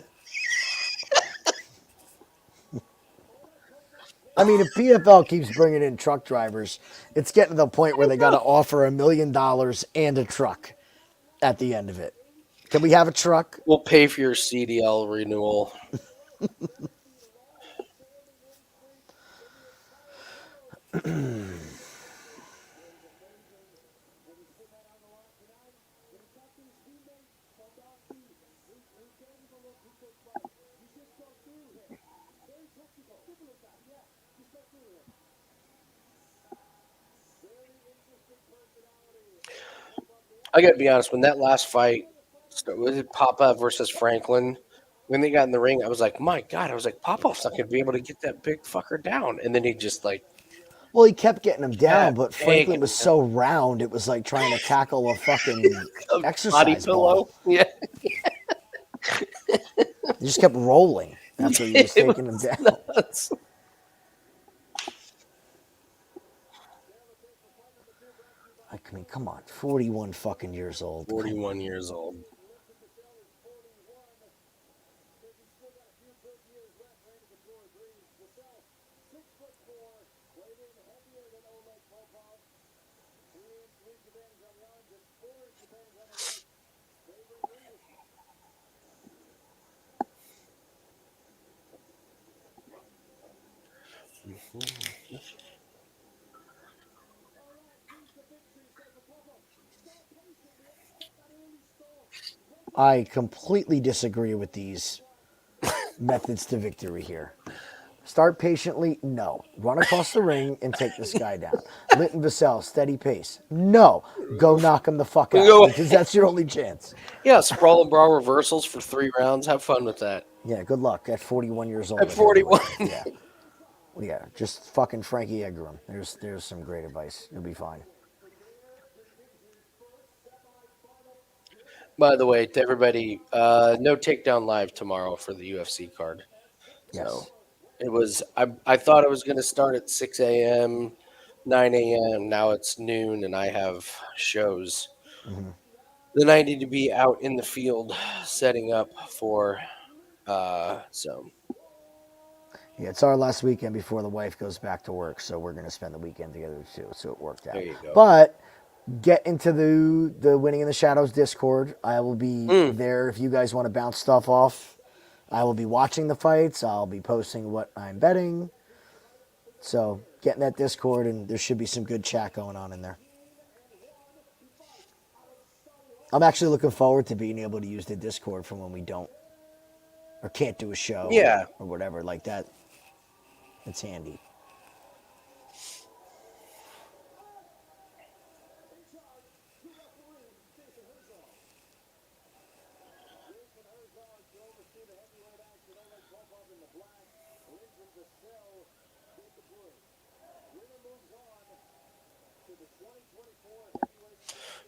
[SPEAKER 2] I mean, if PFL keeps bringing in truck drivers, it's getting to the point where they got to offer $1 million and a truck at the end of it. Can we have a truck?
[SPEAKER 1] We'll pay for your CDL renewal. I gotta be honest, when that last fight was it Popov versus Franklin, when they got in the ring, I was like, my God, I was like, Popov's not gonna be able to get that big fucker down. And then he just like
[SPEAKER 2] Well, he kept getting him down,
[SPEAKER 1] kept
[SPEAKER 2] but Franklin
[SPEAKER 1] taking
[SPEAKER 2] was
[SPEAKER 1] him down.
[SPEAKER 2] so round, it was like trying to tackle a fucking
[SPEAKER 1] A body
[SPEAKER 2] exercise
[SPEAKER 1] pillow.
[SPEAKER 2] ball.
[SPEAKER 1] Yeah.
[SPEAKER 2] He just kept rolling after he was
[SPEAKER 1] It
[SPEAKER 2] taking him
[SPEAKER 1] was
[SPEAKER 2] down.
[SPEAKER 1] nuts.
[SPEAKER 2] I mean, come on, 41 fucking years old.
[SPEAKER 1] 41 years old.
[SPEAKER 2] I completely disagree with these methods to victory here. Start patiently? No. Run across the ring and take this guy down. Linton Vassell, steady pace. No. Go knock him the fuck out
[SPEAKER 1] Go
[SPEAKER 2] because that's your only chance.
[SPEAKER 1] Yeah, sprawl and brawl reversals for 3 rounds. Have fun with that.
[SPEAKER 2] Yeah, good luck at 41 years old
[SPEAKER 1] At
[SPEAKER 2] at
[SPEAKER 1] 41.
[SPEAKER 2] heavyweight. Yeah. Well, yeah, just fucking Frankie Edgar him. There's some great advice. You'll be fine.
[SPEAKER 1] By the way, to everybody, no takedown live tomorrow for the UFC card. So
[SPEAKER 2] Yes.
[SPEAKER 1] it was. I thought it was going to start at 6 a.m., 9 a.m. Now it's noon, and I have shows. Then I need to be out in the field setting up for. So
[SPEAKER 2] Yeah, it's our last weekend before the wife goes back to work, so we're going to spend the weekend together too. So it worked
[SPEAKER 1] there
[SPEAKER 2] out.
[SPEAKER 1] you go.
[SPEAKER 2] But get into the Winning in the Shadows Discord. I will be
[SPEAKER 1] Mm.
[SPEAKER 2] there if you guys want to bounce stuff off. I will be watching the fights. I'll be posting what I'm betting. So get in that Discord, and there should be some good chat going on in there. I'm actually looking forward to being able to use the Discord for when we don't or can't do a show
[SPEAKER 1] Yeah.
[SPEAKER 2] or whatever like that. It's handy.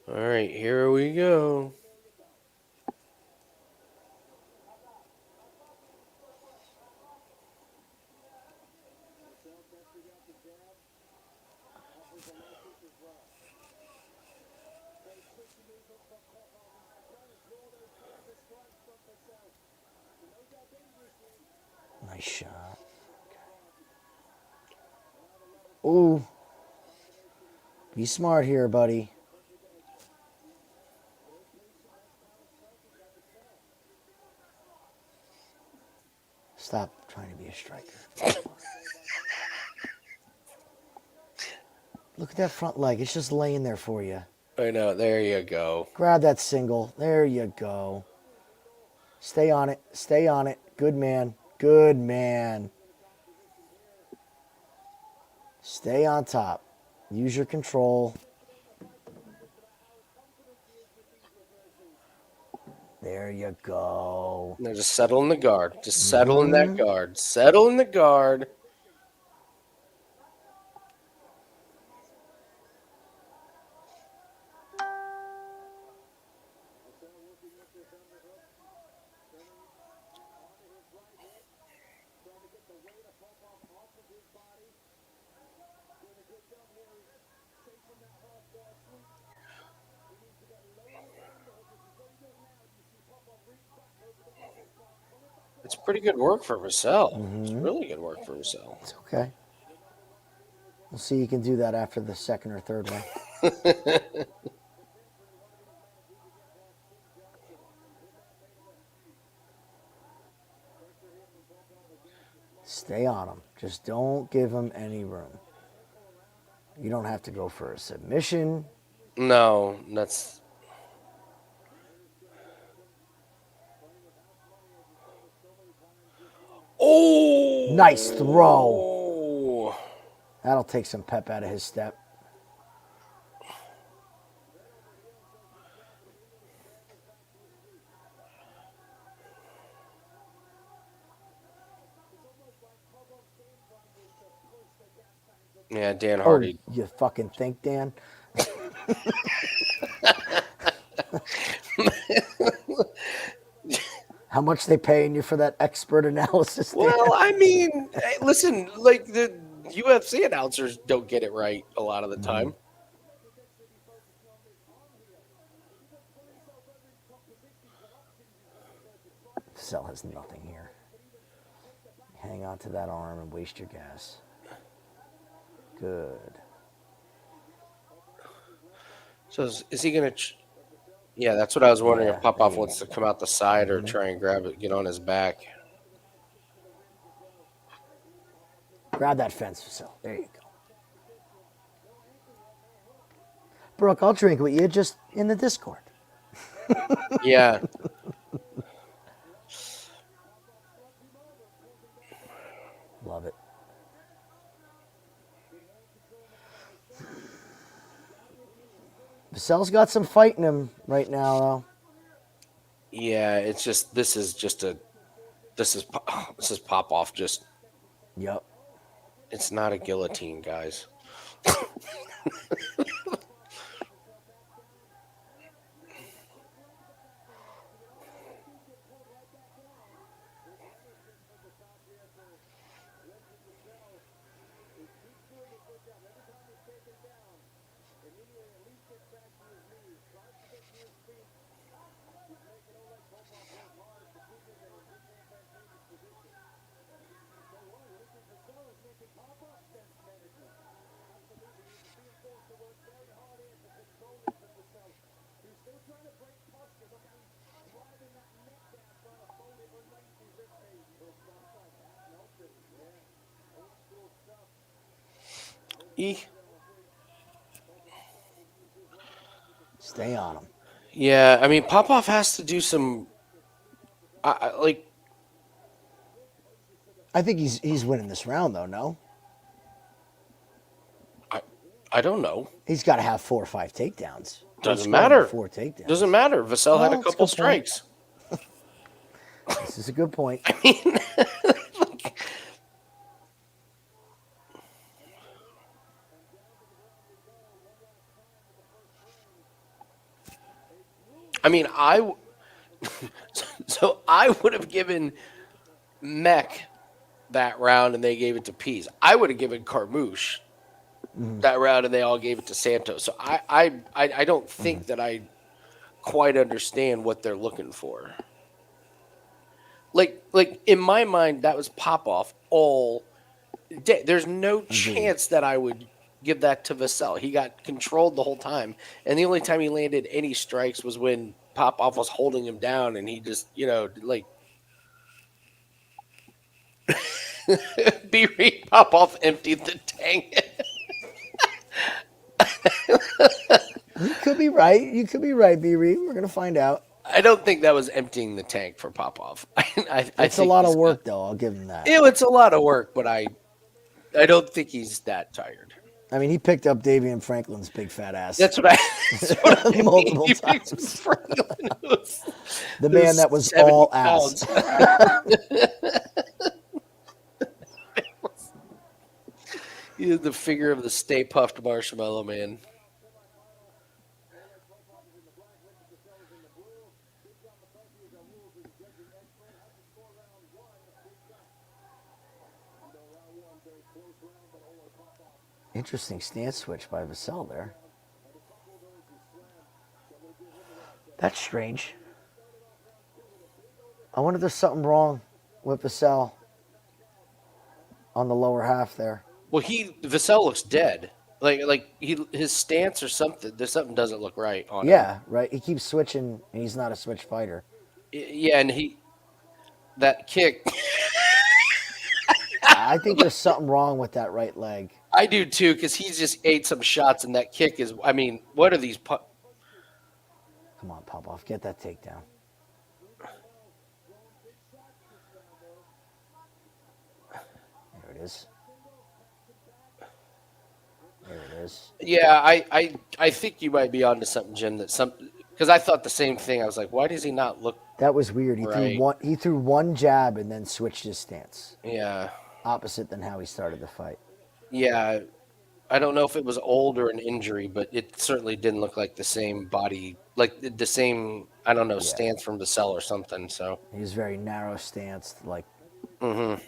[SPEAKER 1] All right, here we go.
[SPEAKER 2] Nice shot. Ooh. Be smart here, buddy. Stop trying to be a striker. Look at that front leg. It's just laying there for you.
[SPEAKER 1] I know. There you go.
[SPEAKER 2] Grab that single. There you go. Stay on it. Stay on it. Good man. Good man. Stay on top. Use your control. There you go.
[SPEAKER 1] Now just settle in the guard. Just settle in that guard. Settle in the guard. It's pretty good work for Vassell. It's
[SPEAKER 2] Mm-hmm.
[SPEAKER 1] really good work for Vassell.
[SPEAKER 2] It's okay. We'll see you can do that after the second or third one. Stay on him. Just don't give him any room. You don't have to go for a submission.
[SPEAKER 1] No, that's... Oh!
[SPEAKER 2] Nice throw. That'll take some pep out of his step.
[SPEAKER 1] Yeah, Dan Hardy.
[SPEAKER 2] Oh, you fucking think, Dan? How much they paying you for that expert analysis, Dan?
[SPEAKER 1] Well, I mean, hey, listen, like the UFC announcers don't get it right a lot of the time.
[SPEAKER 2] Vassell has nothing here. Hang on to that arm and waste your gas. Good.
[SPEAKER 1] So is he going to... Yeah, that's what I was wondering,
[SPEAKER 2] Yeah,
[SPEAKER 1] if Popov
[SPEAKER 2] maybe.
[SPEAKER 1] wants to come out the side or try and grab it, get on his back.
[SPEAKER 2] Grab that fence, Vassell. There you go. Brooke, I'll drink with you just in the Discord.
[SPEAKER 1] Yeah.
[SPEAKER 2] Love it. Vassell's got some fight in him right now, though.
[SPEAKER 1] Yeah, it's just... This is Popov just...
[SPEAKER 2] Yep.
[SPEAKER 1] It's not a guillotine, guys.
[SPEAKER 2] Stay on him.
[SPEAKER 1] Yeah, I mean, Popov has to do some... like...
[SPEAKER 2] I think he's winning this round, though, no?
[SPEAKER 1] I don't know.
[SPEAKER 2] He's got to have 4 or 5 takedowns.
[SPEAKER 1] Doesn't matter.
[SPEAKER 2] 4 takedowns.
[SPEAKER 1] Doesn't matter. Vassell had
[SPEAKER 2] Well,
[SPEAKER 1] a
[SPEAKER 2] it's a
[SPEAKER 1] couple
[SPEAKER 2] good point.
[SPEAKER 1] strikes.
[SPEAKER 2] This is a good point.
[SPEAKER 1] I mean, so I would have given Meck that round and they gave it to Pease. I would have given Carmouche that round and they all gave it to Santos. So I don't think that I quite understand what they're looking for. Like in my mind, that was Popov all day. There's no chance that I would give that to Vassell. He got controlled the whole time, and the only time he landed any strikes was when Popov was holding him down, and he just, like B-Reed Popov emptied the tank.
[SPEAKER 2] You could be right. You could be right, B-Reed. We're going to find out.
[SPEAKER 1] I don't think that was emptying the tank for Popov. I
[SPEAKER 2] It's a
[SPEAKER 1] think
[SPEAKER 2] lot
[SPEAKER 1] he's
[SPEAKER 2] of work, though. I'll give him that.
[SPEAKER 1] It's a lot of work, but I don't think he's that tired.
[SPEAKER 2] I mean, he picked up Davian Franklin's big fat ass.
[SPEAKER 1] That's what I mean.
[SPEAKER 2] Multiple times. The man that was all ass.
[SPEAKER 1] He is the figure of the Stay Puffed Marshmallow Man.
[SPEAKER 2] Interesting stance switch by Vassell there. That's strange. I wonder if there's something wrong with Vassell on the lower half there.
[SPEAKER 1] Well, Vassell looks dead. His stance or something. There's something doesn't look right on him.
[SPEAKER 2] Yeah, right. He keeps switching, and he's not a switch fighter.
[SPEAKER 1] Yeah, and that kick.
[SPEAKER 2] I think there's something wrong with that right leg.
[SPEAKER 1] I do too, because he's just ate some shots, and that kick is. I mean, what are these?
[SPEAKER 2] Come on, Popov, get that takedown. There it is. There it is.
[SPEAKER 1] Yeah, I think you might be onto something, Jim. Because I thought the same thing. I was like, why does he not look?
[SPEAKER 2] That was weird.
[SPEAKER 1] Right.
[SPEAKER 2] He threw one jab and then switched his stance.
[SPEAKER 1] Yeah.
[SPEAKER 2] Opposite than how he started the fight.
[SPEAKER 1] Yeah. I don't know if it was old or an injury, but it certainly didn't look like the same body, like the same, I don't know, stance from Vassell or something. So
[SPEAKER 2] he was very narrow stanced, like.
[SPEAKER 1] Mm-hmm.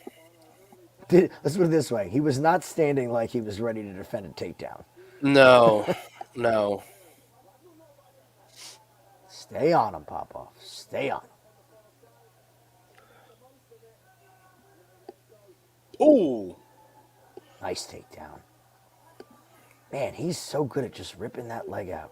[SPEAKER 2] Let's put it this way: he was not standing like he was ready to defend a takedown.
[SPEAKER 1] No, no.
[SPEAKER 2] Stay on him, Popov. Stay on him.
[SPEAKER 1] Ooh.
[SPEAKER 2] Nice takedown. Man, he's so good at just ripping that leg out.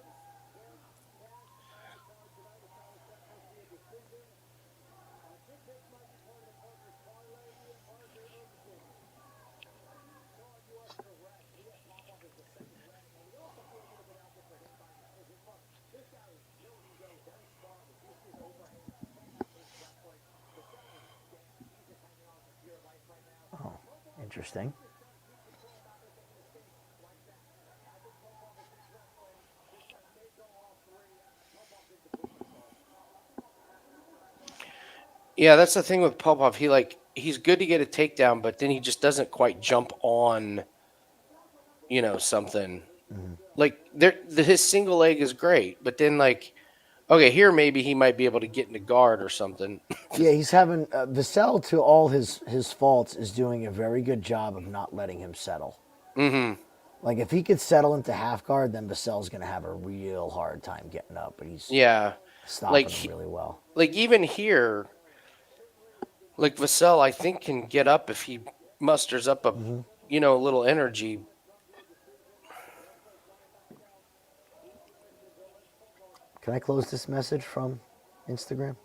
[SPEAKER 2] Oh, interesting.
[SPEAKER 1] Yeah, that's the thing with Popov. He's good to get a takedown, but then he just doesn't quite jump on, something.
[SPEAKER 2] Mm-hmm.
[SPEAKER 1] Like his single leg is great, but then okay, here maybe he might be able to get into guard or something.
[SPEAKER 2] Yeah, he's having Vassell, to all his faults, is doing a very good job of not letting him settle.
[SPEAKER 1] Mm-hmm.
[SPEAKER 2] Like if he could settle into half guard, then Vassell's going to have a real hard time getting up. But he's stopping him really well.
[SPEAKER 1] Like even here, like Vassell, I think can get up if he musters up a little energy.
[SPEAKER 2] Can I close this message from Instagram?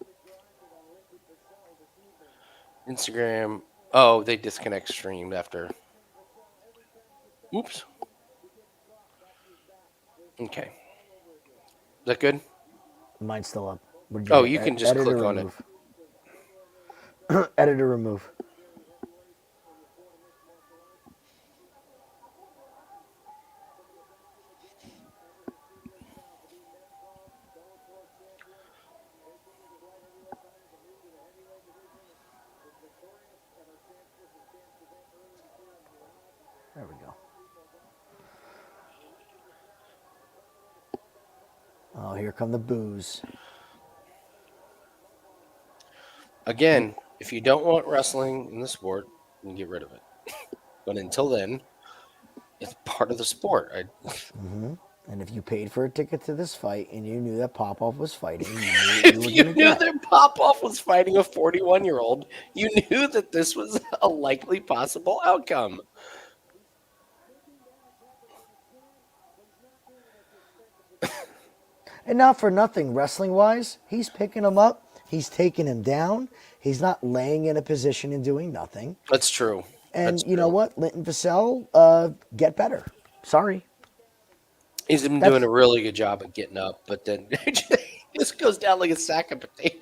[SPEAKER 1] Instagram. Oh, they disconnect stream after. Oops. Okay. Is that good?
[SPEAKER 2] Mine's still up.
[SPEAKER 1] You can just click on it.
[SPEAKER 2] Edit or remove. There we go. Oh, here come the boos.
[SPEAKER 1] Again, if you don't want wrestling in the sport, then get rid of it. But until then, it's part of the sport.
[SPEAKER 2] And if you paid for a ticket to this fight and you knew that Popov was fighting, you
[SPEAKER 1] if you knew that Popov was fighting a 41-year-old, you knew that this was a likely possible outcome.
[SPEAKER 2] And not for nothing, wrestling-wise, he's picking him up. He's taking him down. He's not laying in a position and doing nothing.
[SPEAKER 1] That's true.
[SPEAKER 2] And you know what? Linton Vassell, get better. Sorry.
[SPEAKER 1] He's been doing a really good job at getting up, but then this goes down like a sack of potatoes.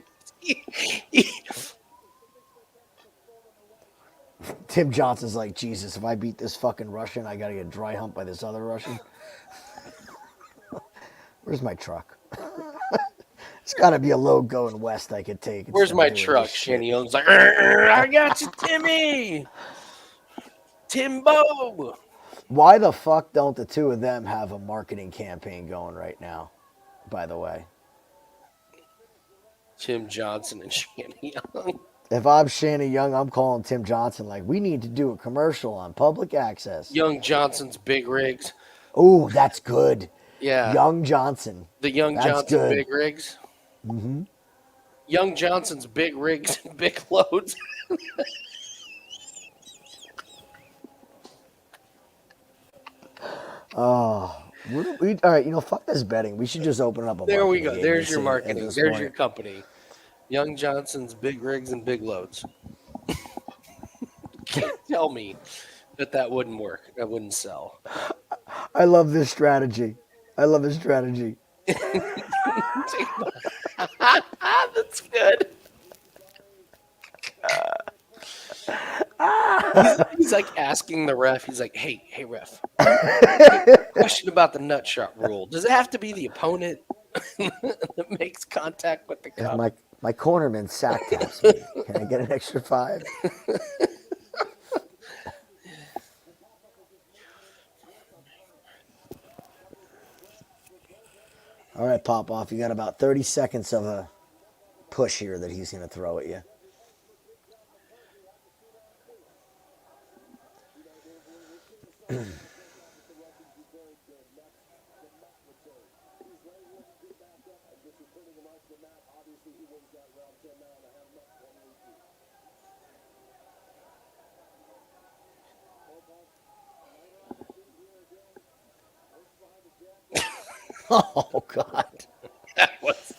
[SPEAKER 2] Tim Johnson's like, Jesus, if I beat this fucking Russian, I got to get dry humped by this other Russian. Where's my truck? It's got to be a load going west I could take.
[SPEAKER 1] Where's my truck? Shanny Young's like, I got you, Timmy. Timbo.
[SPEAKER 2] Why the fuck don't the two of them have a marketing campaign going right now, by the way?
[SPEAKER 1] Tim Johnson and Shanny Young.
[SPEAKER 2] If I'm Shannon Young, I'm calling Tim Johnson like, we need to do a commercial on public access.
[SPEAKER 1] Young Johnson's big rigs.
[SPEAKER 2] Oh, that's good.
[SPEAKER 1] Yeah,
[SPEAKER 2] Young Johnson.
[SPEAKER 1] the Young
[SPEAKER 2] That's
[SPEAKER 1] Johnson
[SPEAKER 2] good.
[SPEAKER 1] big rigs. Young Johnson's big rigs and big loads.
[SPEAKER 2] All right, fuck this betting. We should just open up a
[SPEAKER 1] There we
[SPEAKER 2] marketing
[SPEAKER 1] go. There's your
[SPEAKER 2] agency at
[SPEAKER 1] marketing.
[SPEAKER 2] this
[SPEAKER 1] There's
[SPEAKER 2] point.
[SPEAKER 1] your company. Young Johnson's big rigs and big loads. Can't tell me that wouldn't work. That wouldn't sell.
[SPEAKER 2] I love this strategy. That's
[SPEAKER 1] good. He's like asking the ref. He's like, "Hey, ref. Question about the nut shot rule. Does it have to be the opponent that makes contact with the
[SPEAKER 2] If
[SPEAKER 1] cup?"
[SPEAKER 2] my cornerman sack taps me, can I get an extra 5? All right, Popoff, you got about 30 seconds of a push here that he's going to throw at you. Oh, God.
[SPEAKER 1] That was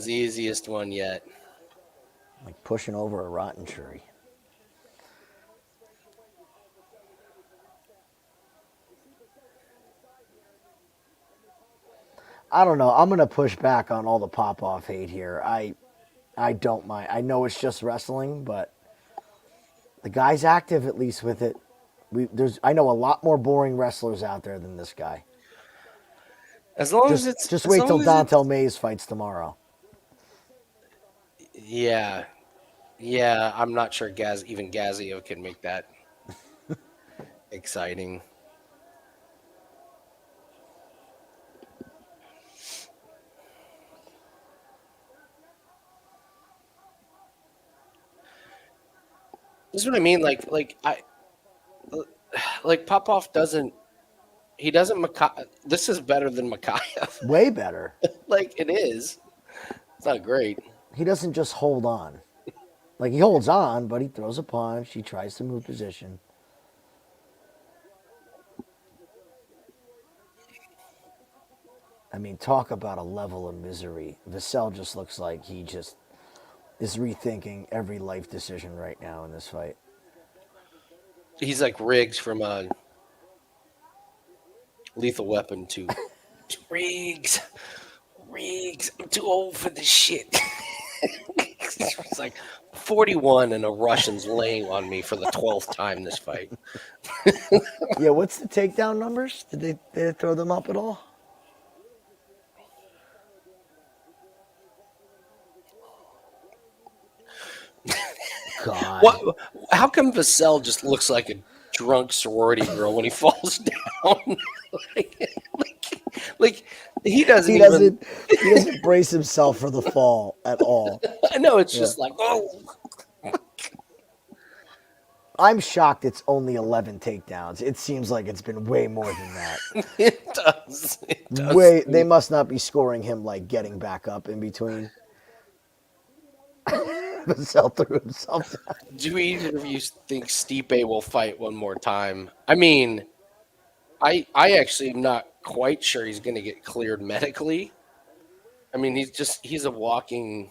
[SPEAKER 1] the easiest one yet.
[SPEAKER 2] Like pushing over a rotten tree. I don't know. I'm going to push back on all the Popoff hate here. I don't mind. I know it's just wrestling, but the guy's active at least with it. I know a lot more boring wrestlers out there than this guy.
[SPEAKER 1] As long as it's
[SPEAKER 2] Just
[SPEAKER 1] as
[SPEAKER 2] wait
[SPEAKER 1] long
[SPEAKER 2] till
[SPEAKER 1] as
[SPEAKER 2] Dontel Mays fights tomorrow.
[SPEAKER 1] Yeah, I'm not sure even Gazio can make that exciting. This is what I mean. Like Popov doesn't. He doesn't. This is better than Makayev.
[SPEAKER 2] Way better.
[SPEAKER 1] Like it is. It's not great.
[SPEAKER 2] He doesn't just hold on. Like he holds on, but he throws a punch. He tries to move position. I mean, talk about a level of misery. Vassell just looks like he just is rethinking every life decision right now in this fight.
[SPEAKER 1] He's like Riggs from Lethal Weapon 2. Riggs, I'm too old for this shit. It's like 41 and a Russian's laying on me for the 12th time this fight.
[SPEAKER 2] Yeah, what's the takedown numbers? Did they throw them up at all? God.
[SPEAKER 1] What? How come Vassell just looks like a drunk sorority girl when he falls down? like he doesn't.
[SPEAKER 2] He doesn't brace himself for the fall at all.
[SPEAKER 1] I know it's just like, oh.
[SPEAKER 2] I'm shocked it's only 11 takedowns. It seems like it's been way more than that.
[SPEAKER 1] It does.
[SPEAKER 2] They must not be scoring him like getting back up in between. Vassell threw himself down.
[SPEAKER 1] Do either of you think Stipe will fight one more time? I mean, I actually am not quite sure he's going to get cleared medically. I mean, he's a walking.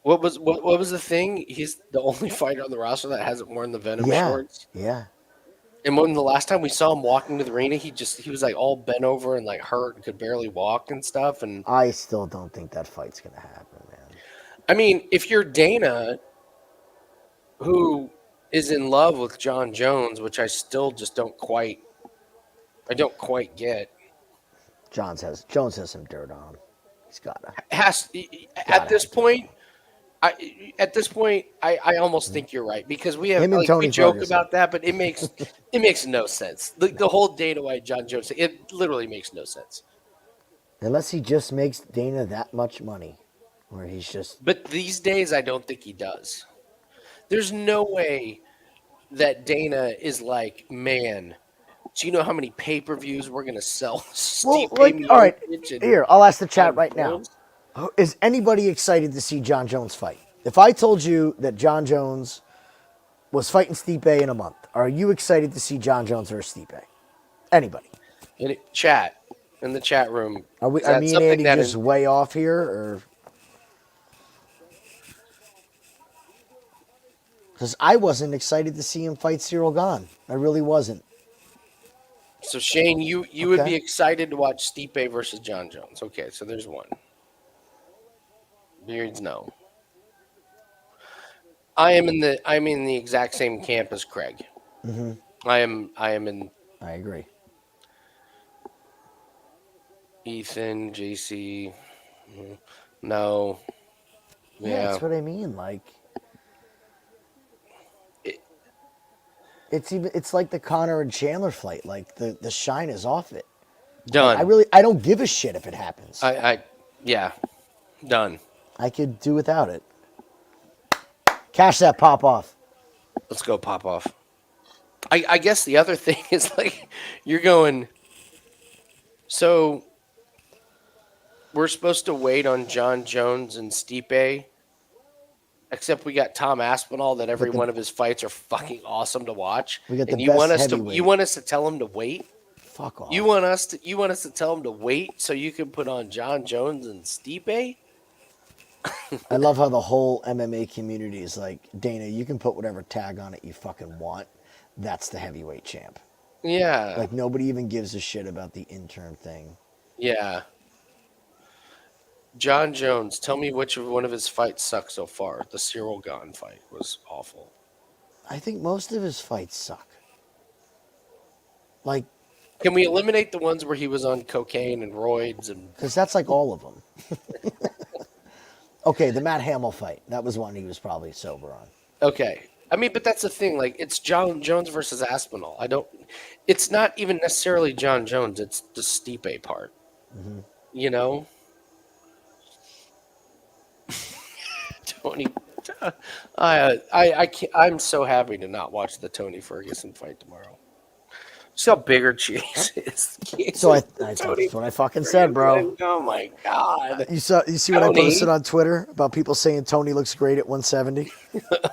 [SPEAKER 1] What was the thing? He's the only fighter on the roster that hasn't worn the Venom shorts.
[SPEAKER 2] Yeah.
[SPEAKER 1] And when the last time we saw him walking to the arena, he was like all bent over and like hurt and could barely walk and stuff. And
[SPEAKER 2] I still don't think that fight's gonna happen, man.
[SPEAKER 1] I mean, if you're Dana, who is in love with John Jones, which I still just don't quite get.
[SPEAKER 2] Jones has some dirt on him. He's gotta.
[SPEAKER 1] At this point, I almost think you're right because we joke about that, but it makes no sense. The whole Dana White John Jones thing, it literally makes no sense.
[SPEAKER 2] Unless he just makes Dana that much money. where he's just
[SPEAKER 1] But these days, I don't think he does. There's no way that Dana is like, man, do you know how many pay-per-views we're gonna sell
[SPEAKER 2] well,
[SPEAKER 1] Stipe
[SPEAKER 2] like all right.
[SPEAKER 1] Miocic and
[SPEAKER 2] Here, I'll ask the chat
[SPEAKER 1] John
[SPEAKER 2] right now.
[SPEAKER 1] Jones?
[SPEAKER 2] Is anybody excited to see John Jones fight? If I told you that John Jones was fighting Stipe in a month, are you excited to see John Jones versus Stipe? Anybody?
[SPEAKER 1] Chat in the chat room.
[SPEAKER 2] Are we?
[SPEAKER 1] Is
[SPEAKER 2] Are
[SPEAKER 1] that
[SPEAKER 2] me and
[SPEAKER 1] something
[SPEAKER 2] Andy
[SPEAKER 1] that
[SPEAKER 2] just way off here, or because I wasn't excited to see him fight Cyril Gahn. I really wasn't.
[SPEAKER 1] So Shane, you would be
[SPEAKER 2] Okay.
[SPEAKER 1] excited to watch Stipe versus John Jones. Okay, so there's one. Beards, no. I'm in the exact same camp as Craig. I am in
[SPEAKER 2] I agree.
[SPEAKER 1] Ethan, JC. No.
[SPEAKER 2] Yeah,
[SPEAKER 1] Yeah.
[SPEAKER 2] that's what I mean. Like
[SPEAKER 1] It-
[SPEAKER 2] it's like the Connor and Chandler fight. Like the shine is off it. Like
[SPEAKER 1] done.
[SPEAKER 2] I don't give a shit if it happens.
[SPEAKER 1] I yeah. Done.
[SPEAKER 2] I could do without it. Cash that pop off.
[SPEAKER 1] Let's go pop off. I guess the other thing is like you're going so we're supposed to wait on John Jones and Stipe. Except we got Tom Aspinall that every
[SPEAKER 2] But the
[SPEAKER 1] one of his fights are fucking awesome to watch.
[SPEAKER 2] we got the
[SPEAKER 1] And you want
[SPEAKER 2] best
[SPEAKER 1] us to
[SPEAKER 2] heavyweight.
[SPEAKER 1] tell him to wait?
[SPEAKER 2] Fuck off.
[SPEAKER 1] You want us to tell him to wait so you can put on John Jones and Stipe?
[SPEAKER 2] I love how the whole MMA community is like, Dana, you can put whatever tag on it you fucking want. That's the heavyweight champ.
[SPEAKER 1] Yeah.
[SPEAKER 2] Like nobody even gives a shit about the interim thing.
[SPEAKER 1] Yeah. John Jones, tell me which one of his fights sucked so far. The Cyril Gahn fight was awful.
[SPEAKER 2] I think most of his fights suck. Like,
[SPEAKER 1] Can we eliminate the ones where he was on cocaine and roids and
[SPEAKER 2] because that's like all of them. Okay, the Matt Hamill fight. That was one he was probably sober on.
[SPEAKER 1] okay. I mean, but that's the thing. Like, it's John Jones versus Aspinall. It's not even necessarily John Jones. It's the Stipe part. You know? Tony. I can't, I'm so happy to not watch the Tony Ferguson fight tomorrow. See how bigger Chase is.
[SPEAKER 2] So that's what I fucking said, bro.
[SPEAKER 1] Oh my god.
[SPEAKER 2] You see what I
[SPEAKER 1] Tony?
[SPEAKER 2] posted on Twitter about people saying Tony looks great at 170?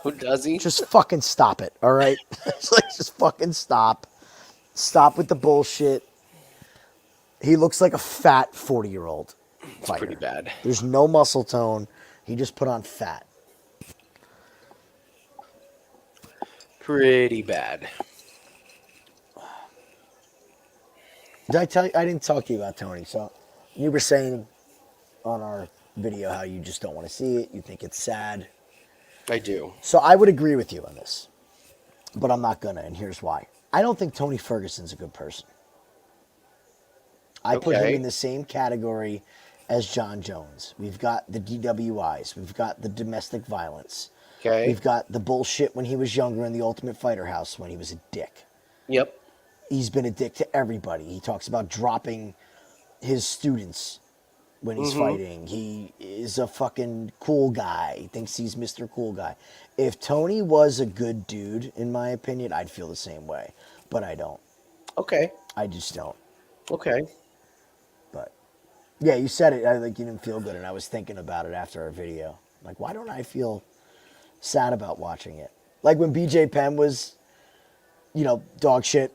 [SPEAKER 1] Oh, does he?
[SPEAKER 2] Just fucking stop it, all right? It's like, just fucking stop. Stop with the bullshit. He looks like a fat 40-year-old
[SPEAKER 1] It's
[SPEAKER 2] fighter.
[SPEAKER 1] pretty bad.
[SPEAKER 2] There's no muscle tone. He just put on fat.
[SPEAKER 1] Pretty bad.
[SPEAKER 2] Did I tell you? I didn't talk to you about Tony. So you were saying on our video how you just don't want to see it. You think it's sad.
[SPEAKER 1] I do.
[SPEAKER 2] So I would agree with you on this, but I'm not gonna, and here's why. I don't think Tony Ferguson's a good person. I put him
[SPEAKER 1] Okay.
[SPEAKER 2] in the same category as John Jones. We've got the DWIs. We've got the domestic violence.
[SPEAKER 1] Okay.
[SPEAKER 2] We've got the bullshit when he was younger in the Ultimate Fighter house when he was a dick.
[SPEAKER 1] Yep.
[SPEAKER 2] He's been a dick to everybody. He talks about dropping his students when he's fighting. He is a fucking cool guy. He thinks he's Mr. Cool Guy. If Tony was a good dude, in my opinion, I'd feel the same way. But I don't.
[SPEAKER 1] Okay.
[SPEAKER 2] I just don't.
[SPEAKER 1] Okay.
[SPEAKER 2] But yeah, you said it. I think you didn't feel good, and I was thinking about it after our video. Like, why don't I feel sad about watching it? Like when BJ Penn was, dog shit,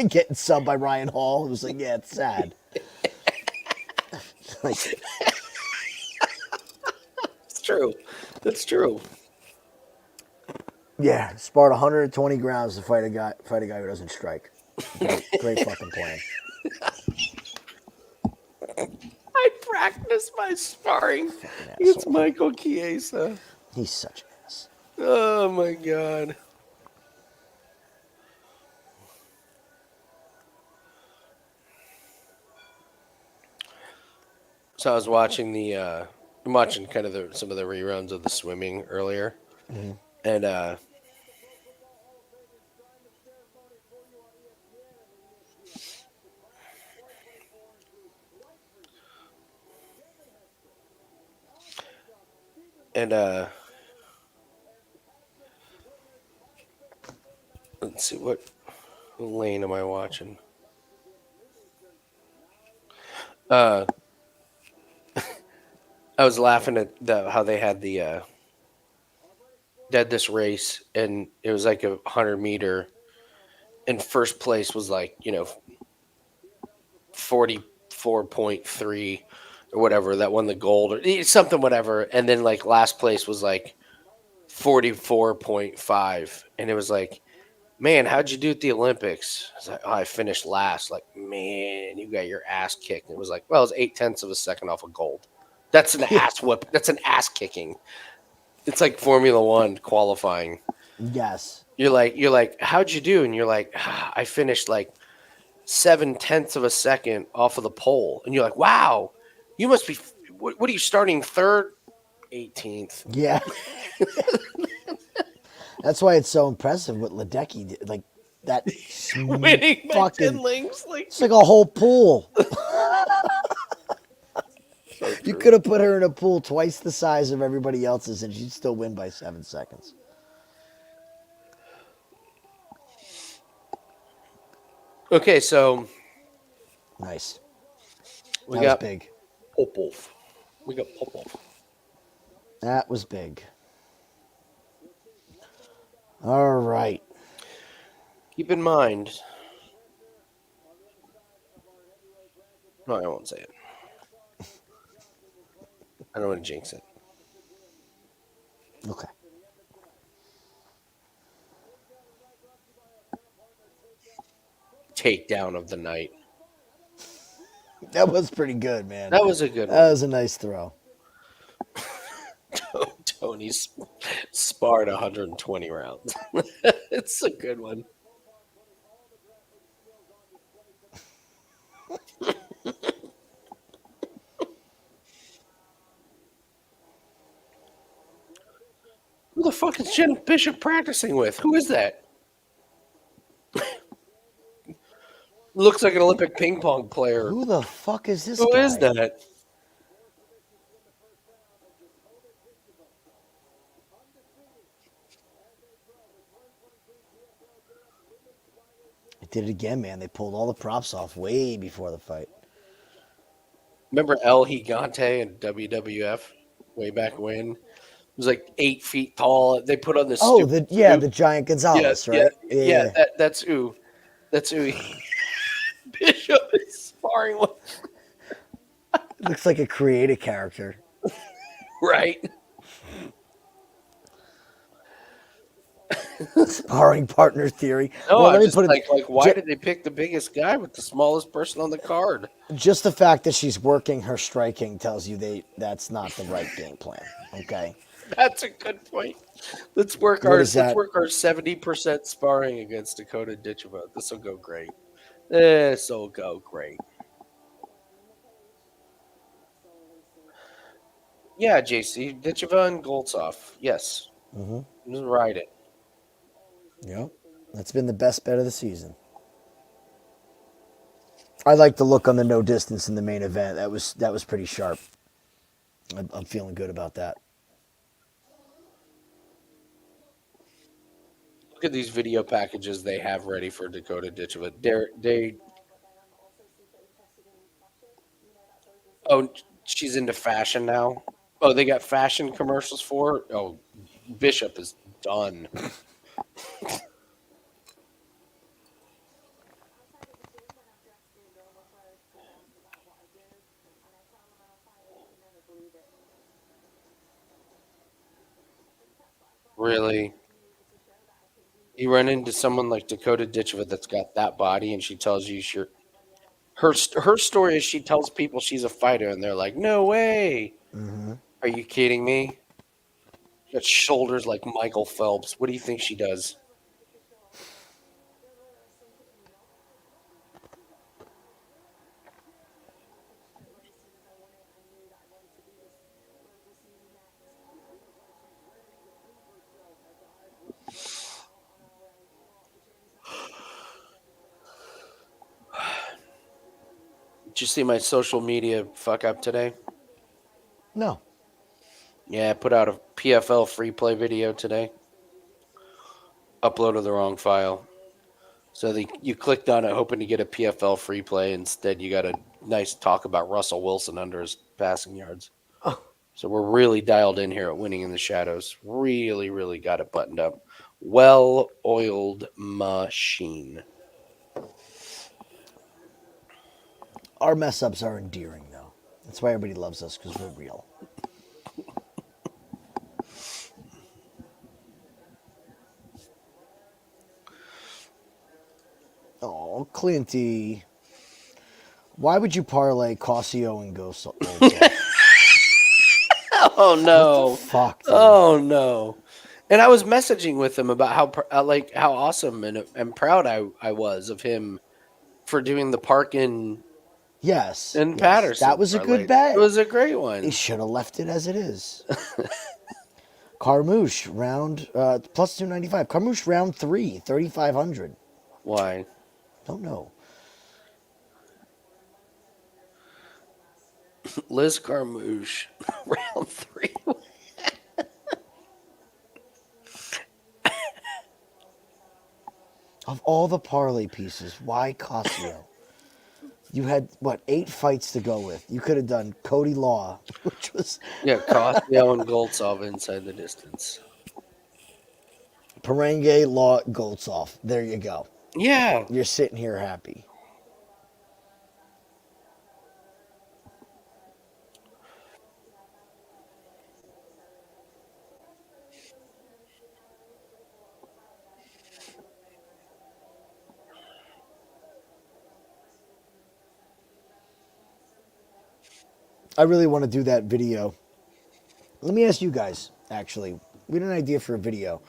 [SPEAKER 2] getting subbed by Ryan Hall. It was like, yeah, it's sad. Like,
[SPEAKER 1] It's true. That's true.
[SPEAKER 2] yeah, sparred 120 grounds to fight a guy who doesn't strike. Great fucking plan.
[SPEAKER 1] I practice my sparring against
[SPEAKER 2] asshole.
[SPEAKER 1] Michael Chiesa.
[SPEAKER 2] He's such an ass.
[SPEAKER 1] Oh my god. So I was watching I'm watching kind of some of the reruns of the swimming earlier, and And let's see what lane am I watching? Uh, I was laughing at how they had this race, and it was like 100 meter, and first place was like 44.3 or whatever that won the gold or something whatever, and then like last place was like 44.5, and it was like, man, how'd you do at the Olympics? I was like, oh, I finished last. Like, man, you got your ass kicked. And it was like, well, it was 0.8 of a second off of gold. That's an
[SPEAKER 2] Yeah.
[SPEAKER 1] ass whip. That's an ass kicking. It's like Formula One qualifying.
[SPEAKER 2] Yes.
[SPEAKER 1] You're like, how'd you do? And you're like, ah, I finished like 0.7 of a second off of the pole. And you're like, wow, you must be. What are you starting third? 18th.
[SPEAKER 2] Yeah. That's why it's so impressive what Ledecky did. Like that
[SPEAKER 1] Winning by 10
[SPEAKER 2] fucking.
[SPEAKER 1] links. Like,
[SPEAKER 2] It's like a whole pool.
[SPEAKER 1] so
[SPEAKER 2] You
[SPEAKER 1] true.
[SPEAKER 2] could have put her in a pool twice the size of everybody else's, and she'd still win by 7 seconds.
[SPEAKER 1] Okay, so
[SPEAKER 2] Nice.
[SPEAKER 1] we
[SPEAKER 2] That was
[SPEAKER 1] got
[SPEAKER 2] big.
[SPEAKER 1] Popov. We got Popov.
[SPEAKER 2] That was big. All right.
[SPEAKER 1] Keep in mind. No, I won't say it. I don't want to jinx it.
[SPEAKER 2] Okay.
[SPEAKER 1] Takedown of the night.
[SPEAKER 2] That was pretty good, man.
[SPEAKER 1] That was a good
[SPEAKER 2] That
[SPEAKER 1] one.
[SPEAKER 2] was a nice throw.
[SPEAKER 1] Tony's sparred 120 rounds. It's a good one. Who the fuck is Jen Bishop practicing with? Who is that? Looks like an Olympic ping pong player.
[SPEAKER 2] Who the fuck is this
[SPEAKER 1] Who
[SPEAKER 2] guy?
[SPEAKER 1] is that?
[SPEAKER 2] They did it again, man. They pulled all the props off way before the fight.
[SPEAKER 1] Remember El Gigante in WWF way back when? He was like 8 feet tall. They put on this
[SPEAKER 2] Oh,
[SPEAKER 1] stupid suit.
[SPEAKER 2] the giant
[SPEAKER 1] Yeah,
[SPEAKER 2] Gonzalez,
[SPEAKER 1] yeah,
[SPEAKER 2] right?
[SPEAKER 1] yeah. That's who. That's who. Bishop is sparring with.
[SPEAKER 2] Looks like a creative character.
[SPEAKER 1] Right.
[SPEAKER 2] Sparring partner theory.
[SPEAKER 1] No,
[SPEAKER 2] Well,
[SPEAKER 1] I'm
[SPEAKER 2] let me
[SPEAKER 1] just
[SPEAKER 2] put it.
[SPEAKER 1] like, why did they pick the biggest guy with the smallest person on the card?
[SPEAKER 2] Just the fact that she's working her striking tells you that's not the right game plan. Okay.
[SPEAKER 1] That's a good point. Let's work
[SPEAKER 2] What
[SPEAKER 1] our
[SPEAKER 2] is that?
[SPEAKER 1] 70% sparring against Dakota Ditcheva. This will go great. This will go great. Yeah, JC Ditcheva and Goltsov. Yes, just ride it.
[SPEAKER 2] Yep. That's been the best bet of the season. I like the look on the no distance in the main event. That was pretty sharp. I'm feeling good about that.
[SPEAKER 1] Look at these video packages they have ready for Dakota Ditcheva. Oh, she's into fashion now. Oh, they got fashion commercials for her. Oh, Bishop is done. Really? You run into someone like Dakota Ditcheva that's got that body, and she tells you her story is she tells people she's a fighter, and they're like, "No way! Are you kidding me?" Got shoulders like Michael Phelps. What do you think she does? Did you see my social media fuck up today?
[SPEAKER 2] No.
[SPEAKER 1] Yeah, I put out a PFL free play video today. Uploaded the wrong file. So you clicked on it hoping to get a PFL free play. Instead, you got a nice talk about Russell Wilson under his passing yards.
[SPEAKER 2] Oh,
[SPEAKER 1] So we're really dialed in here at Winning in the Shadows. Really, really got it buttoned up. Well-oiled machine.
[SPEAKER 2] our mess ups are endearing, though. That's why everybody loves us, because we're real. Oh, Clinty. Why would you parlay Cossio and Goltsov?
[SPEAKER 1] Oh
[SPEAKER 2] What the
[SPEAKER 1] no!
[SPEAKER 2] fuck, dude?
[SPEAKER 1] Oh no! And I was messaging with him about how awesome and proud I was of him for doing the park
[SPEAKER 2] Yes,
[SPEAKER 1] in
[SPEAKER 2] yes. That
[SPEAKER 1] Patterson
[SPEAKER 2] was a good
[SPEAKER 1] parlay. It
[SPEAKER 2] bet.
[SPEAKER 1] was a great
[SPEAKER 2] He
[SPEAKER 1] one.
[SPEAKER 2] should have left it as it is. Carmouche, round plus 295. Carmouche, round 3, 3,500.
[SPEAKER 1] Why?
[SPEAKER 2] Don't know.
[SPEAKER 1] Liz Carmouche, round 3.
[SPEAKER 2] Of all the parlay pieces, why Cossio? You had, what, 8 fights to go with. You could have done Cody Law, which was
[SPEAKER 1] Yeah, Cossio and Goltsov inside the distance.
[SPEAKER 2] Pergande, Law, Goltsov. There you go.
[SPEAKER 1] Yeah.
[SPEAKER 2] You're sitting here happy. I really want to do that video. Let me ask you guys, actually. We had an idea for a video.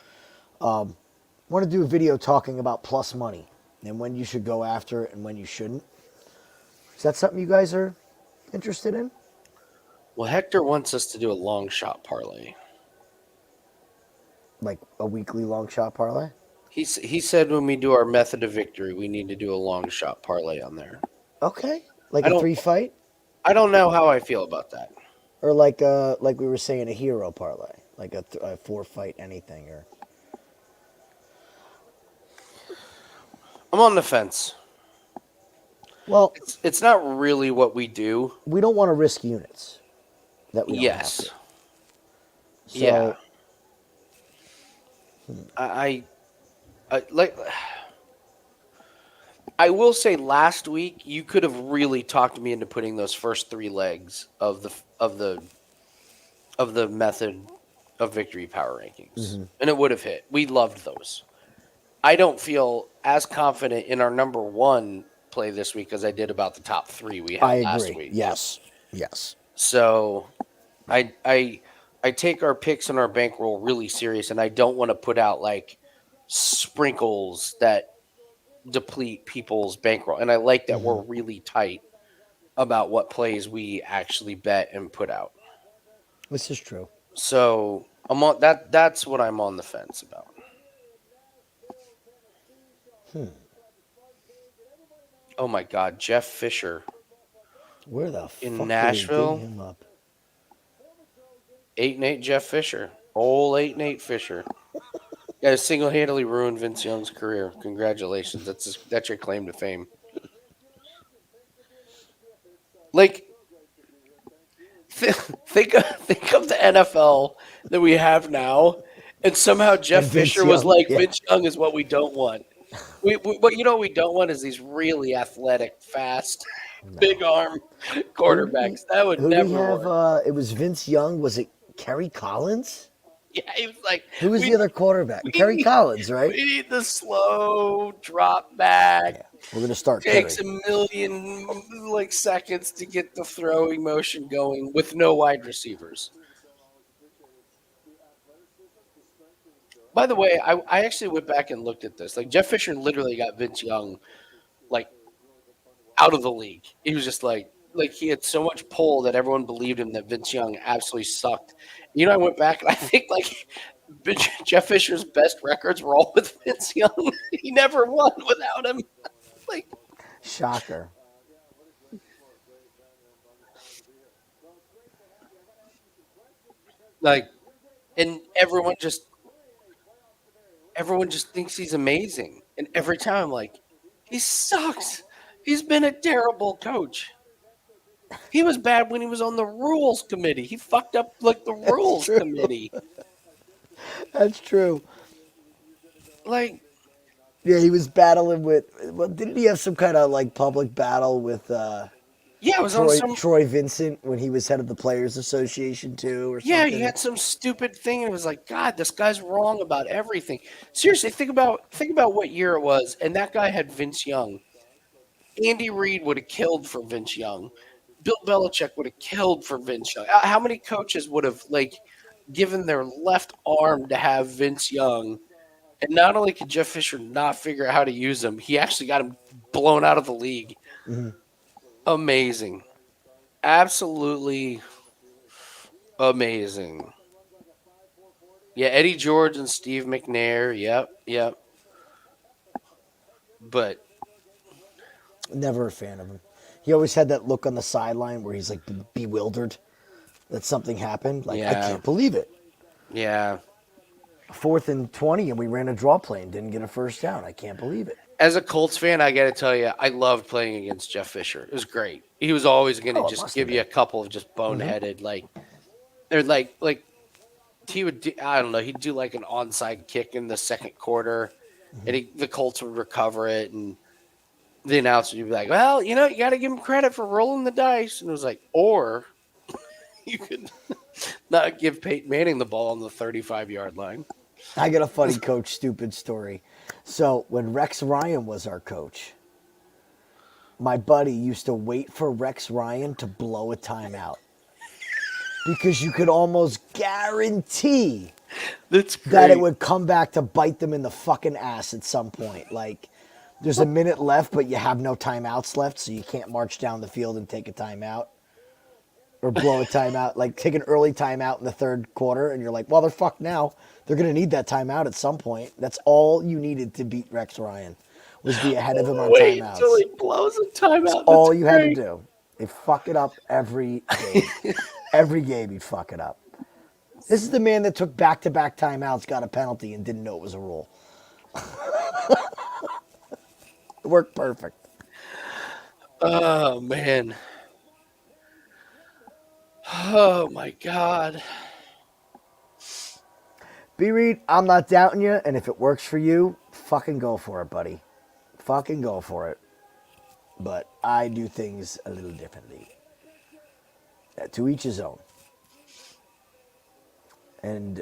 [SPEAKER 2] Want to do a video talking about plus money and when you should go after it and when you shouldn't. Is that something you guys are interested in?
[SPEAKER 1] Well, Hector wants us to do a long shot parlay.
[SPEAKER 2] Like a weekly long shot parlay?
[SPEAKER 1] He said when we do our method of victory, we need to do a long shot parlay on there.
[SPEAKER 2] Okay. Like
[SPEAKER 1] I
[SPEAKER 2] a
[SPEAKER 1] don't
[SPEAKER 2] 3 fight?
[SPEAKER 1] I don't know how I feel about that.
[SPEAKER 2] Or like we were saying, a hero parlay? Like a 4 fight anything? Or
[SPEAKER 1] I'm on the fence.
[SPEAKER 2] well,
[SPEAKER 1] It's not really what we do.
[SPEAKER 2] we don't want to risk units that we don't have
[SPEAKER 1] Yes.
[SPEAKER 2] to.
[SPEAKER 1] Yeah.
[SPEAKER 2] So
[SPEAKER 1] I like. I will say, last week you could have really talked me into putting those first 3 legs of the method of victory power rankings, and it would have hit. We loved those. I don't feel as confident in our number 1 play this week as I did about the top 3 we
[SPEAKER 2] I
[SPEAKER 1] had last
[SPEAKER 2] agree.
[SPEAKER 1] week.
[SPEAKER 2] Yes. Yes.
[SPEAKER 1] So I take our picks and our bankroll really serious, and I don't want to put out like sprinkles that deplete people's bankroll. And I like that we're really tight about what plays we actually bet and put out.
[SPEAKER 2] This is true.
[SPEAKER 1] So I'm on that. That's what I'm on the fence about. Oh my God, Jeff Fisher
[SPEAKER 2] Where the
[SPEAKER 1] in
[SPEAKER 2] fuck
[SPEAKER 1] Nashville.
[SPEAKER 2] did they dig him up?
[SPEAKER 1] 8-8 Jeff Fisher. Old 8-8 Fisher. Yeah, single-handedly ruined Vince Young's career. Congratulations. That's your claim to fame. Like, think of the NFL that we have now, and somehow Jeff
[SPEAKER 2] And Vince
[SPEAKER 1] Fisher was
[SPEAKER 2] Young,
[SPEAKER 1] like,
[SPEAKER 2] yeah.
[SPEAKER 1] Vince Young is what we don't want. What you know what we don't want is these really athletic, fast, big arm quarterbacks. That would
[SPEAKER 2] Who do we
[SPEAKER 1] never
[SPEAKER 2] have?
[SPEAKER 1] work.
[SPEAKER 2] It was Vince Young. Was it Kerry Collins?
[SPEAKER 1] Yeah, he was like,
[SPEAKER 2] Who was
[SPEAKER 1] we
[SPEAKER 2] the other quarterback?
[SPEAKER 1] we
[SPEAKER 2] Kerry
[SPEAKER 1] need,
[SPEAKER 2] Collins, right?
[SPEAKER 1] we need the slow drop back.
[SPEAKER 2] Yeah. We're gonna start Kerry.
[SPEAKER 1] Takes a million seconds to get the throwing motion going with no wide receivers. By the way, I actually went back and looked at this. Like, Jeff Fisher literally got Vince Young like out of the league. He was just like he had so much pull that everyone believed him that Vince Young absolutely sucked. You know, I went back and I think like Jeff Fisher's best records were all with Vince Young. He never won without him. Like,
[SPEAKER 2] Shocker.
[SPEAKER 1] Like, and everyone just thinks he's amazing. And every time I'm like, he sucks. He's been a terrible coach. He was bad when he was on the rules committee. He fucked up like the
[SPEAKER 2] That's
[SPEAKER 1] rules
[SPEAKER 2] true.
[SPEAKER 1] committee.
[SPEAKER 2] That's true.
[SPEAKER 1] Like,
[SPEAKER 2] Yeah, he was battling with. Well, didn't he have some kind of like public battle with
[SPEAKER 1] yeah, it was on some.
[SPEAKER 2] Troy Vincent when he was head of the Players Association too, or
[SPEAKER 1] Yeah, he
[SPEAKER 2] something?
[SPEAKER 1] had some stupid thing, and it was like, God, this guy's wrong about everything. Seriously, think about what year it was, and that guy had Vince Young. Andy Reid would have killed for Vince Young. Bill Belichick would have killed for Vince Young. How many coaches would have like given their left arm to have Vince Young? And not only could Jeff Fisher not figure out how to use him, he actually got him blown out of the league.
[SPEAKER 2] Hmm.
[SPEAKER 1] Amazing. Absolutely amazing. Yeah, Eddie George and Steve McNair. Yep, yep. But
[SPEAKER 2] Never a fan of him. He always had that look on the sideline where he's like bewildered that something happened. Like, I
[SPEAKER 1] yeah,
[SPEAKER 2] can't believe it.
[SPEAKER 1] yeah.
[SPEAKER 2] 4th and 20, and we ran a draw play and didn't get a first down. I can't believe it.
[SPEAKER 1] As a Colts fan, I got to tell you, I loved playing against Jeff Fisher. It was great. He was always going to
[SPEAKER 2] Oh, it
[SPEAKER 1] just
[SPEAKER 2] must have
[SPEAKER 1] give you
[SPEAKER 2] been.
[SPEAKER 1] a couple of just boneheaded, like, or like he would do, I don't know, he'd do like an onside kick in the second quarter, and the Colts would recover it, and the announcer would be like, well, you got to give him credit for rolling the dice. And it was like, or you could not give Peyton Manning the ball on the 35-yard line.
[SPEAKER 2] I got a funny coach stupid story. So when Rex Ryan was our coach, my buddy used to wait for Rex Ryan to blow a timeout because you could almost guarantee
[SPEAKER 1] That's
[SPEAKER 2] that it
[SPEAKER 1] great.
[SPEAKER 2] would come back to bite them in the fucking ass at some point. Like, there's a minute left, but you have no timeouts left, so you can't march down the field and take a timeout or blow a timeout. Like, take an early timeout in the third quarter, and you're like, well, they're fucked now. They're going to need that timeout at some point. That's all you needed to beat Rex Ryan was be ahead of him on
[SPEAKER 1] Wait till
[SPEAKER 2] timeouts.
[SPEAKER 1] he blows a
[SPEAKER 2] That's
[SPEAKER 1] timeout. That's
[SPEAKER 2] all you had to
[SPEAKER 1] great.
[SPEAKER 2] do. They fuck it up every game. Every game he'd fuck it up. This is the man that took back-to-back timeouts, got a penalty, and didn't know it was a rule. It worked perfect.
[SPEAKER 1] Oh man. Oh my God.
[SPEAKER 2] B. Reed, I'm not doubting you, and if it works for you, fucking go for it, buddy. Fucking go for it. But I do things a little differently. To each his own. And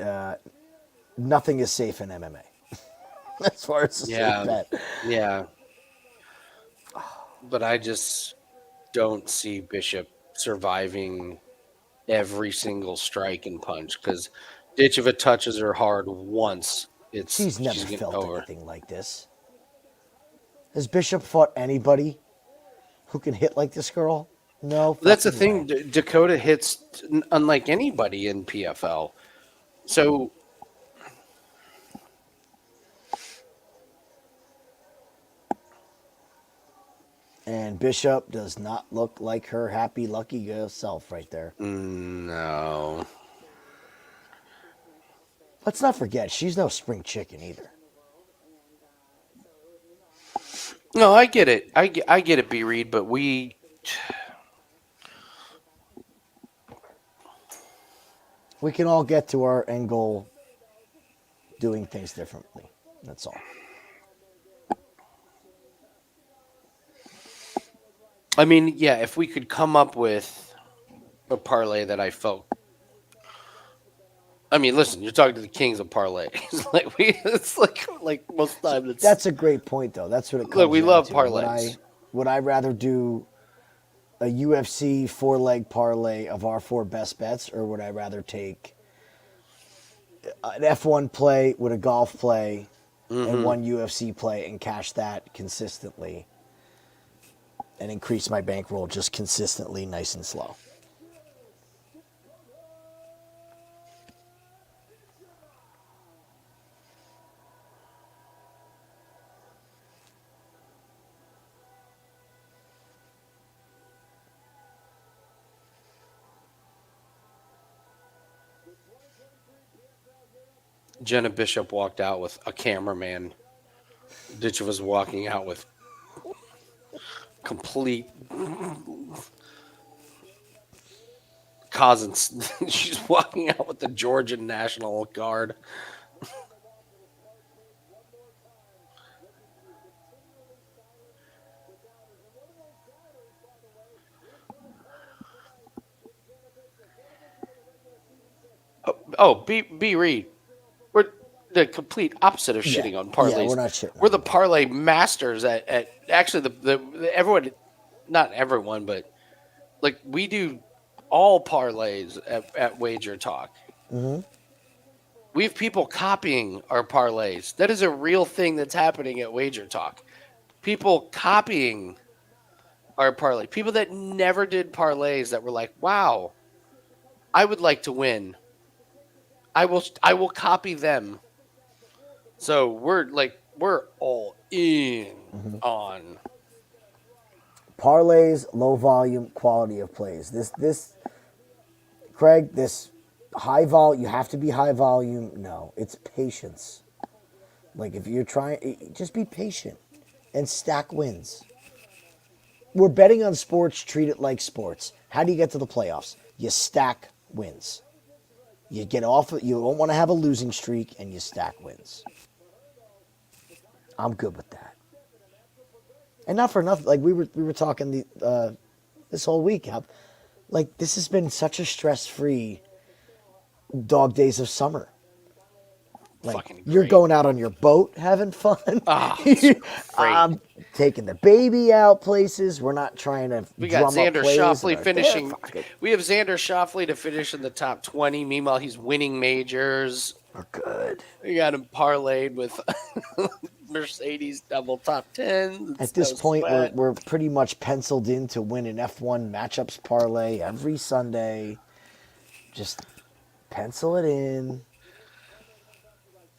[SPEAKER 2] nothing is safe in MMA. As far as a safe
[SPEAKER 1] Yeah.
[SPEAKER 2] bet.
[SPEAKER 1] Yeah. But I just don't see Bishop surviving every single strike and punch because Ditcheva touches her hard once.
[SPEAKER 2] She's never
[SPEAKER 1] She's getting
[SPEAKER 2] felt
[SPEAKER 1] over.
[SPEAKER 2] anything like this. Has Bishop fought anybody who can hit like this girl? No
[SPEAKER 1] That's the
[SPEAKER 2] fucking
[SPEAKER 1] thing.
[SPEAKER 2] way.
[SPEAKER 1] Dakota hits unlike anybody in PFL. So
[SPEAKER 2] And Bishop does not look like her happy, lucky self right there.
[SPEAKER 1] no.
[SPEAKER 2] Let's not forget, she's no spring chicken either.
[SPEAKER 1] No, I get it. I get it, B. Reed, but we
[SPEAKER 2] We can all get to our end goal doing things differently. That's all.
[SPEAKER 1] I mean, yeah, if we could come up with a parlay that I felt. I mean, listen, you're talking to the kings of parlay. It's like most of the time
[SPEAKER 2] That's a great point, though. That's what it
[SPEAKER 1] look,
[SPEAKER 2] comes
[SPEAKER 1] we
[SPEAKER 2] down
[SPEAKER 1] love
[SPEAKER 2] to.
[SPEAKER 1] parlays.
[SPEAKER 2] Would I rather do a UFC four-leg parlay of our four best bets, or would I rather take an F1 play with a golf play and one UFC play and cash that consistently and increase my bankroll just consistently, nice and slow?
[SPEAKER 1] Jenna Bishop walked out with a cameraman. Ditch was walking out with complete Cousins. She's walking out with the Georgian National Guard. Oh, B Reed. We're the complete opposite of
[SPEAKER 2] Yeah,
[SPEAKER 1] shitting on
[SPEAKER 2] yeah,
[SPEAKER 1] parlays.
[SPEAKER 2] we're not shitting
[SPEAKER 1] We're
[SPEAKER 2] on
[SPEAKER 1] the
[SPEAKER 2] them.
[SPEAKER 1] parlay masters at actually the everyone, not everyone, but like we do all parlays at Wager Talk.
[SPEAKER 2] Mm-hmm.
[SPEAKER 1] We have people copying our parlays. That is a real thing that's happening at Wager Talk. People copying our parlay. People that never did parlays that were like, "Wow, I would like to win. I will copy them." So we're all in
[SPEAKER 2] Mm-hmm.
[SPEAKER 1] on.
[SPEAKER 2] Parlays, low volume, quality of plays. This Craig, this high vol. You have to be high volume. No, it's patience. Like if you're trying, just be patient and stack wins. We're betting on sports. Treat it like sports. How do you get to the playoffs? You stack wins. You get off. You don't want to have a losing streak, and you stack wins. I'm good with that. And not for nothing. Like we were talking this whole week. How, like this has been such a stress-free dog days of summer. Like
[SPEAKER 1] Fucking
[SPEAKER 2] you're
[SPEAKER 1] great.
[SPEAKER 2] going out on your boat having fun.
[SPEAKER 1] Ah, it's great.
[SPEAKER 2] I'm taking the baby out places. We're not trying to
[SPEAKER 1] We got
[SPEAKER 2] drum up
[SPEAKER 1] Xander
[SPEAKER 2] plays.
[SPEAKER 1] Schauffele
[SPEAKER 2] Or,
[SPEAKER 1] finishing.
[SPEAKER 2] fuck it.
[SPEAKER 1] We have Xander Schauffele to finish in the top 20. Meanwhile, he's winning majors.
[SPEAKER 2] We're good.
[SPEAKER 1] We got him parlayed with Mercedes double top 10.
[SPEAKER 2] At this point, we're pretty much penciled in to win an F1 matchups parlay every Sunday. Just pencil it in.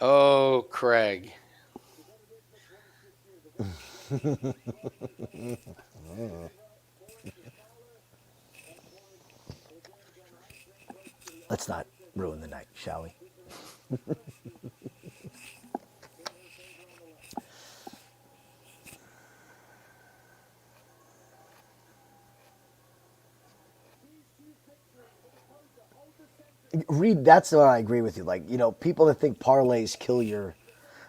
[SPEAKER 1] Oh, Craig.
[SPEAKER 2] Let's not ruin the night, shall we? Reed, that's what I agree with you. Like, people that think parlays kill your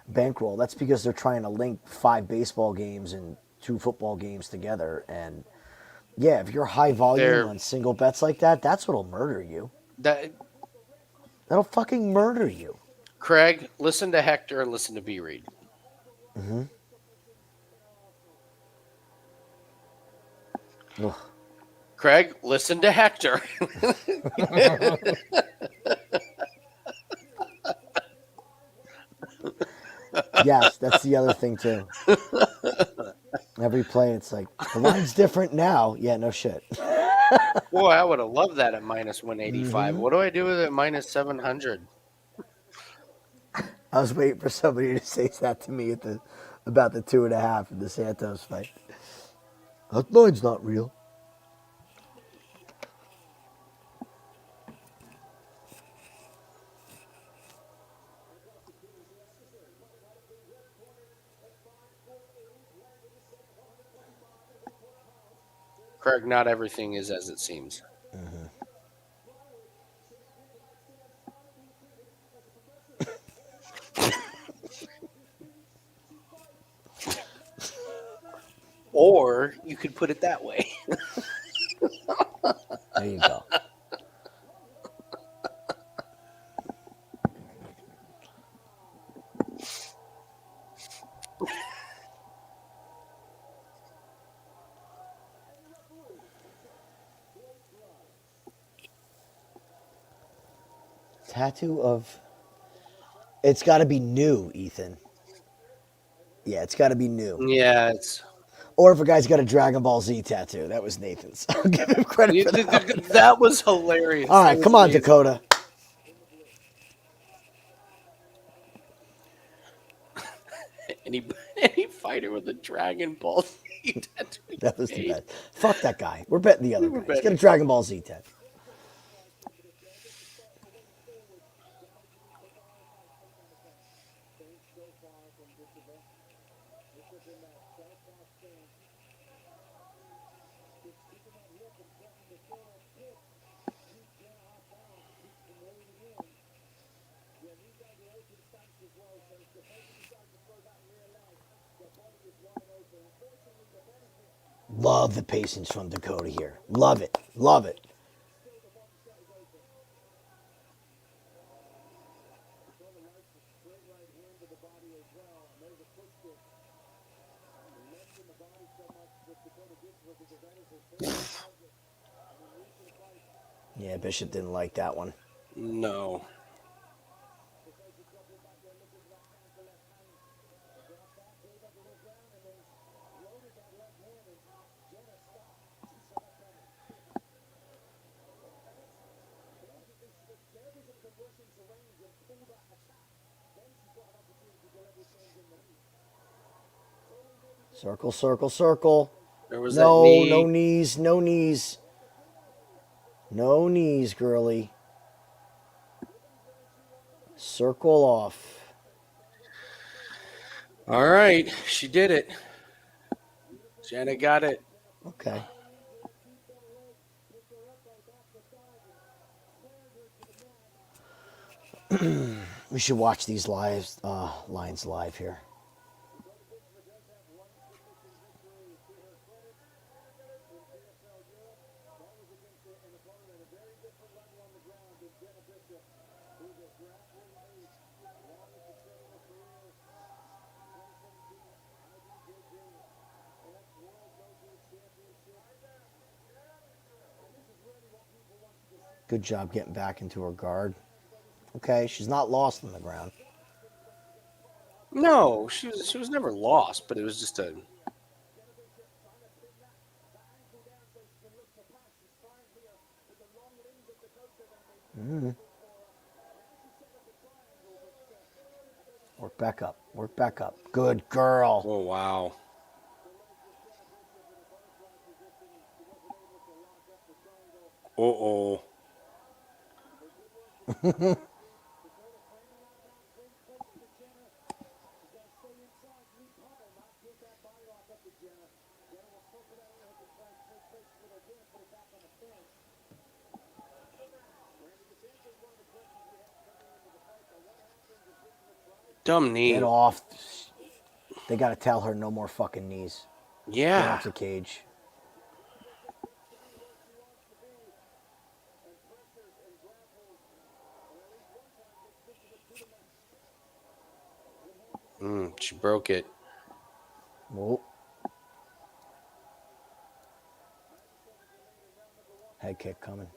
[SPEAKER 2] bankroll, that's because they're trying to link 5 baseball games and 2 football games together. And yeah, if you're high volume on single bets like that, that's what'll murder you. That'll fucking murder you.
[SPEAKER 1] Craig, listen to Hector and listen to B Reed.
[SPEAKER 2] Mm-hmm. Ugh.
[SPEAKER 1] Craig, listen to Hector.
[SPEAKER 2] Yes, that's the other thing too. Every play, it's like the line's different now. Yeah, no shit.
[SPEAKER 1] Boy, I would have loved that at minus 185.
[SPEAKER 2] Mm-hmm.
[SPEAKER 1] What do I do with it at minus 700?
[SPEAKER 2] I was waiting for somebody to say that to me about the 2.5 in the Santos fight. That line's not real.
[SPEAKER 1] Craig, not everything is as it seems.
[SPEAKER 2] Mm-hmm.
[SPEAKER 1] Or you could put it that way.
[SPEAKER 2] There you go. Tattoo of... It's got to be new, Ethan. Yeah, it's got to be new.
[SPEAKER 1] Yeah, it's...
[SPEAKER 2] Or if a guy's got a Dragon Ball Z tattoo. That was Nathan's. I'll give him credit for that.
[SPEAKER 1] That was hilarious.
[SPEAKER 2] All right, come on,
[SPEAKER 1] amazing.
[SPEAKER 2] Dakota.
[SPEAKER 1] Any fighter with a Dragon Ball Z tattoo.
[SPEAKER 2] That was the best. Fuck that guy. We're betting the other guy. He's got a
[SPEAKER 1] betting.
[SPEAKER 2] Dragon Ball Z tattoo. Love the patience from Dakota here. Love it. Love it. Yeah, Bishop didn't like that one.
[SPEAKER 1] No.
[SPEAKER 2] Circle, circle, circle.
[SPEAKER 1] There was that
[SPEAKER 2] No, no
[SPEAKER 1] knee.
[SPEAKER 2] knees, no knees. No knees, girly. Circle off.
[SPEAKER 1] All right. She did it. Jenna got it.
[SPEAKER 2] Okay. We should watch these lines live here. Good job getting back into her guard. Okay, she's not lost on the ground.
[SPEAKER 1] No, she was never lost, but it was just a.
[SPEAKER 2] Work back up. Work back up. Good girl.
[SPEAKER 1] Oh wow. Uh-oh. Dumb knee.
[SPEAKER 2] Get off. They got to tell her no more fucking knees. Get
[SPEAKER 1] Yeah.
[SPEAKER 2] off the cage.
[SPEAKER 1] She broke it.
[SPEAKER 2] Whoa. Head kick coming.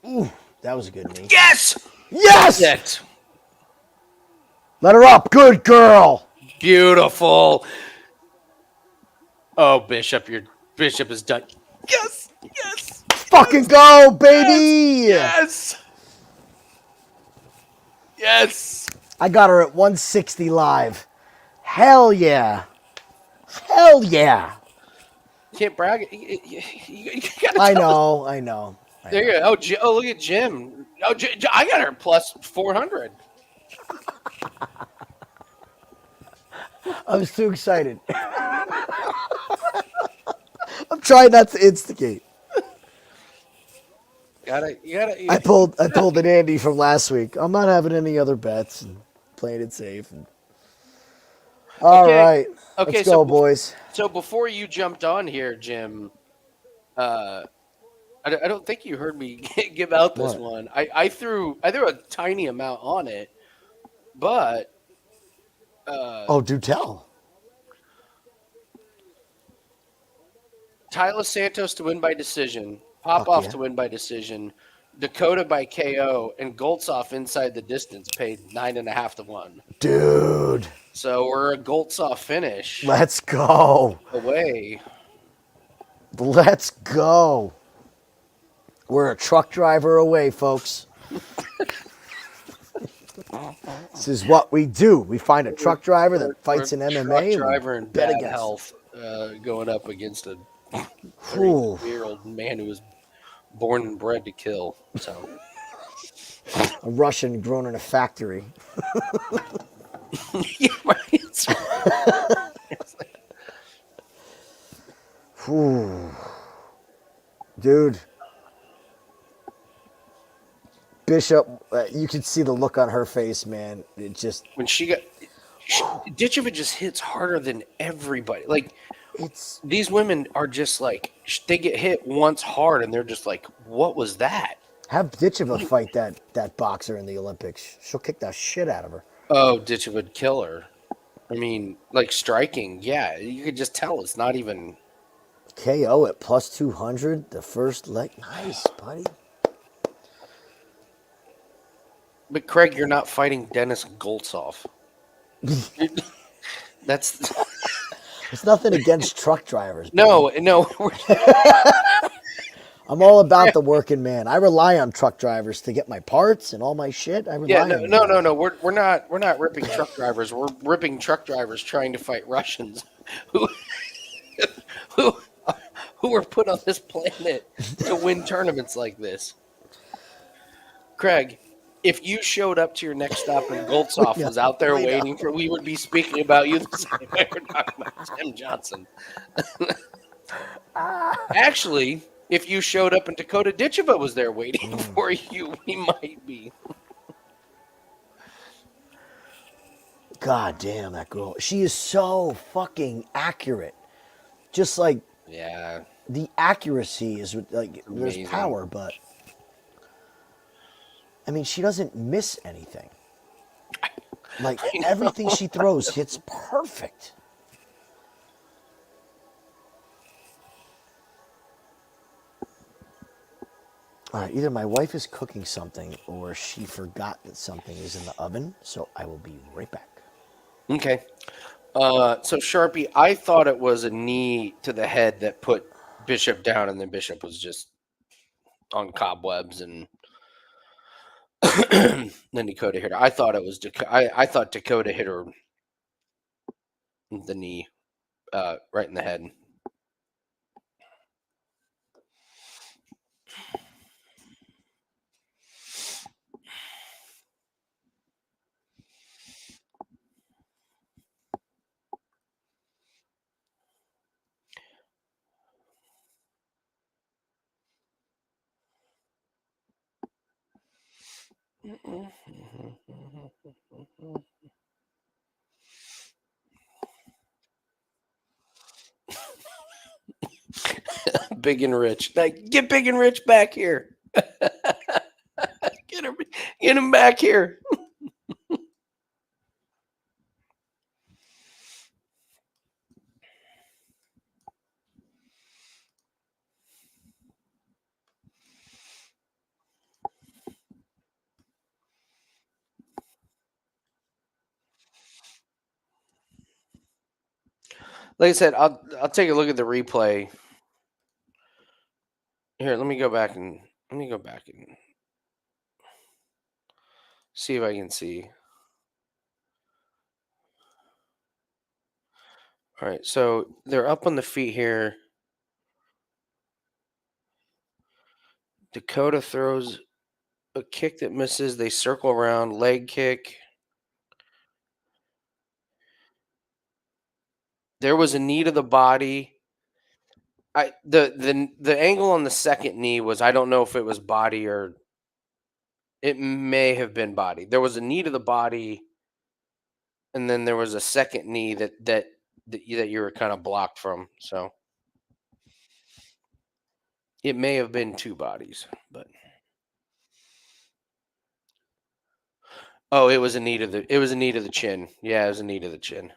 [SPEAKER 2] Ooh, that was a good knee.
[SPEAKER 1] Yes!
[SPEAKER 2] Yes!
[SPEAKER 1] That's it.
[SPEAKER 2] Let her up. Good girl.
[SPEAKER 1] Beautiful. Oh, Bishop, your Bishop is done. Yes! Yes!
[SPEAKER 2] Fucking go, baby.
[SPEAKER 1] Yes! Yes!
[SPEAKER 2] I got her at 160 live. Hell yeah. Hell yeah.
[SPEAKER 1] You can't brag. You gotta
[SPEAKER 2] I
[SPEAKER 1] tell us.
[SPEAKER 2] know. I know. I
[SPEAKER 1] There
[SPEAKER 2] know.
[SPEAKER 1] you go. Oh, look at Jim. Oh, I got her plus 400.
[SPEAKER 2] I was too excited. I'm trying not to instigate.
[SPEAKER 1] You
[SPEAKER 2] I told an Andy from last week, I'm not having any other bets and playing it safe. All
[SPEAKER 1] Okay.
[SPEAKER 2] right. Let's
[SPEAKER 1] Okay,
[SPEAKER 2] go, boys.
[SPEAKER 1] so before you jumped on here, Jim, I don't think you heard me give out this
[SPEAKER 2] What?
[SPEAKER 1] one. I threw a tiny amount on it, but
[SPEAKER 2] Oh, do tell.
[SPEAKER 1] Tyler Santos to win by decision,
[SPEAKER 2] Fuck
[SPEAKER 1] Popoff
[SPEAKER 2] yeah.
[SPEAKER 1] to win by decision, Dakota by KO, and Goltsov inside the distance paid 9.5 to 1.
[SPEAKER 2] Dude.
[SPEAKER 1] So we're a Goltsov finish
[SPEAKER 2] Let's go.
[SPEAKER 1] away.
[SPEAKER 2] Let's go. We're a truck driver away, folks. This is what we do. We find a truck driver that fights in
[SPEAKER 1] We're
[SPEAKER 2] MMA
[SPEAKER 1] truck
[SPEAKER 2] and we
[SPEAKER 1] driver in
[SPEAKER 2] bet
[SPEAKER 1] bad
[SPEAKER 2] against
[SPEAKER 1] health, going up against a
[SPEAKER 2] Ooh.
[SPEAKER 1] 33-year-old man who was born and bred to kill. So
[SPEAKER 2] A Russian grown in a factory.
[SPEAKER 1] yeah, right.
[SPEAKER 2] Ooh. Dude. Bishop, you could see the look on her face, man. It just,
[SPEAKER 1] when Ditcheva just hits harder than everybody. Like
[SPEAKER 2] it's
[SPEAKER 1] these women are just like they get hit once hard and they're just like, what was that?
[SPEAKER 2] have Ditcheva fight that boxer in the Olympics. She'll kick the shit out of her.
[SPEAKER 1] Oh, Ditcheva would kill her. I mean, like striking, yeah, you could just tell it's not even.
[SPEAKER 2] KO at plus 200, the first leg. Nice, buddy.
[SPEAKER 1] But Craig, you're not fighting Dennis Goltsov. That's
[SPEAKER 2] It's nothing against truck drivers.
[SPEAKER 1] no, no.
[SPEAKER 2] I'm all about the working man. I rely on truck drivers to get my parts and all my shit. I
[SPEAKER 1] Yeah,
[SPEAKER 2] rely
[SPEAKER 1] no,
[SPEAKER 2] on you
[SPEAKER 1] no,
[SPEAKER 2] guys.
[SPEAKER 1] no, no. We're not ripping truck drivers. We're ripping truck drivers trying to fight Russians, who who who were put on this planet to win tournaments like this. Craig, if you showed up to your next stop and Goltsov was out there
[SPEAKER 2] We know.
[SPEAKER 1] waiting for, we would be speaking about you the same way we're talking about Tim Johnson. Actually, if you showed up and Dakota Ditcheva was there waiting for you, we might be.
[SPEAKER 2] God damn, that girl. She is so fucking accurate. Just like
[SPEAKER 1] Yeah,
[SPEAKER 2] the accuracy is like there's
[SPEAKER 1] amazing.
[SPEAKER 2] power, but I mean, she doesn't miss anything. Like everything she throws hits perfect. All right, either my wife is cooking something or she forgot that something is in the oven, so I will be right back.
[SPEAKER 1] Okay. So Sharpie, I thought it was a knee to the head that put Bishop down, and then Bishop was just on cobwebs, and then Dakota hit her. I thought it was I thought Dakota hit her the knee, right in the head. Big and Rich, like get Big and Rich back here. Get him, get him back here. Like I said, I'll take a look at the replay. Here, let me go back and see if I can see. All right, so they're up on the feet here. Dakota throws a kick that misses. They circle around, leg kick. There was a knee to the body. The angle on the second knee was, I don't know if it was body or it may have been body. There was a knee to the body, and then there was a second knee that you were kind of blocked from. So it may have been two bodies, but oh, it was a knee to the chin. Yeah, it was a knee to the chin.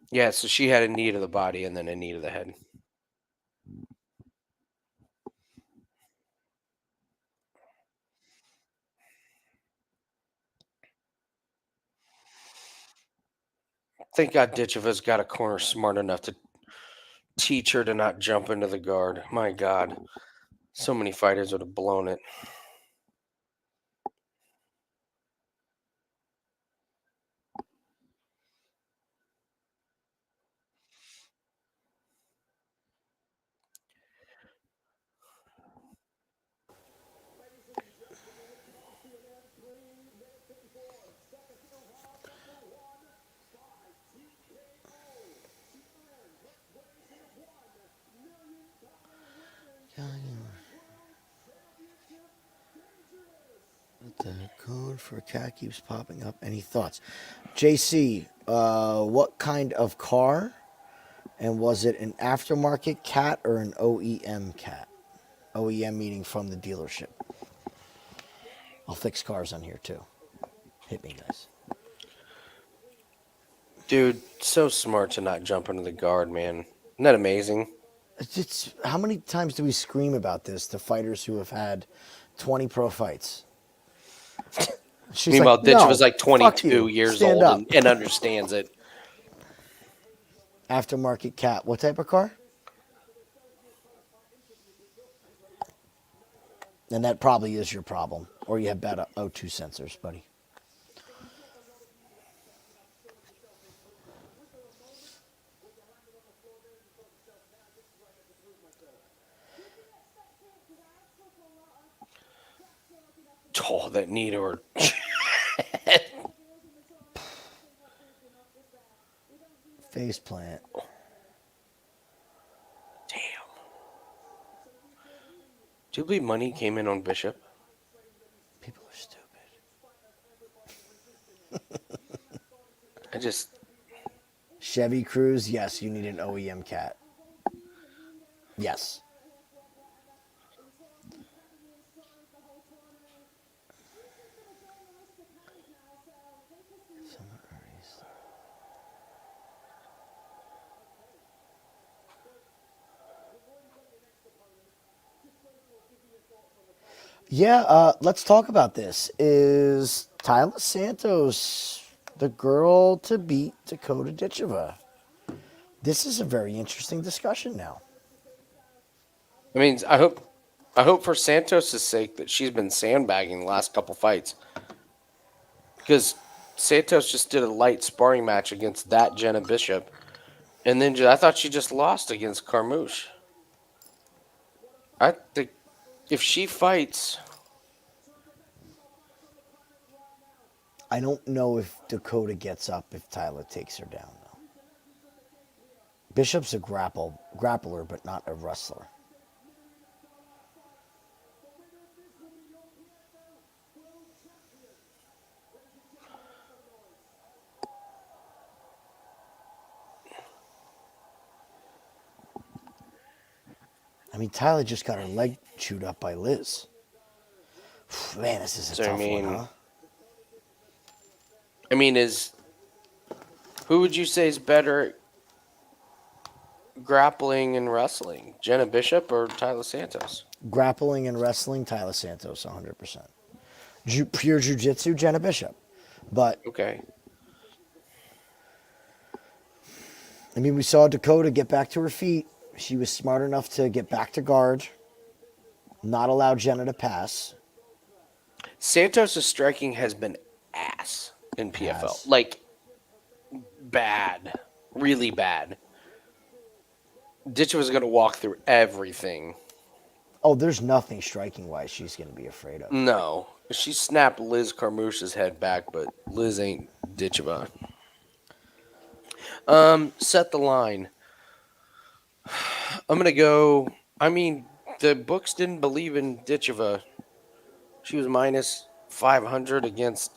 [SPEAKER 1] Yeah, so she had a knee to the body and then a knee to the head. Thank God Ditcheva's got a corner smart enough to teach her to not jump into the guard. My God, so many fighters would have blown it.
[SPEAKER 2] The code for cat keeps popping up. Any thoughts? JC, what kind of car? And was it an aftermarket cat or an OEM cat? OEM meaning from the dealership. I'll fix cars on here too. Hit me, guys.
[SPEAKER 1] Dude, so smart to not jump into the guard, man. Isn't that amazing?
[SPEAKER 2] It's how many times do we scream about this to fighters who have had 20 pro fights? She's
[SPEAKER 1] Meanwhile,
[SPEAKER 2] like,
[SPEAKER 1] Ditcheva's
[SPEAKER 2] no,
[SPEAKER 1] like
[SPEAKER 2] fuck
[SPEAKER 1] 22
[SPEAKER 2] you.
[SPEAKER 1] years
[SPEAKER 2] Stand
[SPEAKER 1] old
[SPEAKER 2] up.
[SPEAKER 1] and understands it.
[SPEAKER 2] Aftermarket cat. What type of car? And that probably is your problem. Or you have bad O2 sensors, buddy.
[SPEAKER 1] Oh, that knee to her.
[SPEAKER 2] Face plant.
[SPEAKER 1] Damn. Do you believe money came in on Bishop?
[SPEAKER 2] People are stupid.
[SPEAKER 1] I just...
[SPEAKER 2] Chevy Cruze, yes, you need an OEM cat. Yes. Yeah, let's talk about this. Is Tyler Santos the girl to beat Dakota Ditcheva? This is a very interesting discussion now.
[SPEAKER 1] I mean, I hope for Santos' sake that she's been sandbagging the last couple fights. Because Santos just did a light sparring match against that Jenna Bishop. And then I thought she just lost against Carmouche. I think if she fights...
[SPEAKER 2] I don't know if Dakota gets up if Tyler takes her down, though. Bishop's a grappler, but not a wrestler. I mean, Tyler just got her leg chewed up by Liz. Man, this is a tough one, huh?
[SPEAKER 1] I mean, who would you say is better grappling and wrestling? Jenna Bishop or Tyler Santos?
[SPEAKER 2] Grappling and wrestling, Tyler Santos, 100%. Pure jiu-jitsu, Jenna Bishop. But,
[SPEAKER 1] okay.
[SPEAKER 2] I mean, we saw Dakota get back to her feet. She was smart enough to get back to guard, not allow Jenna to pass.
[SPEAKER 1] Santos' striking has been ass in PFL. Like, bad. Really bad. Ditch was going to walk through everything.
[SPEAKER 2] Oh, there's nothing striking-wise she's going to be afraid of.
[SPEAKER 1] No. She snapped Liz Carmouche's head back, but Liz ain't Ditcheva. Set the line. I'm going to go... I mean, the books didn't believe in Ditcheva. She was minus 500 against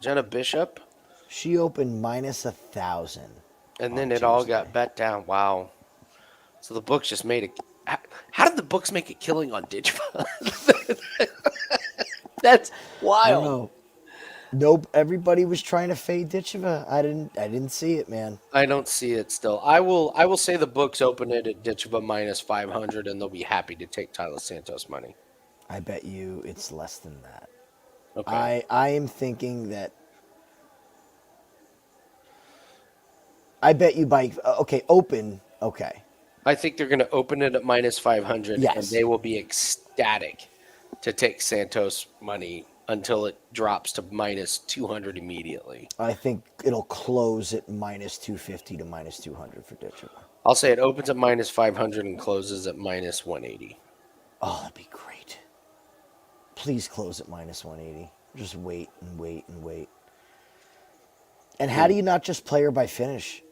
[SPEAKER 1] Jenna Bishop.
[SPEAKER 2] She opened minus 1,000.
[SPEAKER 1] And then it all got bet down. Wow. So the books just made it. How did the books make a killing on Ditcheva? That's wild.
[SPEAKER 2] I don't know. Nope. Everybody was trying to fade Ditcheva. I didn't see it, man.
[SPEAKER 1] I don't see it still. I will say the books open it at Ditcheva minus 500, and they'll be happy to take Tyler Santos money.
[SPEAKER 2] I bet you it's less than that.
[SPEAKER 1] Okay.
[SPEAKER 2] I am thinking that. I bet you by open. Okay.
[SPEAKER 1] I think they're going to open it at minus 500,
[SPEAKER 2] Yes.
[SPEAKER 1] and they will be ecstatic to take Santos money until it drops to minus 200 immediately.
[SPEAKER 2] I think it'll close at minus 250 to minus 200 for Ditcheva.
[SPEAKER 1] I'll say it opens at minus 500 and closes at minus 180.
[SPEAKER 2] Oh, that'd be great. Please close at minus 180. Just wait and wait and wait. And how do you not just play her by finish?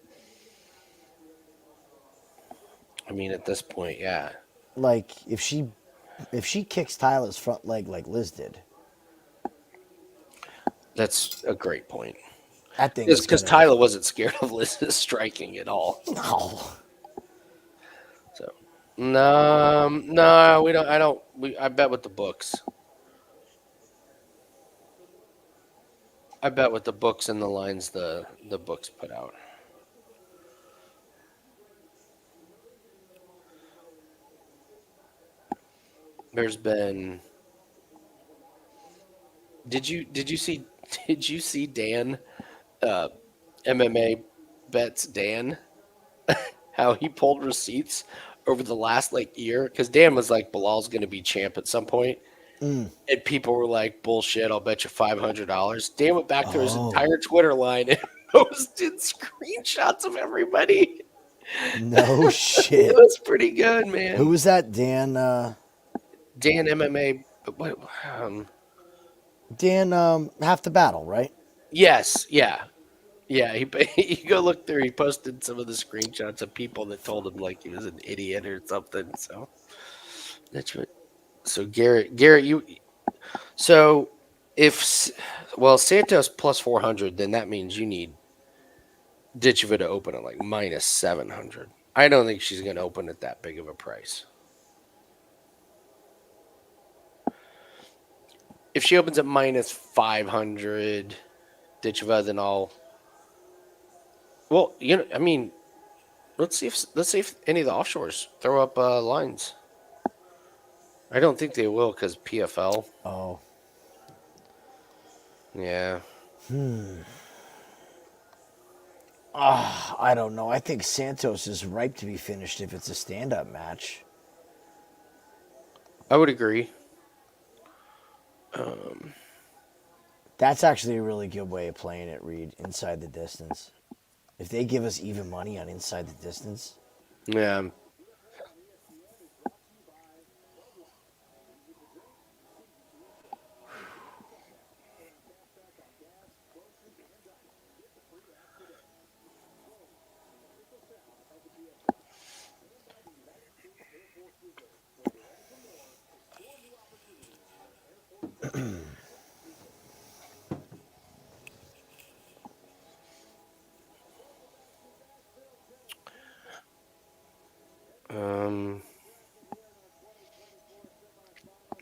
[SPEAKER 1] I mean, at this point, yeah.
[SPEAKER 2] Like, if she kicks Tyler's front leg like Liz did,
[SPEAKER 1] That's a great point.
[SPEAKER 2] That thing is
[SPEAKER 1] Because
[SPEAKER 2] gonna.
[SPEAKER 1] Tyler wasn't scared of Liz's striking at all.
[SPEAKER 2] No.
[SPEAKER 1] So no, we don't. I don't. I bet with the books. I bet with the books and the lines the books put out. There's been. Did you see did you see Dan uh, MMA bets Dan how he pulled receipts over the last like year because Dan was like Bilal's going to be champ at some point.
[SPEAKER 2] Mm.
[SPEAKER 1] And people were like, bullshit, I'll bet you $500. Dan went back to his
[SPEAKER 2] Oh.
[SPEAKER 1] entire Twitter line and posted screenshots of everybody.
[SPEAKER 2] No
[SPEAKER 1] It
[SPEAKER 2] shit.
[SPEAKER 1] was pretty good, man.
[SPEAKER 2] Who was that? Dan.
[SPEAKER 1] Dan MMA. What,
[SPEAKER 2] Dan. Half the battle, right?
[SPEAKER 1] yes, yeah. Yeah, you go look through. He posted some of the screenshots of people that told him like he was an idiot or something. So that's what. So Garrett, you. So if Santos plus 400, then that means you need Ditcheva to open at like minus 700. I don't think she's going to open at that big of a price. If she opens at minus 500, Ditcheva, then I'll. Well, I mean, let's see if any of the offshores throw up lines. I don't think they will because PFL.
[SPEAKER 2] Oh.
[SPEAKER 1] Yeah.
[SPEAKER 2] I don't know. I think Santos is ripe to be finished if it's a stand-up match.
[SPEAKER 1] I would agree.
[SPEAKER 2] That's actually a really good way of playing it, Reed, inside the distance. If they give us even money on inside the distance.
[SPEAKER 1] Yeah.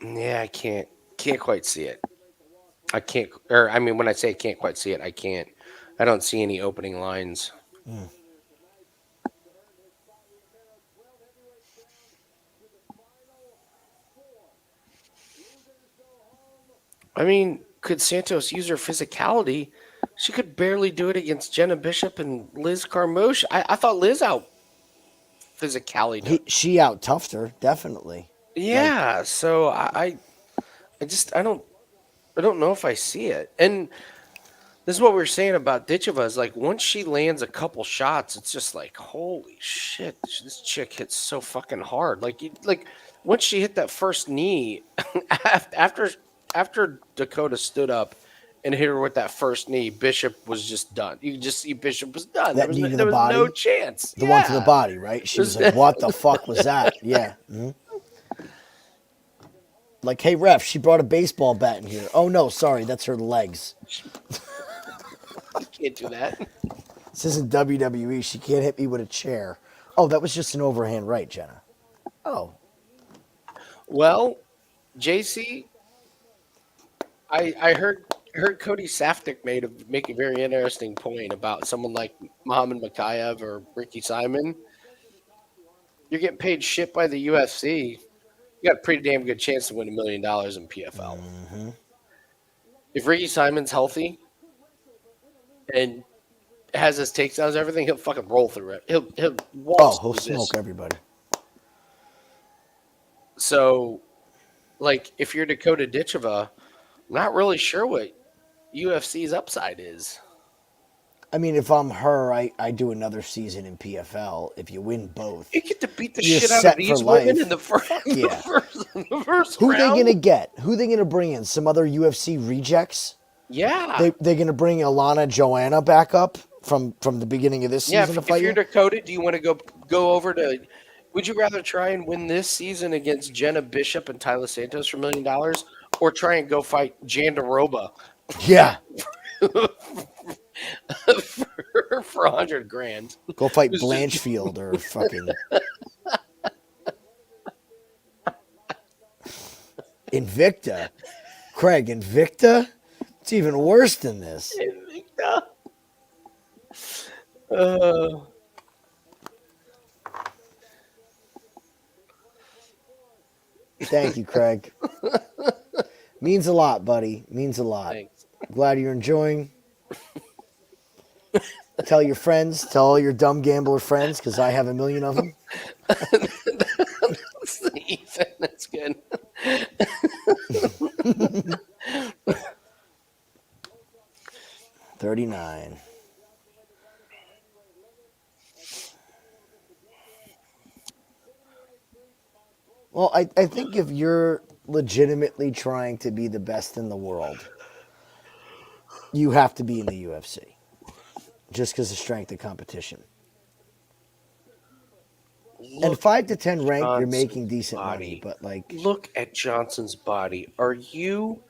[SPEAKER 1] Yeah, I can't quite see it. I can't, or I mean, when I say can't quite see it, I can't. I don't see any opening lines. I mean, could Santos use her physicality? She could barely do it against Jenna Bishop and Liz Carmouche. I thought Liz out physicality.
[SPEAKER 2] She out-toughed her, definitely.
[SPEAKER 1] Yeah, so I just I don't know if I see it. And this is what we were saying about Ditcheva is like once she lands a couple shots, it's just like holy shit, this chick hits so fucking hard. Like once she hit that first knee, after Dakota stood up and hit her with that first knee, Bishop was just done. You could just see Bishop was done.
[SPEAKER 2] That knee to
[SPEAKER 1] There
[SPEAKER 2] the
[SPEAKER 1] was
[SPEAKER 2] body?
[SPEAKER 1] no chance.
[SPEAKER 2] The one to the body, right? She was like, what the fuck was that? Yeah. Like, hey, ref, she brought a baseball bat in here. Oh, no, sorry, that's her legs.
[SPEAKER 1] Can't do that.
[SPEAKER 2] This isn't WWE. She can't hit me with a chair. Oh, that was just an overhand right, Jenna. Oh.
[SPEAKER 1] Well, JC, I heard Cody Saftik make a very interesting point about someone like Muhammad Makayev or Ricky Simon. You're getting paid shit by the UFC. You got a pretty damn good chance to win $1 million in PFL. If Ricky Simon's healthy and has his takedowns, everything, he'll fucking roll through it. He'll waltz
[SPEAKER 2] He'll
[SPEAKER 1] through
[SPEAKER 2] smoke
[SPEAKER 1] this.
[SPEAKER 2] everybody.
[SPEAKER 1] So, like, if you're Dakota Ditcheva, I'm not really sure what UFC's upside is.
[SPEAKER 2] I mean, if I'm her, I do another season in PFL. If you win both,
[SPEAKER 1] You get to beat the
[SPEAKER 2] you're
[SPEAKER 1] shit out
[SPEAKER 2] set
[SPEAKER 1] of these
[SPEAKER 2] for
[SPEAKER 1] women
[SPEAKER 2] life.
[SPEAKER 1] in the first,
[SPEAKER 2] Yeah.
[SPEAKER 1] the first
[SPEAKER 2] Who
[SPEAKER 1] round.
[SPEAKER 2] they gonna get? Who they gonna bring in? Some other UFC rejects?
[SPEAKER 1] Yeah.
[SPEAKER 2] They're gonna bring Alana Joanna back up from the beginning of this
[SPEAKER 1] Yeah,
[SPEAKER 2] season to
[SPEAKER 1] if
[SPEAKER 2] fight
[SPEAKER 1] you're
[SPEAKER 2] you?
[SPEAKER 1] Dakota, do you want to go over to? Would you rather try and win this season against Jenna Bishop and Tyler Santos for $1 million, or try and go fight Jandaroba
[SPEAKER 2] Yeah.
[SPEAKER 1] for 100 grand.
[SPEAKER 2] Go fight
[SPEAKER 1] It's just-
[SPEAKER 2] Blanchfield or fucking Invicta. Craig, Invicta? It's even worse than this.
[SPEAKER 1] Uh,
[SPEAKER 2] Thank you, Craig. Means a lot, buddy. Means a lot.
[SPEAKER 1] thanks.
[SPEAKER 2] Glad you're enjoying. Tell your friends. Tell all your dumb gambler friends, because I have a million of them.
[SPEAKER 1] Ethan, that's good.
[SPEAKER 2] 39. Well, I think if you're legitimately trying to be the best in the world, you have to be in the UFC. Just because of strength of competition. And 5 to 10 rank, you're making decent money, but like,
[SPEAKER 1] look at Johnson's body. Are you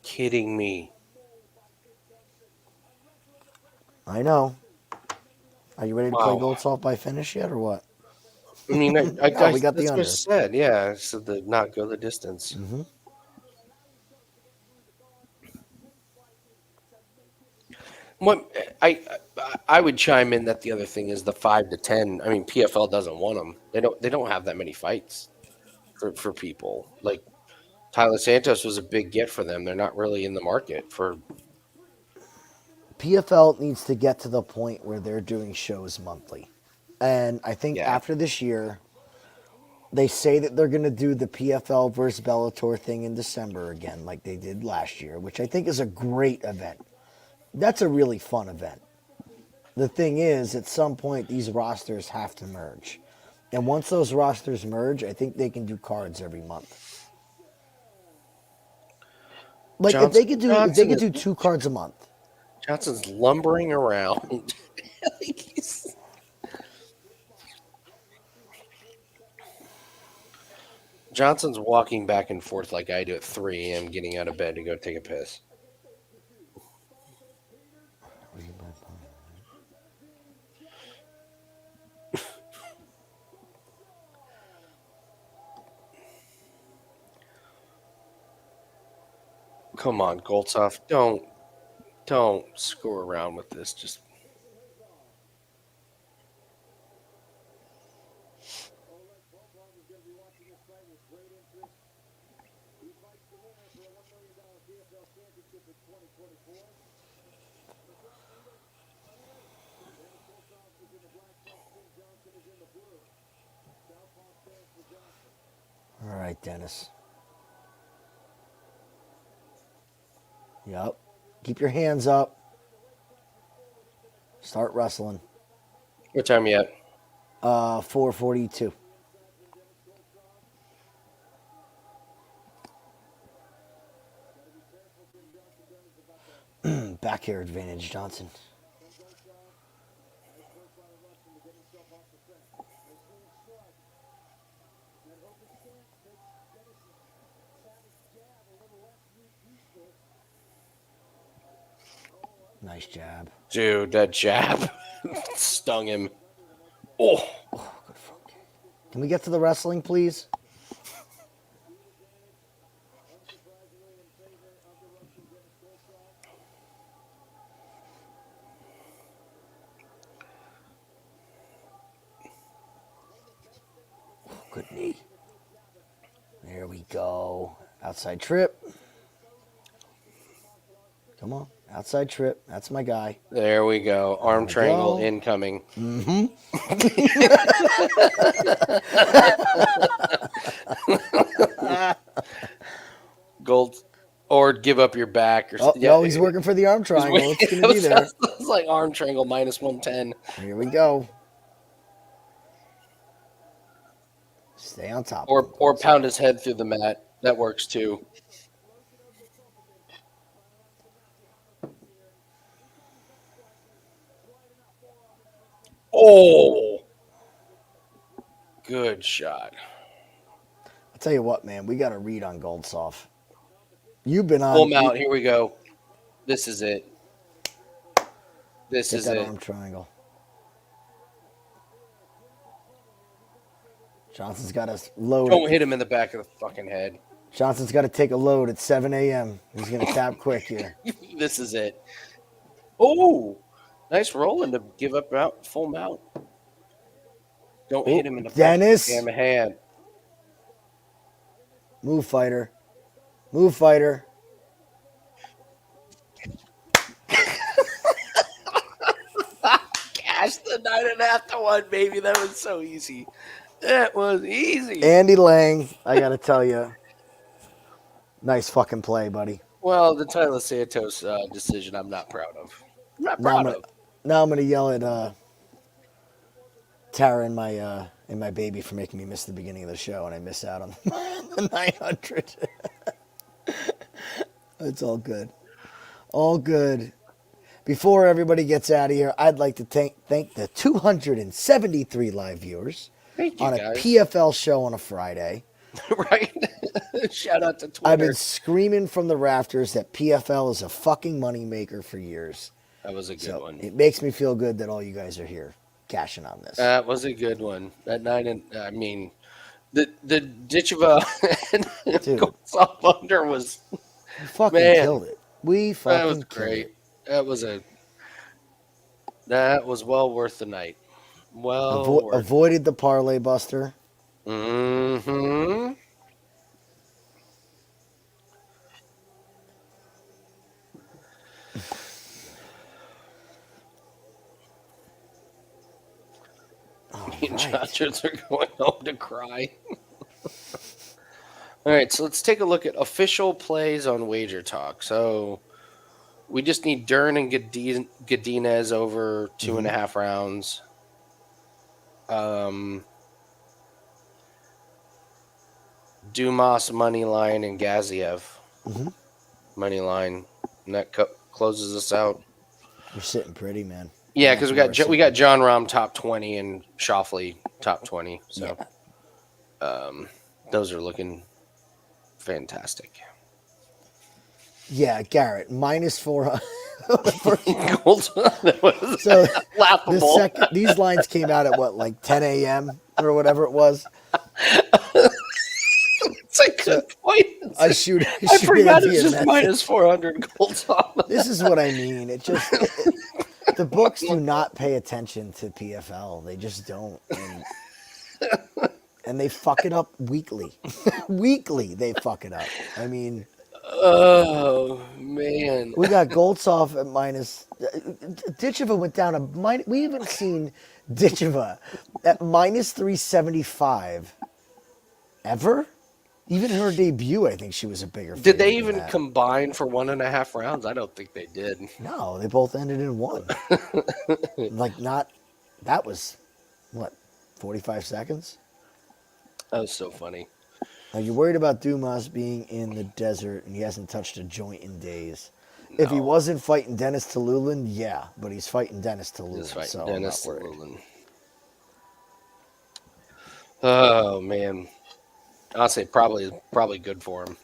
[SPEAKER 1] kidding me?
[SPEAKER 2] I know. Are you ready to play
[SPEAKER 1] Wow.
[SPEAKER 2] Goltsov by finish yet, or what?
[SPEAKER 1] I mean,
[SPEAKER 2] No, we got the
[SPEAKER 1] that's what I
[SPEAKER 2] under.
[SPEAKER 1] said. Yeah, I said the not go the distance.
[SPEAKER 2] Mm-hmm.
[SPEAKER 1] What I would chime in that the other thing is the 5 to 10. I mean, PFL doesn't want them. They don't have that many fights for people. Like Tyler Santos was a big get for them. They're not really in the market for.
[SPEAKER 2] PFL needs to get to the point where they're doing shows monthly. And I think
[SPEAKER 1] Yeah.
[SPEAKER 2] after this year, they say that they're going to do the PFL versus Bellator thing in December again, like they did last year, which I think is a great event. That's a really fun event. The thing is, at some point, these rosters have to merge. And once those rosters merge, I think they can do cards every month. Like if they could do 2 cards a month.
[SPEAKER 1] Johnson's lumbering around. Johnson's walking back and forth like I do at 3 a.m. getting out of bed to go take a piss. Come on, Goltsov. Don't screw around with this. Just
[SPEAKER 2] All right, Dennis. Yep. Keep your hands up. Start wrestling.
[SPEAKER 1] what time you at?
[SPEAKER 2] 4:42. Back hair advantage, Johnson. Nice jab.
[SPEAKER 1] Dude, that jab stung him. Oh.
[SPEAKER 2] Good front kick. Can we get to the wrestling, please? Good knee. There we go. Outside trip. Come on. Outside trip. That's my guy.
[SPEAKER 1] There we go. Arm
[SPEAKER 2] we
[SPEAKER 1] triangle
[SPEAKER 2] go.
[SPEAKER 1] incoming.
[SPEAKER 2] Mm-hmm.
[SPEAKER 1] Gold, or give up your back. Or
[SPEAKER 2] No, he's working for the arm triangle. It's going to be there.
[SPEAKER 1] It's like arm triangle minus 110.
[SPEAKER 2] Here we go. Stay on top.
[SPEAKER 1] Or pound his head through the mat. That works too. Oh, good shot.
[SPEAKER 2] I'll tell you what, man. We got to read on Goltsov. You've been on.
[SPEAKER 1] Pull him out. Here we go. This is it. This
[SPEAKER 2] Get
[SPEAKER 1] is
[SPEAKER 2] that
[SPEAKER 1] it.
[SPEAKER 2] arm triangle. Johnson's got to load
[SPEAKER 1] Don't
[SPEAKER 2] it.
[SPEAKER 1] hit him in the back of the fucking head.
[SPEAKER 2] Johnson's got to take a load at 7 a.m. He's going to tap quick here.
[SPEAKER 1] This is it. Oh, nice rolling to give up out full mount. Don't hit him in the
[SPEAKER 2] Dennis.
[SPEAKER 1] back of the damn head.
[SPEAKER 2] Move, fighter. Move, fighter.
[SPEAKER 1] Cash the 9.5 to 1, baby. That was so easy. That was easy.
[SPEAKER 2] Andy Lang, I got to tell you, nice fucking play, buddy.
[SPEAKER 1] Well, the Tyler Santos decision, I'm not proud of. I'm not proud of.
[SPEAKER 2] Now I'm gonna yell at Tara and my baby for making me miss the beginning of the show, and I miss out on the 900. It's all good, all good. Before everybody gets out of here, I'd like to thank the 273 live viewers
[SPEAKER 1] Thank you,
[SPEAKER 2] on a
[SPEAKER 1] guys.
[SPEAKER 2] PFL show on a Friday.
[SPEAKER 1] Right? Shout out to Twitter.
[SPEAKER 2] I've been screaming from the rafters that PFL is a fucking moneymaker for years.
[SPEAKER 1] That was a good one.
[SPEAKER 2] It makes me feel good that all you guys are here cashing on this.
[SPEAKER 1] That was a good one. That I mean, the Ditcheva and Goltsov under was.
[SPEAKER 2] We fucking killed it. We fucking
[SPEAKER 1] that was great. That was well worth the night. Well,
[SPEAKER 2] avoided the parlay buster.
[SPEAKER 1] Mm-hmm. Judges are going home to cry. All right, so let's take a look at official plays on Wager Talk. So we just need Dern and Godinez over 2.5 rounds. Dumas money line and Gaziev money line, and that closes us out.
[SPEAKER 2] We're sitting pretty, man.
[SPEAKER 1] Yeah, because we got John Rahm top 20 and Schauffele top 20. So those are looking fantastic.
[SPEAKER 2] Yeah, Garrett minus 400.
[SPEAKER 1] So laughable.
[SPEAKER 2] These lines came out at what, like 10 a.m. or whatever it was.
[SPEAKER 1] It's a good point.
[SPEAKER 2] I
[SPEAKER 1] forgot it's just minus 400 Goltsov.
[SPEAKER 2] This is what I mean. The books do not pay attention to PFL. They just don't. And they fuck it up weekly. Weekly, they fuck it up. I mean...
[SPEAKER 1] Oh, man.
[SPEAKER 2] We got Goltsov at minus... Ditcheva went down a... We haven't seen Ditcheva at minus 375 ever? Even her debut, I think she was a bigger.
[SPEAKER 1] Did they even combine for 1.5 rounds? I don't think they did.
[SPEAKER 2] No, they both ended in one. That was, what, 45 seconds?
[SPEAKER 1] That was so funny.
[SPEAKER 2] Now, you're worried about Dumas being in the desert and he hasn't touched a joint in days. No. If he wasn't fighting Dennis Tululin, yeah, but he's fighting Dennis Tululin.
[SPEAKER 1] He's fighting
[SPEAKER 2] so
[SPEAKER 1] Dennis Tululin. Oh, man. I'll say probably good for him.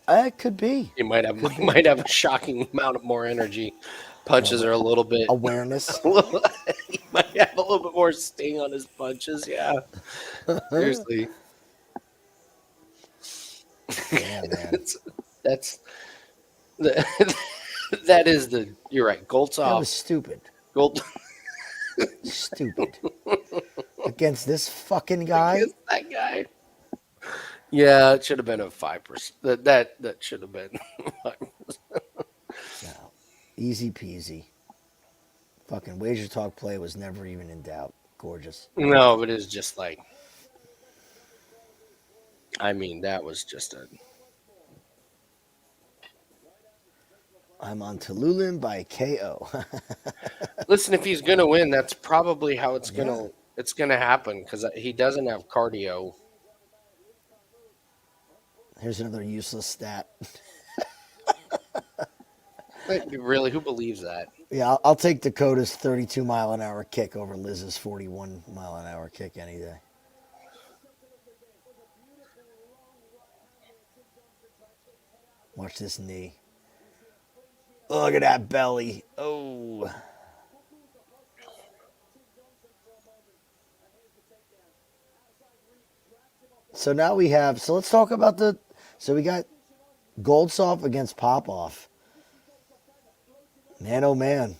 [SPEAKER 2] It could be.
[SPEAKER 1] He might have a shocking amount of more energy. Punches are a little bit
[SPEAKER 2] awareness.
[SPEAKER 1] He might have a little bit more sting on his punches. Yeah, seriously.
[SPEAKER 2] Yeah, man.
[SPEAKER 1] That is the. You're right. Goltsov.
[SPEAKER 2] That was stupid. Stupid. Against this fucking guy.
[SPEAKER 1] Against that guy. Yeah, it should have been a 5%. That should have been 5%.
[SPEAKER 2] No, easy peasy. Fucking Wager Talk play was never even in doubt. Gorgeous.
[SPEAKER 1] No, but it's just like, I mean, that was just a.
[SPEAKER 2] I'm on Tululin by KO.
[SPEAKER 1] Listen, if he's gonna win, that's probably how it's gonna happen because he doesn't have cardio.
[SPEAKER 2] Here's another useless stat.
[SPEAKER 1] Really, who believes that?
[SPEAKER 2] Yeah, I'll take Dakota's 32-mile-an-hour kick over Liz's 41-mile-an-hour kick any day. Watch this knee. Look at that belly. Oh. So now we have. So let's talk about the. So we got Goltsov against Popov. Man, oh man.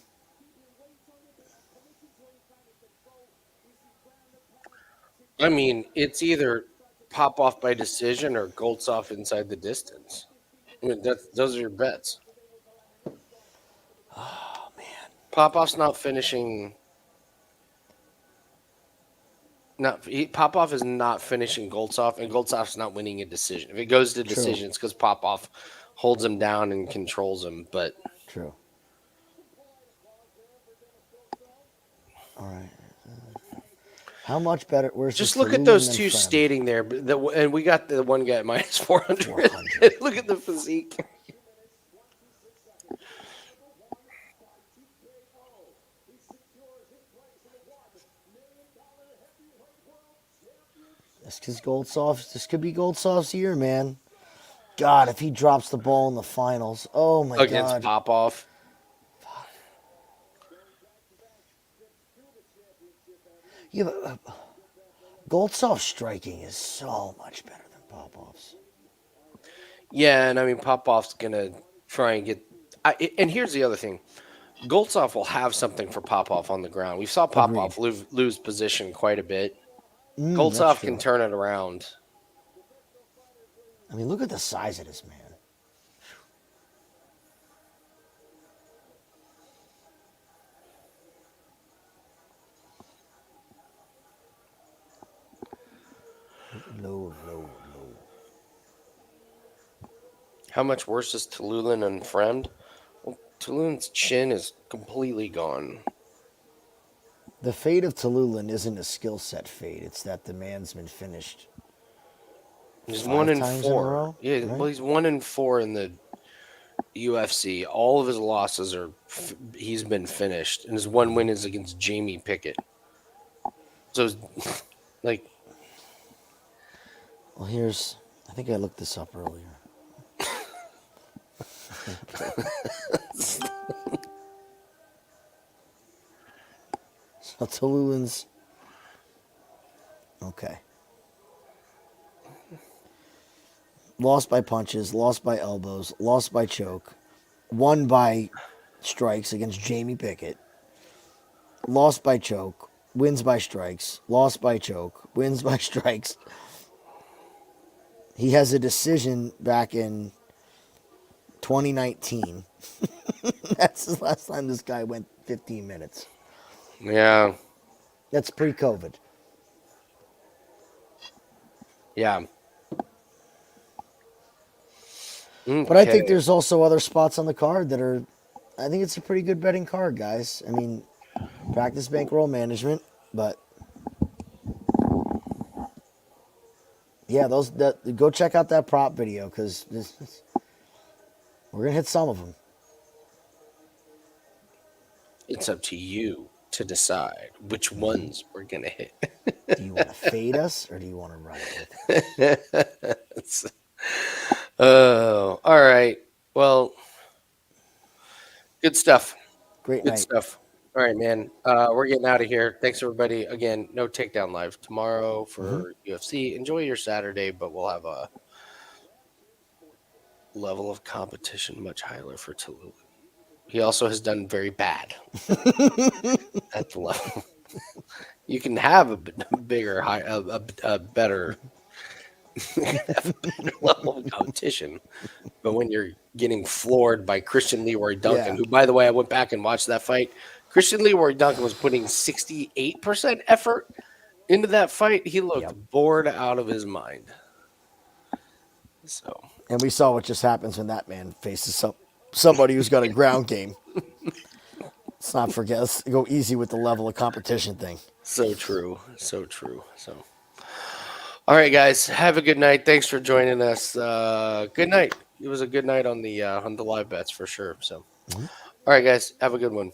[SPEAKER 1] I mean, it's either pop off by decision or Goltsov inside the distance. I mean, those are your bets.
[SPEAKER 2] Oh man.
[SPEAKER 1] Popov's not finishing. Popov is not finishing Goltsov, and Goltsov's not winning a decision. If it goes to
[SPEAKER 2] True.
[SPEAKER 1] decision, it's because Popov holds him down and controls him. But
[SPEAKER 2] True. All right. How much better? Where's
[SPEAKER 1] just
[SPEAKER 2] this
[SPEAKER 1] look at
[SPEAKER 2] Tallulah
[SPEAKER 1] those
[SPEAKER 2] and
[SPEAKER 1] two
[SPEAKER 2] Frem?
[SPEAKER 1] stating there. And we got the one guy at minus 400.
[SPEAKER 2] 400.
[SPEAKER 1] Look at the physique.
[SPEAKER 2] This is Goltsov. This could be Goltsov's year, man. God, if he drops the ball in the finals, oh my
[SPEAKER 1] Against
[SPEAKER 2] God.
[SPEAKER 1] Popov.
[SPEAKER 2] Yeah, but Goltsov's striking is so much better than Popov's.
[SPEAKER 1] Yeah, and I mean Popov's gonna try and get. And here's the other thing: Goltsov will have something for Popov on the ground. We saw Popov lose position quite a bit.
[SPEAKER 2] That's
[SPEAKER 1] Goltsov
[SPEAKER 2] true.
[SPEAKER 1] can turn it around.
[SPEAKER 2] I mean, look at the size of this man. Low.
[SPEAKER 1] How much worse is Tallulah and Friend? Well, Tallulah's chin is completely gone.
[SPEAKER 2] The fate of Tallulah isn't a skill set fate. It's that the man's been finished.
[SPEAKER 1] He's
[SPEAKER 2] 5 times in a
[SPEAKER 1] 1-4.
[SPEAKER 2] row,
[SPEAKER 1] Yeah,
[SPEAKER 2] right?
[SPEAKER 1] well, he's 1-4 in the UFC. All of his losses are he's been finished, and his one win is against Jamie Pickett. So, like,
[SPEAKER 2] Well, I think I looked this up earlier. So Tallulah's. Okay. Lost by punches, lost by elbows, lost by choke, won by strikes against Jamie Pickett, lost by choke, wins by strikes, lost by choke, wins by strikes. He has a decision back in 2019. That's the last time this guy went 15 minutes.
[SPEAKER 1] yeah,
[SPEAKER 2] That's pre-COVID.
[SPEAKER 1] yeah.
[SPEAKER 2] But I think
[SPEAKER 1] Okay.
[SPEAKER 2] there's also other spots on the card that are. I think it's a pretty good betting card, guys. I mean, practice bankroll management, but yeah, go check out that prop video because we're gonna hit some of them.
[SPEAKER 1] It's up to you to decide which ones we're gonna hit.
[SPEAKER 2] Do you want to fade us or do you want to run it with us?
[SPEAKER 1] Oh, all right. Well, good stuff.
[SPEAKER 2] Great
[SPEAKER 1] Good
[SPEAKER 2] night.
[SPEAKER 1] stuff. All right, man. We're getting out of here. Thanks, everybody. Again, no takedown live tomorrow for UFC. Enjoy your Saturday, but we'll have a level of competition much higher for Tallulah. He also has done very bad at the level. You can have a bigger, a better level of competition, but when you're getting floored by Christian Leroy Duncan,
[SPEAKER 2] Yeah.
[SPEAKER 1] who, by the way, I went back and watched that fight. Christian Leroy Duncan was putting 68% effort into that fight. He looked bored out of his mind. So,
[SPEAKER 2] And we saw what just happens when that man faces somebody who's got a ground game. Let's go easy with the level of competition thing.
[SPEAKER 1] so true. So true. So, all right, guys, have a good night. Thanks for joining us. Good night. It was a good night on the live bets for sure. So, all right, guys, have a good one.